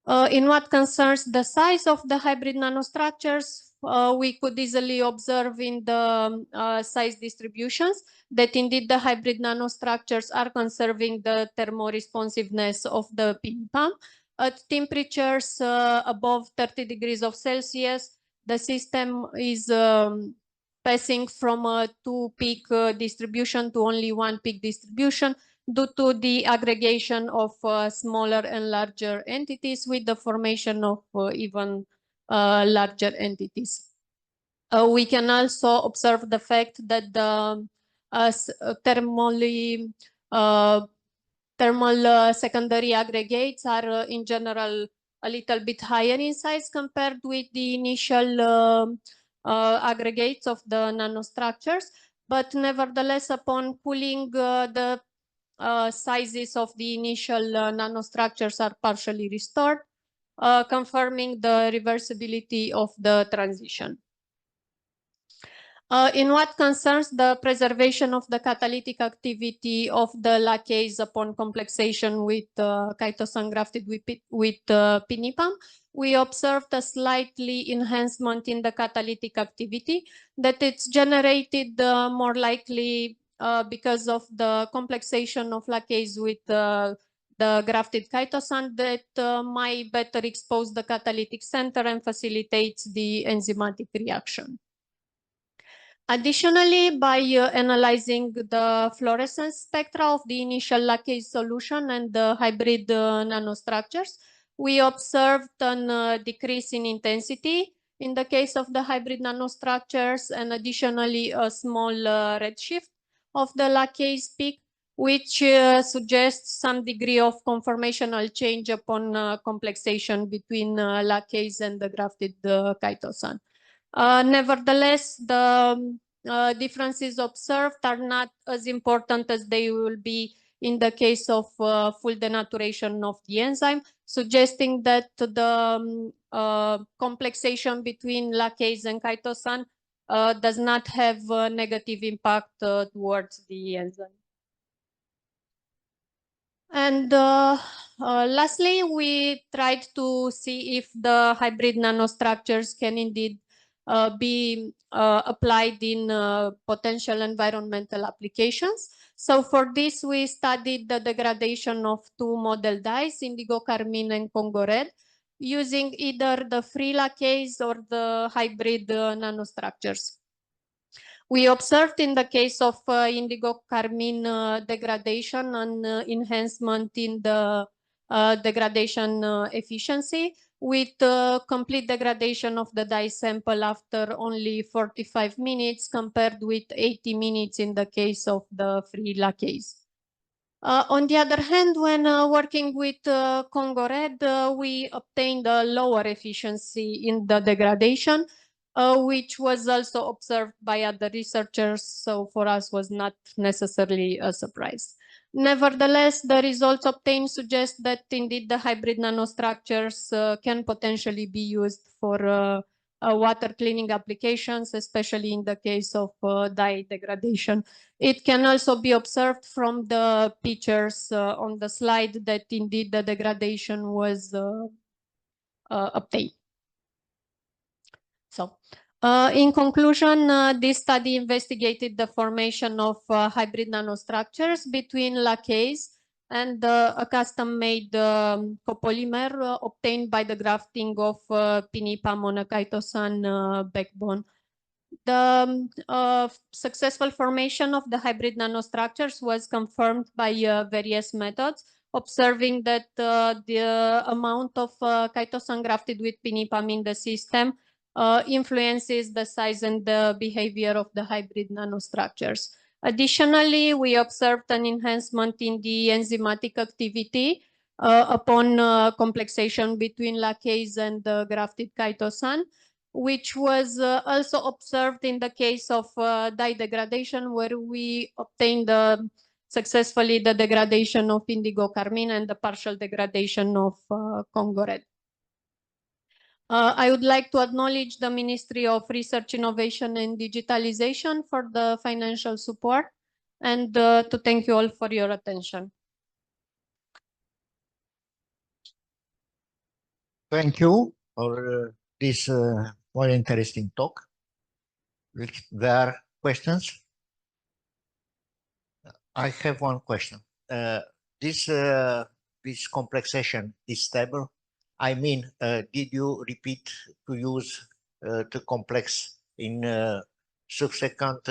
In what concerns the size of the hybrid nanostructures, we could easily observe in the size distributions that indeed the hybrid nanostructures are conserving the thermoresponsiveness of the PINPAM. At temperatures above 30 degrees of Celsius, the system is passing from a two-peak distribution to only one-peak distribution due to the aggregation of smaller and larger entities with the formation of even larger entities. We can also observe the fact that the thermal secondary aggregates are in general a little bit higher in size compared with the initial aggregates of the nanostructures, but nevertheless upon cooling the sizes of the initial nanostructures are partially restored, confirming the reversibility of the transition. In what concerns the preservation of the catalytic activity of the lacase upon complexation with chitosan grafted with PINIPAM, we observed a slightly enhancement in the catalytic activity, that it's generated more likely because of the complexation of lacase with the grafted chitosan that might better expose the catalytic center and facilitates the enzymatic reaction. Additionally, by analyzing the fluorescence spectra of the initial lacase solution and the hybrid nanostructures, we observed a decrease in intensity in the case of the hybrid nanostructures, and additionally a small redshift of the lacase peak, which suggests some degree of conformational change upon complexation between lacase and the grafted chitosan. Nevertheless, the differences observed are not as important as they will be in the case of full denaturation of the enzyme, suggesting that the complexation between lacase and chitosan does not have a negative impact towards the enzyme. And lastly, we tried to see if the hybrid nanostructures can indeed be applied in potential environmental applications. So for this, we studied the degradation of two model dyes, indigo carmine and Congo red, using either the free lacase or the hybrid nanostructures. We observed in the case of indigo carmine degradation and enhancement in the degradation efficiency, with complete degradation of the dye sample after only 45 minutes compared with 80 minutes in the case of the free lacase. On the other hand, when working with Congo red, we obtained a lower efficiency in the degradation, which was also observed by other researchers, so for us was not necessarily a surprise. Nevertheless, the results obtained suggest that indeed the hybrid nanostructures can potentially be used for water cleaning applications, especially in the case of dye degradation. It can also be observed from the pictures on the slide that indeed the degradation was obtained. So, in conclusion, this study investigated the formation of hybrid nanostructures between lacase and a custom-made copolymer obtained by the grafting of PINIPAM on a chitosan backbone. The successful formation of the hybrid nanostructures was confirmed by various methods, observing that the amount of chitosan grafted with PINIPAM in the system influences the size and the behavior of the hybrid nanostructures. Additionally, we observed an enhancement in the enzymatic activity upon complexation between lacase and the grafted chitosan, which was also observed in the case of dye degradation, where we obtained successfully the degradation of indigo carmine and the partial degradation of Congo red. I would like to acknowledge the Ministry of Research, Innovation and Digitalization for the financial support, and to thank you all for your attention. Thank you for this more interesting talk. If there are questions? I have one question. This complexation is stable? I mean, did you repeat to use the complex in subsequent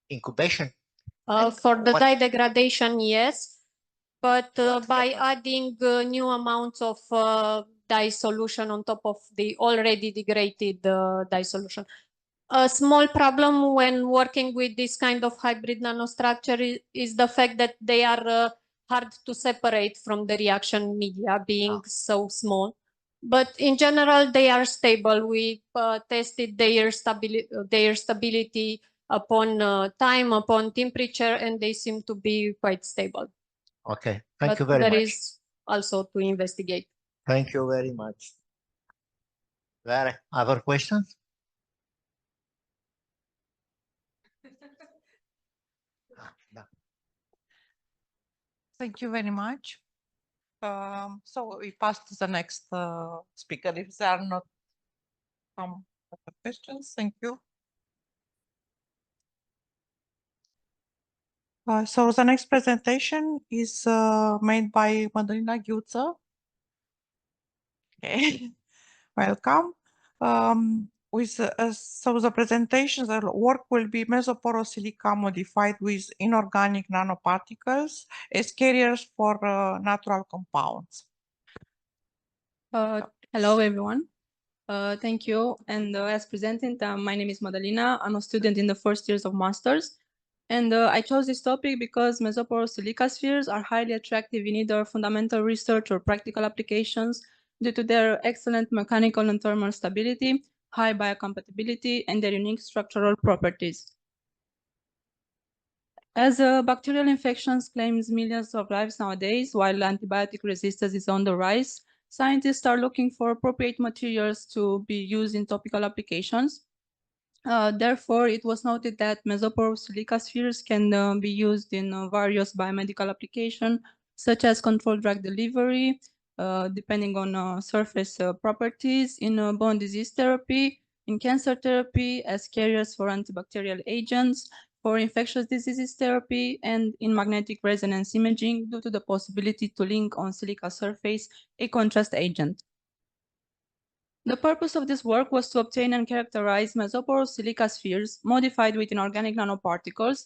incubation? For the dye degradation, yes. But by adding new amounts of dye solution on top of the already degraded dye solution. A small problem when working with this kind of hybrid nanostructure is the fact that they are hard to separate from the reaction media, being so small. But in general, they are stable. We tested their stability upon time, upon temperature, and they seem to be quite stable. Okay, thank you very much. There is also to investigate. Thank you very much. There other questions? Thank you very much. So we pass to the next speaker if there are not some other questions. Thank you. So the next presentation is made by Magdalena. Okay, welcome. So the presentation, the work will be mesoporosilica modified with inorganic nanoparticles as carriers for natural compounds. Hello, everyone. Thank you. And as presented, my name is Magdalena. I'm a student in the first years of masters. And I chose this topic because mesoporosilica spheres are highly attractive in either fundamental research or practical applications due to their excellent mechanical and thermal stability, high biocompatibility, and their unique structural properties. As bacterial infections claims millions of lives nowadays, while antibiotic resistance is on the rise, scientists are looking for appropriate materials to be used in topical applications. Therefore, it was noted that mesoporosilica spheres can be used in various biomedical applications, such as controlled drug delivery, depending on surface properties, in bone disease therapy, in cancer therapy, as carriers for antibacterial agents, for infectious diseases therapy, and in magnetic resonance imaging due to the possibility to link on silica surface a contrast agent. The purpose of this work was to obtain and characterize mesoporosilica spheres modified with inorganic nanoparticles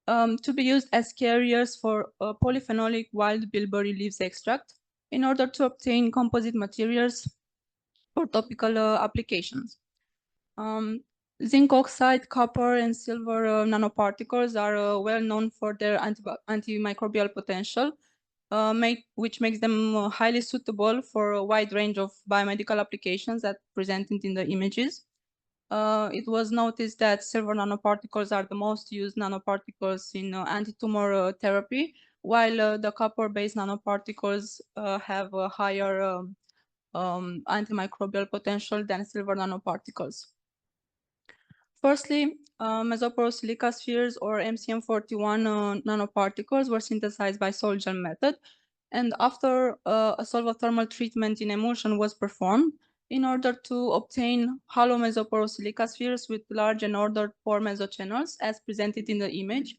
to be used as carriers for polyphenolic wild bilberry leaves extract in order to obtain composite materials for topical applications. Zinc oxide, copper, and silver nanoparticles are well known for their antimicrobial potential, which makes them highly suitable for a wide range of biomedical applications that presented in the images. It was noticed that silver nanoparticles are the most used nanoparticles in anti-tumor therapy, while the copper-based nanoparticles have a higher antimicrobial potential than silver nanoparticles. Firstly, mesoporosilica spheres or MCM41 nanoparticles were synthesized by sol gel method, and after a solvothermal treatment in emulsion was performed in order to obtain hollow mesoporosilica spheres with large and ordered pore mesochannels as presented in the image.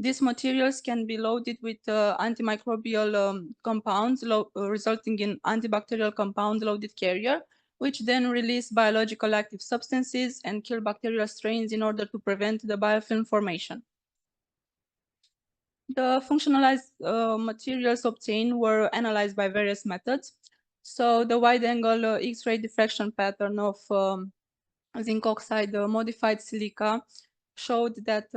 These materials can be loaded with antimicrobial compounds, resulting in antibacterial compound loaded carrier, which then release biological active substances and kill bacterial strains in order to prevent the biofilm formation. The functionalized materials obtained were analyzed by various methods. So the wide-angle X-ray diffraction pattern of zinc oxide modified silica showed that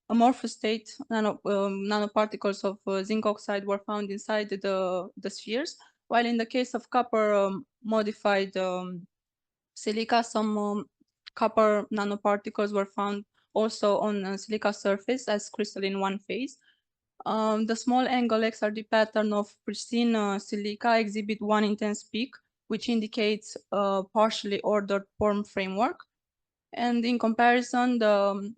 amorphous state nanoparticles of zinc oxide were found inside the spheres, while in the case of copper modified silica, some copper nanoparticles were found also on silica surface as crystalline one phase. The small angle XRD pattern of pristine silica exhibit one intense peak, which indicates a partially ordered form framework. And in comparison, the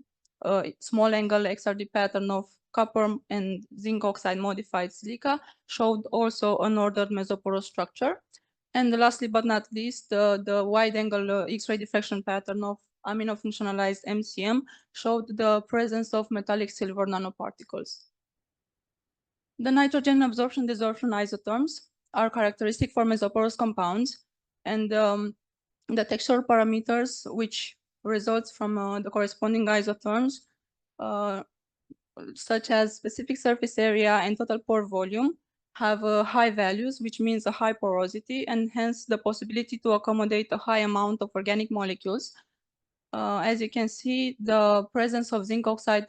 small angle XRD pattern of copper and zinc oxide modified silica showed also an ordered mesoporous structure. And lastly, but not least, the wide-angle X-ray diffraction pattern of amino-functionalized MCM showed the presence of metallic silver nanoparticles. The nitrogen absorption-desorption isotherms are characteristic for mesoporous compounds, and the textural parameters, which results from the corresponding isotherms, such as specific surface area and total pore volume, have high values, which means a high porosity, and hence the possibility to accommodate a high amount of organic molecules. As you can see, the presence of zinc oxide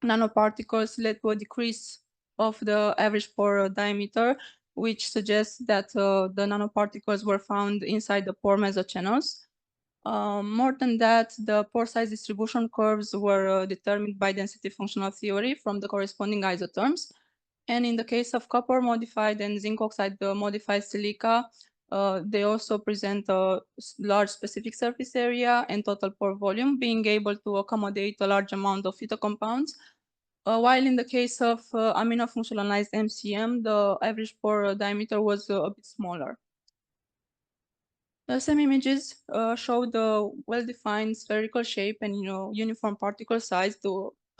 nanoparticles led to a decrease of the average pore diameter, which suggests that the nanoparticles were found inside the pore mesochannels. More than that, the pore size distribution curves were determined by density functional theory from the corresponding isotherms. And in the case of copper modified and zinc oxide modified silica, they also present a large specific surface area and total pore volume, being able to accommodate a large amount of phytocompounds. While in the case of amino-functionalized MCM, the average pore diameter was a bit smaller. Some images show the well-defined spherical shape and uniform particle size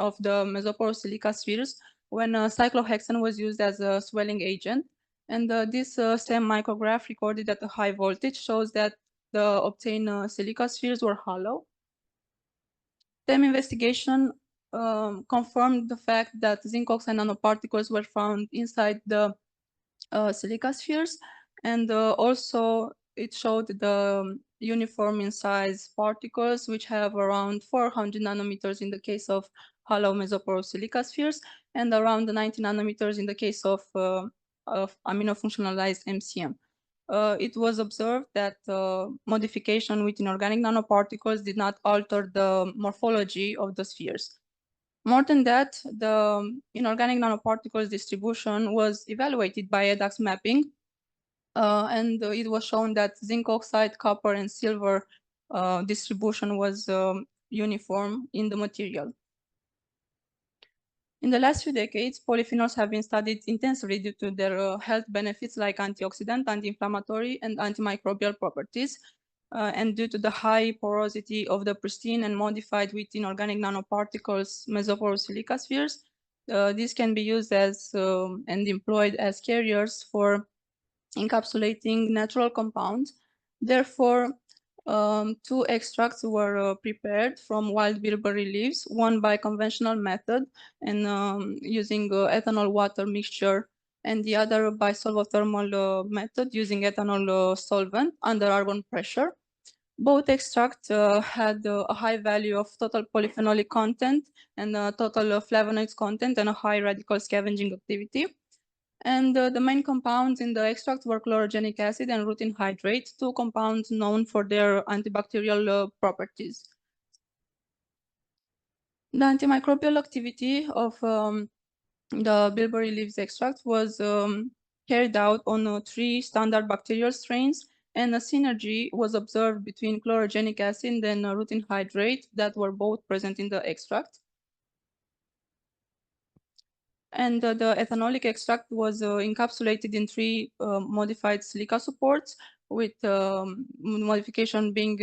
of the mesoporous silica spheres when cyclohexane was used as a swelling agent. And this SEM micrograph recorded at a high voltage shows that the obtained silica spheres were hollow. SEM investigation confirmed the fact that zinc oxide nanoparticles were found inside the silica spheres, and also it showed the uniform in size particles, which have around 400 nanometers in the case of hollow mesoporous silica spheres, and around 90 nanometers in the case of amino-functionalized MCM. It was observed that modification with inorganic nanoparticles did not alter the morphology of the spheres. More than that, the inorganic nanoparticles distribution was evaluated by EDAX mapping, and it was shown that zinc oxide, copper, and silver distribution was uniform in the material. In the last few decades, polyphenols have been studied intensively due to their health benefits like antioxidant, anti-inflammatory, and antimicrobial properties, and due to the high porosity of the pristine and modified with inorganic nanoparticles mesoporous silica spheres. These can be used as and employed as carriers for encapsulating natural compounds. Therefore, two extracts were prepared from wild bilberry leaves, one by conventional method and using ethanol water mixture, and the other by solvothermal method using ethanol solvent under argon pressure. Both extracts had a high value of total polyphenolic content and total flavonoids content and a high radical scavenging activity. And the main compounds in the extract were chlorogenic acid and rutin hydrate, two compounds known for their antibacterial properties. The antimicrobial activity of the bilberry leaves extract was carried out on 3 standard bacterial strains, and a synergy was observed between chlorogenic acid and rutin hydrate that were both present in the extract. And the ethanolic extract was encapsulated in 3 modified silica supports, with modification being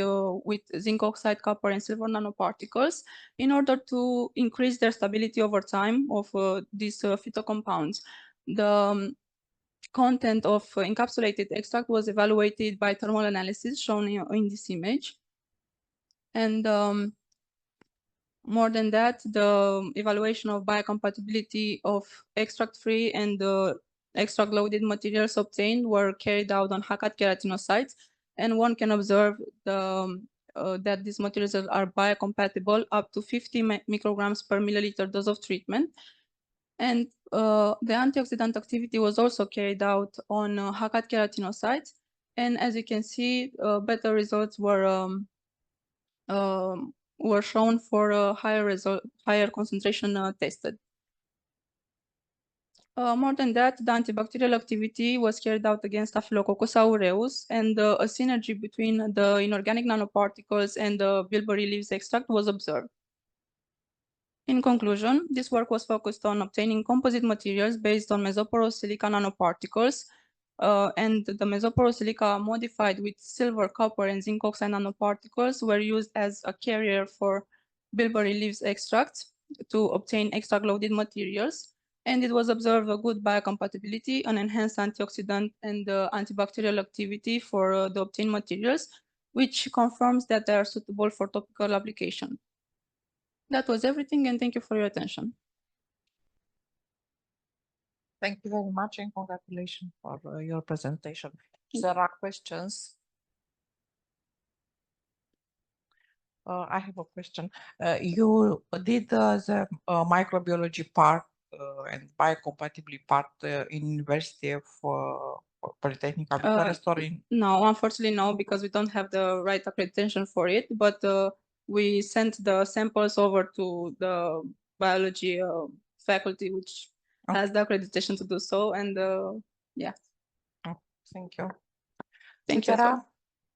with zinc oxide, copper, and silver nanoparticles, in order to increase their stability over time of these phytocompounds. The content of encapsulated extract was evaluated by thermal analysis shown in this image. And more than that, the evaluation of biocompatibility of extract-free and extract-loaded materials obtained were carried out on Hakat keratinocytes, and one can observe that these materials are biocompatible up to 50 micrograms per milliliter dose of treatment. And the antioxidant activity was also carried out on Hakat keratinocytes, and as you can see, better results were shown for a higher concentration tested. More than that, the antibacterial activity was carried out against Staphylococcus aureus, and a synergy between the inorganic nanoparticles and the bilberry leaves extract was observed. In conclusion, this work was focused on obtaining composite materials based on mesoporous silica nanoparticles, and the mesoporous silica modified with silver, copper, and zinc oxide nanoparticles were used as a carrier for bilberry leaves extracts to obtain extra-loaded materials. And it was observed a good biocompatibility, an enhanced antioxidant and antibacterial activity for the obtained materials, which confirms that they are suitable for topical application. That was everything, and thank you for your attention. Thank you very much and congratulations for your presentation. If there are questions. I have a question. You did the microbiology part and biocompatibility part in University of Polytechnic Bucharest or in? No, unfortunately, no, because we don't have the right accreditation for it, but we sent the samples over to the biology faculty, which has the accreditation to do so, and yeah. Oh, thank you. Thank you. There are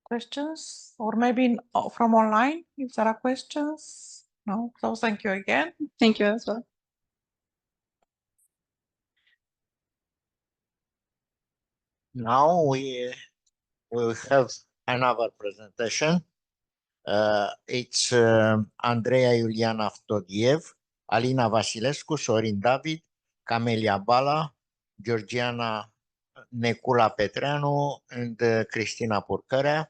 questions, or maybe from online, if there are questions? No, so thank you again. Thank you as well. Now we will have another presentation. It's Andreea Iuliana Vtodiev, Alina Vasilescu, Sorin David, Camelia Bala, Georgiana Necula Petreanu, and Cristina Purcărea.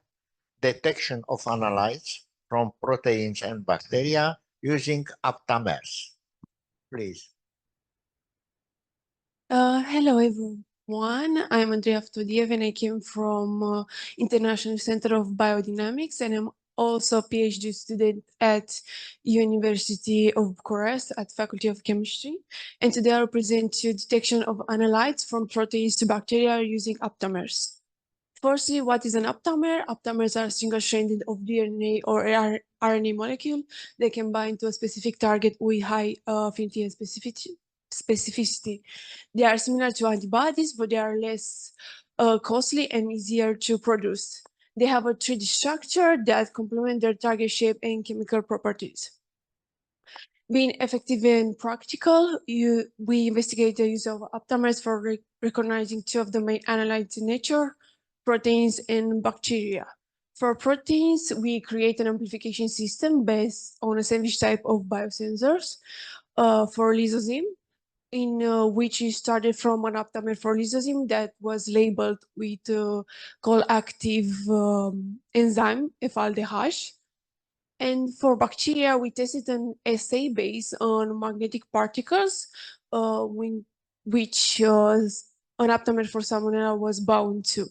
Detection of analytes from proteins and bacteria using aptamers. Please. Hello everyone, I'm Andreea Vtodiev and I came from International Center of Biodynamics, and I'm also a PhD student at University of Bucharest at Faculty of Chemistry. And today I'll present you detection of analytes from proteins to bacteria using aptamers. Firstly, what is an aptamer? Aptamers are single-stranded of DNA or RNA molecule. They can bind to a specific target with high affinity and specificity. They are similar to antibodies, but they are less costly and easier to produce. They have a 3D structure that complement their target shape and chemical properties. Being effective and practical, we investigate the use of aptamers for recognizing two of the main analytes in nature, proteins and bacteria. For proteins, we create an amplification system based on a sandwich type of biosensors for lysozyme, in which is started from an aptamer for lysozyme that was labeled with active enzyme FALDH. And for bacteria, we tested an assay based on magnetic particles, which an aptamer for Salmonella was bound to.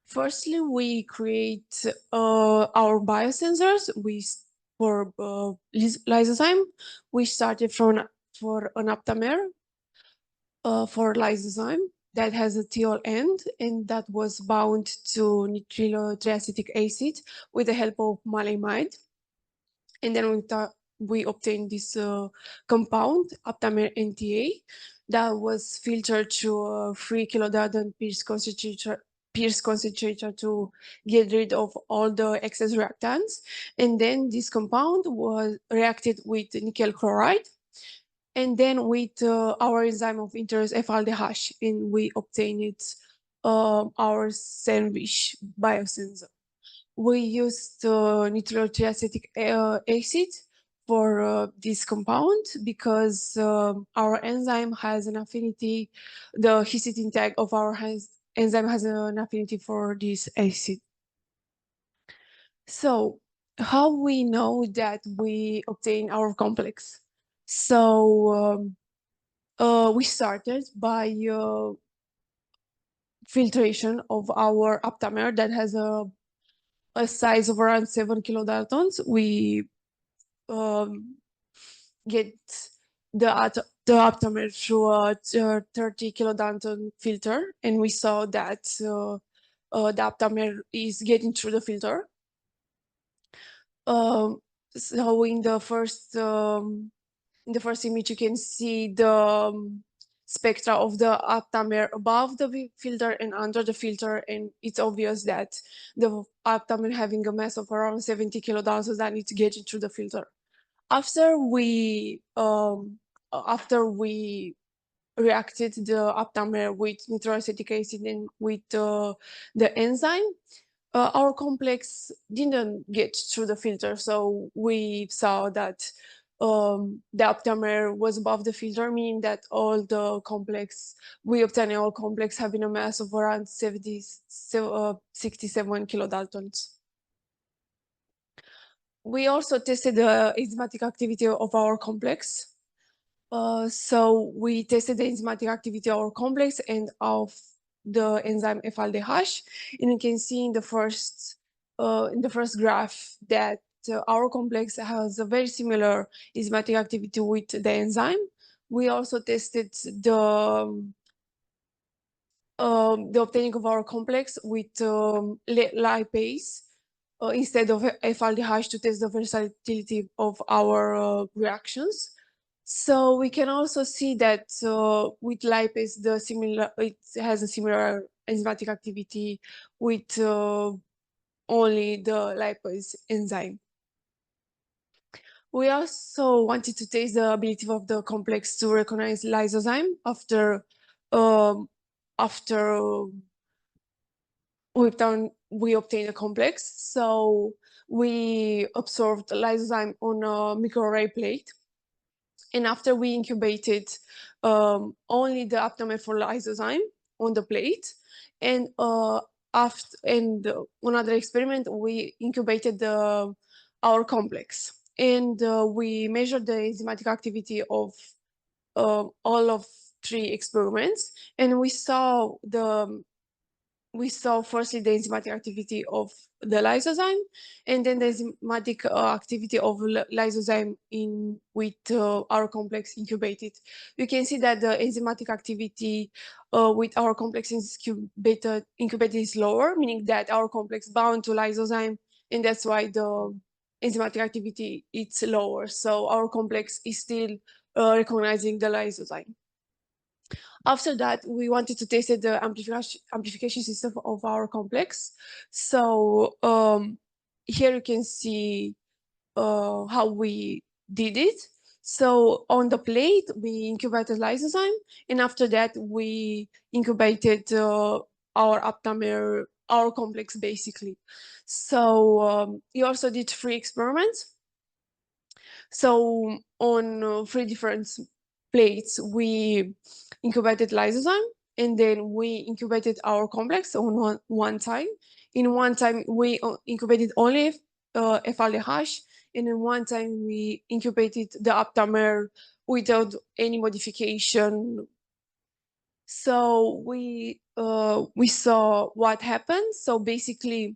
Firstly, we create our biosensors. For lysozyme, we started for an aptamer for lysozyme that has a thiol end, and that was bound to nitrilotriacetic acid with the help of maleimide. And then we obtained this compound, aptamer NTA, that was filtered to 3 kilodalton Pierce concentrator to get rid of all the excess reactants. And then this compound was reacted with nickel chloride and then with our enzyme of interest FALDH, and we obtained our sandwich biosensor. We used nitrilotriacetic acid for this compound because our enzyme has an affinity, the histidine tag of our enzyme has an affinity for this acid. So how we know that we obtain our complex? So we started by filtration of our aptamer that has a size of around 7 kilodaltons. We get the aptamer through a 30 kilodalton filter, and we saw that the aptamer is getting through the filter. So in the first image, you can see the spectra of the aptamer above the filter and under the filter, and it's obvious that the aptamer having a mass of around 70 kilodaltons that it's getting through the filter. After we reacted the aptamer with nitroacetic acid and with the enzyme, our complex didn't get through the filter. So we saw that the aptamer was above the filter, meaning that all the complex, we obtained all complex having a mass of around 67 kilodaltons. We also tested the enzymatic activity of our complex. So we tested the enzymatic activity of our complex and of the enzyme FLDH, and you can see in the first graph that our complex has a very similar enzymatic activity with the enzyme. We also tested the obtaining of our complex with lipase instead of FLDH to test the versatility of our reactions. So we can also see that with lipase, it has a similar enzymatic activity with only the lipase enzyme. We also wanted to test the ability of the complex to recognize lysozyme after we obtained a complex. So we observed lysozyme on a microarray plate. And after we incubated only the aptamer for lysozyme on the plate, and another experiment, we incubated our complex, and we measured the enzymatic activity of all of 3 experiments, and we saw firstly the enzymatic activity of the lysozyme, and then the enzymatic activity of lysozyme with our complex incubated. You can see that the enzymatic activity with our complex incubated is lower, meaning that our complex bound to lysozyme, and that's why the enzymatic activity is lower. So our complex is still recognizing the lysozyme. After that, we wanted to test the amplification system of our complex. So here you can see how we did it. So on the plate, we incubated lysozyme, and after that, we incubated our aptamer, our complex, basically. So we also did 3 experiments. So on 3 different plates, we incubated lysozyme, and then we incubated our complex on one time. In one time, we incubated only FLDH, and in one time, we incubated the aptamer without any modification. So we saw what happened. So basically,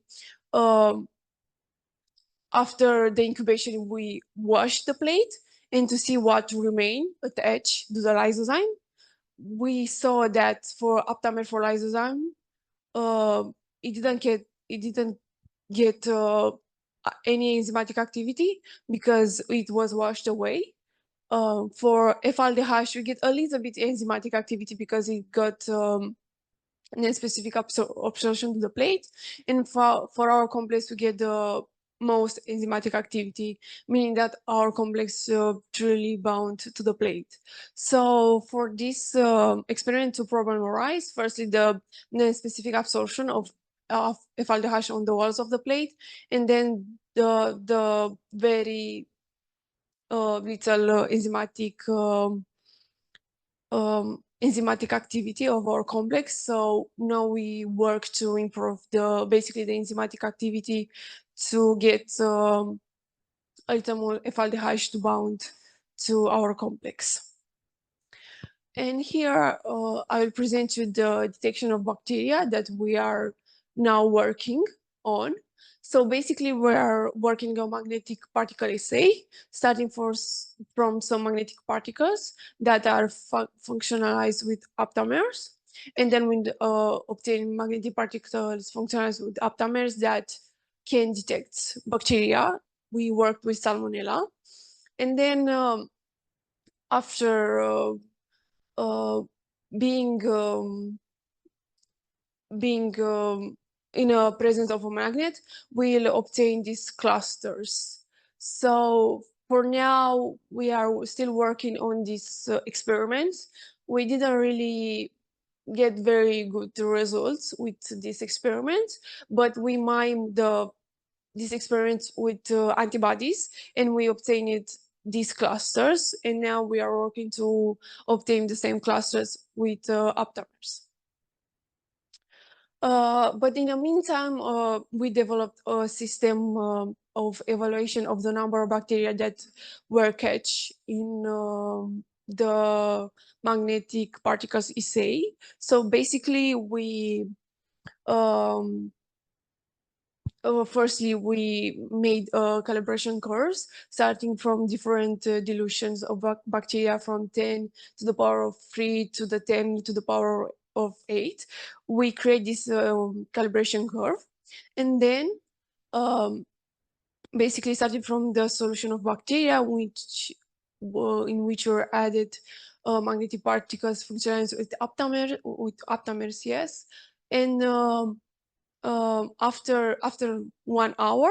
after the incubation, we washed the plate, and to see what remained attached to the lysozyme, we saw that for aptamer for lysozyme, it didn't get any enzymatic activity because it was washed away. For FLDH, we get a little bit enzymatic activity because it got non-specific absorption to the plate, and for our complex, we get the most enzymatic activity, meaning that our complex truly bound to the plate. So for this experiment, 2 problems arise. Firstly, the non-specific absorption of FLDH on the walls of the plate, and then the very little enzymatic activity of our complex. So now we work to improve basically the enzymatic activity to get a little more FLDH to bound to our complex. And here I will present you the detection of bacteria that we are now working on. So basically, we are working on magnetic particle assay, starting from some magnetic particles that are functionalized with aptamers, and then we obtain magnetic particles functionalized with aptamers that can detect bacteria. We worked with Salmonella, and then after being in a presence of a magnet, we'll obtain these clusters. So for now, we are still working on these experiments. We didn't really get very good results with these experiments, but we mimed these experiments with antibodies, and we obtained these clusters, and now we are working to obtain the same clusters with aptamers. But in the meantime, we developed a system of evaluation of the number of bacteria that were caught in the magnetic particles assay. So basically, we firstly, we made calibration curves starting from different dilutions of bacteria from 10 to the power of 3 to the 10 to the power of 8. We create this calibration curve, and then basically starting from the solution of bacteria, in which were added magnetic particles functionalized with aptamers, yes, and after 1 hour,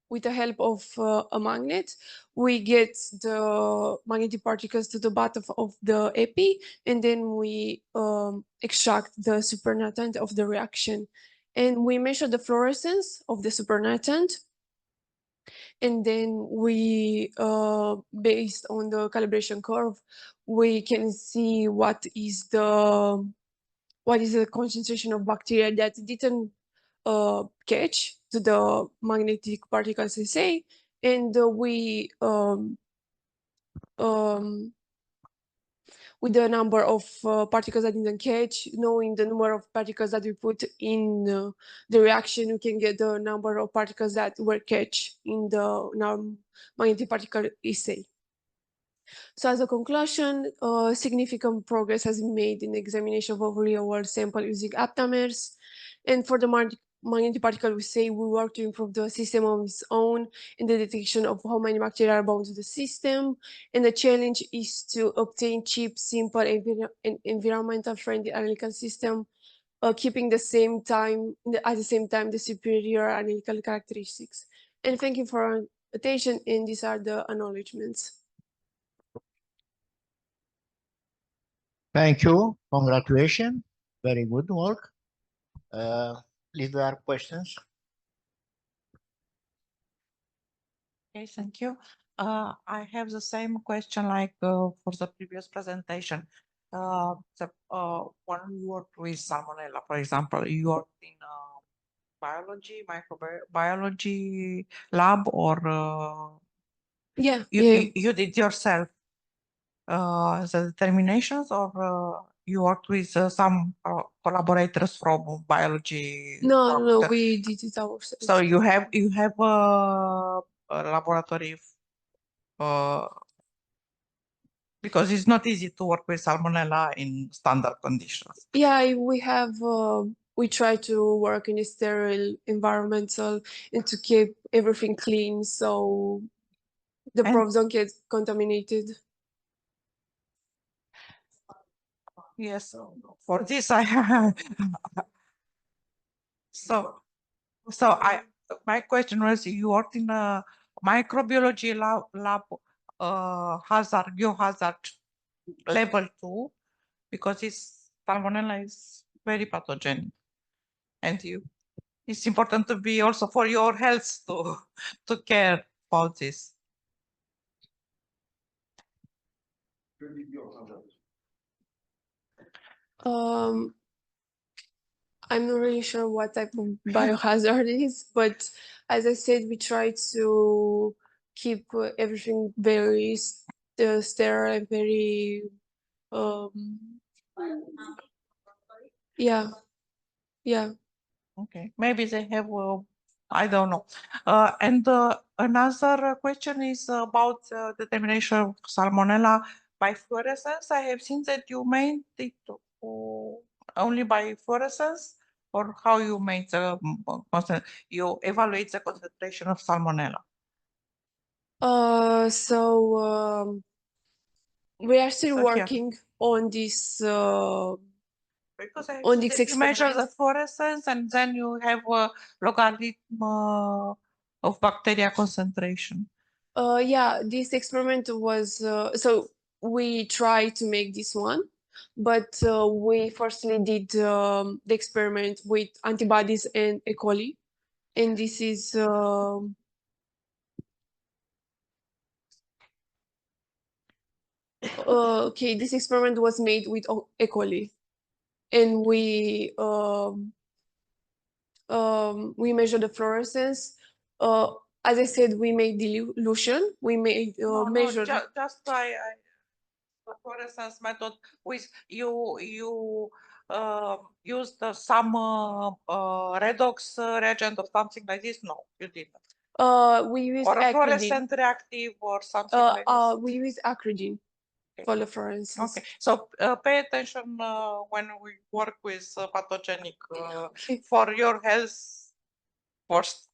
with the help of a magnet, we get the magnetic particles to the bottom of the epi, and then we extract the supernatant of the reaction. And we measure the fluorescence of the supernatant, and then we, based on the calibration curve, we can see what is the concentration of bacteria that didn't catch to the magnetic particles assay, and we with the number of particles that didn't catch, knowing the number of particles that we put in the reaction, we can get the number of particles that were catch in the magnetic particle assay. So as a conclusion, significant progress has been made in the examination of a real-world sample using aptamers. And for the magnetic particle assay, we work to improve the system on its own in the detection of how many bacteria are bound to the system. And the challenge is to obtain cheap, simple, and environmental-friendly analytical system, keeping at the same time the superior analytical characteristics. And thank you for your attention, and these are the acknowledgements. Thank you. Congratulations. Very good work. Please, there are questions. Okay, thank you. I have the same question like for the previous presentation. When you work with Salmonella, for example, you work in biology, microbiology lab, or you did yourself the determinations, or you worked with some collaborators from biology? No, we did it ourselves. So you have a laboratory, because it's not easy to work with Salmonella in standard conditions. Yeah, we have. We try to work in a sterile environmental and to keep everything clean, so the probes don't get contaminated. Yes, for this I my question was, you worked in a microbiology lab biohazard level 2, because Salmonella is very pathogenic, and it's important to be also for your health to care about this. I'm not really sure what type of biohazard it is, but as I said, we try to keep everything very sterile and very yeah. Okay, maybe they have I don't know. And another question is about determination of Salmonella by fluorescence. I have seen that you made it only by fluorescence, or how you made the you evaluate the concentration of Salmonella? We are still working on this. Because on this you measure the fluorescence, and then you have a logarithm of bacteria concentration. Yeah, this experiment was, so we tried to make this one, but we firstly did the experiment with antibodies and E. coli. And this is, okay, this experiment was made with E. coli. And we measured the fluorescence. As I said, we made dilution. We made measured. Just try the fluorescence method with you used some redox reagent or something like this. No, you didn't. We used or a acridine. fluorescent reactive or something like this. We use acridine for the fluorescence. Okay, so pay attention when we work with pathogenic for your health first.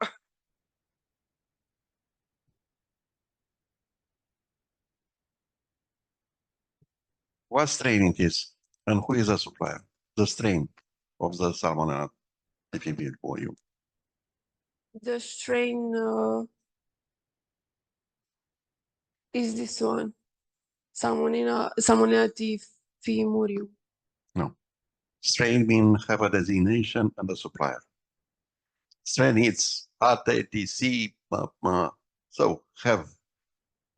What strain it is and who is the supplier? The strain of the Salmonella typhi for you. The strain is this one, Salmonella typhi. No. Strain means have a designation and a supplier. Strain is ATTC, so have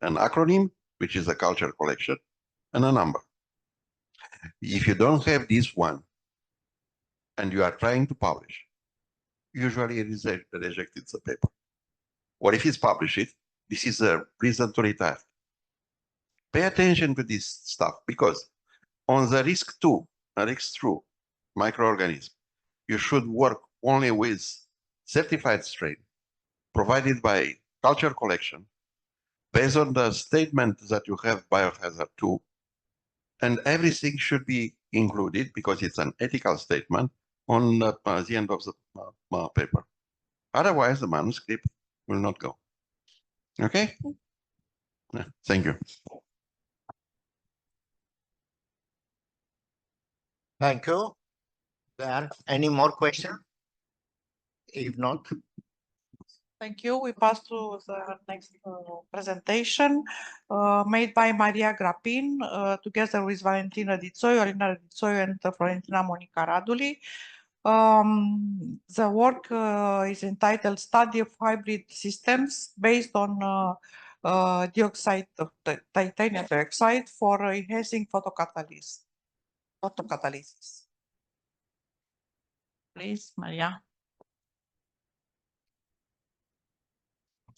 an acronym, which is a culture collection, and a number. If you don't have this one, and you are trying to publish, usually it is rejected the paper. Or if it's published, this is a reason to retire. Pay attention to this stuff, because on the risk 2, risk 2 microorganism, you should work only with certified strain provided by culture collection based on the statement that you have biohazard 2, and everything should be included because it's an ethical statement on the end of the paper. Otherwise, the manuscript will not go. Okay? Yeah, thank you. Thank you. There any more questions? If not, Thank you. We pass to the next presentation made by Maria Grapin together with Valentina Dițoiu, Alina Dițoiu, and Florentina Monica Raduli. The work is entitled Study of Hybrid Systems based on dioxide of titanium dioxide for enhancing photocatalysis. Please, Maria.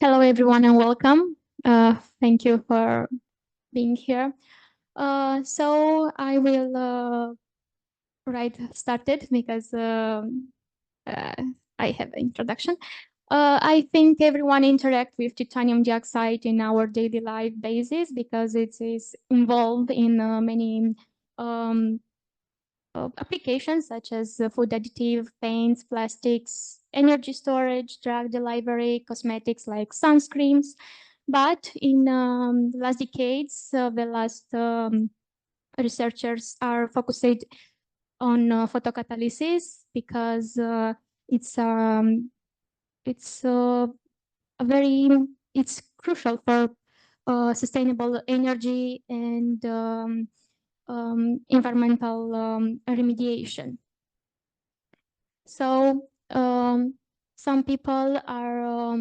Hello, everyone, and welcome. Thank you for being here. So I will started because I have an introduction. I think everyone interact with titanium dioxide in our daily life basis because it is involved in many applications such as food additive, paints, plastics, energy storage, drug delivery, cosmetics like sunscreens. But in the last decades, the last researchers are focused on photocatalysis because it's crucial for sustainable energy and environmental remediation. So some people are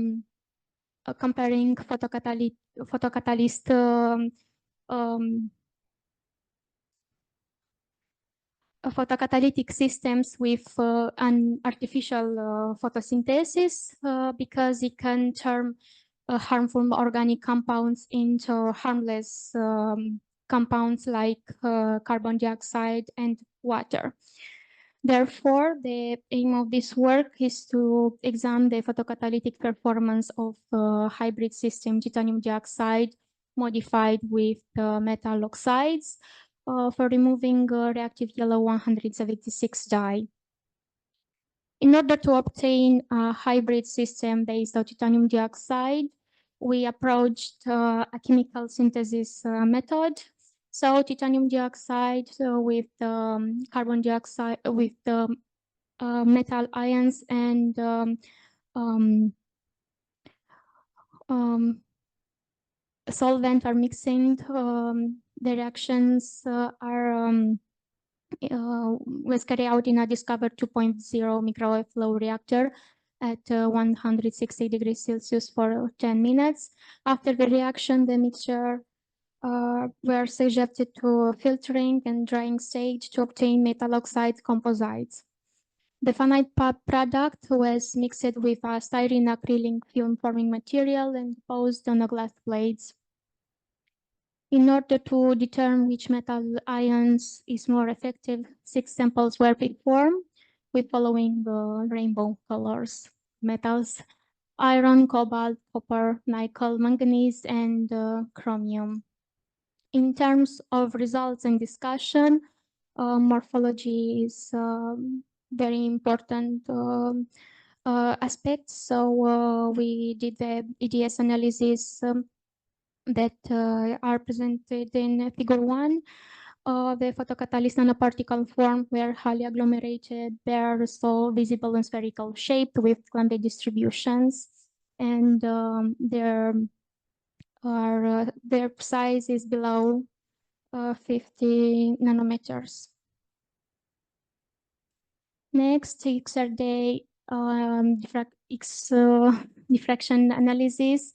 comparing photocatalytic systems with an artificial photosynthesis because it can turn harmful organic compounds into harmless compounds like carbon dioxide and water. Therefore, the aim of this work is to examine the photocatalytic performance of hybrid system titanium dioxide modified with metal oxides for removing reactive yellow 176 dye. In order to obtain a hybrid system based on titanium dioxide, we approached a chemical synthesis method. So titanium dioxide with carbon dioxide, with the metal ions and solvent or mixing, the reactions was carried out in a discovered 2.0 microwave flow reactor at 160 degrees Celsius for 10 minutes. After the reaction, the mixture were subjected to filtering and drying stage to obtain metal oxide composites. The finite product was mixed with a styrene acrylic film forming material and posed on a glass plates. In order to determine which metal ions is more effective, 6 samples were performed with following rainbow colors metals: iron, cobalt, copper, nickel, manganese, and chromium. In terms of results and discussion, morphology is very important aspect. So we did the EDS analysis that are presented in figure 1. The photocatalyst nanoparticle form were highly agglomerated, bare, so visible and spherical shape with Lambda distributions, and their size is below 50 nanometers. Next, XRD diffraction analysis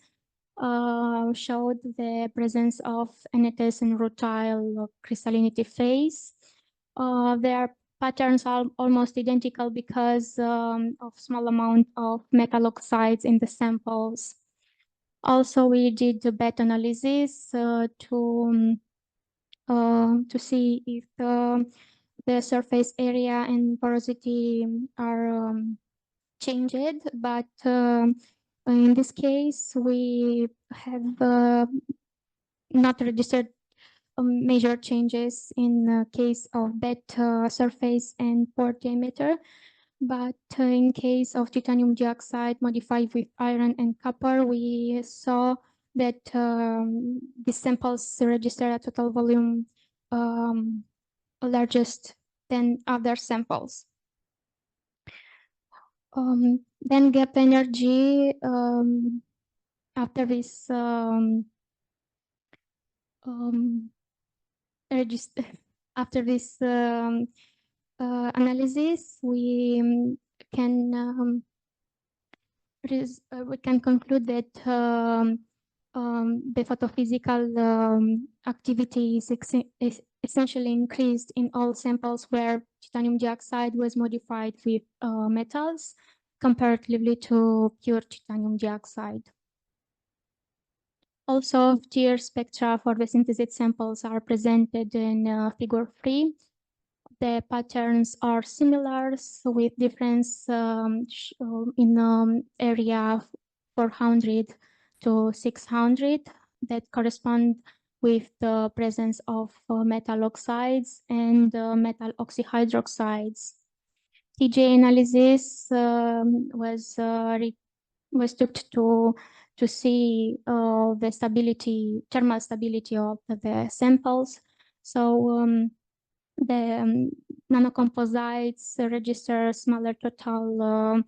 showed the presence of NTS and rutile crystallinity phase. Their patterns are almost identical because of small amount of metal oxides in the samples. Also, we did a BET analysis to see if the surface area and porosity are changed, but in this case, we have not registered major changes in the case of BET surface and pore diameter, but in case of titanium dioxide modified with iron and copper, we saw that the samples register a total volume largest than other samples. Then gap energy after this analysis, we can conclude that the photophysical activity is essentially increased in all samples where titanium dioxide was modified with metals comparatively to pure titanium dioxide. Also, tier spectra for the synthesis samples are presented in figure 3. The patterns are similar, so with difference in area 400 to 600 that correspond with the presence of metal oxides and metal oxyhydroxides. TJ analysis was took to see the stability, thermal stability of the samples. So the nanocomposites register smaller total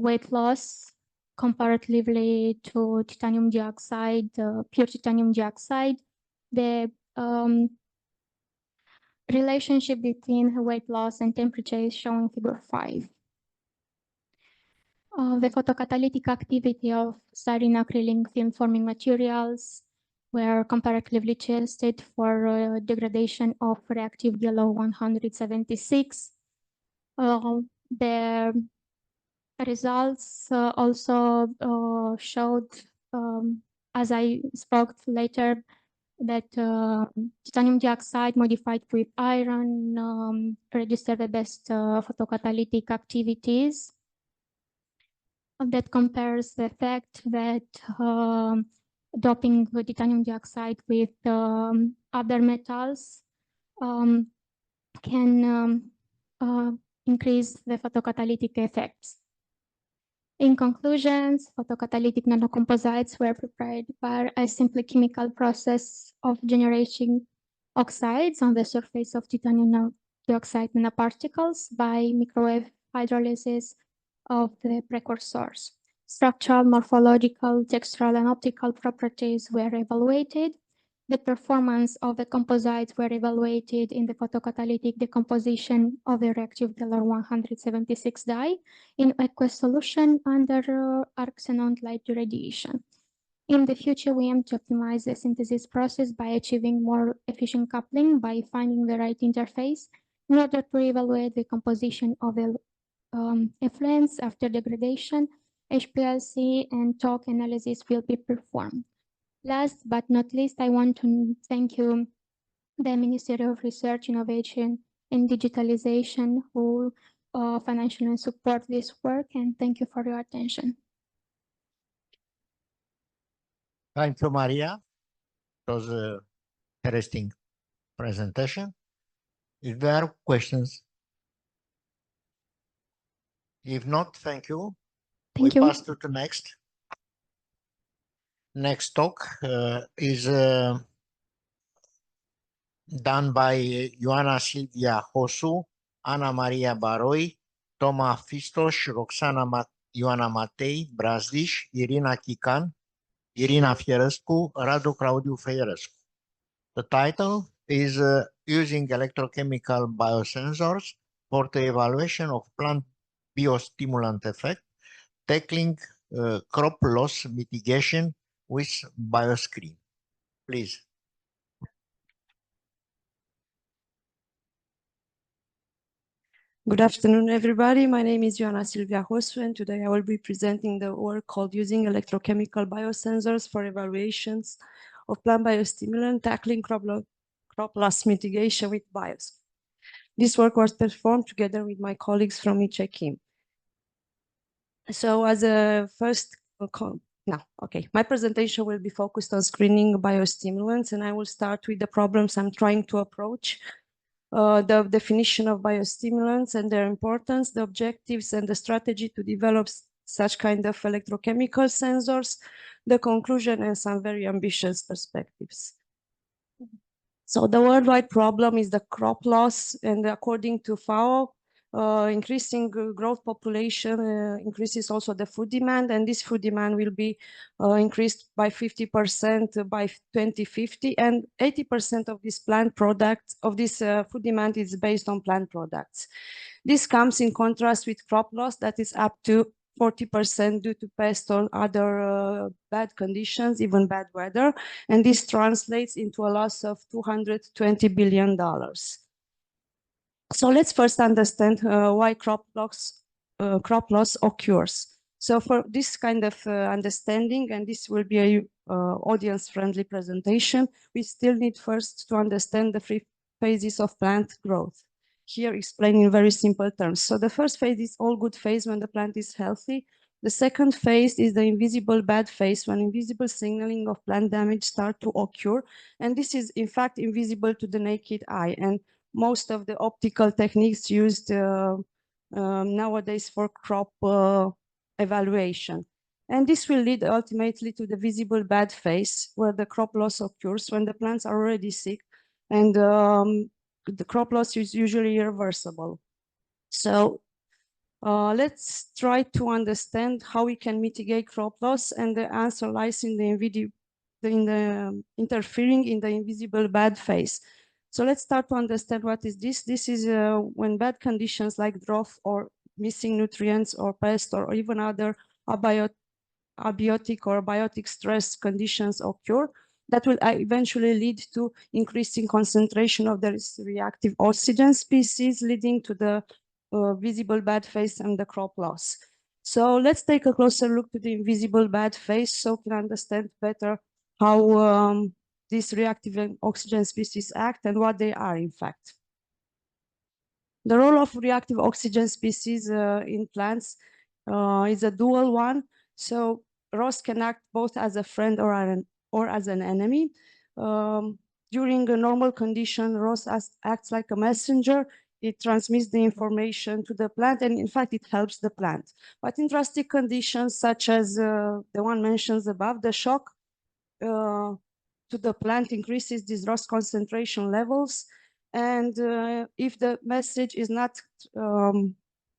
weight loss comparatively to titanium dioxide, pure titanium dioxide. The relationship between weight loss and temperature is shown in figure 5. The photocatalytic activity of styrene acrylic film forming materials were comparatively tested for degradation of reactive yellow 176. The results also showed, as I spoke later, that titanium dioxide modified with iron registered the best photocatalytic activities. That compares the fact that doping titanium dioxide with other metals can increase the photocatalytic effects. In conclusions, photocatalytic nanocomposites were prepared by a simple chemical process of generating oxides on the surface of titanium dioxide nanoparticles by microwave hydrolysis of the precursors. Structural, morphological, textural, and optical properties were evaluated. The performance of the composites were evaluated in the photocatalytic decomposition of the reactive Dellor-176 dye in aqueous solution under arc-xenon light irradiation. In the future, we aim to optimize the synthesis process by achieving more efficient coupling by finding the right interface in order to evaluate the composition of the effluents after degradation. HPLC and TOC analysis will be performed. Last but not least, I want to thank you, the Ministry of Research, Innovation, and Digitalization, who financially support this work, and thank you for your attention. Thank you, Maria. It was an interesting presentation. If there are questions, if not, thank you. Thank you. Pass to the next. Next talk is done by Ioana Silvia Hosu, Ana Maria Baroi, Toma Fistos, Roxana Ioana Matei, Brazdiș, Irina Chican, Irina Fierescu, Radu Claudiu Feierescu. The title is Using Electrochemical Biosensors for the Evaluation of Plant Biostimulant Effect, Tackling Crop Loss Mitigation with Bioscreen. Please. Good afternoon, everybody. My name is Ioana Silvia Hosu, and today I will be presenting the work called Using Electrochemical Biosensors for Evaluations of Plant Biostimulant, Tackling Crop Loss Mitigation with BIOS. This work was performed together with my colleagues from PRIOCHEM. So as a first, my presentation will be focused on screening biostimulants, and I will start with the problems I'm trying to approach, the definition of biostimulants and their importance, the objectives and the strategy to develop such kind of electrochemical sensors, the conclusion, and some very ambitious perspectives. So the worldwide problem is the crop loss, and according to FAO, increasing growth population increases also the food demand, and this food demand will be increased by 50% by 2050, and 80% of this plant products, of this food demand is based on plant products. This comes in contrast with crop loss that is up to 40% due to pest or other bad conditions, even bad weather, and this translates into a loss of $220 billion. So let's first understand why crop loss occurs. So for this kind of understanding, and this will be a audience-friendly presentation, we still need first to understand the three phases of plant growth. Here explained in very simple terms. So the first phase is all good phase when the plant is healthy. The second phase is the invisible bad phase when invisible signaling of plant damage start to occur. And this is in fact invisible to the naked eye. And most of the optical techniques used nowadays for crop evaluation. And this will lead ultimately to the visible bad phase where the crop loss occurs when the plants are already sick, and the crop loss is usually irreversible. So let's try to understand how we can mitigate crop loss, and the answer lies in the interfering in the invisible bad phase. So let's start to understand what is this. This is when bad conditions like drought or missing nutrients or pest or even other abiotic or biotic stress conditions occur, that will eventually lead to increasing concentration of the reactive oxygen species, leading to the visible bad phase and the crop loss. So let's take a closer look to the invisible bad phase so we can understand better how these reactive oxygen species act and what they are in fact. The role of reactive oxygen species in plants is a dual one. So Roth can act both as a friend or as an enemy. During a normal condition, Roth acts like a messenger. It transmits the information to the plant, and in fact, it helps the plant. But in drastic conditions, such as the one mentioned above, the shock to the plant increases these Roth concentration levels. And if the message is not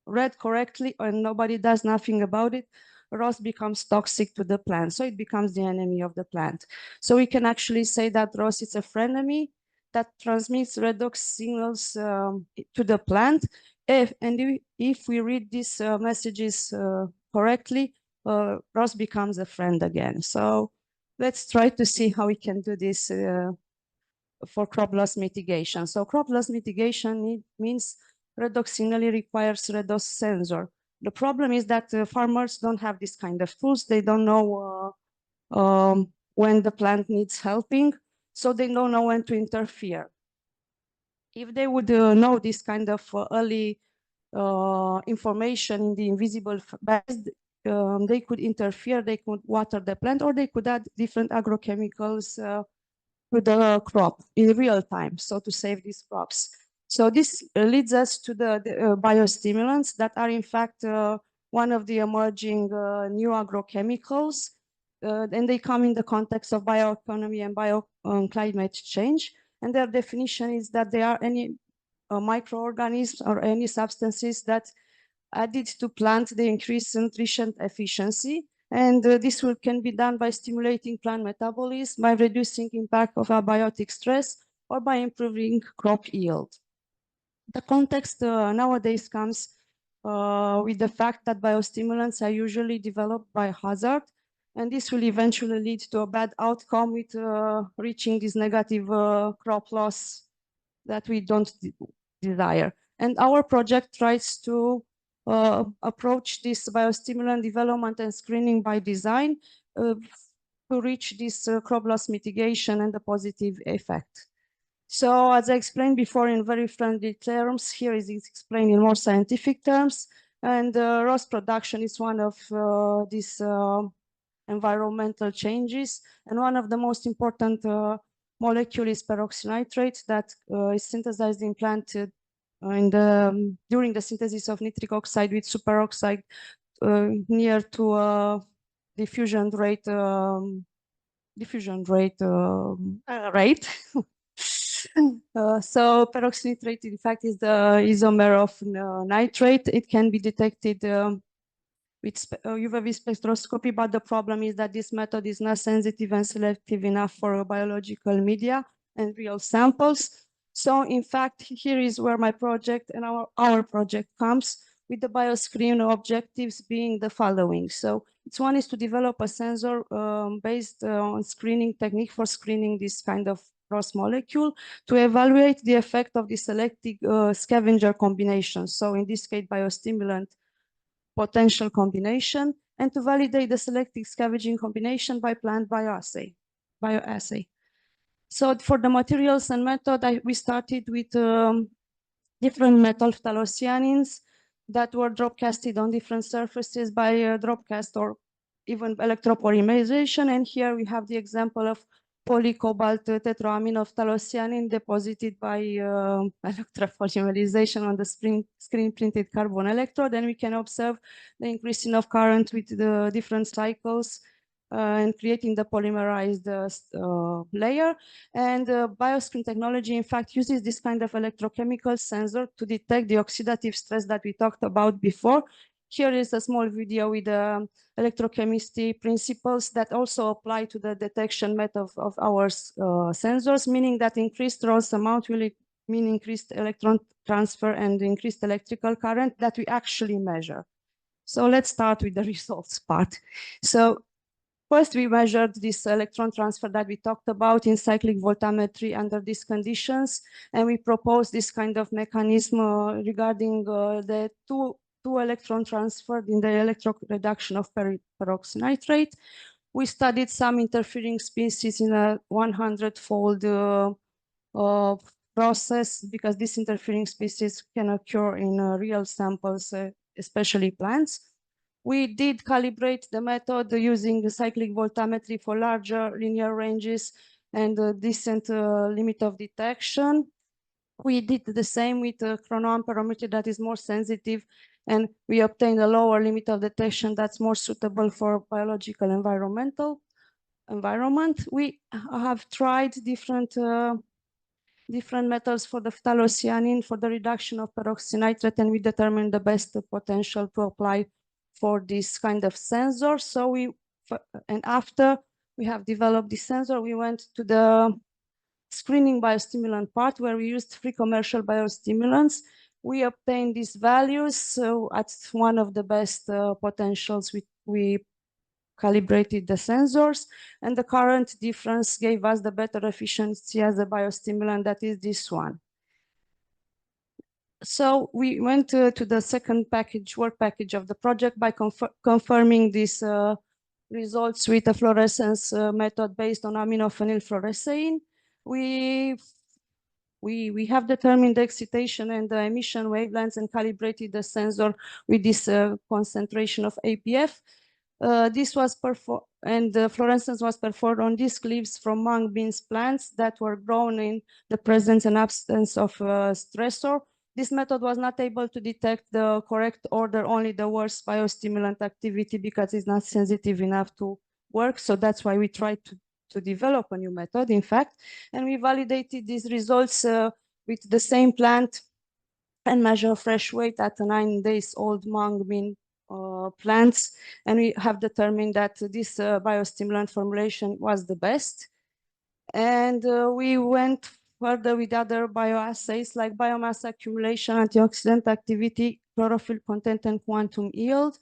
read correctly and nobody does nothing about it, Roth becomes toxic to the plant. So it becomes the enemy of the plant. So we can actually say that Roth is a frenemy that transmits redox signals to the plant. If we read these messages correctly, Roth becomes a friend again. So let's try to see how we can do this for crop loss mitigation. So crop loss mitigation means redox signal requires redox sensor. The problem is that farmers don't have this kind of tools. They don't know when the plant needs helping, so they don't know when to interfere. If they would know this kind of early information in the invisible band, they could interfere, they could water the plant, or they could add different agrochemicals to the crop in real time, so to save these crops. So this leads us to the biostimulants that are in fact one of the emerging new agrochemicals, and they come in the context of bioeconomy and climate change. And their definition is that they are any microorganisms or any substances that added to plant, they increase nutrition efficiency. And this can be done by stimulating plant metabolism, by reducing impact of abiotic stress, or by improving crop yield. The context nowadays comes with the fact that biostimulants are usually developed by hazard, and this will eventually lead to a bad outcome with reaching this negative crop loss that we don't desire. And our project tries to approach this biostimulant development and screening by design to reach this crop loss mitigation and the positive effect. So as I explained before in very friendly terms, here is explained in more scientific terms. And Roth production is one of these environmental changes. And one of the most important molecule is peroxynitrate that is synthesized in plant during the synthesis of nitric oxide with superoxide near to diffusion rate. So peroxynitrate, in fact, is the isomer of nitrate. It can be detected with UV spectroscopy, but the problem is that this method is not sensitive and selective enough for biological media and real samples. So in fact, here is where my project and our project comes, with the bioscreen objectives being the following. So one is to develop a sensor based on screening technique for screening this kind of cross molecule to evaluate the effect of the selective scavenger combination. So in this case, biostimulant potential combination, and to validate the selective scavenging combination by plant bioassay. So for the materials and method, we started with different metal phthalocyanins that were drop casted on different surfaces by drop cast or even electropolymerization. And here we have the example of polycobalt tetraaminophtalocyanin deposited by electropolymerization on the screen printed carbon electrode. And we can observe the increasing of current with the different cycles and creating the polymerized layer. And bioscreen technology, in fact, uses this kind of electrochemical sensor to detect the oxidative stress that we talked about before. Here is a small video with electrochemistry principles that also apply to the detection method of our sensors, meaning that increased Roth amount will mean increased electron transfer and increased electrical current that we actually measure. So let's start with the results part. So first, we measured this electron transfer that we talked about in cyclic voltammetry under these conditions, and we proposed this kind of mechanism regarding the two electron transferred in the electroreduction of peroxynitrate. We studied some interfering species in a 100-fold process, because these interfering species can occur in real samples, especially plants. We did calibrate the method using cyclic voltammetry for larger linear ranges and a decent limit of detection. We did the same with a chronoamperometer that is more sensitive, and we obtained a lower limit of detection that's more suitable for biological environment. We have tried different methods for the phthalocyanin for the reduction of peroxynitrate, and we determined the best potential to apply for this kind of sensor. So and after we have developed this sensor, we went to the screening biostimulant part where we used 3 commercial biostimulants. We obtained these values. So at one of the best potentials, we calibrated the sensors, and the current difference gave us the better efficiency as a biostimulant, that is this one. So we went to the second work package of the project by confirming these results with a fluorescence method based on aminophenylfluorescein. We have determined the excitation and the emission wavelengths and calibrated the sensor with this concentration of APF. This was performed, and the fluorescence was performed on disc leaves from mung beans plants that were grown in the presence and absence of stressor. This method was not able to detect the correct order, only the worst biostimulant activity, because it's not sensitive enough to work. So that's why we tried to develop a new method, in fact. And we validated these results with the same plant and measure fresh weight at 9 days old mung bean plants. And we have determined that this biostimulant formulation was the best. And we went further with other bioassays like biomass accumulation, antioxidant activity, chlorophyll content, and quantum yield,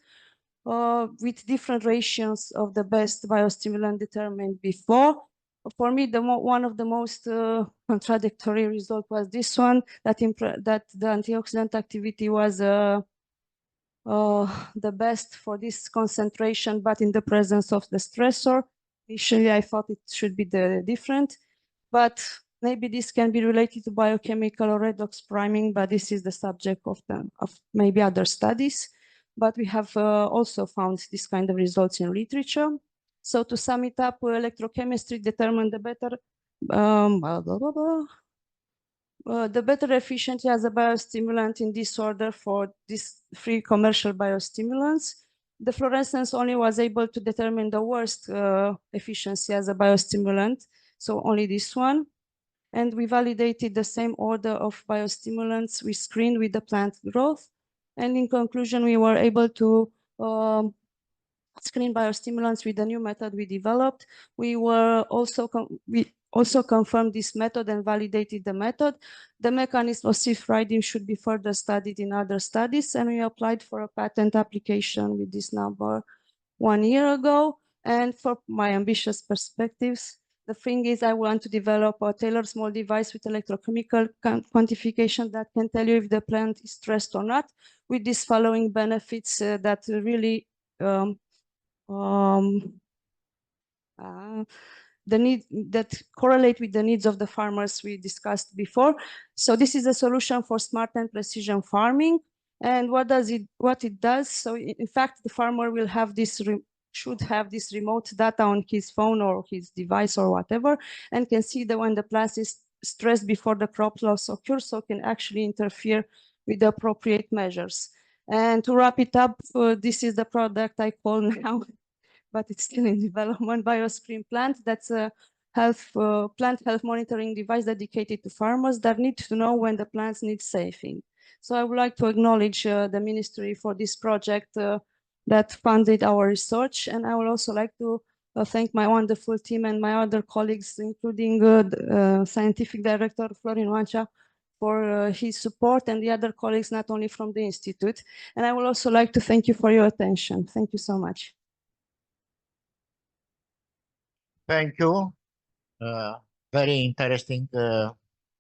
with different ratios of the best biostimulant determined before. For me, one of the most contradictory results was this one, that the antioxidant activity was the best for this concentration, but in the presence of the stressor. Initially, I thought it should be different, but maybe this can be related to biochemical or redox priming, but this is the subject of maybe other studies. But we have also found this kind of results in literature. So to sum it up, electrochemistry determined the better efficiency as a biostimulant in this order for these 3 commercial biostimulants. The fluorescence only was able to determine the worst efficiency as a biostimulant, so only this one. And we validated the same order of biostimulants we screened with the plant growth. And in conclusion, we were able to screen biostimulants with the new method we developed. We also confirmed this method and validated the method. The mechanism of self-riding should be further studied in other studies, and we applied for a patent application with this number 1 year ago. And for my ambitious perspectives, the thing is, I want to develop a tailored small device with electrochemical quantification that can tell you if the plant is stressed or not, with these following benefits that really that correlate with the needs of the farmers we discussed before. So this is a solution for smart and precision farming. And what it does? So in fact, the farmer will have should have this remote data on his phone or his device or whatever, and can see that when the plant is stressed before the crop loss occurs, so can actually interfere with the appropriate measures. And to wrap it up, this is the product I call now, but it's still in development, BioScreen Plant. That's a plant health monitoring device dedicated to farmers that need to know when the plants need saving. So I would like to acknowledge the ministry for this project that funded our research. And I would also like to thank my wonderful team and my other colleagues, including the scientific director, Florin Oancea, for his support, and the other colleagues, not only from the Institute. And I would also like to thank you for your attention. Thank you so much. Thank you. Very interesting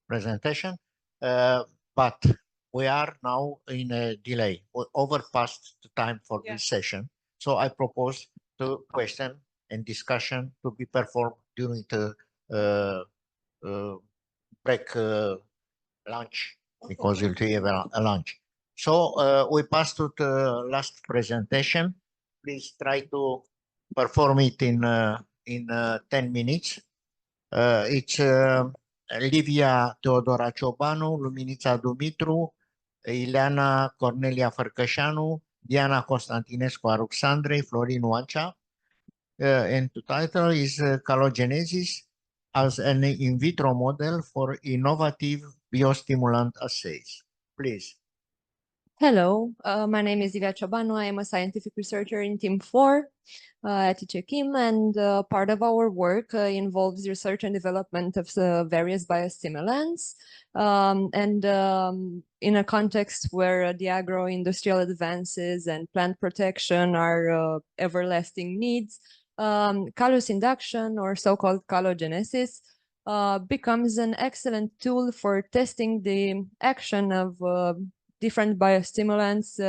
presentation. But we are now in a delay. We overpassed the time for this session. So I propose the question and discussion to be performed during the break lunch, because we'll have a lunch. So we pass to the last presentation. Please try to perform it in 10 minutes. It's Livia Teodora Ciobanu, Luminița Dumitru, Ileana Cornelia Fărcășanu, Diana Constantinescu Aruxandrei, Florin Oancea. And the title is Calogenesis as an in vitro model for innovative biostimulant assays. Please. Hello, my name is Ivia Ciobanu. I am a scientific researcher in Team 4 at PRIOCHEM, and part of our work involves research and development of various biostimulants. In a context where the agro-industrial advances and plant protection are everlasting needs, callus induction, or so-called calogenesis, becomes an excellent tool for testing the action of different biostimulants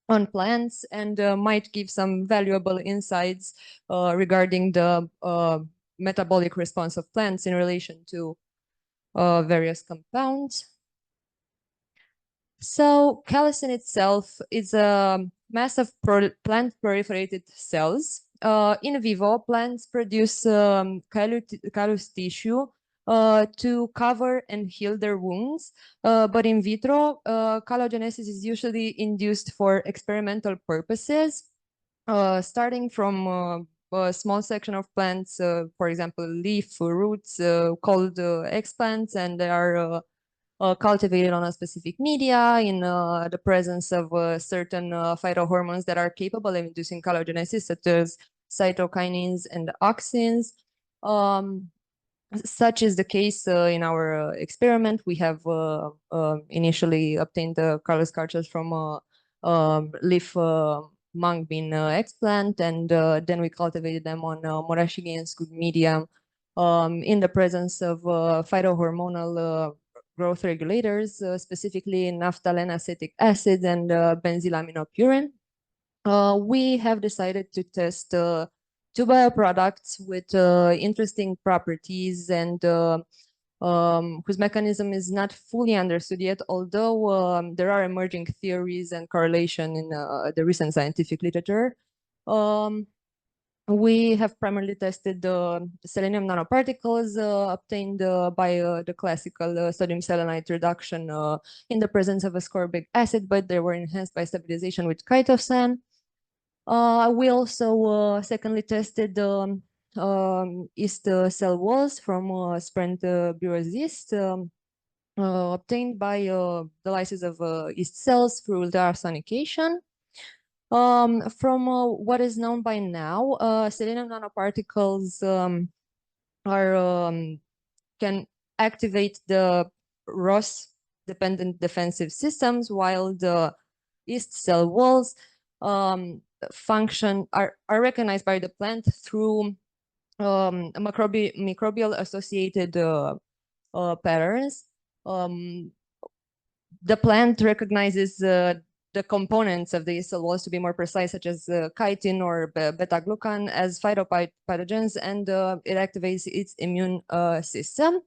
on plants, and might give some valuable insights regarding the metabolic response of plants in relation to various compounds. So callus in itself is a mass of plant proliferated cells. In vivo, plants produce callus tissue to cover and heal their wounds, but in vitro, collagenesis is usually induced for experimental purposes, starting from a small section of plants, for example, leaf roots called explants, and they are cultivated on a specific media in the presence of certain phytohormones that are capable of inducing collagenesis, such as cytokinins and auxins. Such is the case in our experiment. We have initially obtained the callus cultures from leaf mung bean explant, and then we cultivated them on Morashigi media in the presence of phytohormonal growth regulators, specifically naphthalene acetic acid and benzylaminopurin. We have decided to test two bioproducts with interesting properties and whose mechanism is not fully understood yet, although there are emerging theories and correlation in the recent scientific literature. We have primarily tested the selenium nanoparticles obtained by the classical sodium selenite reduction in the presence of ascorbic acid, but they were enhanced by stabilization with chitosan. We also secondly tested yeast cell walls from sprint yeast obtained by the lysis of yeast cells through ultrasonication. From what is known by now, selenium nanoparticles can activate the ROS-dependent defensive systems, while the yeast cell walls are recognized by the plant through microbial associated patterns. The plant recognizes the components of the yeast cell walls, to be more precise, such as chitin or beta-glucan, as phytopathogens, and it activates its immune system.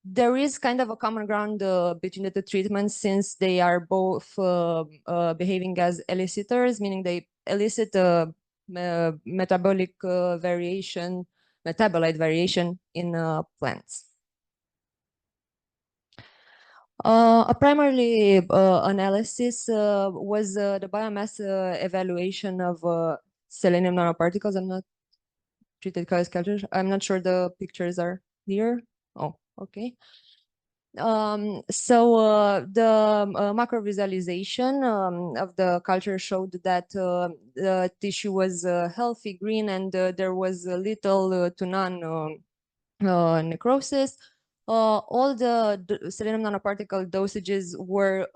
There is kind of a common ground between the two treatments, since they are both behaving as elicitors, meaning they elicit metabolite variation in plants. A primary analysis was the biomass evaluation of selenium nanoparticles. I'm not treated callus cultures. I'm not sure the pictures are clear. Oh, okay. The macro visualization of the culture showed that the tissue was healthy, green, and there was little to none necrosis. All the selenium nanoparticle dosages were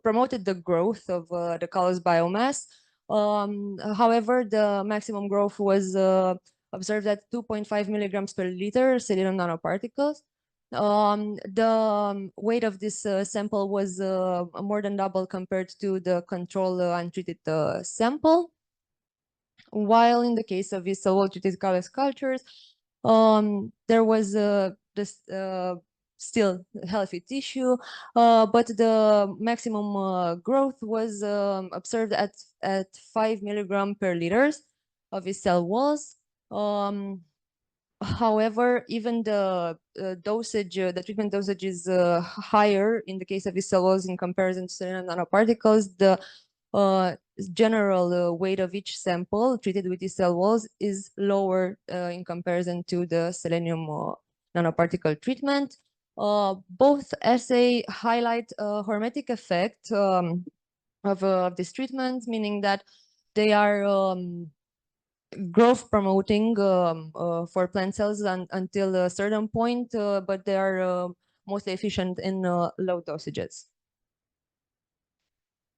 promoted the growth of the callus biomass. However, the maximum growth was observed at 2.5 milligrams per liter selenium nanoparticles. The weight of this sample was more than double compared to the control untreated sample. While in the case of yeast cell treated callus cultures, there was this still healthy tissue, but the maximum growth was observed at 5 milligram per liters of yeast cell walls. However, even the dosage, the treatment dosage is higher in the case of yeast cell walls in comparison to selenium nanoparticles. The general weight of each sample treated with yeast cell walls is lower in comparison to the selenium nanoparticle treatment. Both essays highlight a hormetic effect of this treatment, meaning that they are growth promoting for plant cells until a certain point, but they are mostly efficient in low dosages.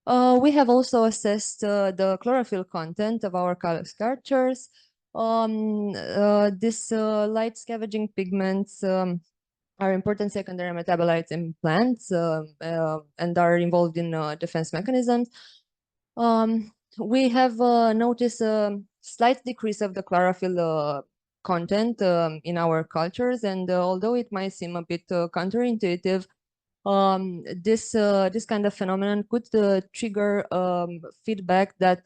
We have also assessed the chlorophyll content of our callus cultures. These light scavenging pigments are important secondary metabolites in plants and are involved in defense mechanisms. We have noticed a slight decrease of the chlorophyll content in our cultures, and although it might seem a bit counterintuitive, this kind of phenomenon could trigger feedback that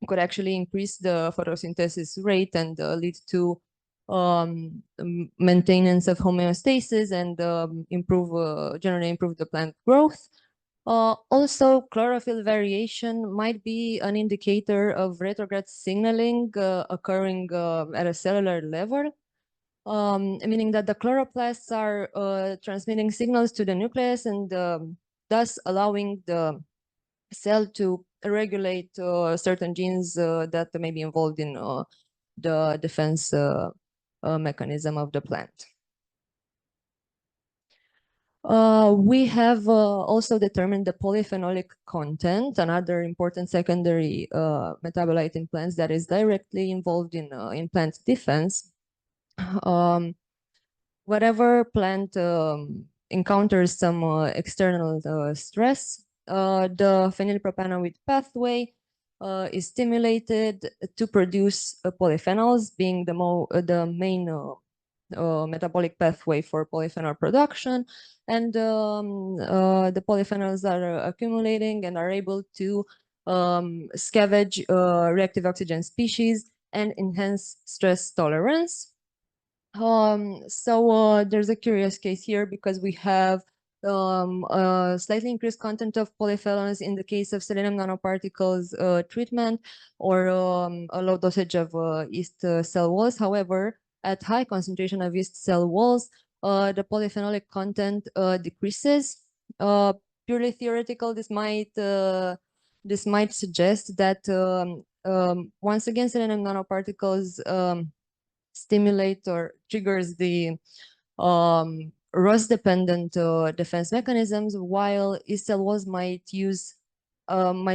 could actually increase the photosynthesis rate and lead to maintenance of homeostasis and generally improve the plant growth. Also, chlorophyll variation might be an indicator of retrograde signaling occurring at a cellular level, meaning that the chloroplasts are transmitting signals to the nucleus and thus allowing the cell to regulate certain genes that may be involved in the defense mechanism of the plant. We have also determined the polyphenolic content, another important secondary metabolite in plants that is directly involved in plant defense. Whatever plant encounters some external stress, the phenylpropanoid pathway is stimulated to produce polyphenols, being the main metabolic pathway for polyphenol production, and the polyphenols are accumulating and are able to scavenge reactive oxygen species and enhance stress tolerance. So there's a curious case here because we have a slightly increased content of polyphenols in the case of selenium nanoparticles treatment or a low dosage of yeast cell walls. However, at high concentration of yeast cell walls, the polyphenolic content decreases. Purely theoretical, this might suggest that once again, selenium nanoparticles stimulate or triggers the Roth-dependent defense mechanisms, while yeast cell walls might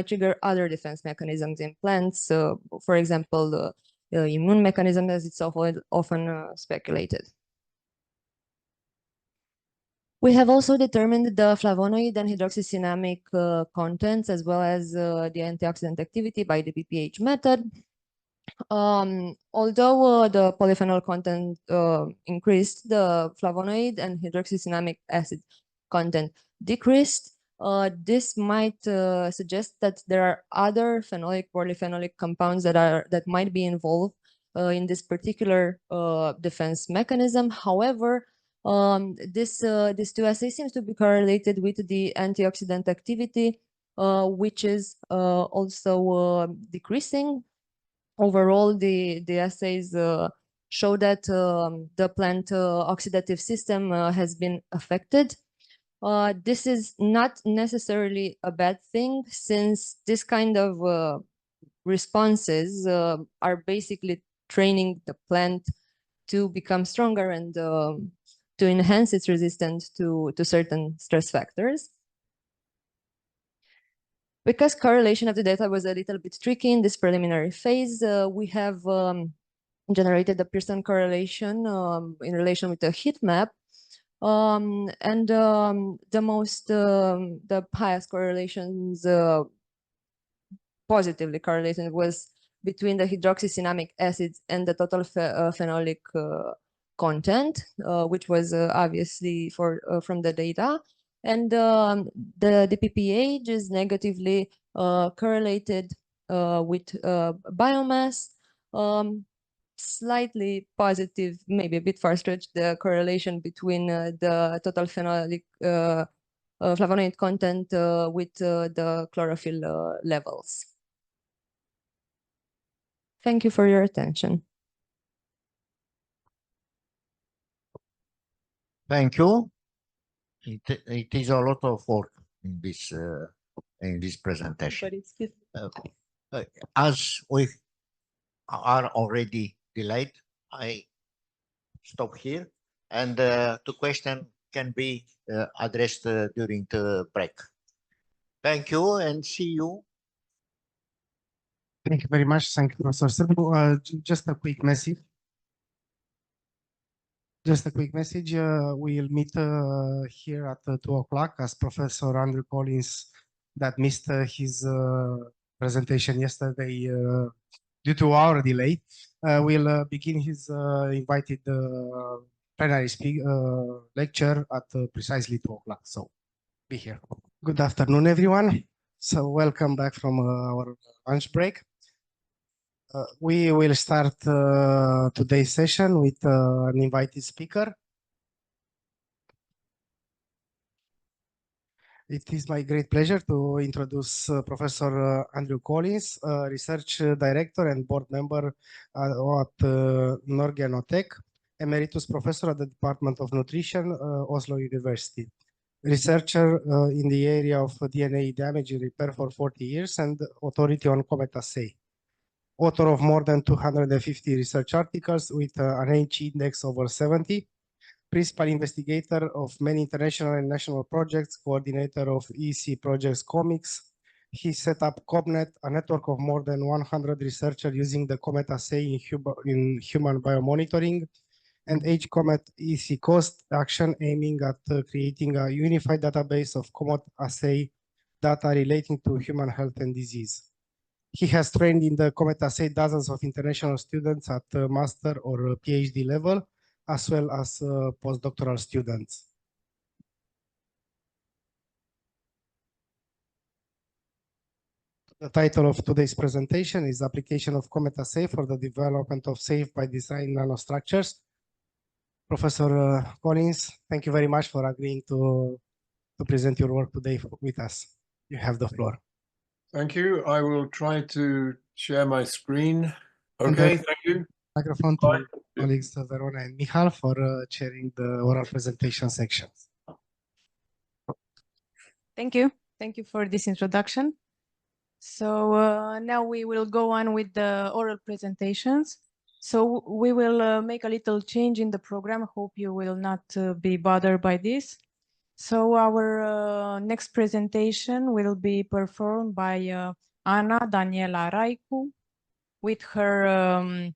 trigger other defense mechanisms in plants. For example, the immune mechanism, as it's often speculated. We have also determined the flavonoid and hydroxycinnamic contents, as well as the antioxidant activity by the PPH method. Although the polyphenol content increased, the flavonoid and hydroxycinnamic acid content decreased. This might suggest that there are other phenolic, polyphenolic compounds that might be involved in this particular defense mechanism. However, this two assays seems to be correlated with the antioxidant activity, which is also decreasing. Overall, the assays show that the plant oxidative system has been affected. This is not necessarily a bad thing, since this kind of responses are basically training the plant to become stronger and to enhance its resistance to certain stress factors. Because correlation of the data was a little bit tricky in this preliminary phase, we have generated a Pearson correlation in relation with the heat map. The highest correlations positively correlated was between the hydroxycinnamic acids and the total phenolic content, which was obviously from the data. And the PPH is negatively correlated with biomass. Slightly positive, maybe a bit far-stretched, the correlation between the total phenolic flavonoid content with the chlorophyll levels. Thank you for your attention. Thank you. It is a lot of work in this presentation. But it's good. As we are already delayed, I stop here, and the question can be addressed during the break. Thank you, and see you. Thank you very much. Thank you, Professor Sârbu. Just a quick message. We'll meet here at 2 o'clock as Professor Andrew Collins that missed his presentation yesterday due to our delay. Will begin his invited plenary lecture at precisely 2 o'clock. So be here. Good afternoon, everyone. So welcome back from our lunch break. We will start today's session with an invited speaker. It is my great pleasure to introduce Professor Andrew Collins, Research Director and Board Member at Norge, Emeritus Professor at the Department of Nutrition, Oslo University. Researcher in the area of DNA damage repair for 40 years and authority on comet assay. Author of more than 250 research articles with an H index over 70. Principal investigator of many international and national projects, coordinator of EC projects comics. He set up COMNET, a network of more than 100 researchers using the COMET assay in human biomonitoring, and HCOMET EC cost action aiming at creating a unified database of COMET assay data relating to human health and disease. He has trained in the COMET assay dozens of international students at master or PhD level, as well as postdoctoral students. The title of today's presentation is Application of COMET assay for the Development of Safe by Design Nanostructures. Professor Collins, thank you very much for agreeing to present your work today with us. You have the floor. Thank you. I will try to share my screen. Okay, thank you. Microphone to colleagues Verona and Mihail for chairing the oral presentation sections. Thank you. Thank you for this introduction. So now we will go on with the oral presentations. So we will make a little change in the program. Hope you will not be bothered by this. So our next presentation will be performed by Ana Daniela Raicu with her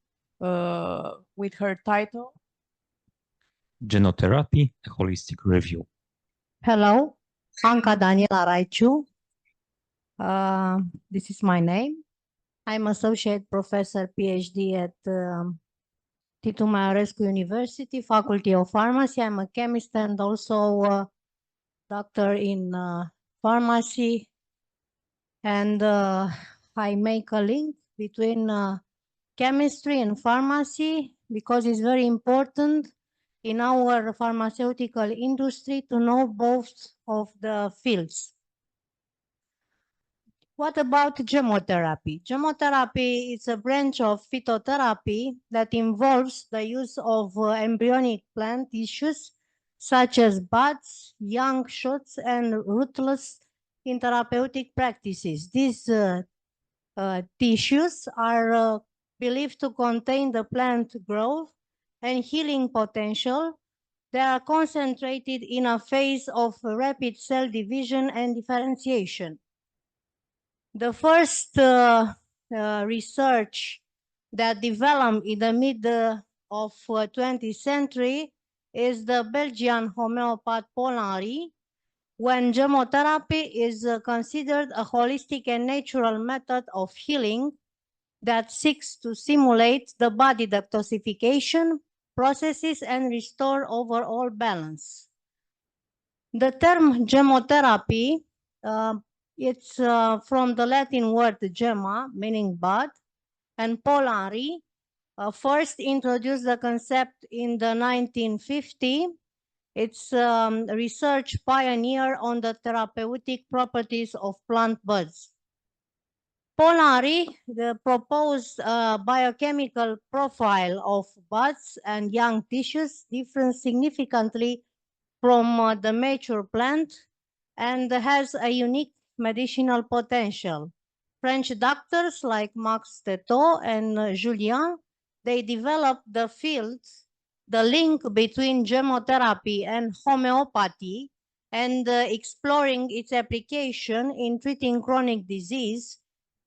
title Genotherapy, a holistic review. Hello, Anca Daniela Raicu. This is my name. I'm Associate Professor PhD at Titu Maiorescu University, Faculty of Pharmacy. I'm a chemist and also doctor in pharmacy. And I make a link between chemistry and pharmacy because it's very important in our pharmaceutical industry to know both of the fields. What about gemotherapy? Gemotherapy is a branch of phytotherapy that involves the use of embryonic plant tissues such as buds, young shoots, and rootlets in therapeutic practices. These tissues are believed to contain the plant growth and healing potential. They are concentrated in a phase of rapid cell division and differentiation. The first research that developed in the mid of 20th century is the Belgian homeopath Paul Henry, when gemotherapy is considered a holistic and natural method of healing that seeks to simulate the body detoxification processes and restore overall balance. The term gemotherapy it's from the Latin word gemma, meaning bud, and Paul Henry first introduced the concept in the 1950s. It's research pioneer on the therapeutic properties of plant buds. Paul Henry proposed a biochemical profile of buds and young tissues different significantly from the mature plant and has a unique medicinal potential. French doctors like Max Tetot and Julien, they developed the field, the link between chemotherapy and homeopathy, and exploring its application in treating chronic disease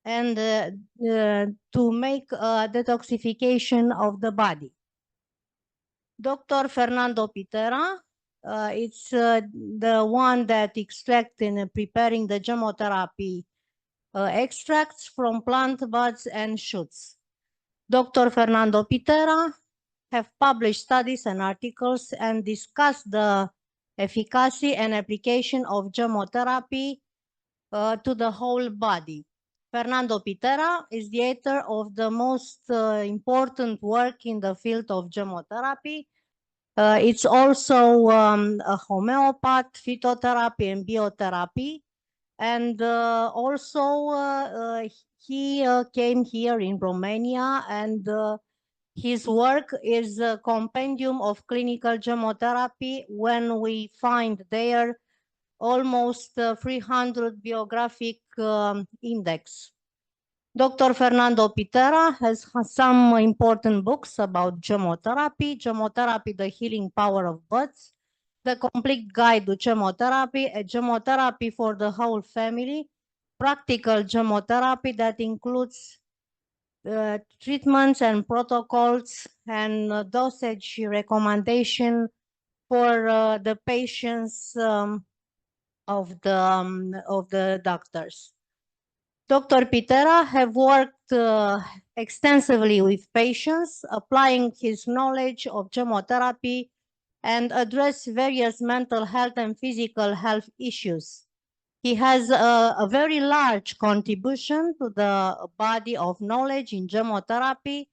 and to make detoxification of the body. Dr. Fernando Pitera, it's the one that extract in preparing the chemotherapy extracts from plant buds and shoots. Dr. Fernando Pitera have published studies and articles and discussed the efficacy and application of chemotherapy to the whole body. Fernando Pitera is the author of the most important work in the field of chemotherapy. It's also a homeopath, phytotherapy, and biotherapy. And also he came here in Romania, and his work is a compendium of clinical chemotherapy. When we find there almost 300 biographic index. Dr. Fernando Pitera has some important books about chemotherapy, Chemotherapy, the Healing Power of Buds, The Complete Guide to Chemotherapy, a chemotherapy for the whole family, practical chemotherapy that includes treatments and protocols and dosage recommendation for the patients of the doctors. Dr. Pitera have worked extensively with patients, applying his knowledge of chemotherapy and address various mental health and physical health issues. He has a very large contribution to the body of knowledge in chemotherapy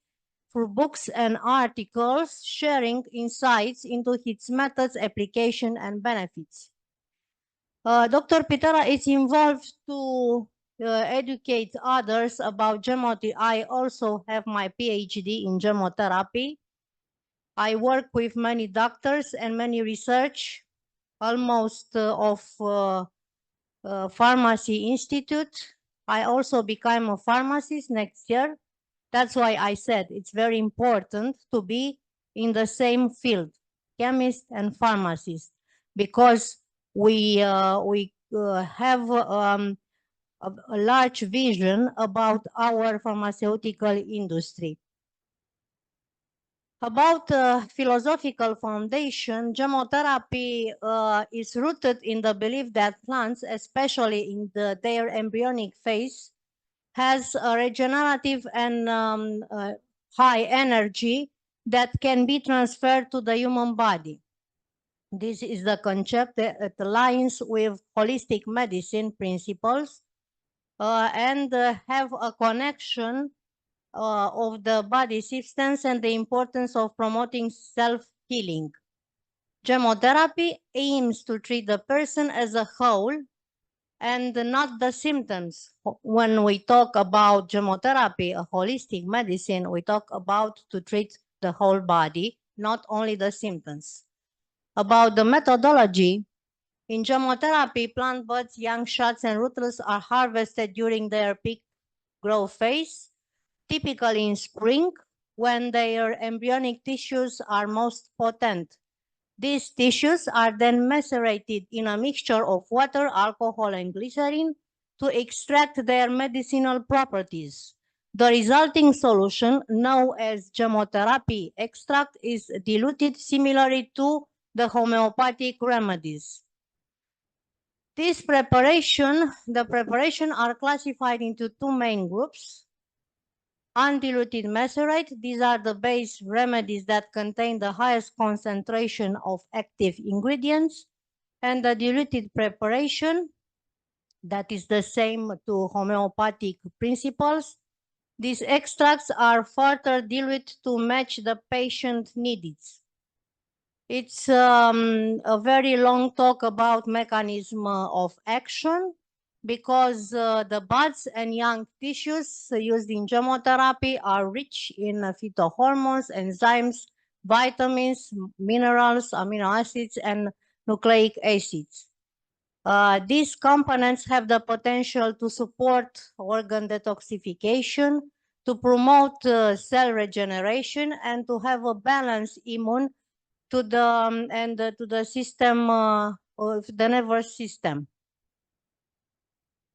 through books and articles, sharing insights into its methods, application, and benefits. Dr. Pitera is involved to educate others about chemotherapy. I also have my PhD in chemotherapy. I work with many doctors and many research, almost of Pharmacy Institute. I also became a pharmacist next year. That's why I said it's very important to be in the same field, chemist and pharmacist, because we have a large vision about our pharmaceutical industry. About philosophical foundation, chemotherapy is rooted in the belief that plants, especially in their embryonic phase, has a regenerative and high energy that can be transferred to the human body. This is the concept that aligns with holistic medicine principles and have a connection of the body substance and the importance of promoting self-healing. Chemotherapy aims to treat the person as a whole and not the symptoms. When we talk about chemotherapy, a holistic medicine, we talk about to treat the whole body, not only the symptoms. About the methodology, in chemotherapy, plant buds, young shots, and rootlets are harvested during their peak growth phase, typically in spring, when their embryonic tissues are most potent. These tissues are then macerated in a mixture of water, alcohol, and glycerin to extract their medicinal properties. The resulting solution, known as chemotherapy extract, is diluted similarly to the homeopathic remedies. The preparation are classified into two main groups. Undiluted macerate, these are the base remedies that contain the highest concentration of active ingredients, and the diluted preparation, that is the same to homeopathic principles. These extracts are further diluted to match the patient needs. It's a very long talk about mechanism of action, because the buds and young tissues used in chemotherapy are rich in phytohormones, enzymes, vitamins, minerals, amino acids, and nucleic acids. These components have the potential to support organ detoxification, to promote cell regeneration, and to have a balanced immune to the to the system of the nervous system.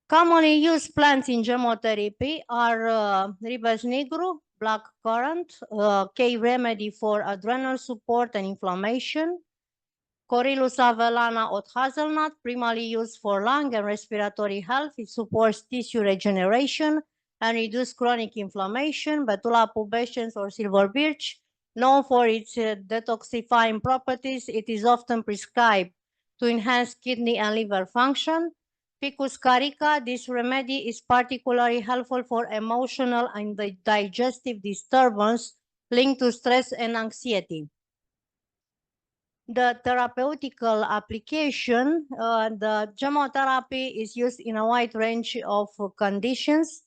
Commonly used plants in chemotherapy are ribes nigru, black currant, K-remedy for adrenal support and inflammation, Corylus avellana or hazelnut, primarily used for lung and respiratory health. It supports tissue regeneration and reduce chronic inflammation. Betula pubescens or silver birch, known for its detoxifying properties, it is often prescribed to enhance kidney and liver function. Ficus carica, this remedy is particularly helpful for emotional and digestive disturbance linked to stress and anxiety. The therapeutical application, the chemotherapy is used in a wide range of conditions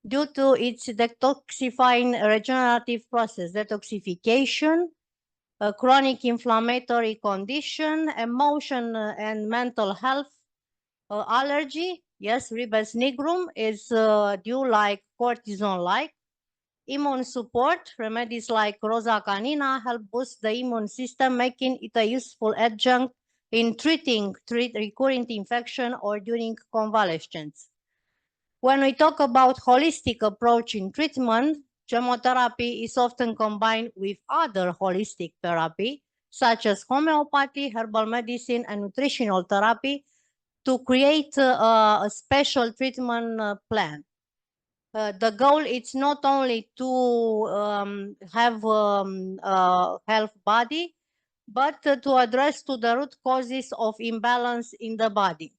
due to its detoxifying regenerative process, detoxification, chronic inflammatory condition, emotion and mental health, allergy. Yes, ribes nigrum is due like cortisone-like. Immune support, remedies like Rosa canina help boost the immune system, making it a useful adjunct in treating recurrent infection or during convalescence. When we talk about holistic approach in treatment, chemotherapy is often combined with other holistic therapy, such as homeopathy, herbal medicine, and nutritional therapy to create a special treatment plan. The goal is not only to have a health body, but to address to the root causes of imbalance in the body.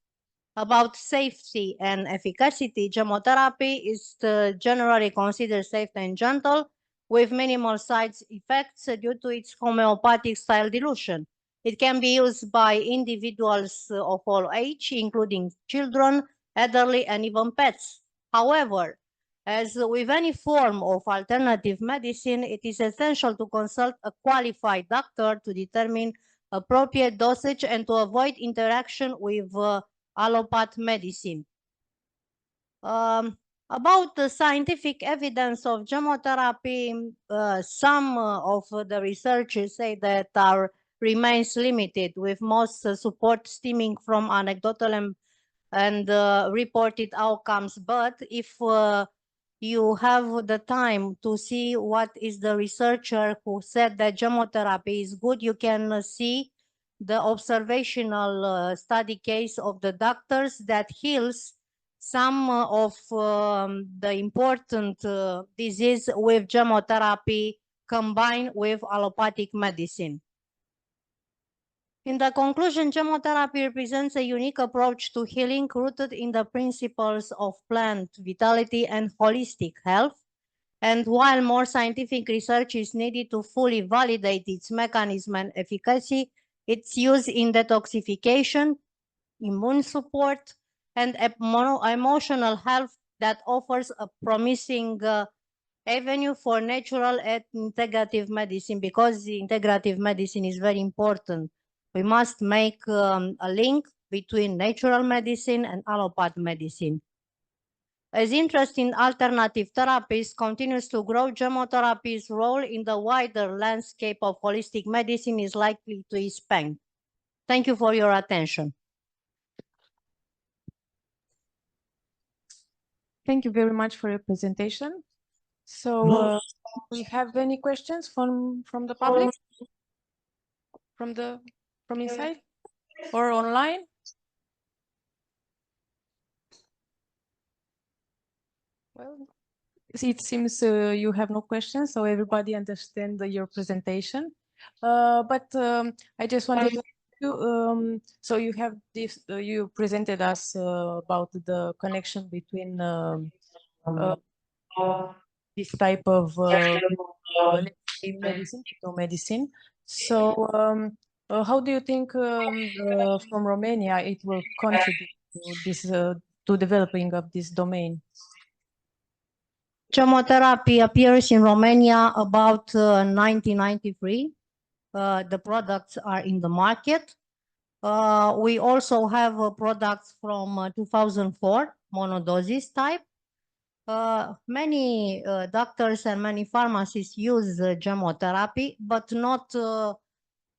About safety and efficacy, chemotherapy is generally considered safe and gentle with minimal side effects due to its homeopathic style dilution. It can be used by individuals of all age, including children, elderly, and even pets. However, as with any form of alternative medicine, it is essential to consult a qualified doctor to determine appropriate dosage and to avoid interaction with allopath medicine. About the scientific evidence of chemotherapy, some of the researchers say that remains limited, with most support stemming from anecdotal and reported outcomes. But if you have the time to see what is the researcher who said that chemotherapy is good, you can see the observational study case of the doctors that heals some of the important disease with chemotherapy combined with allopathic medicine. In the conclusion, chemotherapy represents a unique approach to healing rooted in the principles of plant vitality and holistic health. And while more scientific research is needed to fully validate its mechanism and efficacy, its use in detoxification, immune support, and emotional health that offers a promising avenue for natural and integrative medicine, because the integrative medicine is very important. We must make a link between natural medicine and allopath medicine. As interest in alternative therapies continues to grow, chemotherapy's role in the wider landscape of holistic medicine is likely to expand. Thank you for your attention. Thank you very much for your presentation. So, we have any questions from the public? From inside or online? Well, it seems you have no questions, so everybody understands your presentation. But I just wanted to ask you, so you have this, you presented us about the connection between this type of medicine. So how do you think from Romania it will contribute to this to developing of this domain? Chemotherapy appears in Romania about 1993. The products are in the market. We also have products from 2004, monodoses type. Many doctors and many pharmacists use chemotherapy, but not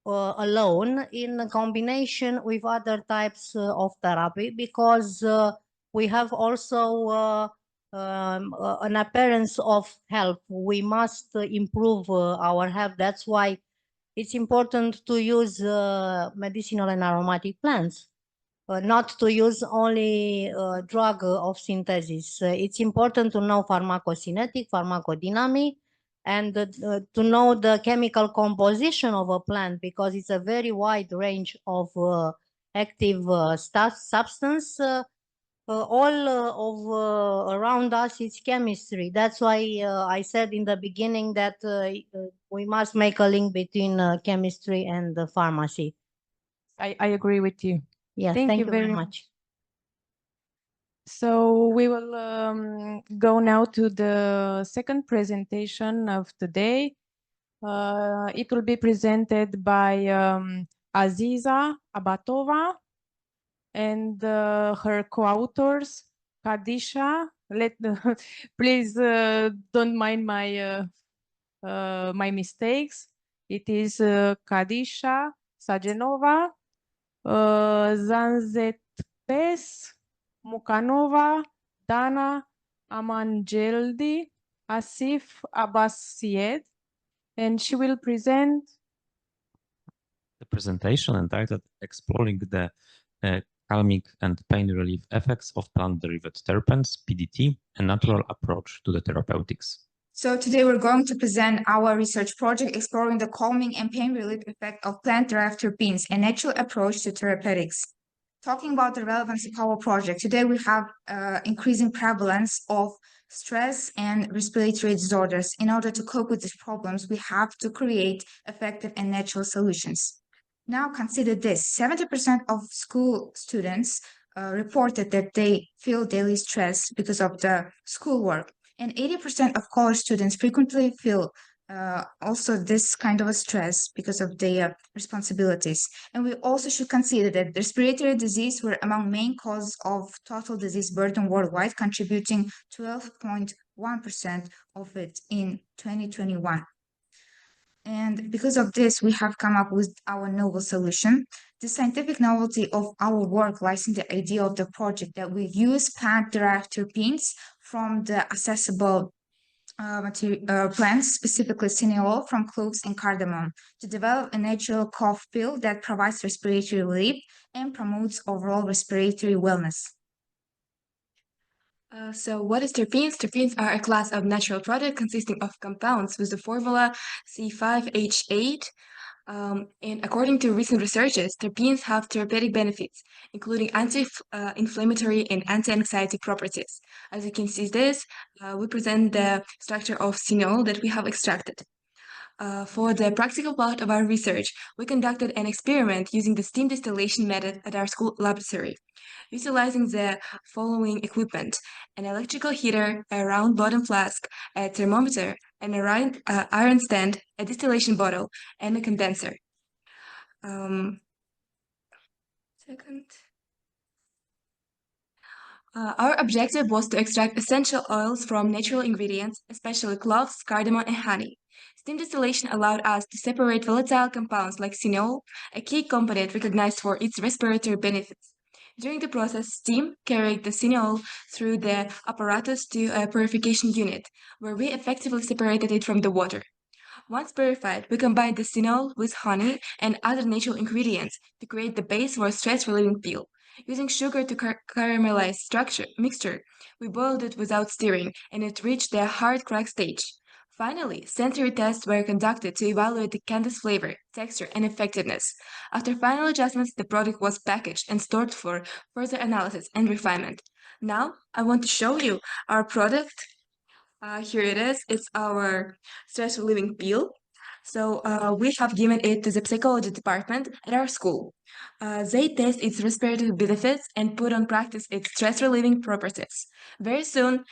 alone, in combination with other types of therapy, because we have also an appearance of health. We must improve our health. That's why it's important to use medicinal and aromatic plants, not to use only drug of synthesis. It's important to know pharmacokinetic, pharmacodynamic, and to know the chemical composition of a plant, because it's a very wide range of active substance. Around us is chemistry. That's why I said in the beginning that we must make a link between chemistry and the pharmacy. I agree with you. Yeah, Thank you very much. So we will go now to the second presentation of today. It will be presented by Aziza Abatova and her co-authors, Kadisha. Please don't mind my my mistakes. It is Kadisha Sagenova, Zanzetpes, Mukanova, Dana Amangeldi, Asif Abbasied, and she will present the presentation entitled Exploring the Calming and Pain Relief Effects of Plant-Derived Terpenes, PDT, a Natural Approach to the Therapeutics. So today we're going to present our research project exploring the calming and pain relief effect of plant-derived terpenes, a natural approach to therapeutics. Talking about the relevance of our project, today we have increasing prevalence of stress and respiratory disorders. In order to cope with these problems, we have to create effective and natural solutions. Now consider this, 70% of school students reported that they feel daily stress because of the schoolwork. And 80% of college students frequently feel also this kind of a stress because of their responsibilities. And we also should consider that respiratory disease were among main causes of total disease burden worldwide, contributing 12.1% of it in 2021. And because of this, we have come up with our novel solution. The scientific novelty of our work lies in the idea of the project that we use plant-derived terpenes from the accessible plants, specifically cineol from cloves and cardamom, to develop a natural cough pill that provides respiratory relief and promotes overall respiratory wellness. So what is terpenes? Terpenes are a class of natural product consisting of compounds with the formula C5H8. And according to recent researches, terpenes have therapeutic benefits, including anti-inflammatory and anti-anxiety properties. As you can see this, we present the structure of cineol that we have extracted. For the practical part of our research, we conducted an experiment using the steam distillation method at our school laboratory, utilizing the following equipment: an electrical heater, a round bottom flask, a thermometer, an iron stand, a distillation bottle, and a condenser. Our objective was to extract essential oils from natural ingredients, especially cloves, cardamom, and honey. Steam distillation allowed us to separate volatile compounds like cineol, a key component recognized for its respiratory benefits. During the process, steam carried the cineol through the apparatus to a purification unit, where we effectively separated it from the water. Once purified, we combined the cineol with honey and other natural ingredients to create the base for a stress-relieving pill. Using sugar to caramelize mixture, we boiled it without stirring, and it reached the hard crack stage. Finally, sensory tests were conducted to evaluate the candy's flavor, texture, and effectiveness. After final adjustments, the product was packaged and stored for further analysis and refinement. Now, I want to show you our product. Here it is. It's our stress-relieving pill. So we have given it to the psychology department at our school. They test its respiratory benefits and put on practice its stress-relieving properties. Very soon,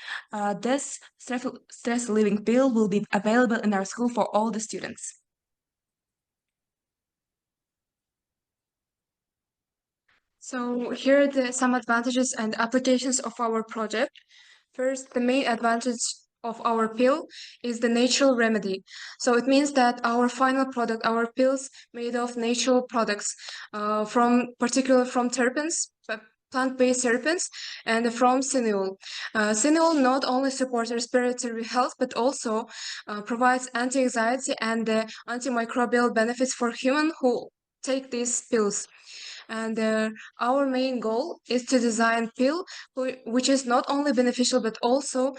this stress-relieving pill will be available in our school for all the students. So here are some advantages and applications of our project. First, the main advantage of our pill is the natural remedy. So it means that our final product, our pills made of natural products, particularly from terpenes, plant-based terpenes, and from cineol. Cineol not only supports respiratory health, but also provides anti-anxiety and antimicrobial benefits for humans who take these pills. And our main goal is to design pill which is not only beneficial but also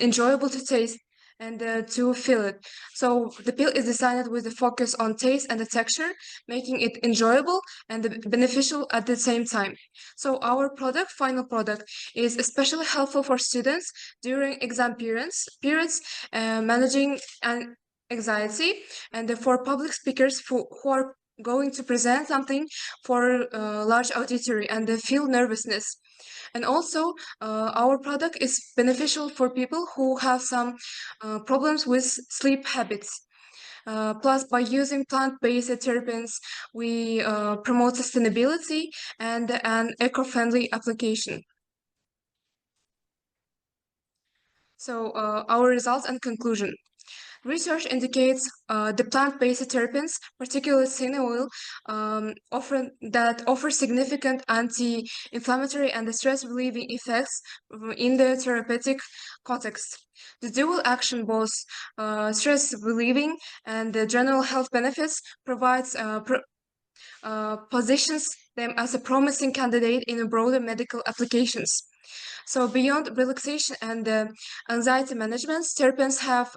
enjoyable to taste and to feel it. So the pill is designed with a focus on taste and the texture, making it enjoyable and beneficial at the same time. So our final product is especially helpful for students during exam periods managing anxiety, and for public speakers who are going to present something for large auditory and they feel nervousness. And also our product is beneficial for people who have some problems with sleep habits. Plus, by using plant-based terpenes, we promote sustainability and an eco-friendly application. So our results and conclusion. Research indicates the plant-based terpenes, particularly cineol, offer significant anti-inflammatory and stress-relieving effects in the therapeutic context. The dual action, both stress-relieving and the general health benefits, positions them as a promising candidate in broader medical applications. So beyond relaxation and anxiety management, terpenes have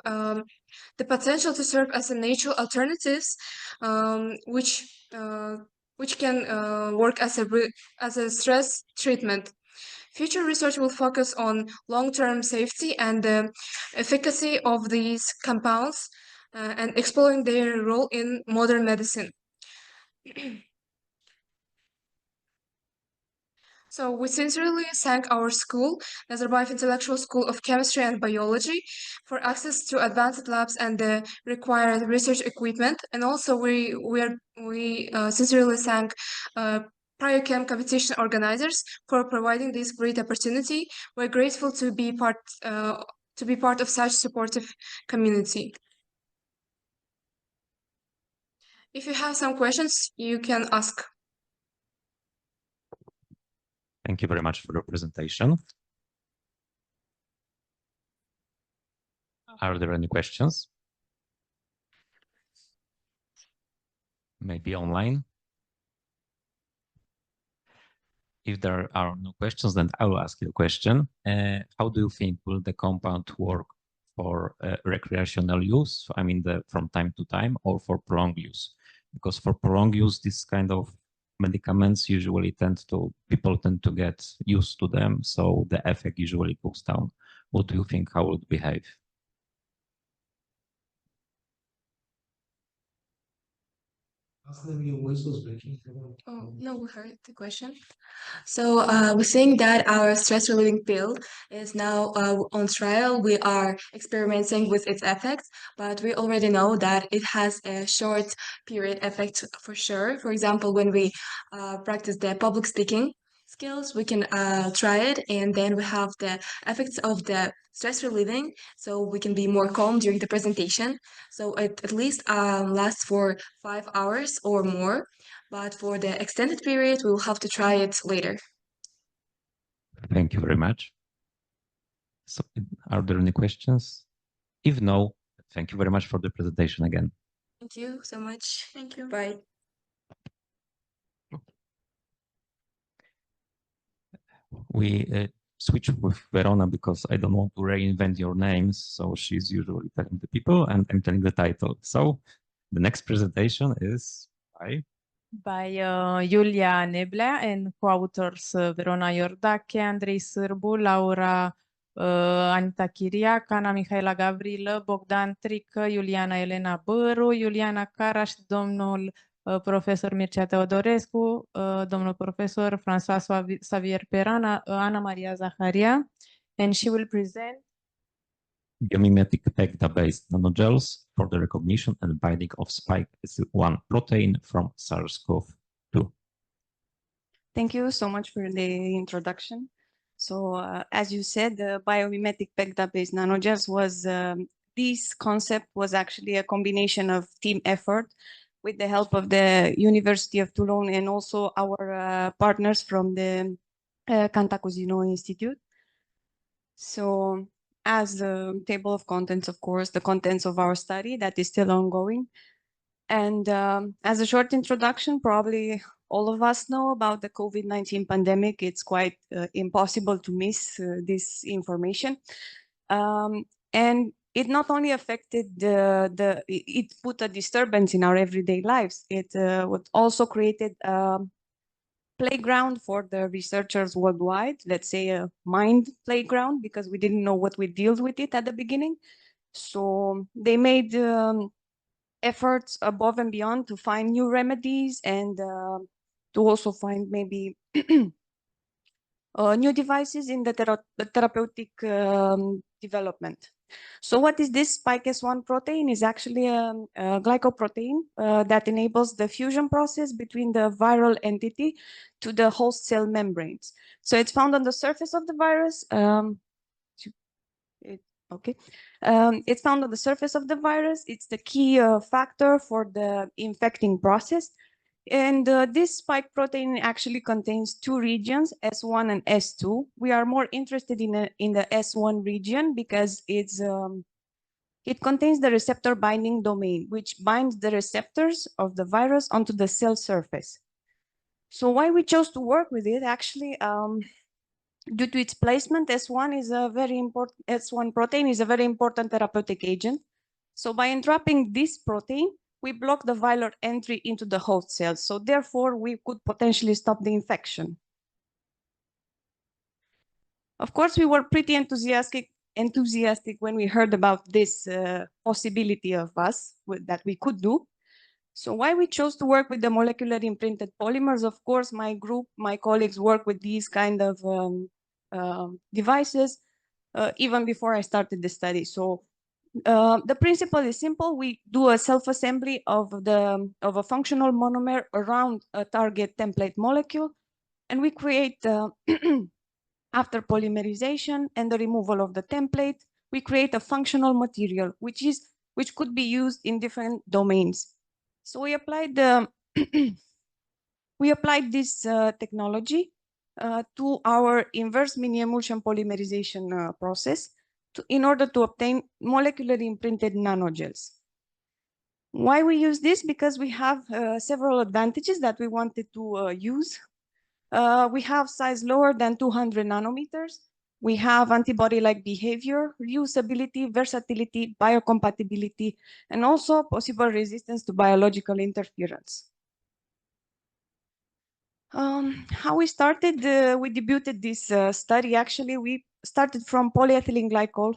the potential to serve as a natural alternatives, which can work as a stress treatment. Future research will focus on long-term safety and efficacy of these compounds and exploring their role in modern medicine. So we sincerely thank our school, Nazarbayev Intellectual School of Chemistry and Biology, for access to advanced labs and the required research equipment. And also we sincerely thank PRIOCHEM competition organizers for providing this great opportunity. We're grateful to be part of such supportive community. If you have some questions, you can ask. Thank you very much for your presentation. Are there any questions? Maybe online? If there are no questions, then I will ask you a question. How do you think will the compound work for recreational use? I mean, from time to time, or for prolonged use? Because for prolonged use, this kind of medicaments usually people tend to get used to them, so the effect usually goes down. What do you think, how would it behave? Your voice was breaking. Oh, no, we heard the question. So we're saying that our stress relieving pill is now on trial. We are experimenting with its effects, but we already know that it has a short period effect for sure. For example, when we practice the public speaking skills, we can try it, and then we have the effects of the stress relieving, so we can be more calm during the presentation. So it at least lasts for 5 hours or more, but for the extended period, we will have to try it later. Thank you very much. So are there any questions? If no, thank you very much for the presentation again. Thank you so much. Thank you. Bye. We switch with Verona because I don't want to reinvent your names. So she's usually telling the people and I'm telling the title. So the next presentation is by Iulia Neblea and co-authors Verona Iordache, Andrei Sârbu, Laura Anita Chiriac, Ana Mihaela Gavrilă, Bogdan Trică, Iuliana Elena Băru, Iuliana Caraș, domnul profesor Mircea Teodorescu, domnul profesor Francois Xavier Perrin, Ana Maria Zaharia, and she will present biomimetic pegda-based nanogels for the recognition and binding of spike-1 protein from SARS-CoV-2. Thank you so much for the introduction. So as you said, the biomimetic PEGDA-based nanogels was, this concept was actually a combination of team effort with the help of the University of Toulon and also our partners from the Cantacuzino Institute. So as the table of contents, of course, the contents of our study that is still ongoing. And as a short introduction, probably all of us know about the COVID-19 pandemic. It's quite impossible to miss this information. And it not only affected it put a disturbance in our everyday lives, it also created a playground for the researchers worldwide, let's say a mind playground, because we didn't know what we dealt with it at the beginning. So they made efforts above and beyond to find new remedies and to also find maybe new devices in the therapeutic development. So what is this spike S1 protein? Is actually a glycoprotein that enables the fusion process between the viral entity to the host cell membranes. So it's found on the surface of the virus. It's found on the surface of the virus. It's the key factor for the infecting process. And this spike protein actually contains two regions, S1 and S2. We are more interested in the S1 region because it contains the receptor binding domain, which binds the receptors of the virus onto the cell surface. So why we chose to work with it, actually, due to its placement, S1 protein is a very important therapeutic agent. So by entrapping this protein, we block the viral entry into the host cells. So therefore, we could potentially stop the infection. Of course, we were pretty enthusiastic when we heard about this possibility of us that we could do. So why we chose to work with the molecular imprinted polymers? Of course, my group, my colleagues work with these kind of devices even before I started the study. So the principle is simple. We do a self-assembly of a functional monomer around a target template molecule, and we create after polymerization and the removal of the template, we create a functional material which could be used in different domains. So we applied this technology to our inverse mini emulsion polymerization process in order to obtain molecularly imprinted nanogels. Why we use this? Because we have several advantages that we wanted to use. We have size lower than 200 nanometers. We have antibody-like behavior, reusability, versatility, biocompatibility, and also possible resistance to biological interference. How we started, we debuted this study. Actually, we started from polyethylene glycol.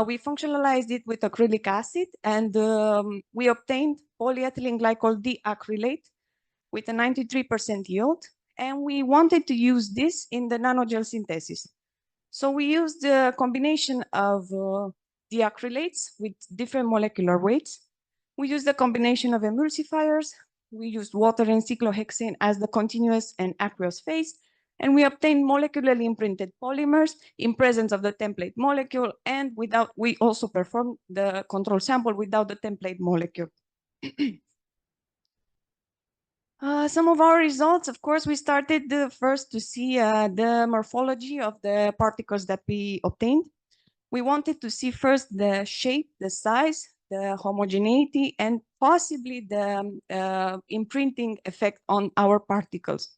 We functionalized it with acrylic acid, and we obtained polyethylene glycol deacrylate with a 93% yield. And we wanted to use this in the nanogel synthesis. So we used a combination of deacrylates with different molecular weights. We used a combination of emulsifiers. We used water and cyclohexane as the continuous and aqueous phase. And we obtained molecularly imprinted polymers in presence of the template molecule, and we also performed the control sample without the template molecule. Some of our results, of course, we started first to see the morphology of the particles that we obtained. We wanted to see first the shape, the size, the homogeneity, and possibly the imprinting effect on our particles.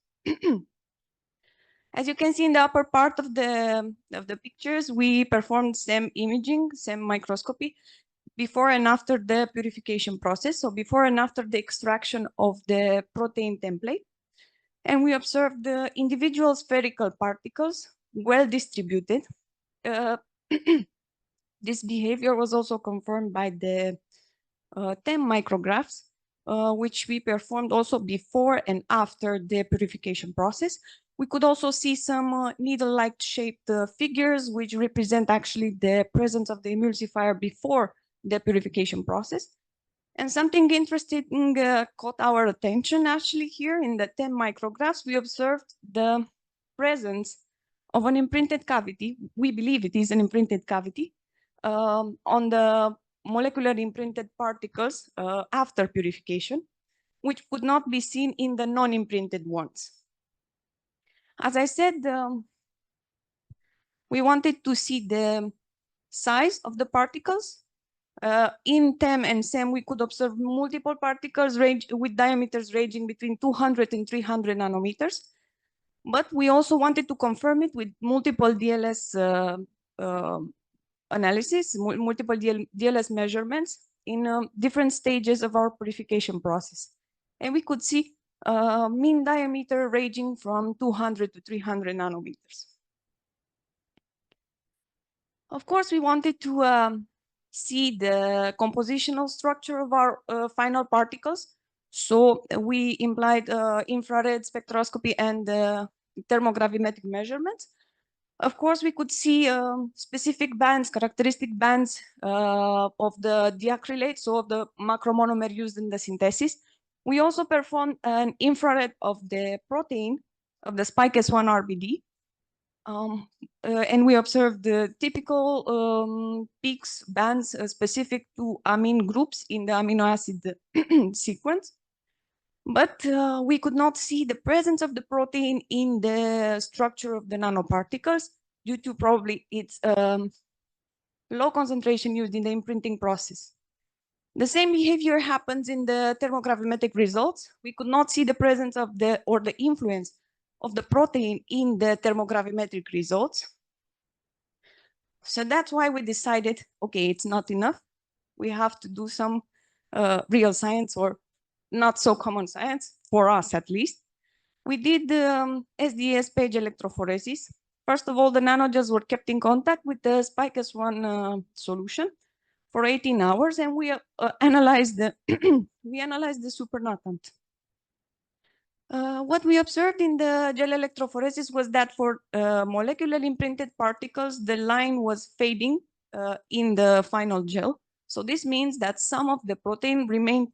As you can see in the upper part of the pictures, we performed SEM imaging, SEM microscopy, before and after the purification process, so before and after the extraction of the protein template. And we observed the individual spherical particles well distributed. This behavior was also confirmed by the 10 micrographs, which we performed also before and after the purification process. We could also see some needle-like shaped figures, which represent actually the presence of the emulsifier before the purification process. And something interesting caught our attention actually here in the 10 micrographs. We observed the presence of an imprinted cavity. We believe it is an imprinted cavity on the molecular imprinted particles after purification, which could not be seen in the non-imprinted ones. As I said, we wanted to see the size of the particles. In TEM and SEM, we could observe multiple particles with diameters ranging between 200 and 300 nanometers. But we also wanted to confirm it with multiple DLS analysis, multiple DLS measurements in different stages of our purification process. And we could see mean diameter ranging from 200 to 300 nanometers. Of course, we wanted to see the compositional structure of our final particles. So we implied infrared spectroscopy and thermogravimetric measurements. Of course, we could see specific bands, characteristic bands of the diacrylate, so of the macromonomer used in the synthesis. We also performed an infrared of the protein of the spike S1 RBD. And we observed the typical peaks, bands specific to amine groups in the amino acid sequence. But we could not see the presence of the protein in the structure of the nanoparticles due to probably its low concentration used in the imprinting process. The same behavior happens in the thermogravimetric results. We could not see the presence of the influence of the protein in the thermogravimetric results. So that's why we decided, okay, it's not enough. We have to do some real science, or not so common science, for us at least. We did SDS page electrophoresis. First of all, the nanogels were kept in contact with the spike S1 solution for 18 hours, and we analyzed the supernatant. What we observed in the gel electrophoresis was that for molecularly imprinted particles, the line was fading in the final gel. So this means that some of the protein remained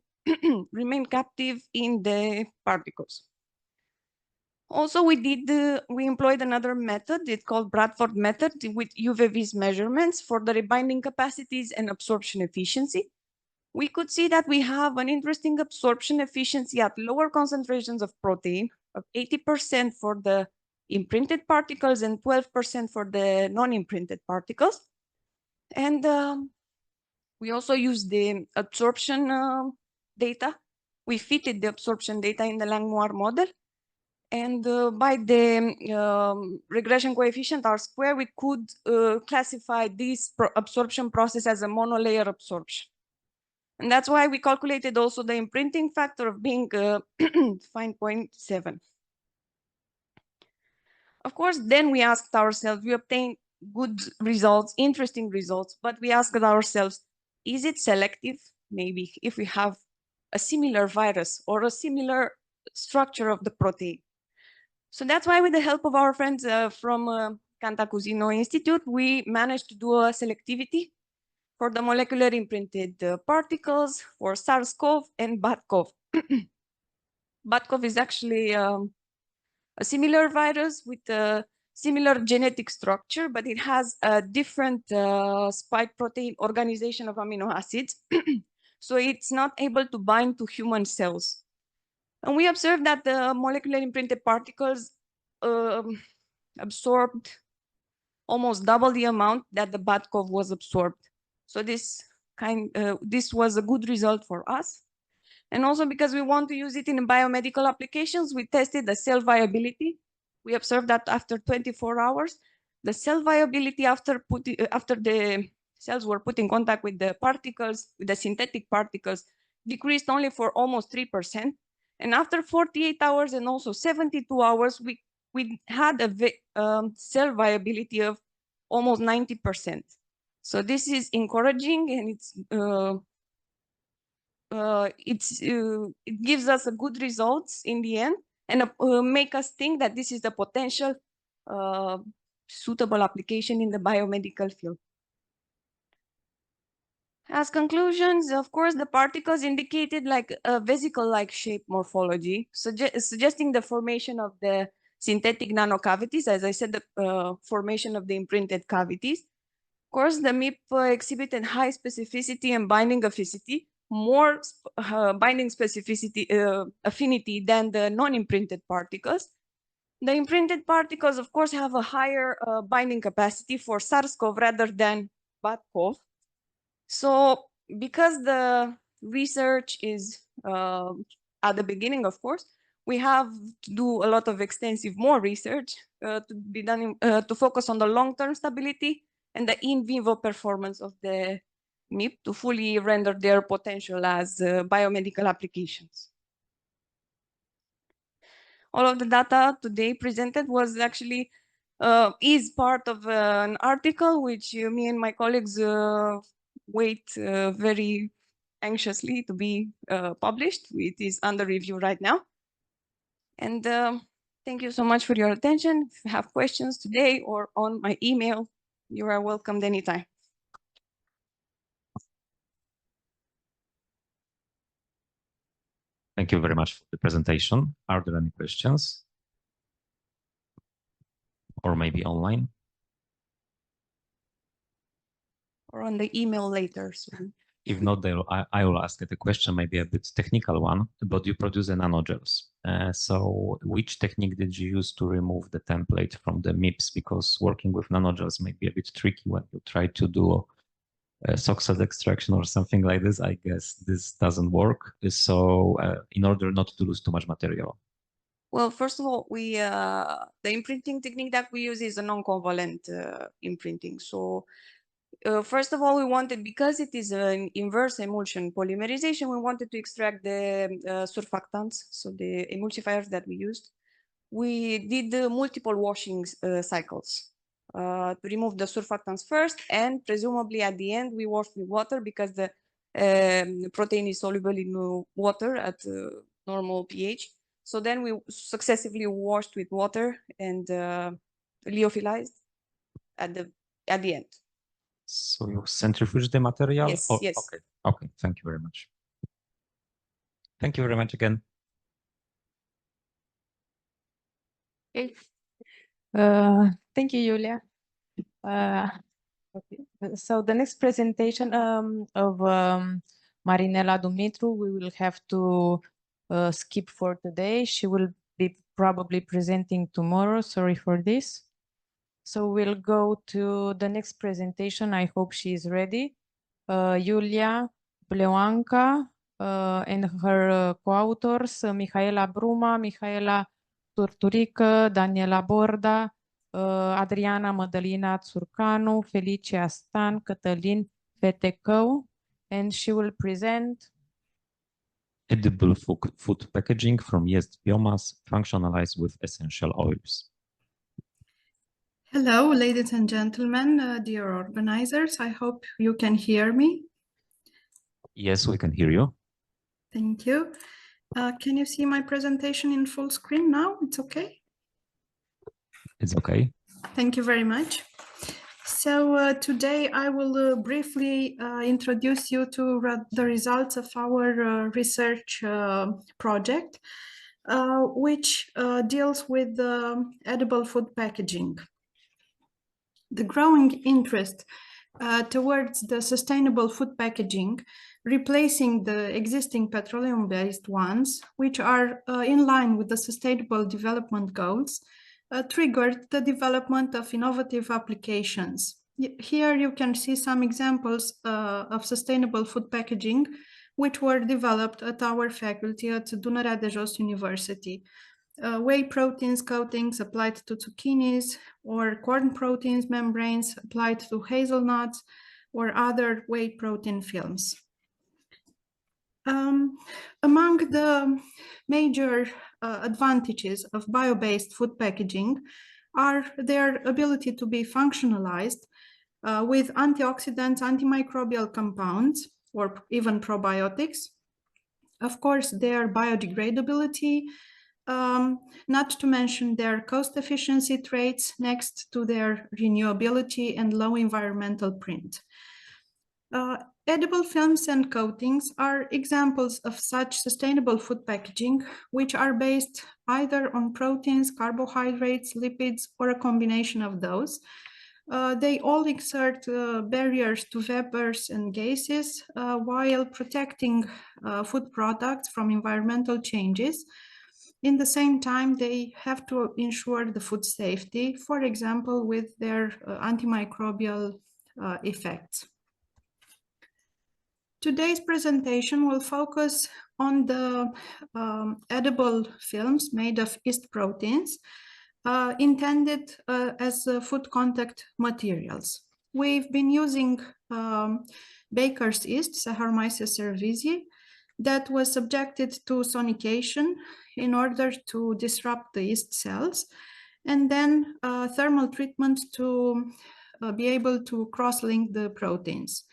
captive in the particles. Also, we employed another method. It's called Bradford method with UV-Vis measurements for the rebinding capacities and absorption efficiency. We could see that we have an interesting absorption efficiency at lower concentrations of protein, of 80% for the imprinted particles and 12% for the non-imprinted particles. And we also used the absorption data. We fitted the absorption data in the Langmuir model. And by the regression coefficient R-square, we could classify this absorption process as a monolayer absorption. And that's why we calculated also the imprinting factor of being 5.7. Of course, then we asked ourselves, we obtained good results, interesting results, but we asked ourselves, is it selective? Maybe if we have a similar virus or a similar structure of the protein. So that's why with the help of our friends from Cantacuzino Institute, we managed to do a selectivity for the molecular imprinted particles for SARS-CoV and BAT-CoV. BAT-CoV is actually a similar virus with a similar genetic structure, but it has a different spike protein organization of amino acids. So it's not able to bind to human cells. And we observed that the molecular imprinted particles absorbed almost double the amount that the BAT-CoV was absorbed. So this was a good result for us. And also because we want to use it in biomedical applications, we tested the cell viability. We observed that after 24 hours, the cell viability after the cells were put in contact with the particles, with the synthetic particles, decreased only for almost 3%. And after 48 hours and also 72 hours, we had a cell viability of almost 90%. So this is encouraging, and it gives us a good results in the end, and make us think that this is the potential suitable application in the biomedical field. As conclusions, of course, the particles indicated like a vesicle-like shape morphology, suggesting the formation of the synthetic nanocavities. As I said, the formation of the imprinted cavities. Of course, the MIP exhibited high specificity and binding affinity, more binding specificity affinity than the non-imprinted particles. The imprinted particles, of course, have a higher binding capacity for SARS-CoV rather than BAT-CoV. So because the research is at the beginning, of course, we have to do a lot of more research to be done to focus on the long-term stability and the in vivo performance of the MIP to fully render their potential as biomedical applications. All of the data today presented was actually is part of an article which me and my colleagues wait very anxiously to be published. It is under review right now. And thank you so much for your attention. If you have questions today or on my email, you are welcomed anytime. Thank you very much for the presentation. Are there any questions? Or maybe online? Or on the email later. So. If not, I will ask the question, maybe a bit technical one, but you produce the nanogels. So which technique did you use to remove the template from the MIPS? Because working with nanogels may be a bit tricky when you try to do Soxhlet extraction or something like this. I guess this doesn't work. So in order not to lose too much material. Well, first of all, the imprinting technique that we use is a non-covalent imprinting. So first of all, we wanted, because it is an inverse emulsion polymerization, we wanted to extract the surfactants, so the emulsifiers that we used. We did multiple washing cycles to remove the surfactants first, and presumably at the end we washed with water because the protein is soluble in water at normal pH. So then we successively washed with water and lyophilized at the end. So you centrifuge the material? Yes, oh, yes. Okay, okay. Thank you very much. Thank you very much again. Okay. Thank you, Julia. Okay. So the next presentation of Marinela Dumitru, we will have to skip for today. She will be probably presenting tomorrow. Sorry for this. So we'll go to the next presentation. I hope she is ready. Julia Bleoanca and her co-authors, Mihaela Bruma, Mihaela Turturică, Daniela Borda, Adriana Mădălina Țurcanu, Felicia Stan, Cătălin Fetecău, and she will present edible food packaging from yeast biomass functionalized with essential oils. Hello, ladies and gentlemen, dear organizers. I hope you can hear me. Yes, we can hear you. Thank you. Can you see my presentation in full screen now? It's okay? It's okay. Thank you very much. So today I will briefly introduce you to the results of our research project, which deals with edible food packaging. The growing interest towards the sustainable food packaging, replacing the existing petroleum-based ones, which are in line with the Sustainable Development Goals, triggered the development of innovative applications. Here you can see some examples of sustainable food packaging, which were developed at our faculty at Dunărea de Jos University. Whey proteins coatings applied to zucchinis, or corn proteins membranes applied to hazelnuts, or other whey protein films. Among the major advantages of bio-based food packaging are their ability to be functionalized with antioxidants, antimicrobial compounds, or even probiotics. Of course, their biodegradability, not to mention their cost efficiency traits next to their renewability and low environmental print. Edible films and coatings are examples of such sustainable food packaging, which are based either on proteins, carbohydrates, lipids, or a combination of those. They all exert barriers to vapors and gases while protecting food products from environmental changes. In the same time, they have to ensure the food safety, for example, with their antimicrobial effects. Today's presentation will focus on the edible films made of yeast proteins intended as food contact materials. We've been using baker's yeast, Saccharomyces cerevisiae, that was subjected to sonication in order to disrupt the yeast cells, and then thermal treatment to be able to cross-link the proteins.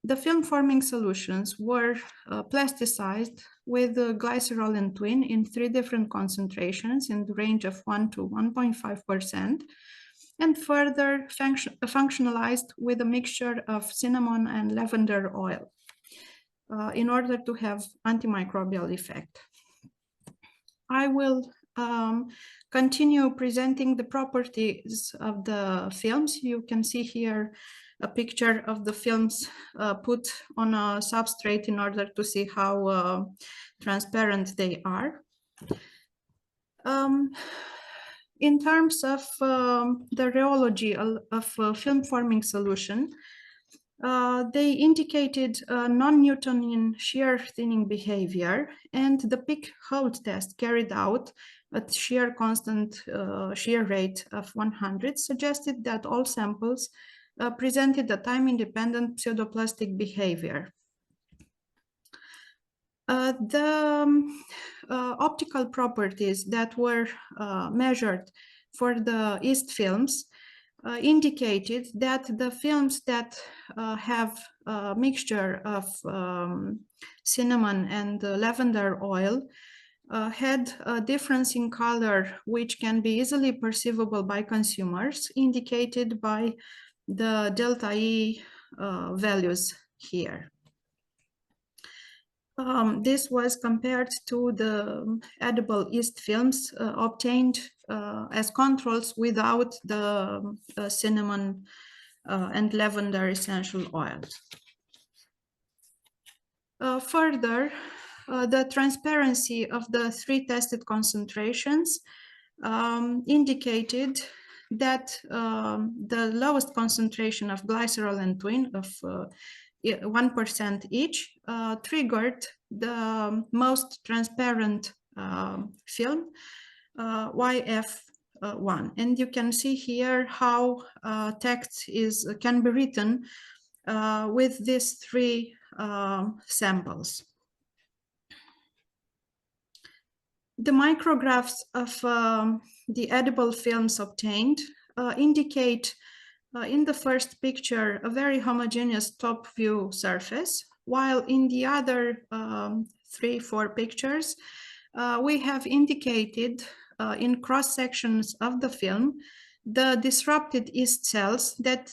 The film-forming solutions were plasticized with glycerol and twin in 3 different concentrations in the range of 1 to 1.5%, and further functionalized with a mixture of cinnamon and lavender oil in order to have antimicrobial effect. I will continue presenting the properties of the films. You can see here a picture of the films put on a substrate in order to see how transparent they are. In terms of the rheology of film forming solution, they indicated non-Newtonian shear thinning behavior, and the peak hold test carried out at shear constant shear rate of 100 suggested that all samples presented a time-independent pseudoplastic behavior. The optical properties that were measured for the yeast films indicated that the films that have a mixture of cinnamon and lavender oil had a difference in color, which can be easily perceivable by consumers, indicated by the delta E values here. This was compared to the edible yeast films obtained as controls without the cinnamon and lavender essential oils. Further, the transparency of the 3 tested concentrations indicated that the lowest concentration of glycerol and twin of 1% each triggered the most transparent film, YF1. And you can see here how text can be written with these 3 samples. The micrographs of the edible films obtained indicate in the first picture a very homogeneous top view surface, while in the other 3-4 pictures we have indicated in cross sections of the film the disrupted yeast cells that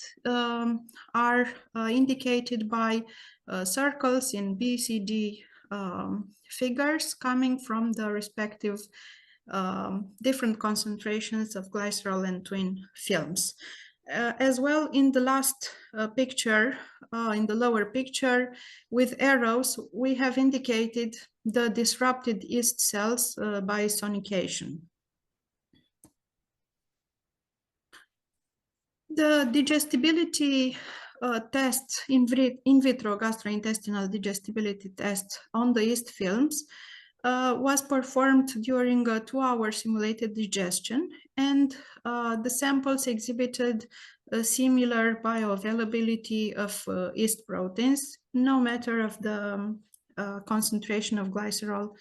are indicated by circles in B, C, D figures coming from the respective different concentrations of glycerol and twin films. As well, in the last picture, in the lower picture with arrows, we have indicated the disrupted yeast cells by sonication. The digestibility test, in vitro gastrointestinal digestibility test on the yeast films was performed during a 2-hour simulated digestion, and the samples exhibited a similar bioavailability of yeast proteins, no matter of the concentration of glycerol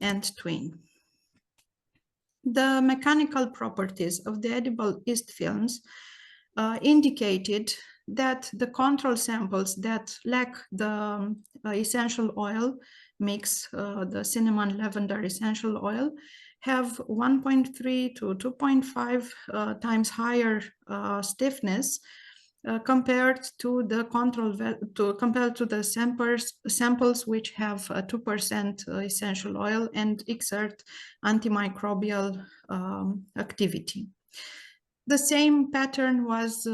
and twin. The mechanical properties of the edible yeast films indicated that the control samples that lack the essential oil mix, the cinnamon lavender essential oil, have 1.3 to 2.5 times higher stiffness compared to the samples which have 2% essential oil and exert antimicrobial activity. The same pattern was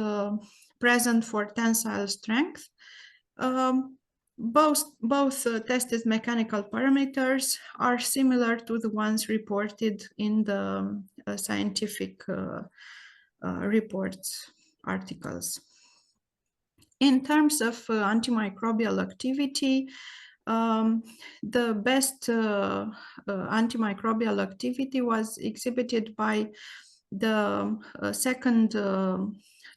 present for tensile strength. Both tested mechanical parameters are similar to the ones reported in the scientific reports articles. In terms of antimicrobial activity, the best antimicrobial activity was exhibited by the second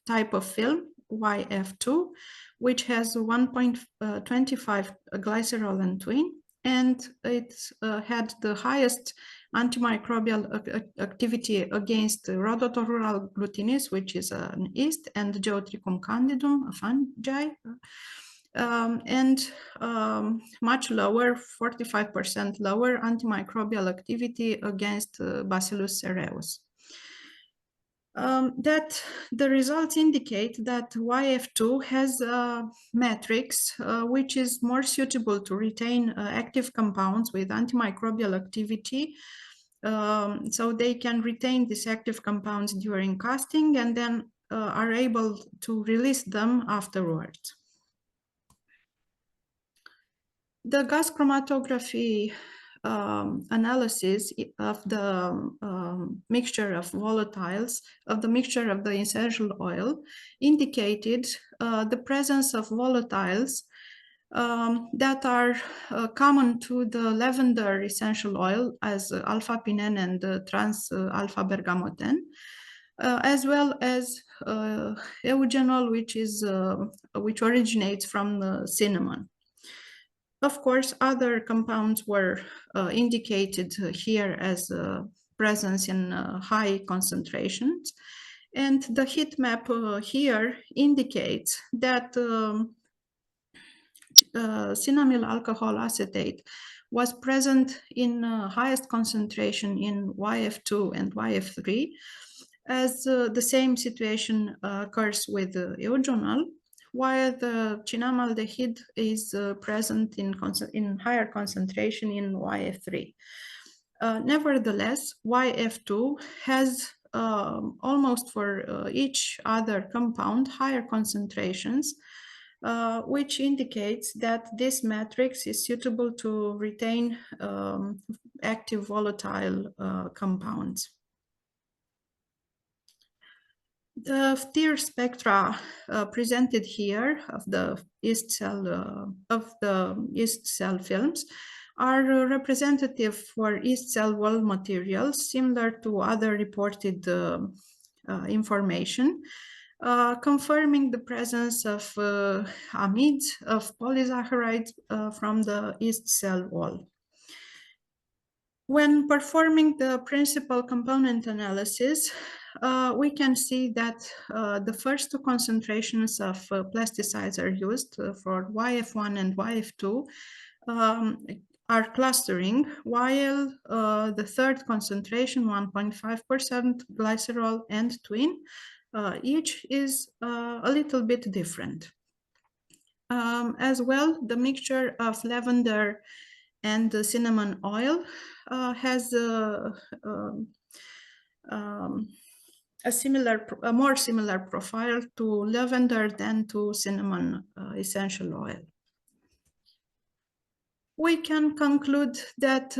type of film, YF2, which has 1.25 glycerol and twin, and it had the highest antimicrobial activity against Rhodotorul glutinus, which is an yeast, and Geotrichum candidum, a fungi, and much lower, 45% lower antimicrobial activity against Bacillus cereus. That the results indicate that YF2 has a matrix which is more suitable to retain active compounds with antimicrobial activity, so they can retain these active compounds during casting and then are able to release them afterwards. The gas chromatography analysis of the mixture of volatiles, of the mixture of the essential oil, indicated the presence of volatiles that are common to the lavender essential oil as alpha-pinene and trans-alpha-bergamoten, as well as eugenol, which originates from the cinnamon. Of course, other compounds were indicated here as presence in high concentrations. And the heat map here indicates that cinnamyl alcohol acetate was present in highest concentration in YF2 and YF3, as the same situation occurs with eugenol, while the cinnamaldehyde is present in higher concentration in YF3. Nevertheless, YF2 has almost for each other compound higher concentrations, which indicates that this matrix is suitable to retain active volatile compounds. The FTIR spectra presented here of the yeast cell films are representative for yeast cell wall materials, similar to other reported information, confirming the presence of amides of polysaccharides from the yeast cell wall. When performing the principal component analysis, we can see that the first two concentrations of plasticides are used for YF1 and YF2 are clustering, while the third concentration, 1.5% glycerol and twin, each is a little bit different. As well, the mixture of lavender and the cinnamon oil has a more similar profile to lavender than to cinnamon essential oil. We can conclude that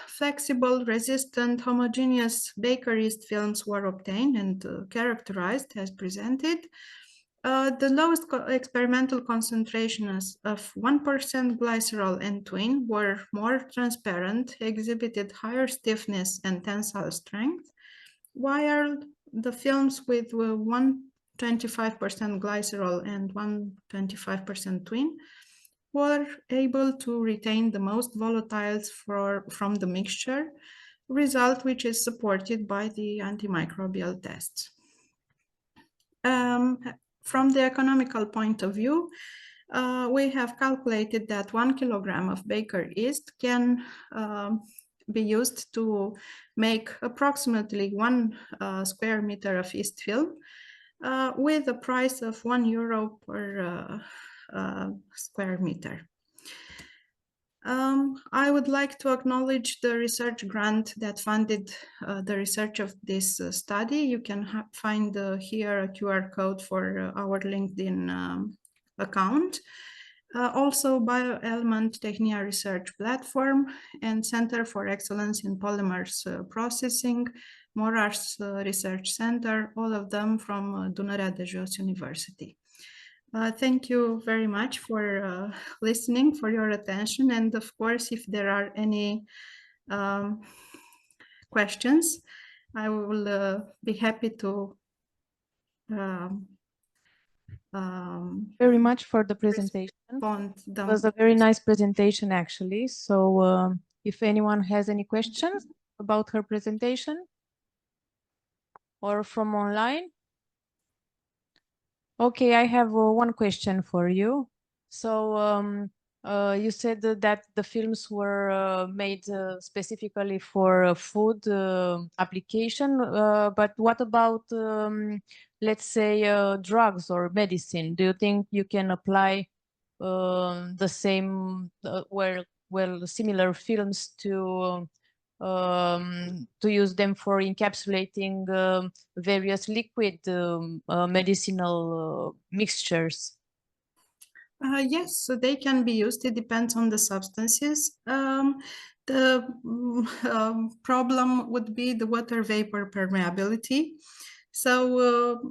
flexible, resistant, homogeneous Baker yeast films were obtained and characterized as presented. The lowest experimental concentrations of 1% glycerol and twin were more transparent, exhibited higher stiffness and tensile strength, while the films with 1.25% glycerol and 1.25% twin were able to retain the most volatiles from the mixture, result which is supported by the antimicrobial tests. From the economical point of view, we have calculated that 1 kilogram of Baker yeast can be used to make approximately 1 square meter of yeast film, with a price of €1 per square meter. I would like to acknowledge the research grant that funded the research of this study. You can find here a QR code for our LinkedIn account. Also, BioElement Technia Research Platform and Center for Excellence in Polymers Processing, Moraș Research Center, all of them from Dunărea de Jos University. Thank you very much for listening, for your attention. And of course, if there are any questions, I will be happy to very much for the presentation. It was a very nice presentation, actually. So if anyone has any questions about her presentation or from online. Okay, I have one question for you. So you said that the films were made specifically for food application, but what about, let's say, drugs or medicine? Do you think you can apply the same, similar films to use them for encapsulating various liquid medicinal mixtures? Yes, so they can be used. It depends on the substances. The problem would be the water vapor permeability. So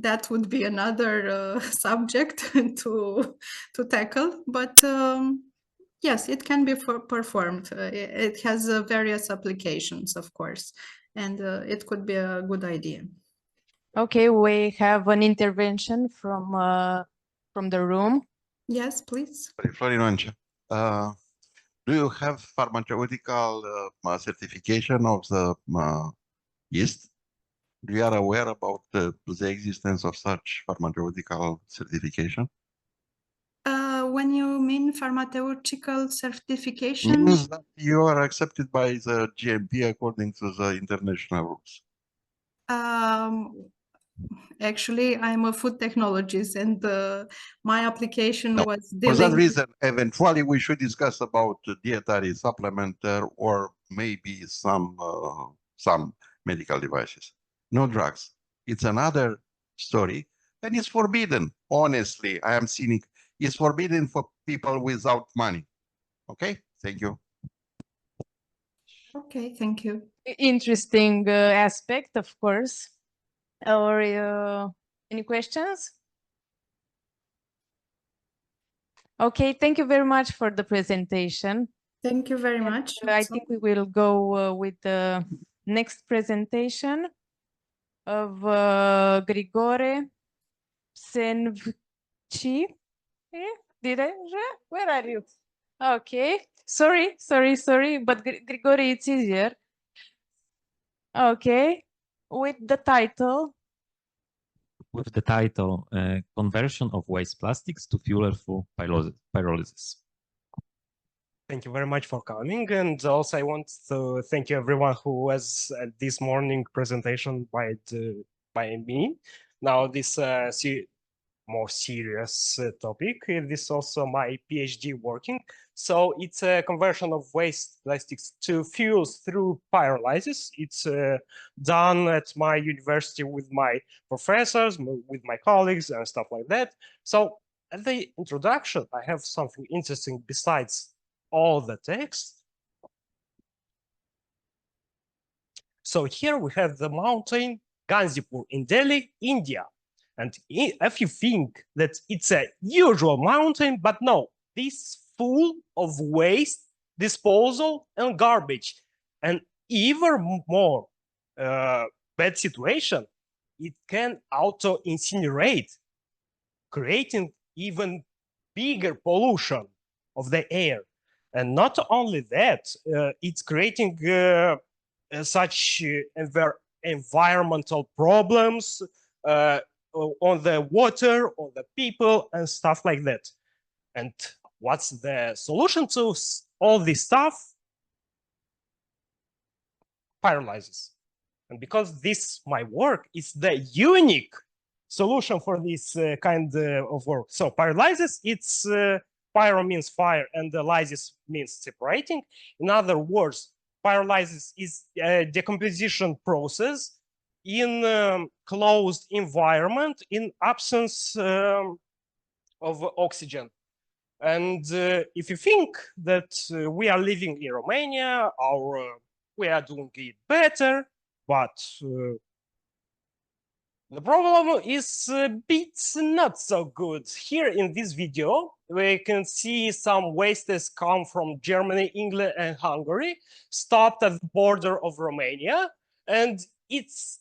that would be another subject to tackle. But yes, it can be performed. It has various applications, of course, and it could be a good idea. Okay, we have an intervention from the room. Yes, please. Florin Oncea. Do you have pharmaceutical certification of the yeast? You are aware about the existence of such pharmaceutical certification? When you mean pharmaceutical certification? Means that you are accepted by the GMP according to the international rules. Actually, I'm a food technologist, and my application was For that dealing. reason, eventually we should discuss about dietary supplement or maybe some medical devices. No drugs. It's another story, and it's forbidden. Honestly, I am cynic. It's forbidden for people without money. Okay, thank you. Okay, thank you. Interesting aspect, of course. Or any questions? Okay, thank you very much for the presentation. Thank you very much. I think we will go with the next presentation of Grigore Senvci. Where are you? Okay, sorry, but Grigore, it's easier. Okay, with the title. Conversion of waste plastics to fuel for pyrolysis. Thank you very much for coming, and also I want to thank you everyone who was at this morning presentation by me. Now this more serious topic. This is also my PhD working. So it's a conversion of waste plastics to fuels through pyrolysis. It's done at my university with my professors, with my colleagues and stuff like that. So at the introduction, I have something interesting besides all the text. So here we have the mountain Ghansipur in Delhi, India. And if you think that it's a usual mountain, but no, this is full of waste, disposal, and garbage. And even more bad situation, it can auto-incinerate, creating even bigger pollution of the air. And not only that, it's creating such environmental problems on the water, on the people, and stuff like that. And what's the solution to all this stuff? Pyrolysis. And because this my work is the unique solution for this kind of work. So pyrolysis, it's pyro means fire and lysis means separating. In other words, pyrolysis is a decomposition process in closed environment in absence of oxygen. And if you think that we are living in Romania or we are doing it better, but the problem is a bit not so good. Here in this video, we can see some wastes come from Germany, England, and Hungary, stopped at the border of Romania, and it's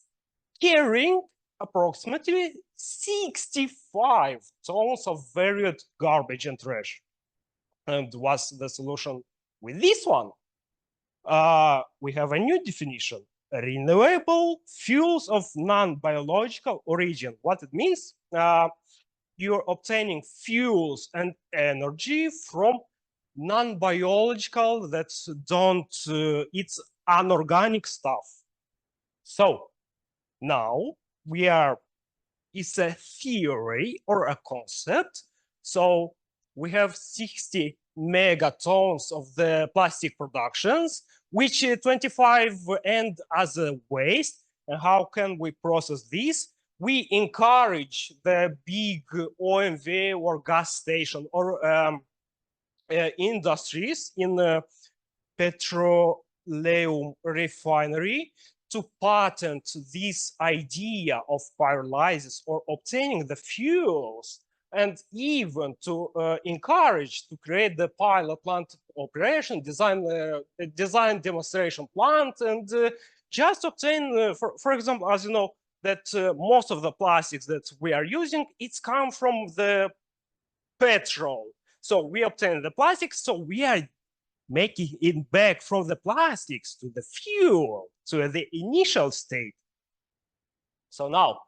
carrying approximately 65 tons of varied garbage and trash. And what's the solution with this one? We have a new definition. Renewable fuels of non-biological origin. What it means? You're obtaining fuels and energy from non-biological that don't, it's unorganic stuff. So now it's a theory or a concept. So we have 60 megatons of the plastic productions, which 25 end as a waste. And how can we process this? We encourage the big OMV or gas station or industries in the petroleum refinery to patent this idea of pyrolysis or obtaining the fuels, and even to encourage to create the pilot plant operation, design demonstration plant, and just obtain, for example, as you know, that most of the plastics that we are using, it's come from the petrol. So we obtain the plastics, so we are making it back from the plastics to the fuel, to the initial state. So now,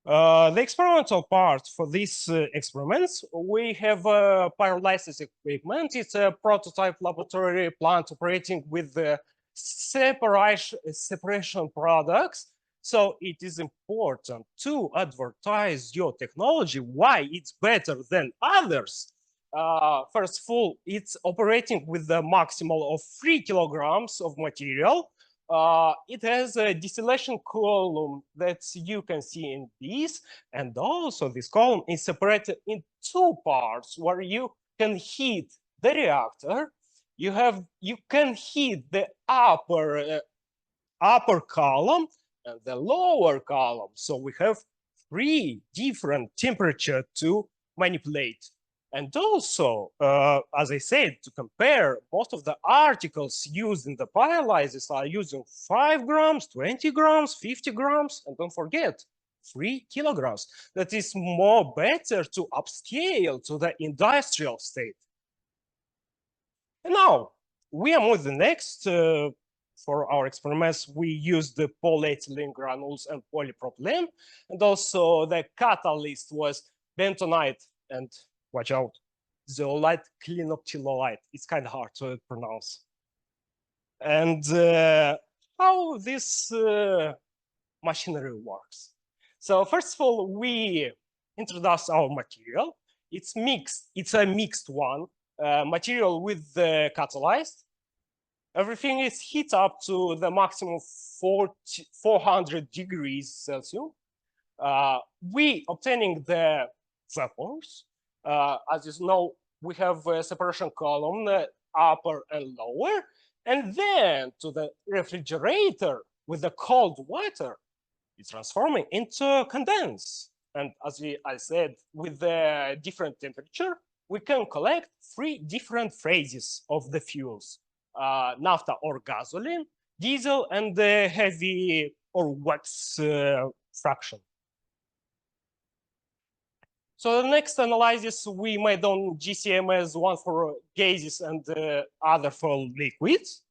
the experimental part for these experiments, we have pyrolysis equipment. It's a prototype laboratory plant operating with the separation products. So it is important to advertise your technology, why it's better than others. First of all, it's operating with the maximal of 3 kilograms of material. It has a distillation column that you can see in this, and also this column is separated in 2 parts where you can heat the reactor. You can heat the upper column and the lower column. So we have 3 different temperatures to manipulate. And also, as I said, to compare, most of the articles used in the pyrolysis are using 5 grams, 20 grams, 50 grams, and don't forget, 3 kilograms. That is more better to upscale to the industrial state. And now, we are moving next. For our experiments, we use the polyethylene granules and polypropylene, and also the catalyst was bentonite and, watch out, zeolite clinoptilolite. It's kind of hard to pronounce. And how this machinery works. So first of all, we introduce our material. It's mixed. It's a mixed one. Material with the catalyst. Everything is heat up to the maximum 400 degrees Celsius. We obtaining the vapors. As you know, we have a separation column, upper and lower, and then to the refrigerator with the cold water, it's transforming into condense. And as I said, with the different temperature, we can collect 3 different phases of the fuels. Naphtha or gasoline, diesel, and the heavy or wax fraction. So the next analysis we made on GCMS, one for gases and the other for liquids.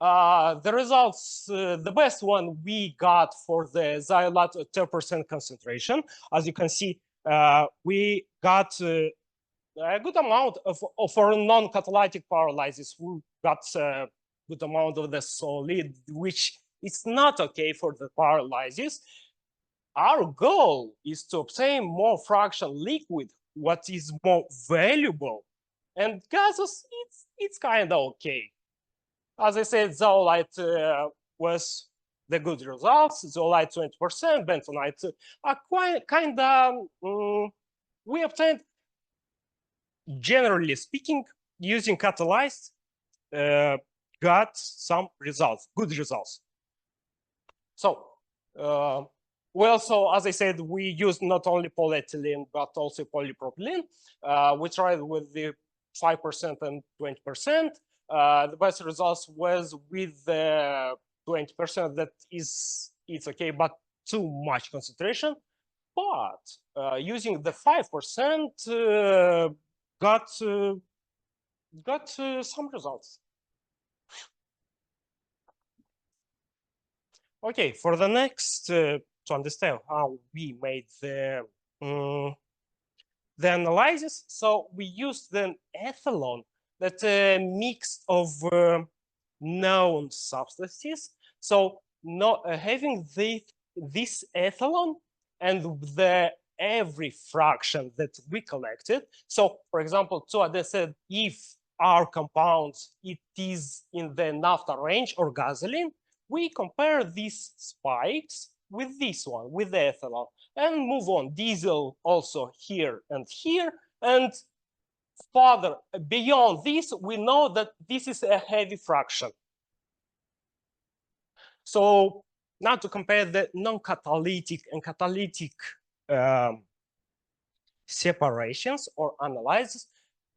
The results, the best one we got for the xylate 10% concentration. As you can see, we got a good amount for non-catalytic pyrolysis. We got a good amount of the solid, which is not okay for the pyrolysis. our goal is to obtain more fraction liquid, what is more valuable, and gases, it's kind of okay. As I said, zeolite was the good results. Zeolite 20%, bentonite are quite kind of we obtained, generally speaking, using catalyzed, got some results, good results. So, well, so as I said, we used not only polyethylene, but also polypropylene. We tried with the 5% and 20%. The best results was with the 20%. That is, it's okay, but too much concentration. But using the 5% got some results. Okay, for the next, to understand how we made the analysis, so we used the ethanol, that mix of known substances. So not having this ethanol and the every fraction that we collected. So, for example, Toade said if our compound it is in the naphtha range or gasoline, we compare these spikes with this one, with the ethanol, and move on. Diesel also here and here, and further beyond this, we know that this is a heavy fraction. So now to compare the non-catalytic and catalytic separations or analysis,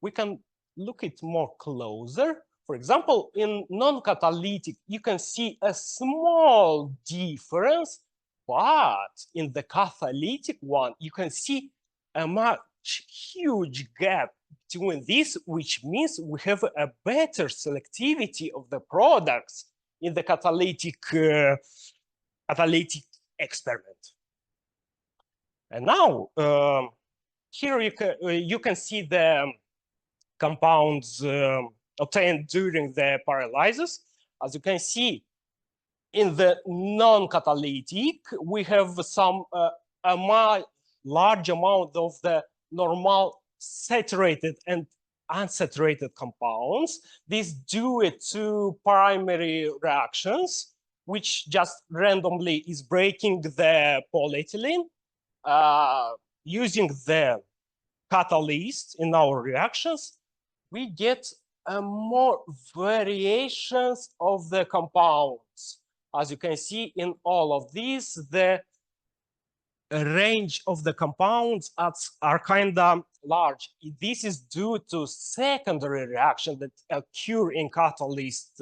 we can look it more closer. For example, in non-catalytic, you can see a small difference, but in the catalytic one, you can see a much huge gap between this, which means we have a better selectivity of the products in the catalytic experiment. And now here you can see the compounds obtained during the pyrolysis. As you can see, in the non-catalytic, we have some a large amount of the normal saturated and unsaturated compounds. This due to primary reactions, which just randomly is breaking the polyethylene using the catalyst in our reactions. We get more variations of the compounds. As you can see in all of these, the range of the compounds are kind of large. This is due to secondary reaction that occur in catalyst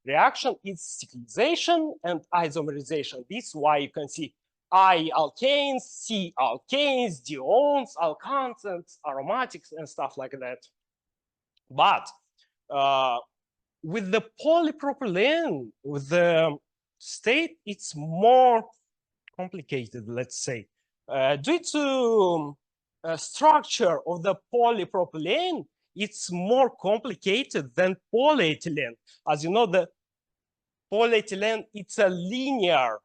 reaction. It's cyclization and isomerization. This is why you can see I alkanes, C alkanes, diones, alkanes, and aromatics and stuff like that. But with the polypropylene, with the state, it's more complicated, let's say. Due to structure of the polypropylene, it's more complicated than polyethylene. As you know, the polyethylene, it's a linear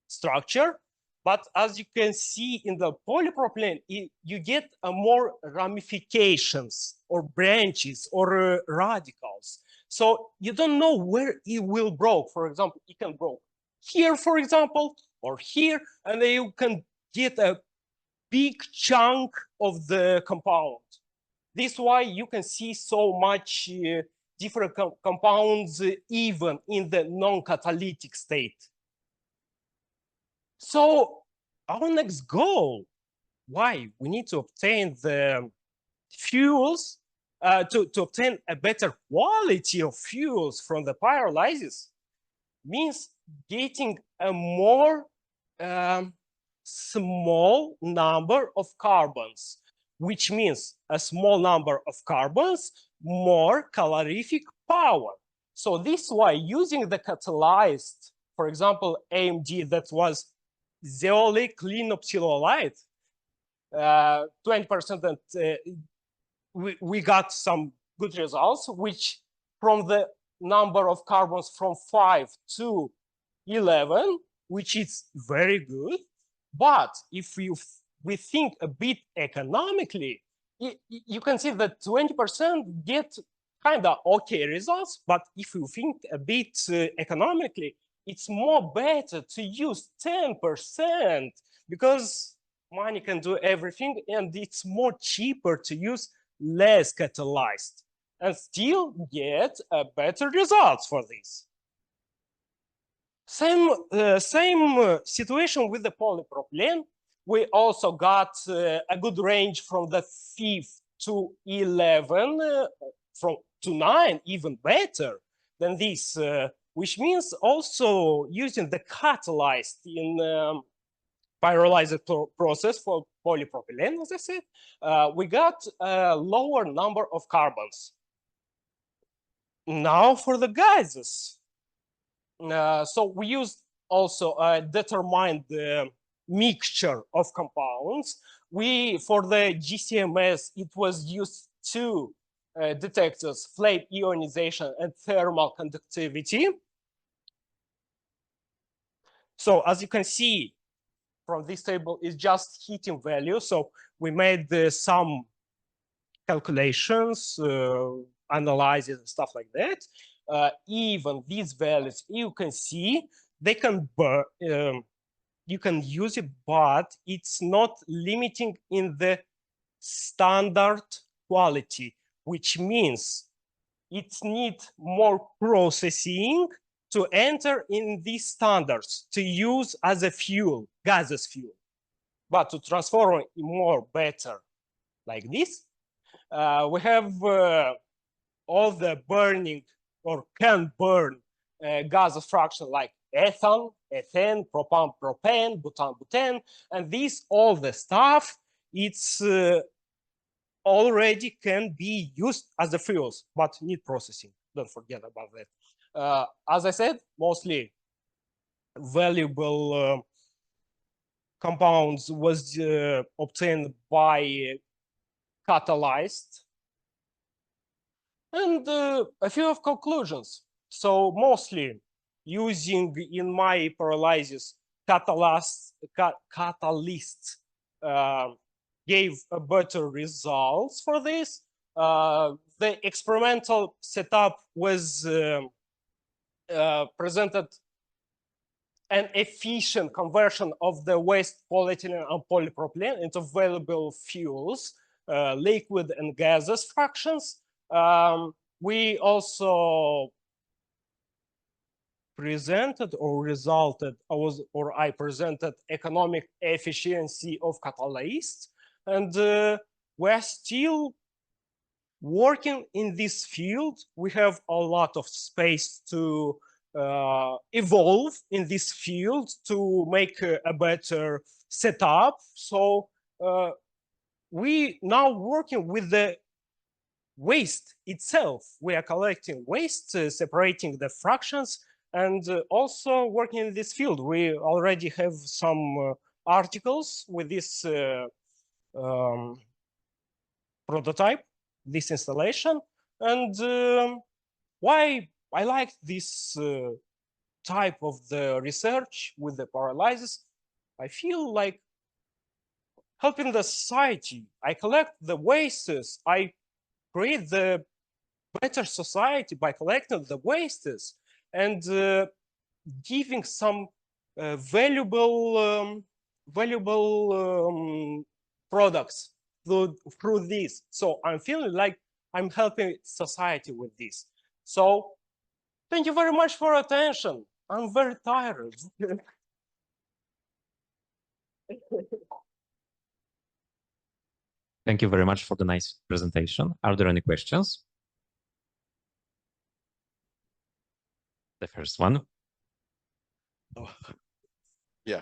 structure. But as you can see in the polypropylene, you get more ramifications or branches or radicals. So you don't know where it will break. For example, it can break here, for example, or here, and then you can get a big chunk of the compound. This is why you can see so much different compounds even in the non-catalytic state. So our next goal, why we need to obtain the fuels, to obtain a better quality of fuels from the pyrolysis, means getting a more small number of carbons, which means a small number of carbons, more calorific power. So this is why using the catalyzed, for example, AMD that was zeolic linopsilolite, 20%, and we got some good results, which from the number of carbons from 5 to 11, which is very good. But if we think a bit economically, you can see that 20% get kind of okay results. But if you think a bit economically, it's more better to use 10% because money can do everything, and it's more cheaper to use less catalyzed and still get a better results for this. Same situation with the polypropylene. We also got a good range from the 5 to 11, to 9, even better than this, which means also using the catalyzed in pyrolysis process for polypropylene, as I said, we got a lower number of carbons. Now for the gases. So we used also a determined mixture of compounds. For the GCMS, it was used 2 detectors, flame ionization and thermal conductivity. So as you can see from this table, it's just heating value. So we made some calculations, analysis and stuff like that. Even these values, you can see they can burn, you can use it, but it's not limiting in the standard quality, which means it needs more processing to enter in these standards to use as a fuel, gaseous fuel. But to transform it more better like this, we have all the burning or can burn gaseous fraction like ethane, ethane, propan, propane, butan, butane, and this all the stuff, it's already can be used as the fuels, but need processing. Don't forget about that. As I said, mostly valuable compounds was obtained by catalyzed. And a few of conclusions. So mostly using in my pyrolysis catalysts gave a better results for this. The experimental setup was presented an efficient conversion of the waste polyethylene and polypropylene into valuable fuels, liquid and gaseous fractions. We also presented I presented economic efficiency of catalysts, and we're still working in this field. We have a lot of space to evolve in this field to make a better setup. So we now working with the waste itself. We are collecting waste, separating the fractions, and also working in this field. We already have some articles with this prototype, this installation. And why I like this type of the research with the pyrolysis, I feel like helping the society. I collect the wastes. I create the better society by collecting the wastes and giving some valuable products through this. So I'm feeling like I'm helping society with this. So thank you very much for attention. I'm very tired. Thank you very much for the nice presentation. Are there any questions? The first one. Oh, yeah.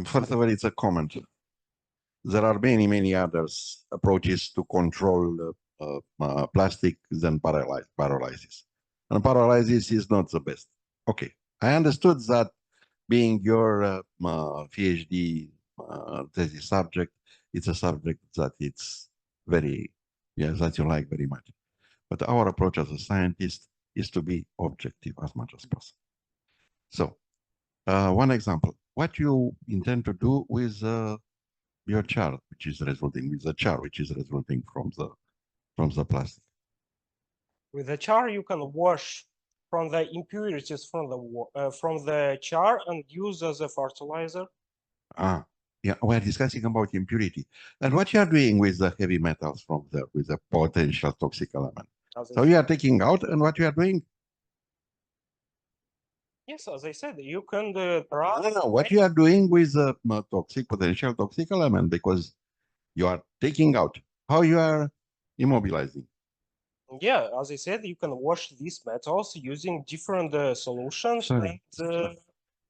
First of all, it's a comment. There are many others approaches to control plastics than pyrolysis. And pyrolysis is not the best. Okay, I understood that being your PhD thesis subject, it's a subject that it's very, that you like very much. But our approach as a scientist is to be objective as much as possible. So, one example, what you intend to do with your char, which is resulting with the char, which is resulting from the plastic. With the char, you can wash from the impurities from the char and use as a fertilizer. Yeah, we're discussing about impurity. And what you are doing with the heavy metals from with the potential toxic element. So you are taking out, and what you are doing? Yes, as I said, you can what you are doing with the potential toxic element, because you are taking out. How you are immobilizing? Yeah, as I said, you can wash these metals using different solutions. Sorry. And,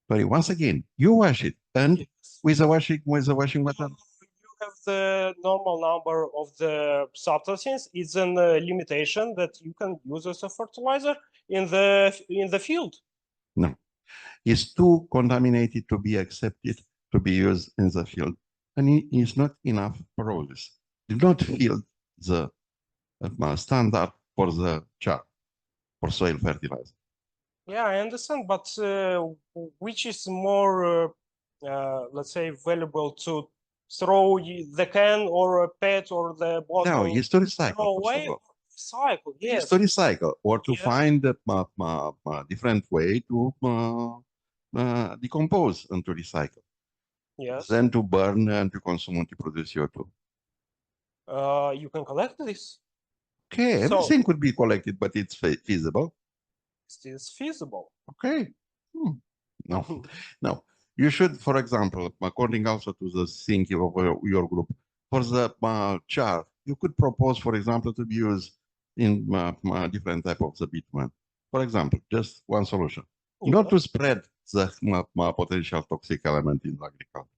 Sorry, once again, you wash it, and with the washing method. You have the normal number of the substances. It's a limitation that you can use as a fertilizer in the field. No, it's too contaminated to be accepted to be used in the field, and it is not enough porous. Do not fill the standard for the char, for soil fertilizer. Yeah, I understand, but which is more, let's say, valuable to throw the can or a pet or the bottle? No, it's to recycle. Throw away? Recycle, yes. It's to recycle, or to find a different way to decompose and to recycle. Yes. Then to burn and to consume and to produce CO2. You can collect this. Okay, everything could be collected, but it's feasible. It is feasible. Okay. No, no. You should, for example, according also to the thinking of your group, for the char, you could propose, for example, to be used in different type of the bitumen. For example, just one solution. Not to spread the potential toxic element in agriculture.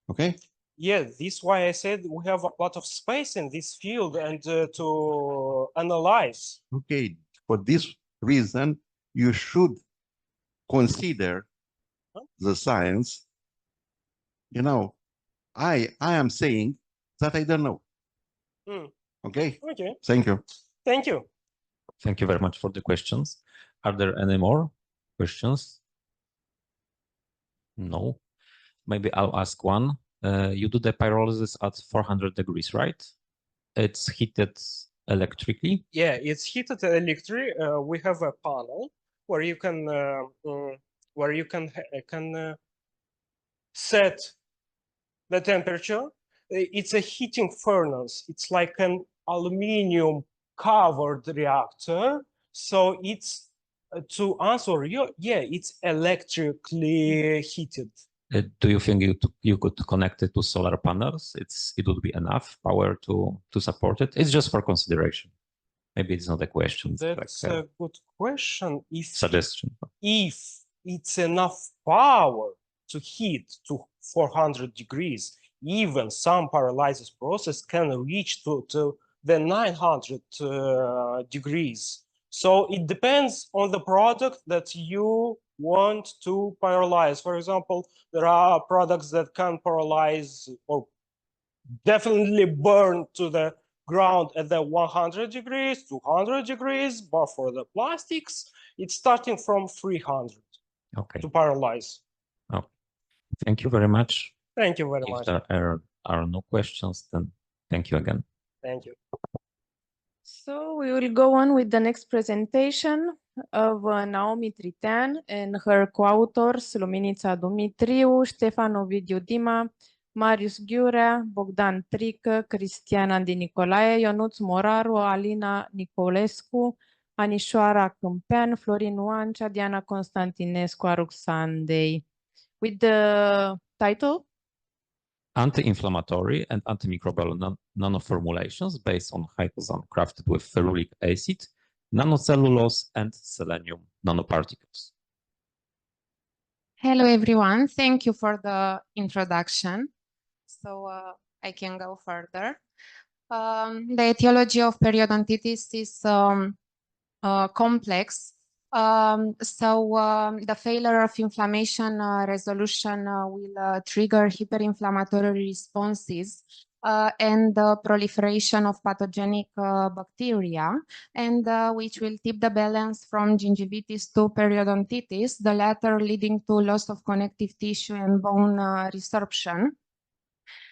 Okay? Yeah, this is why I said we have a lot of space in this field and to analyze. Okay, for this reason, you should consider the science. You know, I am saying that I don't know. Okay? Okay. Thank you. Thank you. Thank you very much for the questions. Are there any more questions? No. Maybe I'll ask one. You do the pyrolysis at 400 degrees, right? It's heated electrically? Yeah, it's heated electric. We have a panel where you can set the temperature. It's a heating furnace. It's like an aluminum covered reactor. So it's to answer you, yeah, it's electrically heated. Do you think you could connect it to solar panels? It would be enough power to support it? It's just for consideration. Maybe it's not a question. That's a good question. Suggestion. If it's enough power to heat to 400 degrees, even some pyrolysis process can reach to the 900 degrees. So it depends on the product that you want to pyrolyze. For example, there are products that can pyrolyze or definitely burn to the ground at the 100 degrees, 200 degrees, but for the plastics, it's starting from 300 to pyrolyze. Okay. Thank you very much. Thank you very much. If there are no questions, then thank you again. Thank you. So we will go on with the next presentation of Naomi Tritean and her co-authors Luminița Dumitriu, Ștefan Ovidiu Dima, Marius Ghiurea, Bogdan Trică, Cristiana Di Nicolae, Ionuț Moraru, Alina Nicolescu, Anișoara Câmpean, Florin Oancea, Diana Constantinescu, Aruxandei. With the title? Anti-inflammatory and antimicrobial nanoformulations based on Hyposan crafted with ferulic acid, nanocellulose, and selenium nanoparticles. Hello, everyone. Thank you for the introduction. So I can go further. The etiology of periodontitis is complex. The failure of inflammation resolution will trigger hyperinflammatory responses and the proliferation of pathogenic bacteria, and which will tip the balance from gingivitis to periodontitis, the latter leading to loss of connective tissue and bone resorption.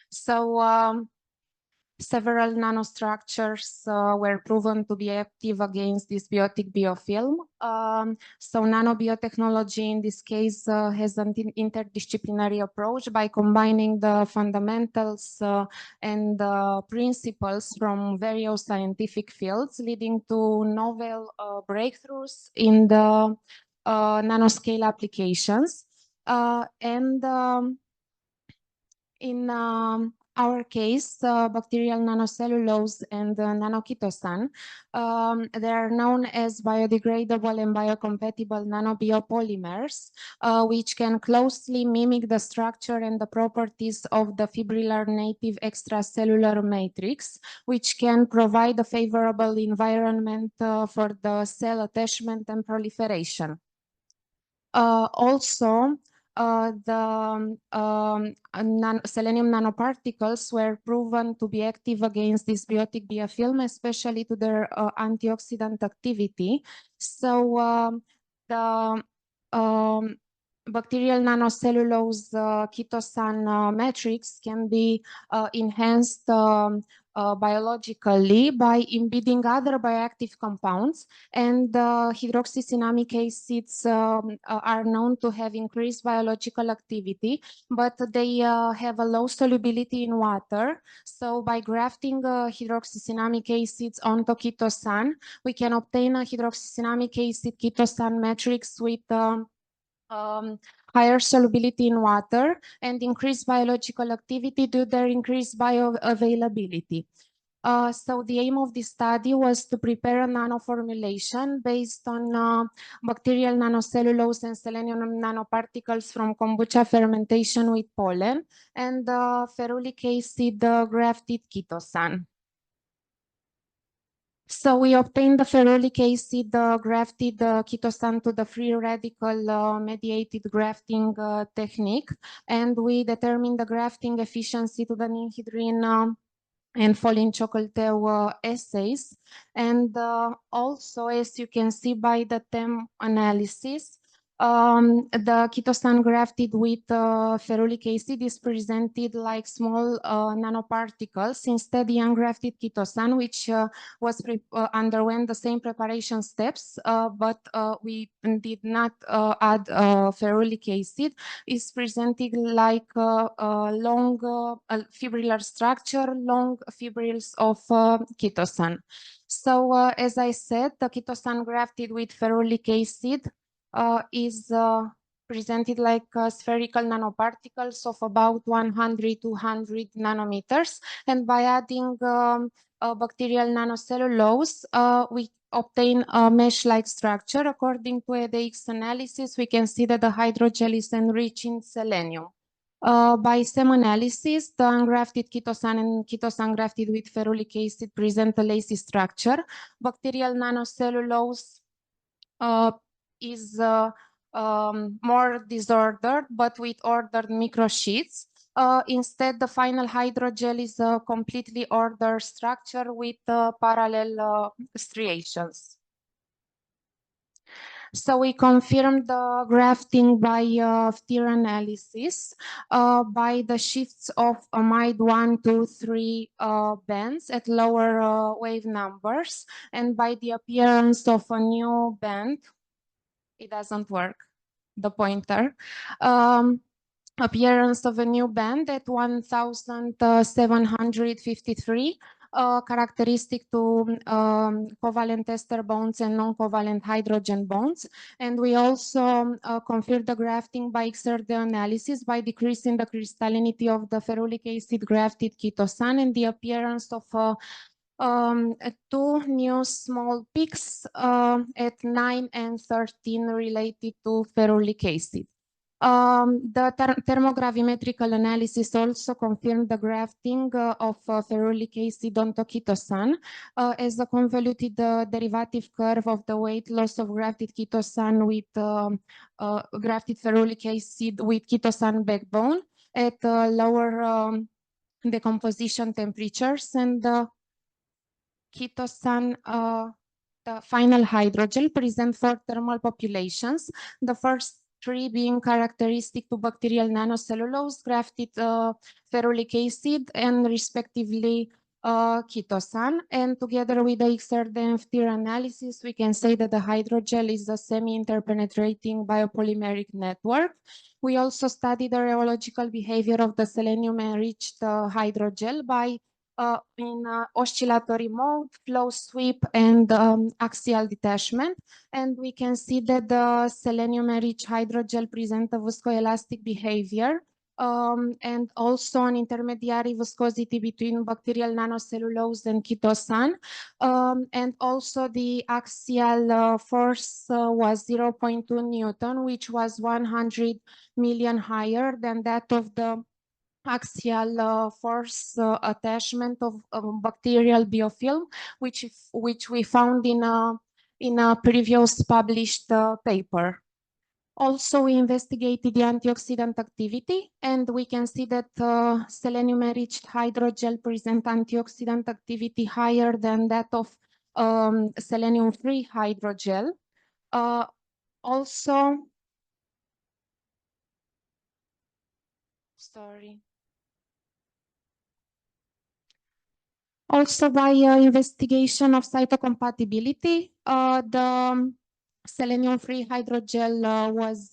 So several nanostructures were proven to be active against this biotic biofilm. So nanobiotechnology in this case has an interdisciplinary approach by combining the fundamentals and principles from various scientific fields, leading to novel breakthroughs in the nanoscale applications. In our case, bacterial nanocellulose and nanoketosan, they are known as biodegradable and biocompatible nanobiopolymers, which can closely mimic the structure and the properties of the fibrillar native extracellular matrix, which can provide a favorable environment for the cell attachment and proliferation. Also, the selenium nanoparticles were proven to be active against this biotic biofilm, especially to their antioxidant activity. So the bacterial nanocellulose ketosan matrix can be enhanced biologically by embedding other bioactive compounds, and hydroxycinnamic acids are known to have increased biological activity, but they have a low solubility in water. So by grafting hydroxycinnamic acids onto ketosan, we can obtain a hydroxycinnamic acid ketosan matrix with higher solubility in water and increased biological activity due to their increased bioavailability. So the aim of this study was to prepare a nanoformulation based on bacterial nanocellulose and selenium nanoparticles from kombucha fermentation with pollen and ferulic acid grafted ketosan. So we obtained the ferulic acid grafted ketosan to the free radical mediated grafting technique, and we determined the grafting efficiency to the ninhydrin and folin chocolate assays. And also, as you can see by the TEM analysis, the ketosan grafted with ferulic acid is presented like small nanoparticles. Instead, the ungrafted ketosan, which underwent the same preparation steps, but we did not add ferulic acid, is presented like long fibrillar structure, long fibrils of ketosan. So as I said, the ketosan grafted with ferulic acid is presented like spherical nanoparticles of about 100-200 nanometers. And by adding bacterial nanocellulose, we obtain a mesh-like structure. According to EDX analysis, we can see that the hydrogel is enriched in selenium. By SEM analysis, the ungrafted ketosan and ketosan grafted with ferulic acid present a lacy structure. Bacterial nanocellulose is more disordered, but with ordered microsheets. Instead, the final hydrogel is a completely ordered structure with parallel striations. So we confirmed the grafting by FTIR analysis by the shifts of amide 1, 2, 3 bands at lower wave numbers, and by the appearance of a new band. It doesn't work, the pointer. Appearance of a new band at 1753, characteristic to covalent ester bonds and non-covalent hydrogen bonds. And we also confirmed the grafting by XRD analysis by decreasing the crystallinity of the ferulic acid grafted ketosan and the appearance of two new small peaks at 9 and 13 related to ferulic acid. The thermogravimetrical analysis also confirmed the grafting of ferulic acid onto ketosan as a convoluted derivative curve of the weight loss of grafted ketosan with grafted ferulic acid with ketosan backbone at lower decomposition temperatures, and the chitosan, the final hydrogel, present 4 thermal populations. The first 3 being characteristic to bacterial nanocellulose, grafted ferulic acid, and respectively chitosan. And together with the XRD-FTIR analysis, we can say that the hydrogel is a semi-interpenetrating biopolymeric network. We also studied the rheological behavior of the selenium-enriched hydrogel by in oscillatory mode, flow sweep, and axial detachment. And we can see that the selenium-enriched hydrogel present a viscoelastic behavior and also an intermediary viscosity between bacterial nanocellulose and chitosan. And also the axial force was 0.2 Newton, which was 100 million higher than that of the axial force attachment of bacterial biofilm, which we found in a previous published paper. Also, we investigated the antioxidant activity, and we can see that selenium-enriched hydrogel present antioxidant activity higher than that of selenium-free hydrogel. Also, Also, by investigation of cytocompatibility, the selenium-free hydrogel was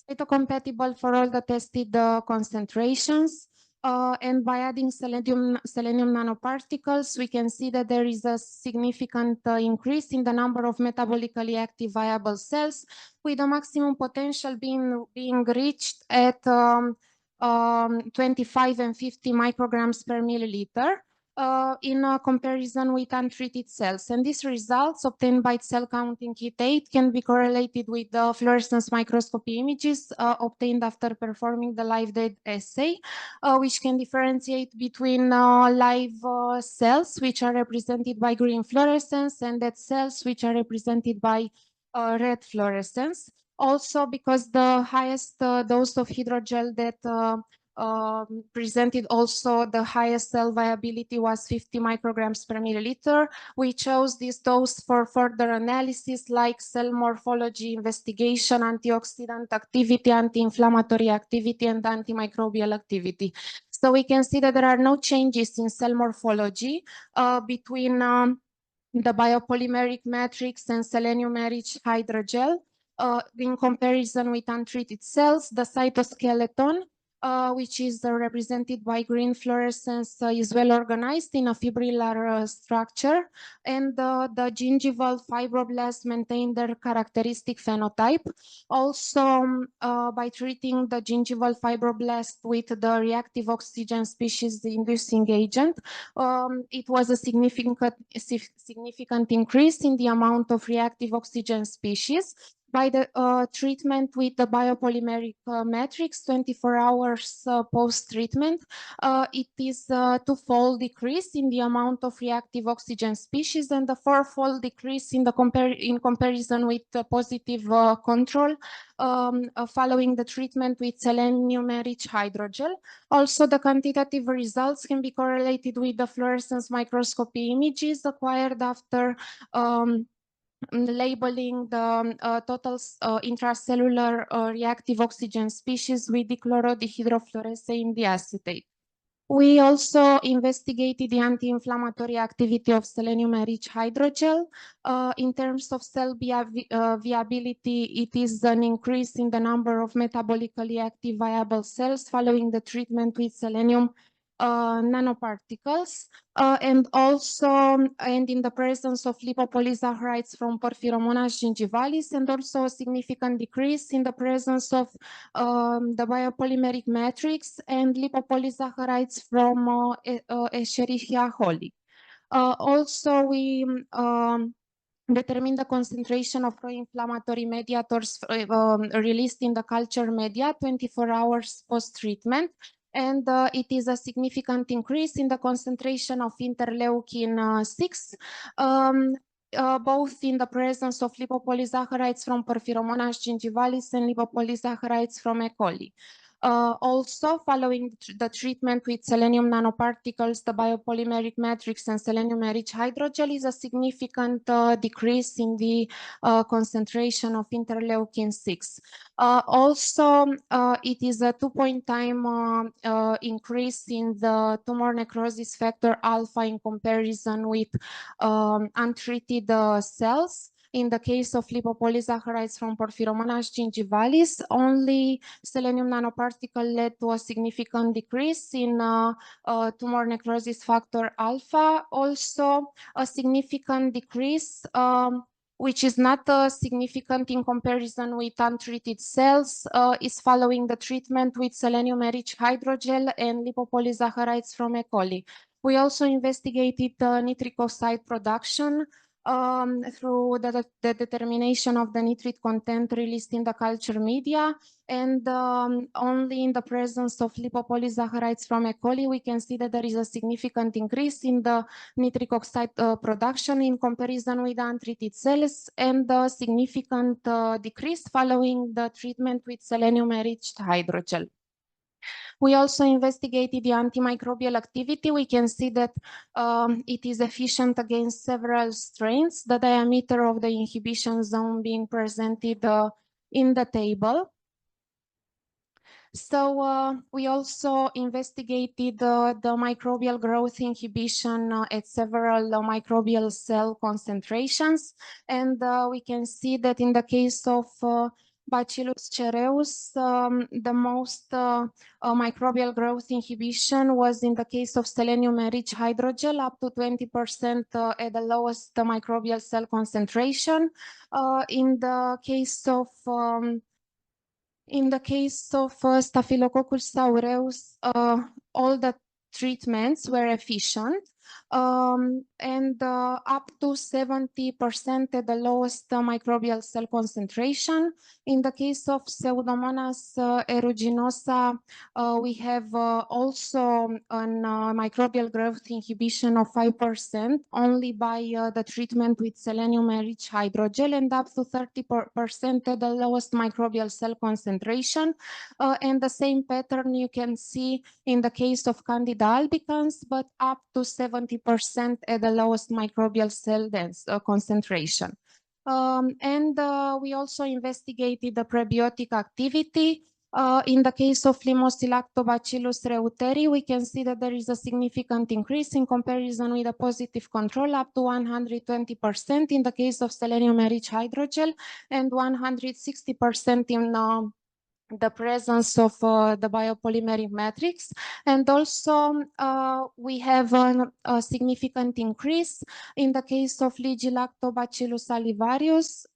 cytocompatible for all the tested concentrations. And by adding selenium nanoparticles, we can see that there is a significant increase in the number of metabolically active viable cells, with a maximum potential being reached at 25 and 50 micrograms per milliliter. In a comparison with untreated cells. And these results obtained by cell counting kit 8 can be correlated with the fluorescence microscopy images obtained after performing the live dead assay, which can differentiate between live cells, which are represented by green fluorescence, and dead cells, which are represented by red fluorescence. Also, because the highest dose of hydrogel that presented also the highest cell viability was 50 micrograms per milliliter. We chose this dose for further analysis like cell morphology investigation, antioxidant activity, anti-inflammatory activity, and antimicrobial activity. So we can see that there are no changes in cell morphology between the biopolymeric matrix and selenium-enriched hydrogel. In comparison with untreated cells, the cytoskeleton, which is represented by green fluorescence, is well organized in a fibrillar structure, and the gingival fibroblasts maintain their characteristic phenotype. Also, by treating the gingival fibroblast with the reactive oxygen species inducing agent, it was a significant increase in the amount of reactive oxygen species. By the treatment with the biopolymeric matrix, 24 hours post-treatment, it is a 2-fold decrease in the amount of reactive oxygen species and a 4-fold decrease in comparison with the positive control following the treatment with selenium-enriched hydrogel. Also, the quantitative results can be correlated with the fluorescence microscopy images acquired after labeling the total intracellular reactive oxygen species with dichloro-dehydrofluorescein diacetate. We also investigated the anti-inflammatory activity of selenium-enriched hydrogel. In terms of cell viability, it is an increase in the number of metabolically active viable cells following the treatment with selenium nanoparticles, and in the presence of lipopolysaccharides from Porphyromonas gingivalis, and also a significant decrease in the presence of the biopolymeric matrix and lipopolysaccharides from Escherichia coli. Also, we determine the concentration of pro-inflammatory mediators released in the culture media 24 hours post-treatment. And it is a significant increase in the concentration of interleukin 6, both in the presence of lipopolysaccharides from Porphyromonas gingivalis and lipopolysaccharides from E. coli. Also, following the treatment with selenium nanoparticles, the biopolymeric matrix and selenium-enriched hydrogel is a significant decrease in the concentration of interleukin-6. Also, it is a 2-point increase in the tumor necrosis factor alpha in comparison with untreated cells. In the case of lipopolysaccharides from Porphyromonas gingivalis, only selenium nanoparticle led to a significant decrease in tumor necrosis factor alpha. Also, a significant decrease, which is not significant in comparison with untreated cells, is following the treatment with selenium-enriched hydrogel and lipopolysaccharides from E. coli. We also investigated nitric oxide production through the determination of the nitrate content released in the culture media, and only in the presence of lipopolysaccharides from E. coli we can see that there is a significant increase in the nitric oxide production in comparison with untreated cells, and a significant decrease following the treatment with selenium-enriched hydrogel. We also investigated the antimicrobial activity. We can see that it is efficient against several strains, the diameter of the inhibition zone being presented in the table. So we also investigated the microbial growth inhibition at several microbial cell concentrations. And we can see that in the case of Bacillus cereus, the most microbial growth inhibition was in the case of selenium-enriched hydrogel, up to 20% at the lowest microbial cell concentration. In the case of Staphylococcus aureus, all the treatments were efficient, and up to 70% at the lowest microbial cell concentration. In the case of Pseudomonas aeruginosa, we have also a microbial growth inhibition of 5% only by the treatment with selenium-enriched hydrogel, and up to 30% at the lowest microbial cell concentration. And the same pattern you can see in the case of Candida albicans, but up to 70% at the lowest microbial cell concentration. And we also investigated the prebiotic activity. In the case of Limosilactobacillus reuteri, we can see that there is a significant increase in comparison with a positive control, up to 120% in the case of selenium-enriched hydrogel, and 160% in the presence of the biopolymeric matrix. And also we have a significant increase in the case of Ligilactobacillus salivarius,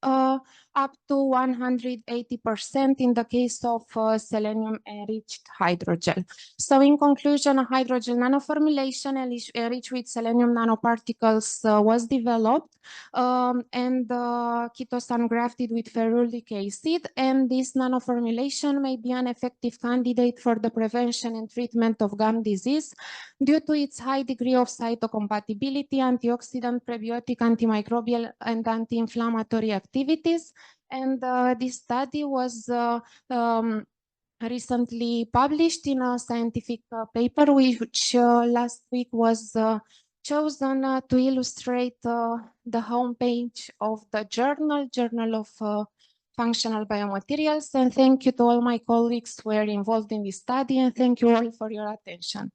up to 180% in the case of selenium-enriched hydrogel. So in conclusion, a hydrogel nanoformulation enriched with selenium nanoparticles was developed, and chitosan grafted with ferulic acid, and this nanoformulation may be an effective candidate for the prevention and treatment of gum disease due to its high degree of cytocompatibility, antioxidant, prebiotic, antimicrobial, and anti-inflammatory activities. And this study was recently published in a scientific paper, which last week was chosen to illustrate the homepage of the Journal of Functional Biomaterials. And thank you to all my colleagues who were involved in this study, and thank you all for your attention.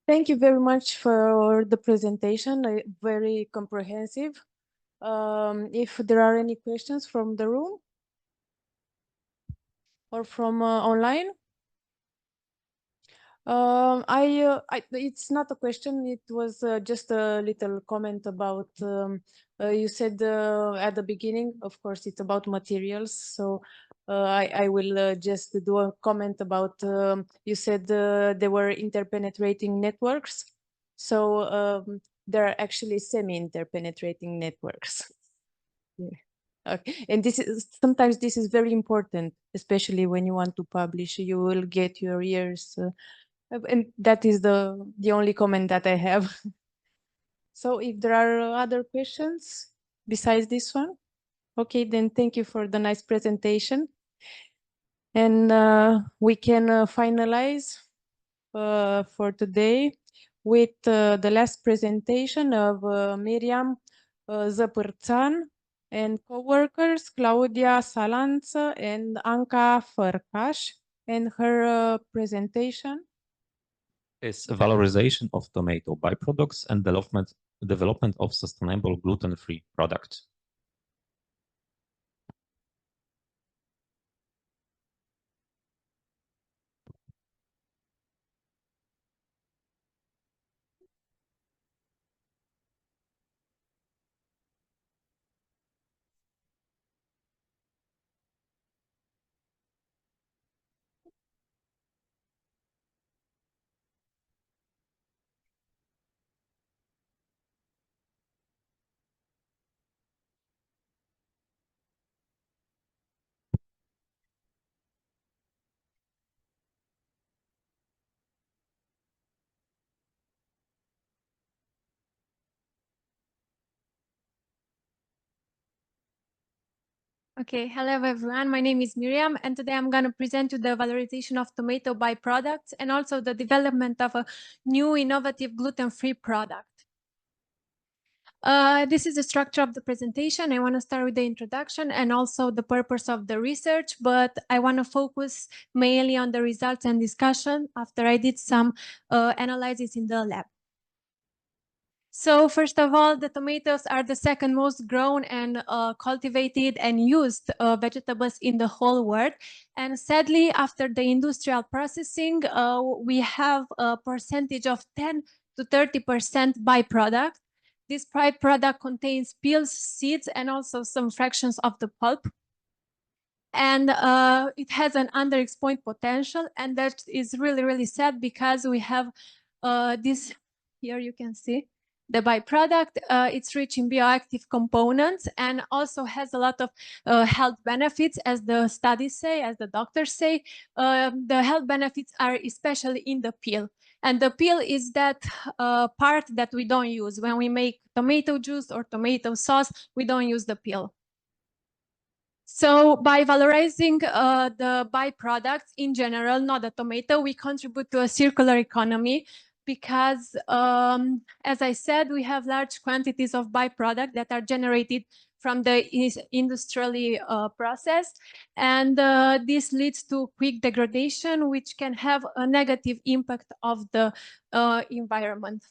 Thank you very much for the presentation, very comprehensive. If there are any questions from the room or from online. It's not a question, it was just a little comment about, you said at the beginning, of course, it's about materials. So I will just do a comment about, you said there were interpenetrating networks. So there are actually semi-interpenetrating networks. Yeah. Okay. And sometimes this is very important, especially when you want to publish, you will get your ears. And that is the only comment that I have. So if there are other questions besides this one. Okay, then thank you for the nice presentation. And we can finalize for today with the last presentation of Miriam Zăpârțan and co-workers Claudia Salanță and Anca Fărcaș, and her presentation is valorization of tomato byproducts and development of sustainable gluten-free products. Okay, hello everyone. My name is Miriam, and today I'm going to present you the valorization of tomato byproducts and also the development of a new innovative gluten-free product. This is the structure of the presentation. I want to start with the introduction and also the purpose of the research, but I want to focus mainly on the results and discussion after I did some analysis in the lab. So first of all, the tomatoes are the second most grown and cultivated and used vegetables in the whole world. And sadly, after the industrial processing, we have a percentage of 10 to 30% byproduct. This byproduct contains peels, seeds, and also some fractions of the pulp. And it has an underexploited potential, and that is really, really sad because we have this, here you can see, the byproduct. It's rich in bioactive components and also has a lot of health benefits, as the studies say, as the doctors say. The health benefits are especially in the peel. And the peel is that part that we don't use. When we make tomato juice or tomato sauce, we don't use the peel. So by valorizing the byproducts in general, not the tomato, we contribute to a circular economy because, as I said, we have large quantities of byproduct that are generated from the industrially process. And this leads to quick degradation, which can have a negative impact of the environment.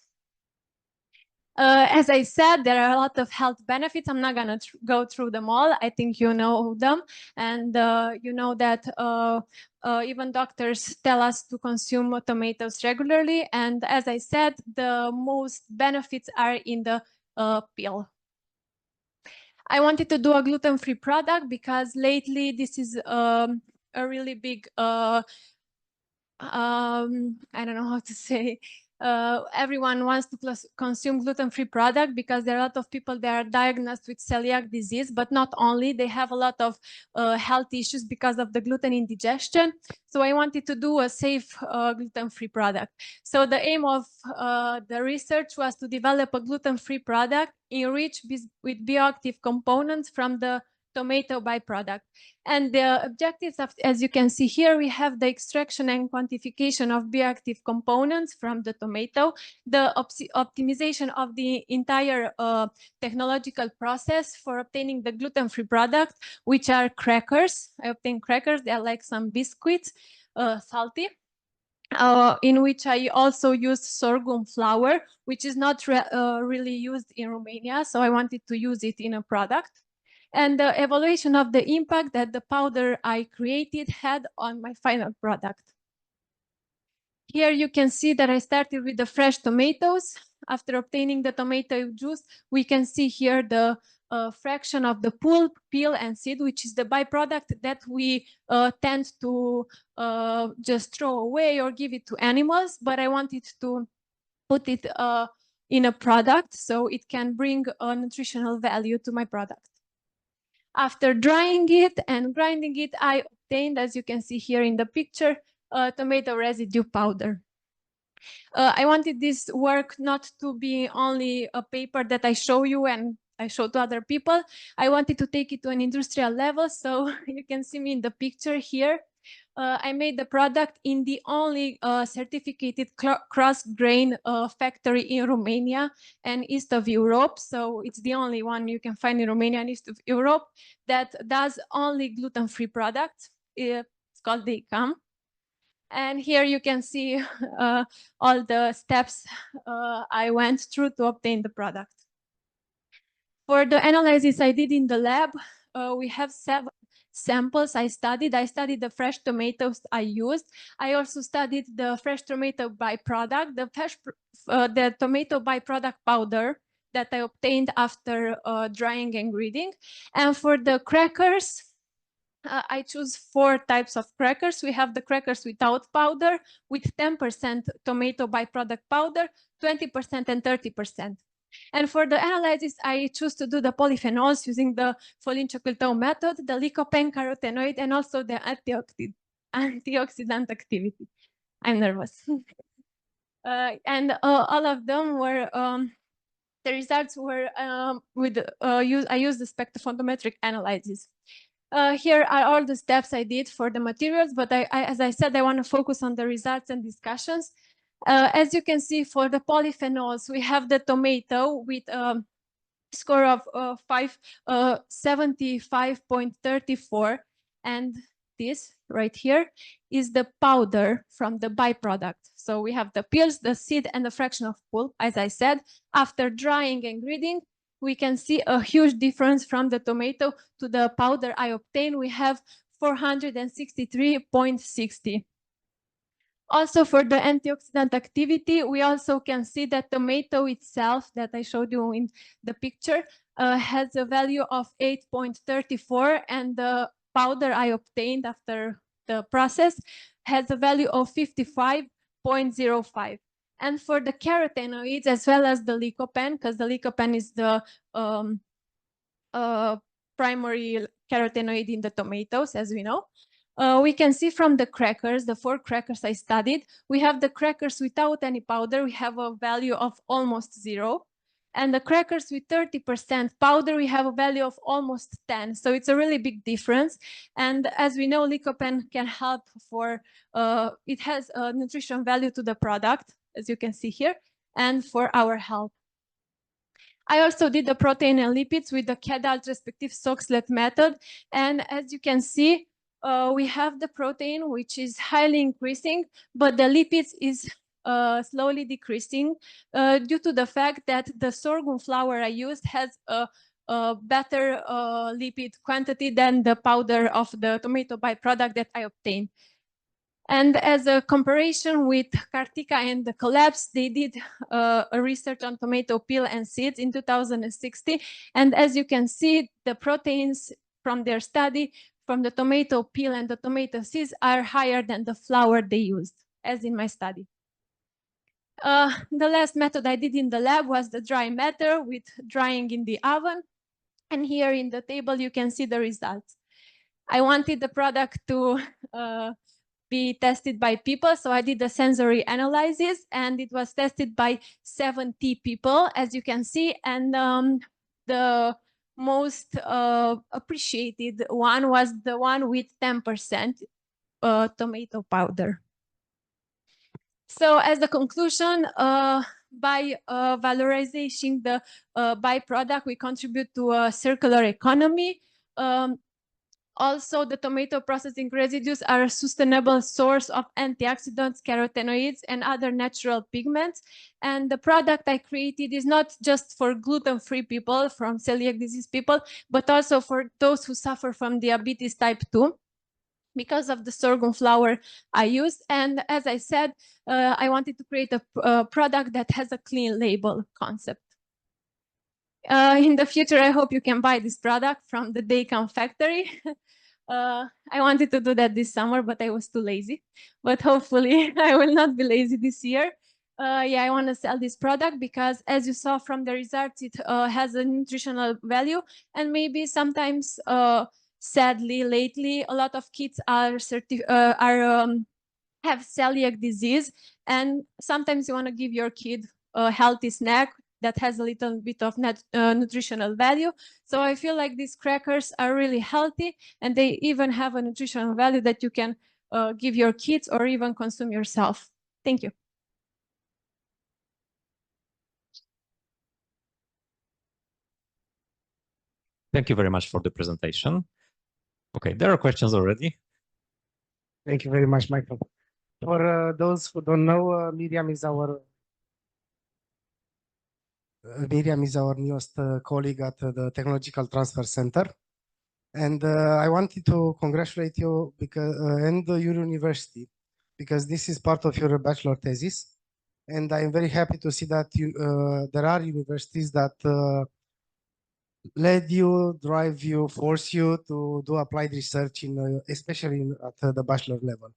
As I said, there are a lot of health benefits. I'm not going to go through them all. I think you know them. And you know that even doctors tell us to consume tomatoes regularly. And as I said, the most benefits are in the peel. I wanted to do a gluten-free product because lately this is a really big, I don't know how to say, everyone wants to consume gluten-free product because there are a lot of people that are diagnosed with celiac disease, but not only, they have a lot of health issues because of the gluten indigestion. So I wanted to do a safe gluten-free product. So the aim of the research was to develop a gluten-free product enriched with bioactive components from the tomato byproduct. And the objectives of, as you can see here, we have the extraction and quantification of bioactive components from the tomato, the optimization of the entire technological process for obtaining the gluten-free product, which are crackers. I obtained crackers, they are like some biscuits, salty. In which I also used sorghum flour, which is not really used in Romania, so I wanted to use it in a product. And the evaluation of the impact that the powder I created had on my final product. Here you can see that I started with the fresh tomatoes. After obtaining the tomato juice, we can see here the fraction of the pulp, peel, and seed, which is the byproduct that we tend to just throw away or give it to animals. But I wanted to put it in a product so it can bring a nutritional value to my product. After drying it and grinding it, I obtained, as you can see here in the picture, tomato residue powder. I wanted this work not to be only a paper that I show you and I showed to other people. I wanted to take it to an industrial level, so you can see me in the picture here. I made the product in the only certificated cross-grain factory in Romania and east of Europe. So it's the only one you can find in Romania and east of Europe that does only gluten-free products. It's called PRIOCHEM. And here you can see all the steps I went through to obtain the product. For the analysis I did in the lab, we have 7 samples I studied. I studied the fresh tomatoes I used. I also studied the fresh tomato byproduct, the tomato byproduct powder that I obtained after drying and grinding. And for the crackers, I choose 4 types of crackers. We have the crackers without powder, with 10% tomato byproduct powder, 20% and 30%. And for the analysis, I choose to do the polyphenols using the Folin-Ciocâltău method, the lycopene, carotenoid, and also the antioxidant activity. I'm nervous. And all of them were, the results were I used the spectrophotometric analysis. Here are all the steps I did for the materials, but as I said, I want to focus on the results and discussions. As you can see, for the polyphenols, we have the tomato with a score of 75.34, and this right here is the powder from the byproduct. So we have the peels, the seed, and the fraction of pulp. As I said, after drying and grinding, we can see a huge difference from the tomato to the powder I obtained. We have 463.60. Also, for the antioxidant activity, we also can see that tomato itself that I showed you in the picture has a value of 8.34, and the powder I obtained after the process has a value of 55.05. And for the carotenoids, as well as the lycopene, because the lycopene is the primary carotenoid in the tomatoes, as we know. We can see from the crackers, the 4 crackers I studied, we have the crackers without any powder, we have a value of almost 0. And the crackers with 30% powder, we have a value of almost 10. So it's a really big difference. And as we know, lycopene can help for, it has a nutrition value to the product, as you can see here, and for our health. I also did the protein and lipids with the Kedalt respective Soxhlet method. And as you can see, we have the protein, which is highly increasing, but the lipids is slowly decreasing due to the fact that the sorghum flour I used has a better lipid quantity than the powder of the tomato byproduct that I obtained. And as a comparison with Kartika and the collabs, they did a research on tomato peel and seeds in 2016. And as you can see, the proteins from their study from the tomato peel and the tomato seeds are higher than the flour they used, as in my study. The last method I did in the lab was the dry method with drying in the oven. And here in the table, you can see the results. I wanted the product to be tested by people, so I did the sensory analysis, and it was tested by 70 people, as you can see. And the most appreciated one was the one with 10% tomato powder. So as a conclusion, by valorizing the byproduct, we contribute to a circular economy. Also, the tomato processing residues are a sustainable source of antioxidants, carotenoids, and other natural pigments. And the product I created is not just for gluten-free people, from celiac disease people, but also for those who suffer from diabetes type 2. Because of the sorghum flour I used. And as I said, I wanted to create a product that has a clean label concept. In the future, I hope you can buy this product from the PRIOCHEM factory. I wanted to do that this summer, but I was too lazy. But hopefully I will not be lazy this year. Yeah, I want to sell this product because, as you saw from the results, it has a nutritional value, and maybe sometimes sadly, lately, a lot of kids are have celiac disease, and sometimes you want to give your kid a healthy snack that has a little bit of nutritional value. So I feel like these crackers are really healthy, and they even have a nutritional value that you can give your kids or even consume yourself. Thank you. Thank you very much for the presentation. Okay, there are questions already. Thank you very much, Michael. For those who don't know, Miriam is our newest colleague at the Technological Transfer Center. And I wanted to congratulate you because, and your university, because this is part of your bachelor thesis. And I'm very happy to see that there are universities that led you, drive you, force you to do applied research, especially at the bachelor level.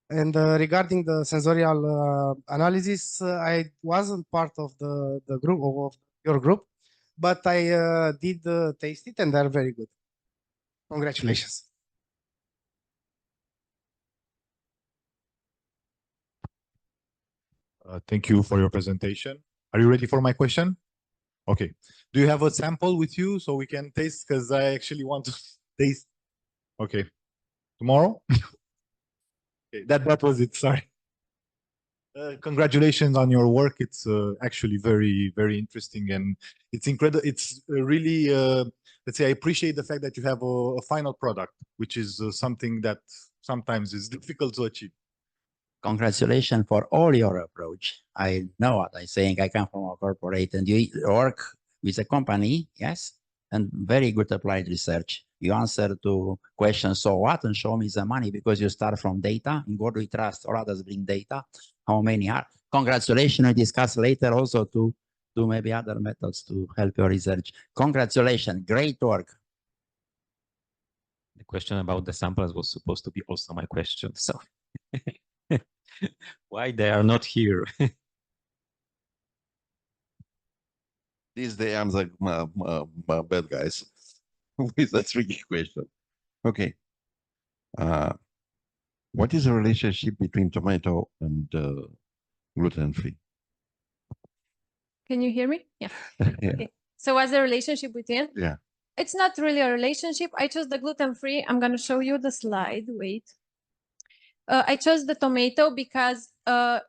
And regarding the sensorial analysis, I wasn't part of the group, of your group, but I did taste it and they're very good. Congratulations. Thank you for your presentation. Are you ready for my question? Okay. Do you have a sample with you so we can taste? Because I actually want to taste. Okay. Tomorrow? Okay, that was it. Sorry. Congratulations on your work. It's actually very, very interesting, and it's incredible. It's really, let's say, I appreciate the fact that you have a final product, which is something that sometimes is difficult to achieve. Congratulations for all your approach. I know what I'm saying. I come from a corporate, and you work with a company, yes, and very good applied research. You answer to questions, so what, and show me the money, because you start from data. In God we trust, or others bring data. How many are? Congratulations. We discuss later also to do maybe other methods to help your research. Congratulations. Great work. The question about the samples was supposed to be also my question. So why they are not here? These days I'm like bad guys with a tricky question. Okay. What is the relationship between tomato and gluten-free? Can you hear me? Yeah. Yeah. Okay. So what's the relationship between? Yeah. It's not really a relationship. I chose the gluten-free. I'm going to show you the slide. Wait. I chose the tomato because, as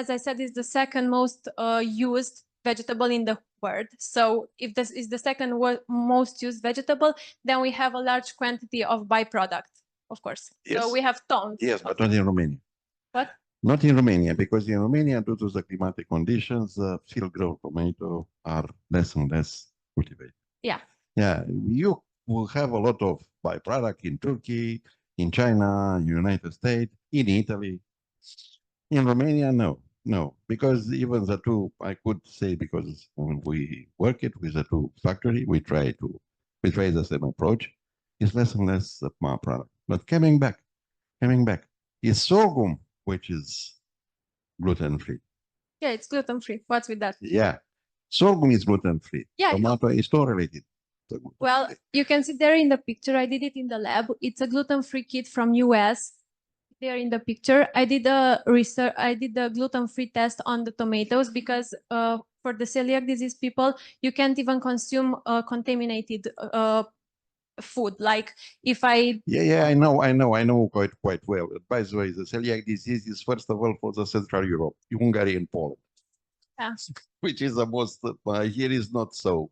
I said, it's the second most used vegetable in the world. So if this is the second most used vegetable, then we have a large quantity of byproduct, of course. Yes. So we have tons. Yes, but not in Romania. What? Not in Romania, because in Romania, due to the climatic conditions, field-grown tomato are less and less cultivated. Yeah. Yeah, you will have a lot of byproduct in Turkey, in China, United States, in Italy. In Romania, no, because even the two, I could say, because when we work it with the two factory, we try the same approach. It's less and less product. But coming back, is sorghum, which is gluten-free. Yeah, it's gluten-free. What's with that? Yeah, sorghum is gluten-free. Yeah. Tomato is not related. Well, you can see there in the picture. I did it in the lab. It's a gluten-free kit from US. There in the picture, I did a research. I did the gluten-free test on the tomatoes because for the celiac disease people, you can't even consume contaminated food. Like if I Yeah, I know quite well. By the way, the celiac disease is first of all for the Central Europe, Hungary and Poland. Yeah. Which is the most, here is not so,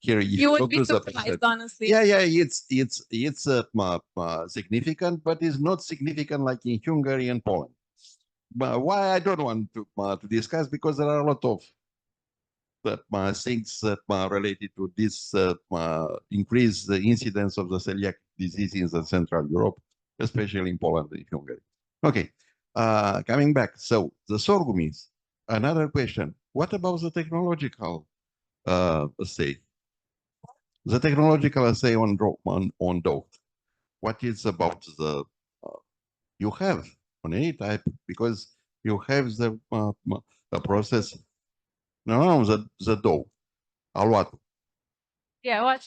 here you would be surprised, honestly. Yeah, it's significant, but it's not significant like in Hungary and Poland. But why I don't want to discuss, because there are a lot of things related to this increased incidence of the celiac disease in the Central Europe, especially in Poland and Hungary. Okay, coming back, so the sorghum is another question. What about the technological assay? The technological assay on dough. What is about the you have on any type, because you have the process. No, the dough. Aluatul. Yeah, what?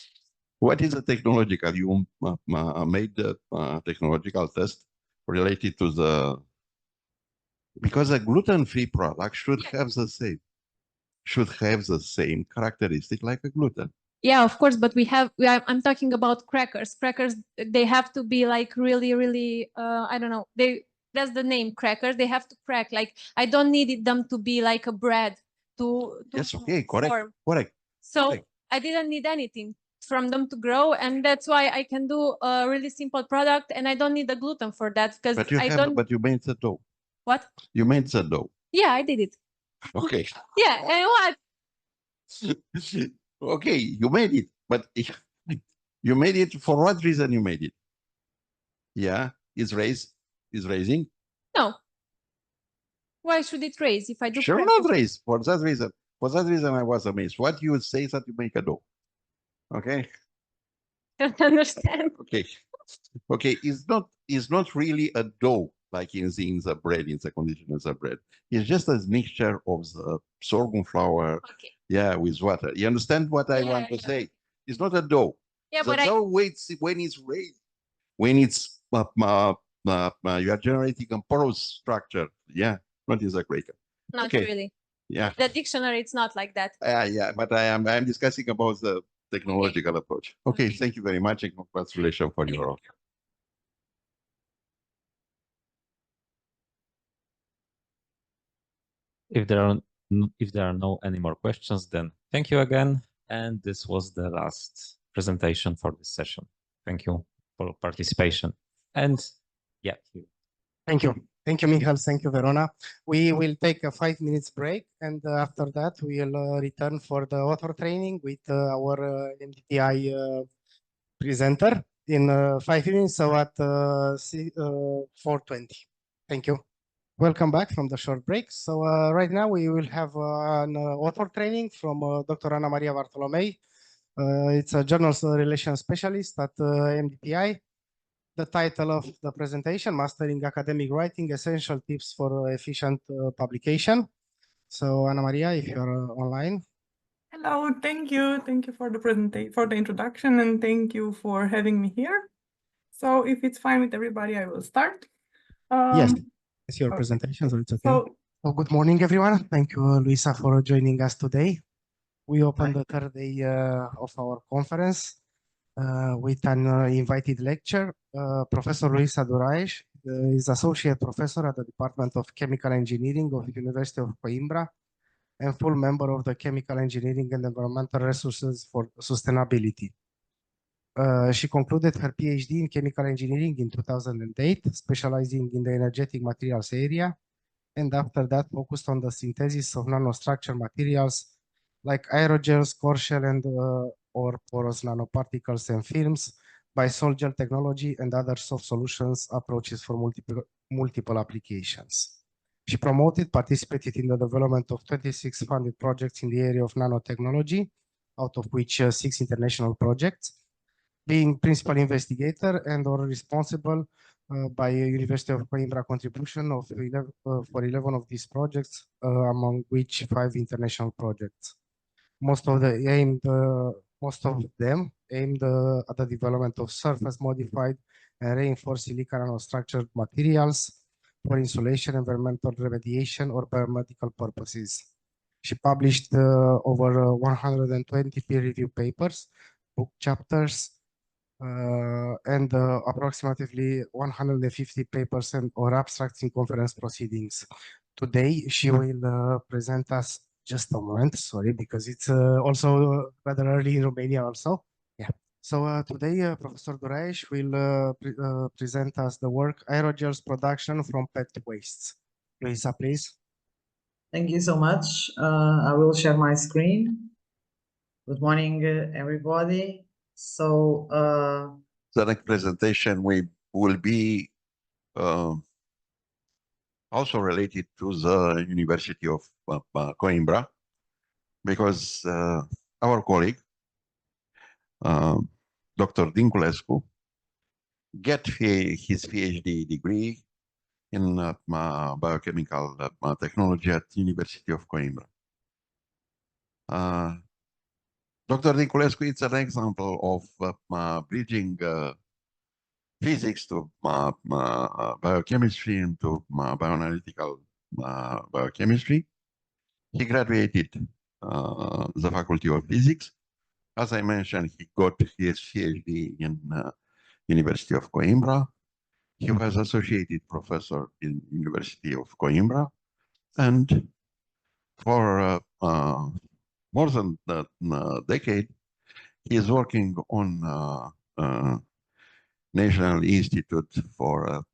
What is the technological? You made the technological test related to the, because a gluten-free product should have the same. should have the same characteristic like a gluten. Yeah, of course, but I'm talking about crackers. Crackers, they have to be like really, I don't know. That's the name, crackers. They have to crack. Like I don't need them to be like a bread to Yes, okay, correct, form. correct. So correct. I didn't need anything from them to grow, and that's why I can do a really simple product, and I don't need the gluten for that because But you made the dough. What? You made the dough. Yeah, I did it. Okay. Yeah, and what? Okay, you made it, but you made it for what reason you made it? Yeah, is raising? No. Why should it raise if I do? Sure, not raise. For that reason. For that reason, I was amazed. What you would say is that you make a dough. Okay. I don't understand. Okay. Okay. It's not really a dough like in the bread, in the condition of the bread. It's just a mixture of the sorghum flour, yeah, with water. You understand what I want to say? It's not a dough. Yeah, the but dough waits when it's raised, when it's you are generating a porous structure. Yeah, not in the cracker. Not okay. really. Yeah. The dictionary, it's not like that. Yeah, but I am discussing about the technological approach. Okay, thank you very much and congratulations for your work. If there are no any more questions, then thank you again. And this was the last presentation for this session. Thank you for participation. And yeah. Thank you. Thank you, Mihail. Thank you, Verona. We will take a 5 minutes break, and after that, we'll return for the author training with our MDTI presenter in 5 minutes, so at 4:20. Thank you. Welcome back from the short break. So right now we will have an author training from Dr. Ana Maria Bartolomei. It's a journals relations specialist at MDTI. The title of the presentation, Mastering Academic Writing, Essential Tips for Efficient Publication. So Ana Maria, if you're online. Hello, thank you. Thank you for the presentation, for the introduction, and thank you for having me here. So if it's fine with everybody, I will start. Yes, it's your presentation, so it's okay. So good morning, everyone. Thank you, Luisa, for joining us today. We open the third day of our conference with an invited lecture. Professor Luisa Duraes is Associate Professor at the Department of Chemical Engineering of the University of Coimbra and full member of the Chemical Engineering and Environmental Resources for Sustainability. She concluded her PhD in Chemical Engineering in 2008, specializing in the energetic materials area, and after that focused on the synthesis of nanostructure materials like aerogels, core shell, and or porous nanoparticles and films by sol gel technology and other soft solutions approaches for multiple applications. She participated in the development of 26 funded projects in the area of nanotechnology, out of which 6 international projects, being principal investigator and or responsible by University of Coimbra contribution of for 11 of these projects, among which 5 international projects. Most of them aimed at the development of surface modified and reinforced silica nanostructured materials for insulation, environmental remediation, or biomedical purposes. She published over 120 peer-reviewed papers, book chapters, and approximately 150 papers or abstracts in conference proceedings. Today, she will present us, just a moment, sorry, because it's also rather early in Romania also. Yeah. So today, Professor Duraes will present us the work Aerogels Production from PET Wastes. Luisa, please. Thank you so much. I will share my screen. Good morning, everybody. So the next presentation will be also related to the University of Coimbra, because our colleague, Dr. Diculescu, get his PhD degree in biochemical technology at University of Coimbra. Dr. Diculescu is an example of bridging physics to biochemistry and to bioanalytical biochemistry. He graduated the Faculty of Physics. As I mentioned, he got his PhD in University of Coimbra. He was associated professor in University of Coimbra, and for more than a decade, he is working on National Institute for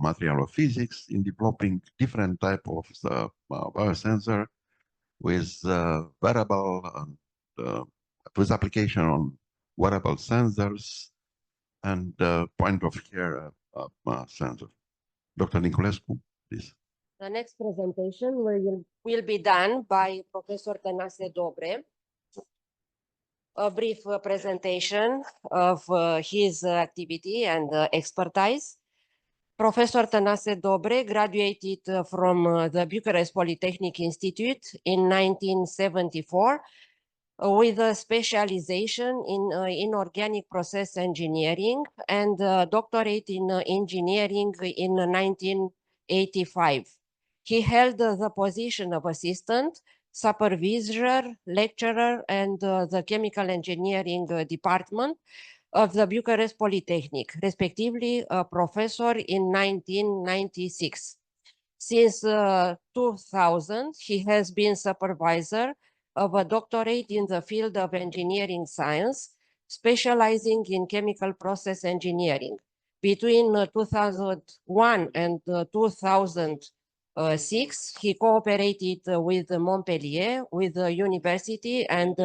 Material of Physics in developing different type of biosensor with wearable and with application on wearable sensors and point of care sensor. Dr. Diculescu, please. The next presentation will be done by Professor Tănase Dobre. A brief presentation of his activity and expertise. Professor Tănase Dobre graduated from the Bucharest Polytechnic Institute in 1974 with a specialization in inorganic process engineering and a doctorate in engineering in 1985. He held the position of assistant, supervisor, lecturer, and the chemical engineering department of the Bucharest Polytechnic, respectively a professor in 1996. Since 2000, he has been supervisor of a doctorate in the field of engineering science, specializing in chemical process engineering. Between 2001 and 2006, he cooperated with Montpellier, with the university and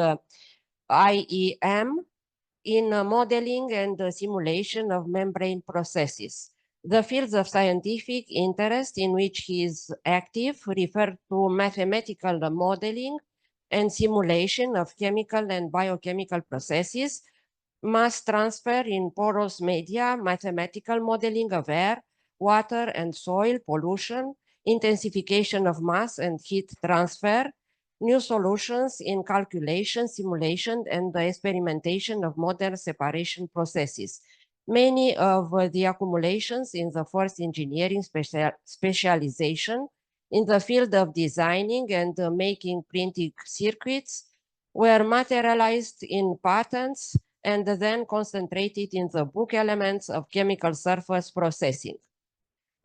IEM in modeling and simulation of membrane processes. The fields of scientific interest in which he is active refer to mathematical modeling and simulation of chemical and biochemical processes, mass transfer in porous media, mathematical modeling of air, water and soil pollution, intensification of mass and heat transfer, new solutions in calculation, simulation, and the experimentation of modern separation processes. Many of the accumulations in the first engineering specialization in the field of designing and making printed circuits were materialized in patents and then concentrated in the book elements of chemical surface processing.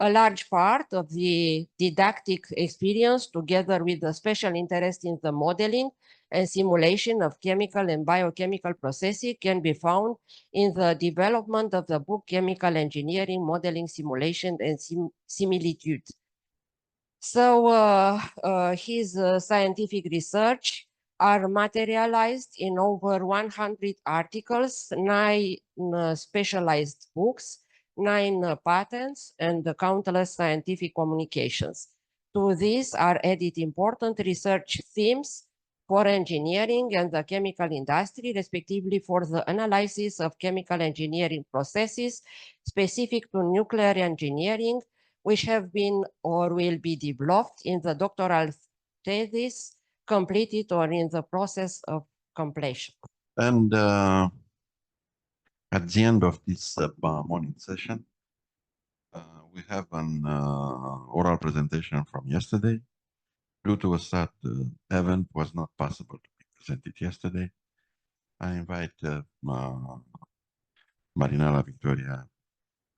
A large part of the didactic experience, together with the special interest in the modeling and simulation of chemical and biochemical processes, can be found in the development of the book Chemical Engineering, Modeling, Simulation, and Similitude. So his scientific research are materialized in over 100 articles, 9 specialized books, 9 patents, and countless scientific communications. To this are added important research themes for engineering and the chemical industry, respectively for the analysis of chemical engineering processes specific to nuclear engineering, which have been or will be developed in the doctoral thesis, completed or in the process of completion. And at the end of this morning session, we have an oral presentation from yesterday. Due to a sad event, was not possible to be presented yesterday. I invite Marinela Victoria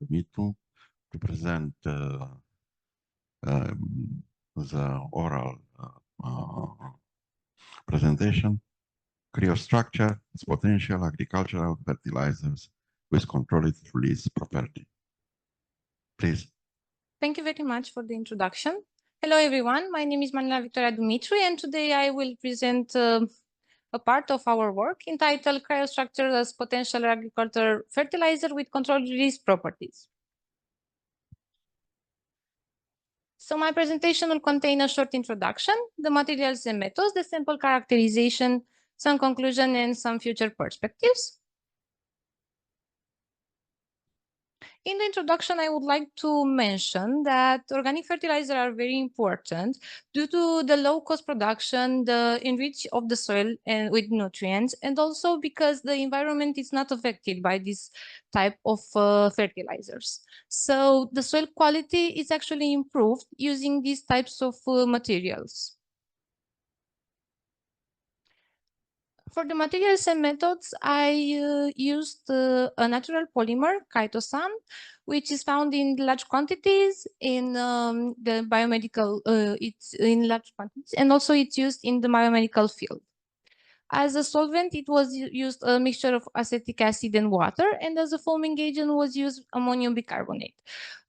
Dumitru to present the oral presentation, cryostructure, its potential agricultural fertilizers with controlled release property. Please. Thank you very much for the introduction. Hello, everyone. My name is Marinela Victoria Dumitru, and today I will present a part of our work entitled Cryostructure as Potential Agricultural Fertilizer with Controlled Release Properties. So my presentation will contain a short introduction, the materials and methods, the sample characterization, some conclusion, and some future perspectives. In the introduction, I would like to mention that organic fertilizers are very important due to the low-cost production, the enrich of the soil and with nutrients, and also because the environment is not affected by this type of fertilizers. So the soil quality is actually improved using these types of materials. For the materials and methods, I used a natural polymer, chitosan, which is found in large quantities in the biomedical, it's in large quantities, and also it's used in the biomedical field. As a solvent, it was used a mixture of acetic acid and water, and as a foaming agent was used ammonium bicarbonate.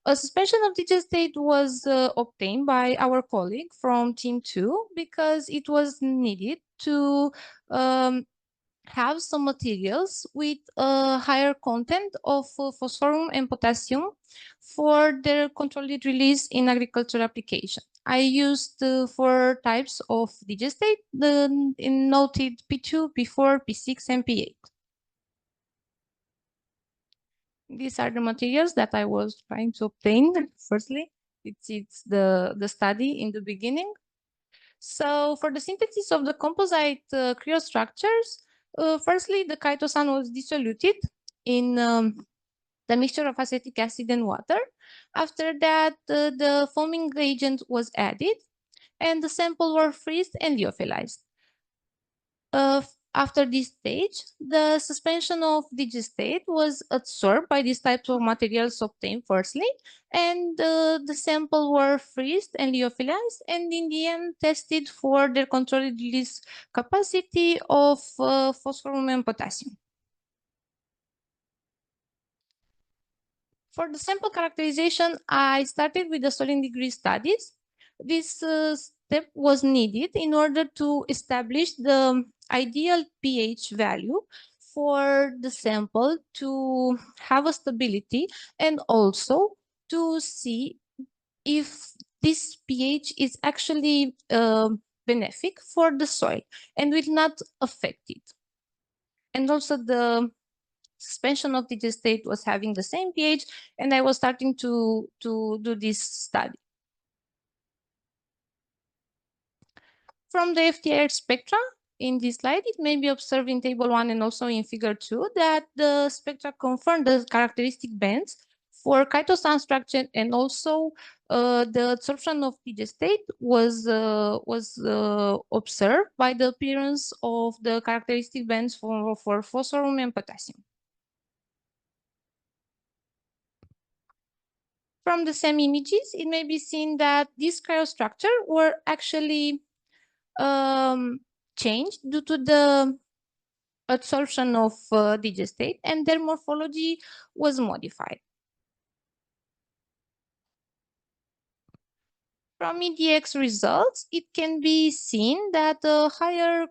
A suspension of digestate was obtained by our colleague from team 2 because it was needed to have some materials with a higher content of phosphorus and potassium for their controlled release in agriculture application. I used 4 types of digestate, noted P2, P4, P6, and P8. These are the materials that I was trying to obtain. Firstly, it's the study in the beginning. So for the synthesis of the composite cryostructures, firstly, the chitosan was dissoluted in the mixture of acetic acid and water. After that, the foaming agent was added, and the sample were freezed and lyophilized. After this stage, the suspension of digestate was absorbed by these types of materials obtained firstly, and the sample were freezed and lyophilized, and in the end tested for their controlled release capacity of phosphorus and potassium. For the sample characterization, I started with the soiling degree studies. This step was needed in order to establish the ideal pH value for the sample to have a stability, and also to see if this pH is actually benefic for the soil and will not affect it. And also the suspension of digestate was having the same pH, and I was starting to do this study. From the FTIR spectra in this slide, it may be observed in table 1 and also in figure 2 that the spectra confirm the characteristic bands for chitosan structure, and also the absorption of digestate was observed by the appearance of the characteristic bands for phosphorus and potassium. From the same images, it may be seen that these cryostructure were actually changed due to the absorption of digestate, and their morphology was modified. From EDX results, it can be seen that a higher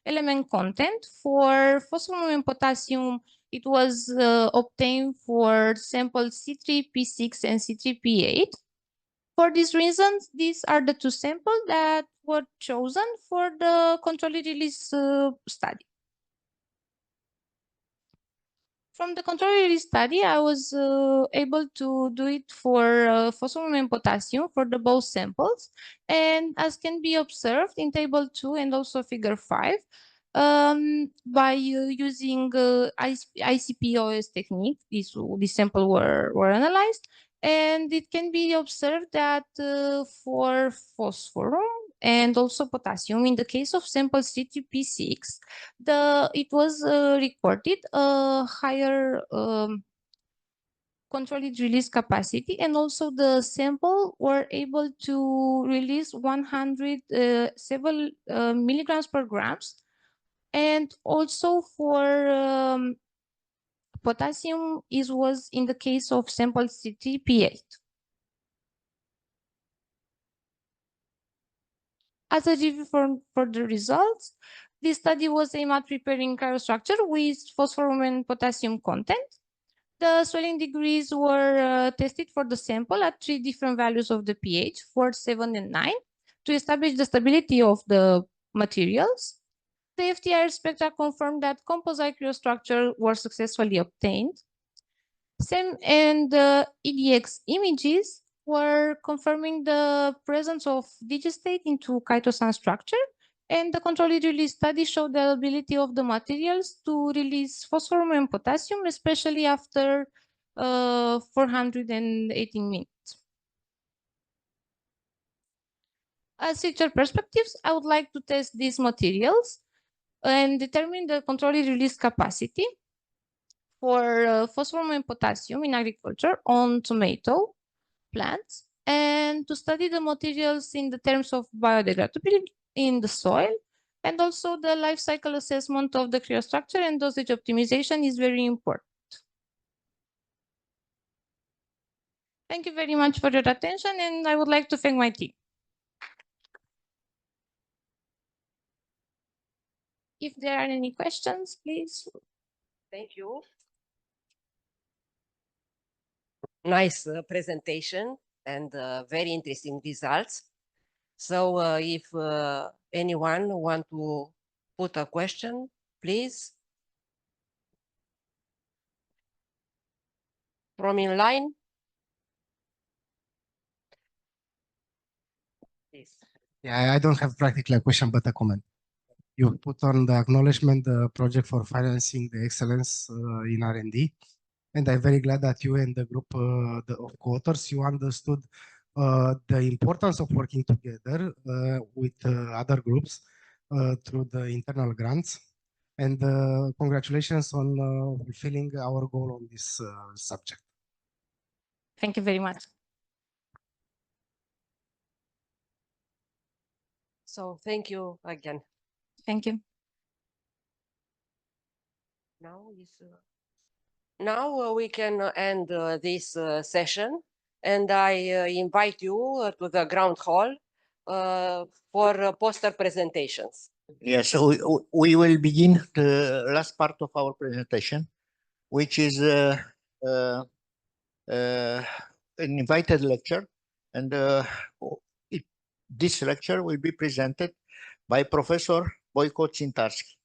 element content for phosphorus and potassium, it was obtained for samples C3, P6, and C3, P8. For these reasons, these are the 2 samples that were chosen for the controlled release study. From the controlled release study, I was able to do it for phosphorus and potassium for the both samples. And as can be observed in table 2 and also figure 5, by using ICP-OS technique, these samples were analyzed. And it can be observed that for phosphorus and also potassium, in the case of sample C3P6, it was recorded a higher controlled release capacity, and also the sample were able to release 107 milligrams per grams. And also for potassium, it was in the case of sample C3P8. As a review for the results, this study was aimed at preparing cryostructure with phosphorus and potassium content. The swelling degrees were tested for the sample at 3 different values of the pH, 4, 7, and 9, to establish the stability of the materials. The FTIR spectra confirmed that composite cryostructure were successfully obtained. Same and the EDX images were confirming the presence of digestate into chitosan structure, and the controlled release study showed the ability of the materials to release phosphorus and potassium, especially after 418 minutes. As future perspectives, I would like to test these materials and determine the controlled release capacity for phosphorus and potassium in agriculture on tomato plants, and to study the materials in the terms of biodegradability in the soil, and also the life cycle assessment of the cryostructure and dosage optimization is very important. Thank you very much for your attention, and I would like to thank my team. If there are any questions, please. Thank you. Nice presentation and very interesting results. So if anyone want to put a question, please. From in line. Please. Yeah, I don't have practically a question, but a comment. You put on the acknowledgement the project for financing the excellence in R&D. And I'm very glad that you and the group of co-authors, you understood the importance of working together with other groups through the internal grants. And congratulations on fulfilling our goal on this subject. Thank you very much. So thank you again. Thank you. Now we can end this session, and I invite you to the ground hall for poster presentations. Yes, so we will begin the last part of our presentation, which is an invited lecture, and this lecture will be presented by Professor Boyko Tsyntsarski.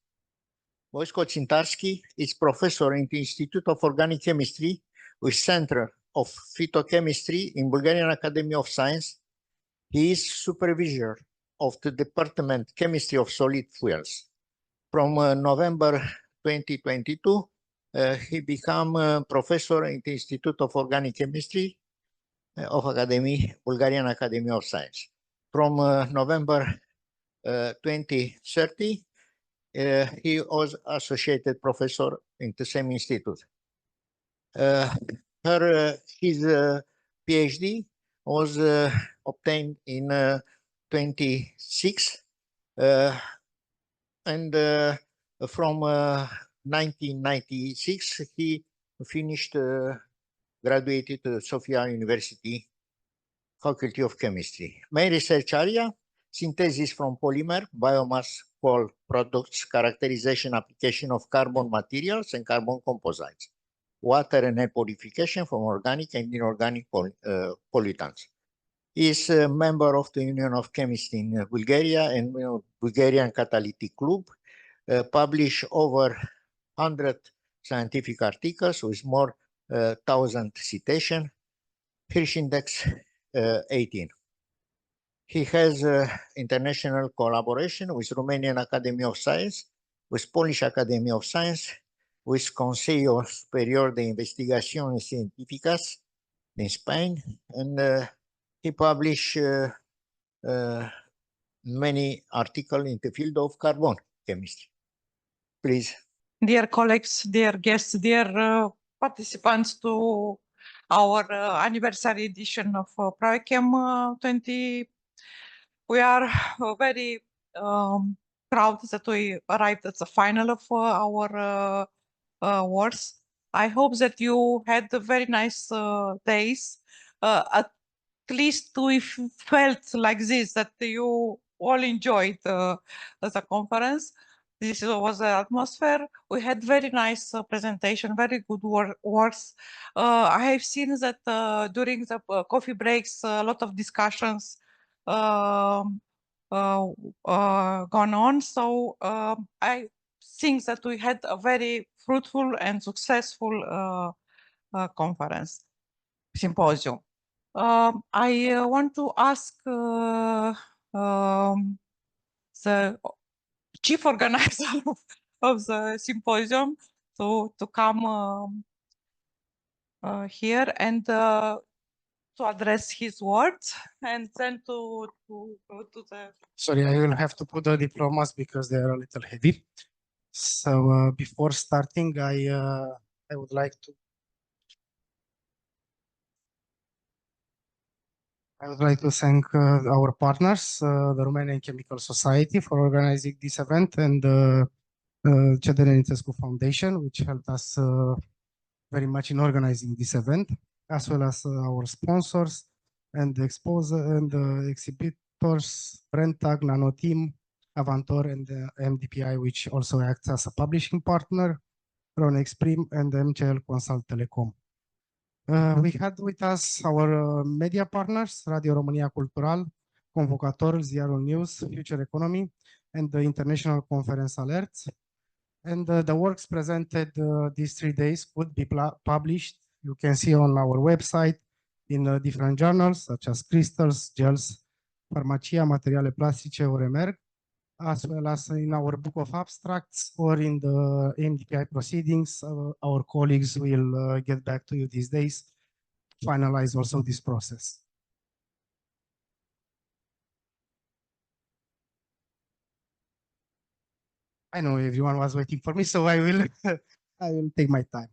Boyko Tsyntsarski is professor in the Institute of Organic Chemistry with Center of Phytochemistry in Bulgarian Academy of Science. He is supervisor of the Department Chemistry of Solid Fuels. From November 2022, he became professor in the Institute of Organic Chemistry of Bulgarian Academy of Science. From November 2030, he was associated professor in the same institute. His PhD was obtained in 26, and from 1996 he finished, graduated to Sofia University Faculty of Chemistry. Main research area: synthesis from polymer, biomass, coal products, characterization, application of carbon materials and carbon composites, water and air purification from organic and inorganic pollutants. He is a member of the Union of Chemists in Bulgaria and Bulgarian Catalytic Club, published over 100 scientific articles with more 1,000 citations, Hirsch Index 18. He has international collaboration with Romanian Academy of Science, with Polish Academy of Science, with Consejo Superior de Investigaciones Científicas in Spain, and he published many articles in the field of carbon chemistry. Please. Dear colleagues, dear guests, dear participants to our anniversary edition of PRIOCHEM 20. We are very proud that we arrived at the final of our works. I hope that you had very nice days. At least we felt like this, that you all enjoyed the conference. This was the atmosphere. We had very nice presentation, very good works. I have seen that during the coffee breaks, a lot of discussions gone on. So I think that we had a very fruitful and successful conference, symposium. I want to ask the chief organizer of the symposium to come here and to address his words and then to go to the. Sorry, I will have to put the diplomas because they are a little heavy. So before starting, I would like to. I would like to thank our partners, the Romanian Chemical Society, for organizing this event, and Cedele Nițescu Foundation, which helped us very much in organizing this event, as well as our sponsors and the exposer and the exhibitors, Brentag, Nanoteam, Avantor, and the MDPI, which also acts as a publishing partner, Ronexprim, and MCL Consult Telecom. We had with us our media partners, Radio România Cultural, Convocator, Ziarul News, Future Economy, and the International Conference Alerts. And the works presented these 3 days could be published. You can see on our website in different journals such as Crystals, Gels, Farmacia, Materiale Plastice, or Emerg, as well as in our book of abstracts or in the MDPI proceedings. Our colleagues will get back to you these days, finalize also this process. I know everyone was waiting for me, so I will I will take my time.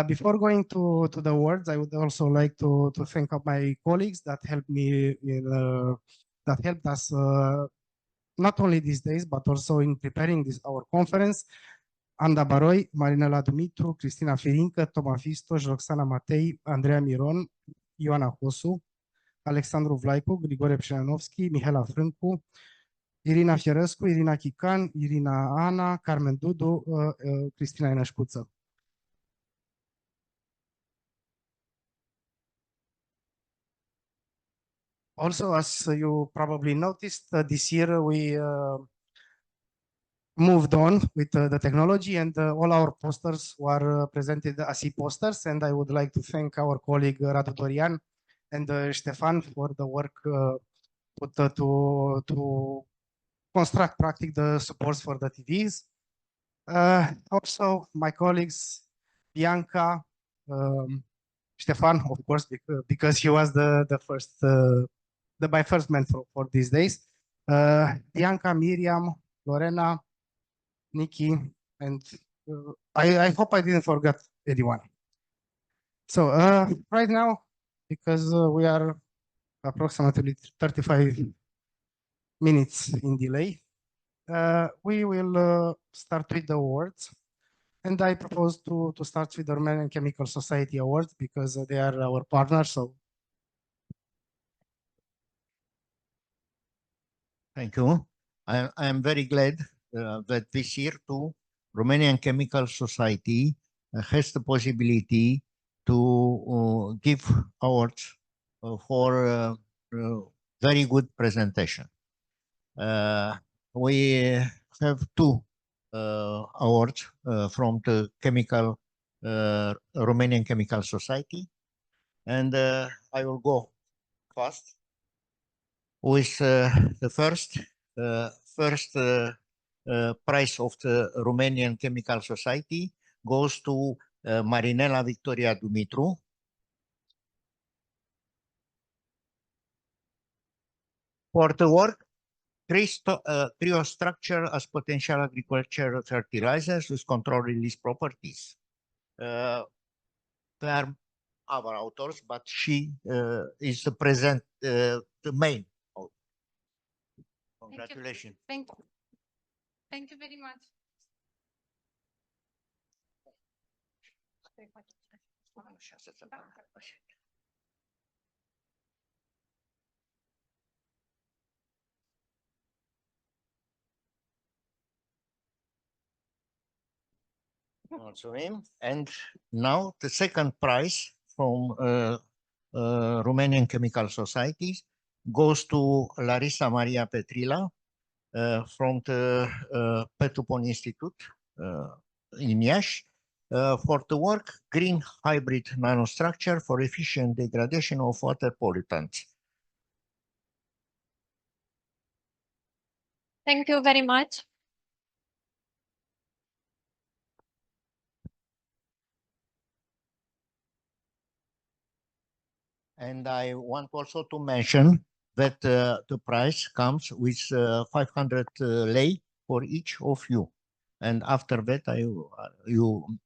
Before going to the words, I would also like to thank my colleagues that helped me that helped us not only these days but also in preparing our conference. Anda Baroi, Marinela Dumitru, Cristina Firincă, Toma Fistos, Roxana Matei, Andreea Miron, Ioana Hosu, Alexandru Vlaicu, Grigore Pșeanovski, Mihail Frâncu, Irina Fierescu, Irina Chican, Irina Ana, Carmen Dudu, Cristina Eneșcuță. Also, as you probably noticed, this year we moved on with the technology, and all our posters were presented as e-posters, and I would like to thank our colleague Radu Dorian and Ștefan for the work put to construct practic the supports for the TVs. Also, my colleagues Bianca, Ștefan, of course, because he was my first mentor for these days. Bianca, Miriam, Lorena, Nikki, and I hope I didn't forget anyone. So right now, because we are approximately 35 minutes in delay, we will start with the awards. And I propose to start with the Romanian Chemical Society Awards because they are our partners. So, thank you. I am very glad that this year too, Romanian Chemical Society has the possibility to give awards for very good presentation. We have 2 awards from the Romanian Chemical Society, and I will go fast with the first prize of the Romanian Chemical Society goes to Marinela Victoria Dumitru. For the work cryostructure as potential agricultural fertilizers with controlled release properties. They are our authors, but she is the present, the main author. Congratulations. Thank you. Thank you very much. And now the second prize from Romanian Chemical Society goes to Larisa Maria Petrila from the Petupon Institute in Iași for the work Green Hybrid Nanostructure for Efficient Degradation of Water Pollutants. Thank you very much. And I want also to mention that the prize comes with 500 lei for each of you. And after that, you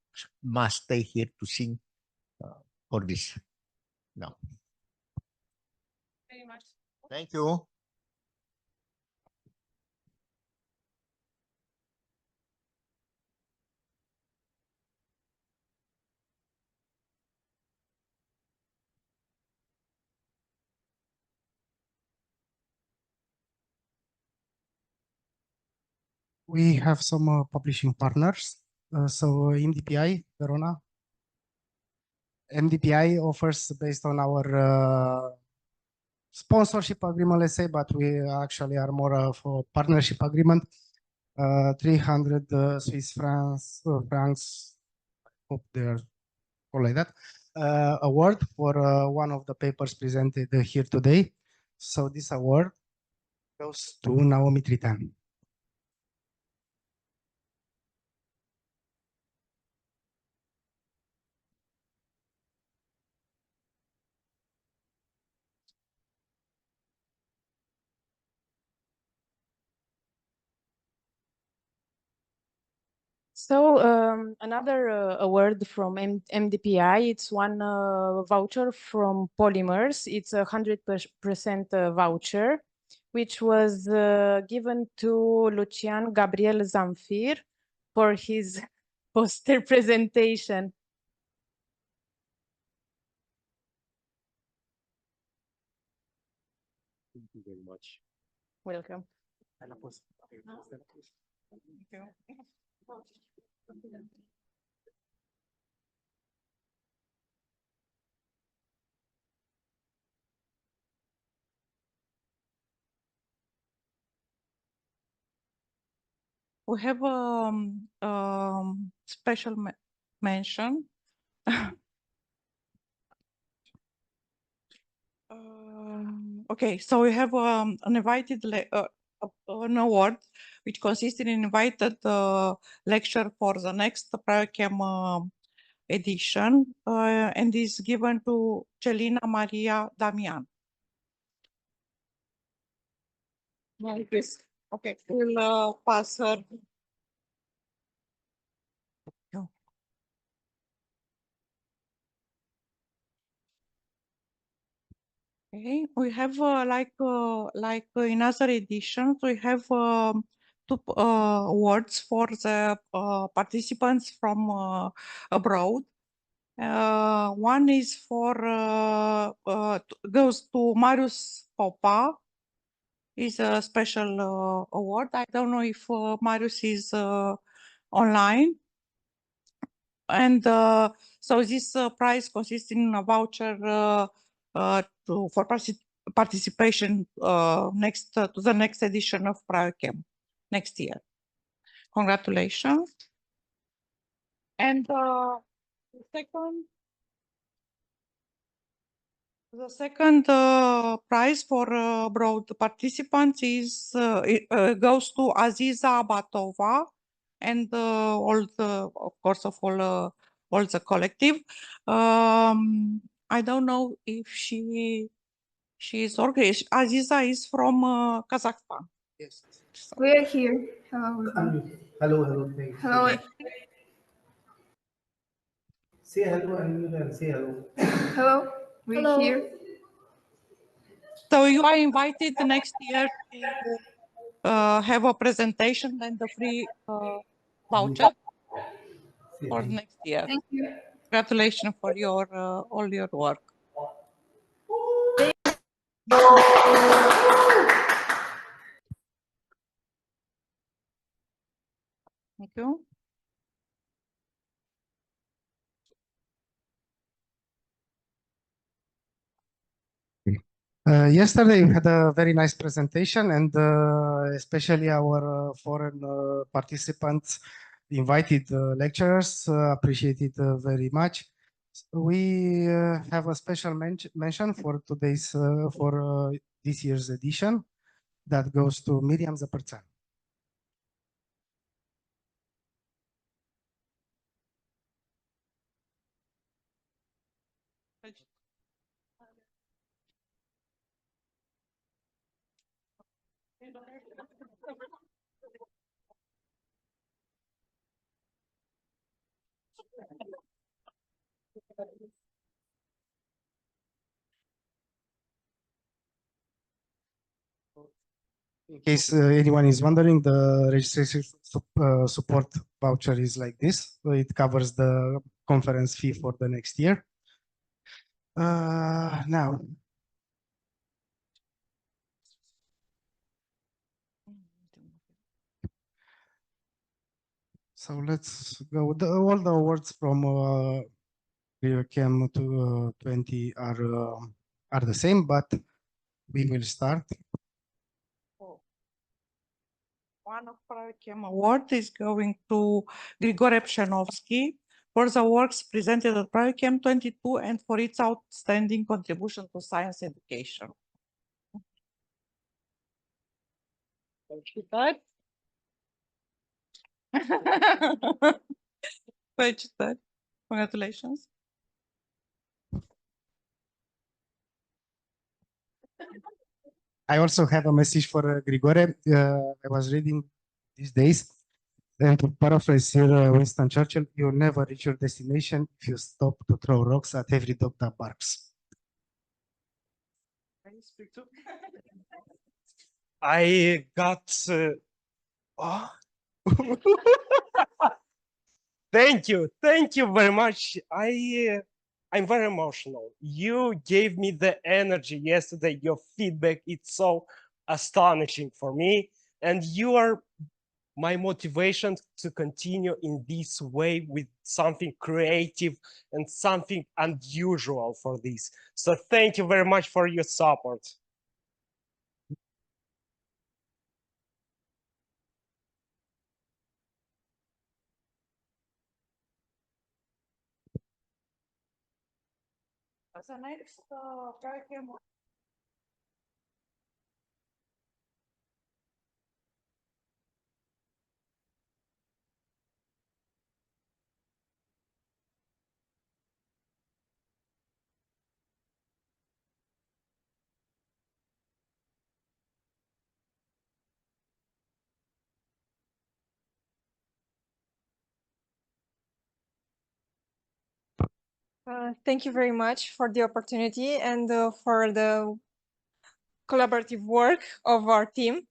must stay here to sing for this. No. Very much. Thank you. We have some publishing partners. So MDPI, Verona. MDPI offers based on our sponsorship agreement, let's say, but we actually are more of a partnership agreement. 300 Swiss francs, hope they're all like that, award for one of the papers presented here today. So this award goes to Naomi Tritan. So another award from MDPI, it's one voucher from Polymers. It's 100% voucher, which was given to Lucian Gabriel Zamfir for his poster presentation. Thank you very much. Welcome. We have special mention. Okay, so we have an invited an award which consists in invited lecture for the next PRIOCHEM edition and is given to Celina Maria Damian. Like this. Okay, we'll pass her. Okay, we have like in other editions, we have two awards for the participants from abroad. One is for goes to Marius Popa. Is a special award. I don't know if Marius is online. And so this prize consists in a voucher for participation to the next edition of PRIOCHEM next year. Congratulations. And the second prize for abroad participants is goes to Aziza Batova and all the, of course, of all the collective. I don't know if she is organized. Aziza is from Kazakhstan. Yes. We are here. Hello. Hello. Hello. Say hello and you can say hello. Hello. We're here. So you are invited next year to have a presentation and the free voucher for next year. Thank you. Congratulations for your all your work. Thank you. Yesterday we had a very nice presentation, and especially our foreign participants, invited lecturers, appreciated very much. We have a special mention for today's for this year's edition that goes to Miriam Zăpărțean. In case anyone is wondering, the registration support voucher is like this. So it covers the conference fee for the next year. Now, so let's go. All the awards from PRIOCHEM to 20 are the same, but we will start. One of PRIOCHEM award is going to Grigore Pshenovsky for the works presented at PRIOCHEM 22 and for its outstanding contribution to science education. Congratulations. I also have a message for Grigore. I was reading these days, and to paraphrase here Winston Churchill, you never reach your destination if you stop to throw rocks at every dog that barks. I got. Thank you very much. I'm very emotional. You gave me the energy yesterday. Your feedback, it's so astonishing for me, and you are my motivation to continue in this way with something creative and something unusual for this. So thank you very much for your support. The next PRIOCHEM. Thank you very much for the opportunity and for the collaborative work of our team.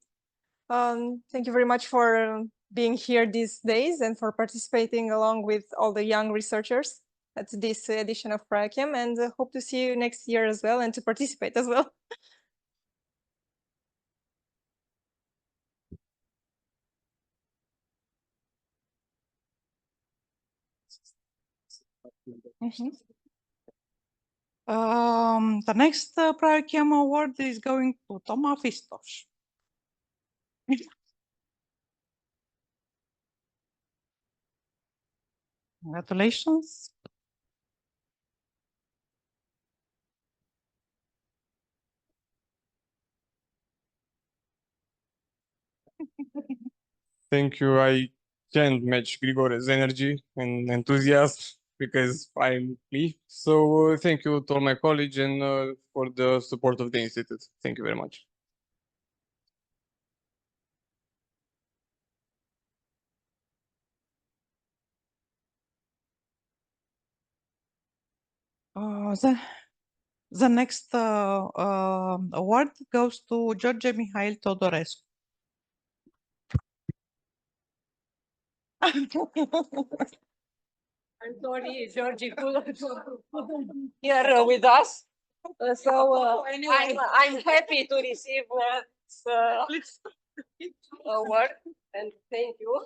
Thank you very much for being here these days and for participating along with all the young researchers at this edition of PRIOCHEM, and hope to see you next year as well and to participate as well. The next PRIOCHEM award is going to Toma Fistos. Congratulations. Thank you. I can't match Grigore's energy and enthusiasm because I'm me. So thank you to all my colleagues and for the support of the Institute. Thank you very much. The next award goes to George Mihail Teodorescu. I'm sorry, Georgie, here with us. I'm happy to receive this award, and thank you.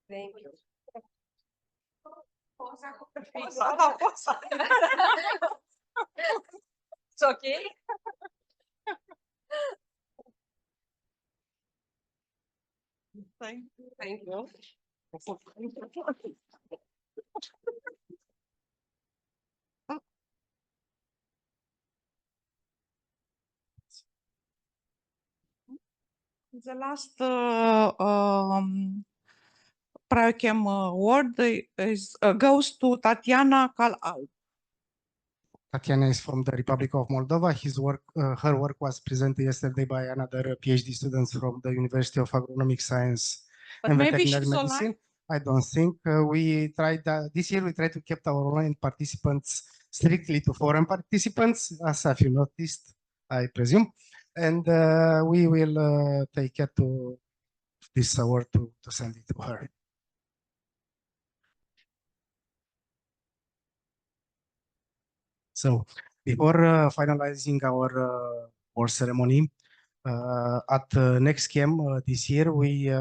Thank you. It's okay. Thank you. Thank you. The last PRIOCHEM award is goes to Tatiana Calal. Tatiana is from the Republic of Moldova. Her work was presented yesterday by another PhD students from the University of Agronomic Science But and maybe Veterinary she's Medicine. online. I don't think we tried that this year. We tried to keep our online participants strictly to foreign participants, as have you noticed, I presume, and we will take care to this award to send it to her. So before finalizing our award ceremony, at NextChem this year, we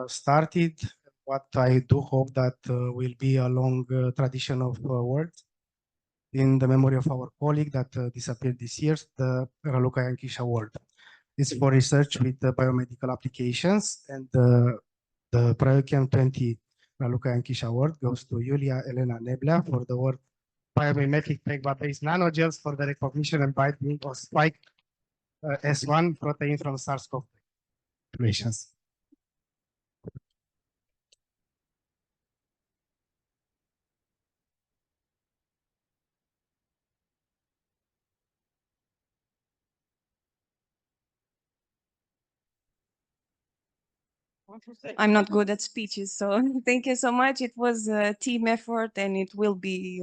started what I do hope that will be a long tradition of awards in the memory of our colleague that disappeared this year, the Raluca Ianchiș Award. It's for research with biomedical applications, and the PRIOCHEM 20 Raluca Ianchiș Award goes to Luisa Elena Dinu-Pîrvu for the work biomimetic PEGBA-based nanogels for the recognition and binding of spike S1 protein from SARS-CoV populations. I'm not good at speeches, so thank you so much. It was a team effort and it will be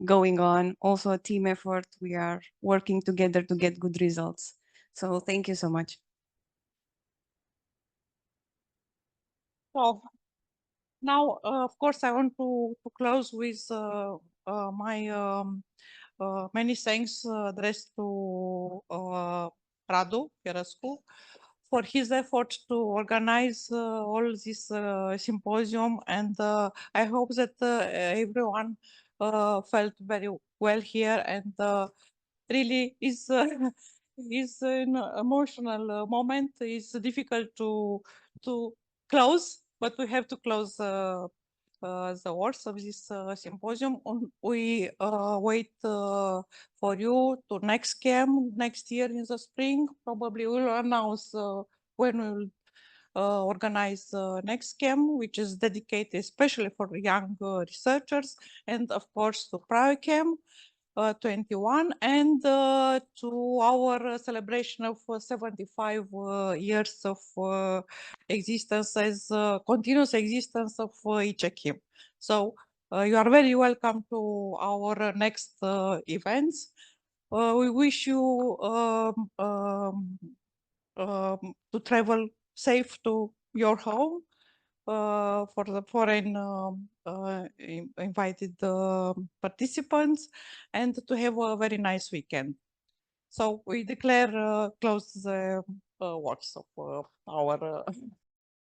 going on. Also a team effort. We are working together to get good results. So thank you so much. So now, of course, I want to close with my many thanks addressed to Radu Porumb for his effort to organize all this symposium, and I hope that everyone felt very well here, and really is is an emotional moment. It's difficult to close, but we have to close the words of this symposium. We wait for you to NextChem next year in the spring. Probably we'll announce when we will organize NextChem, which is dedicated especially for young researchers, and of course to PRIOCHEM 21, and to our celebration of 75 years of existence as continuous existence of PRIOCHEM. So you are very welcome to our next events. We wish you to travel safe to your home for the foreign invited participants, and to have a very nice weekend. So we declare close the works of our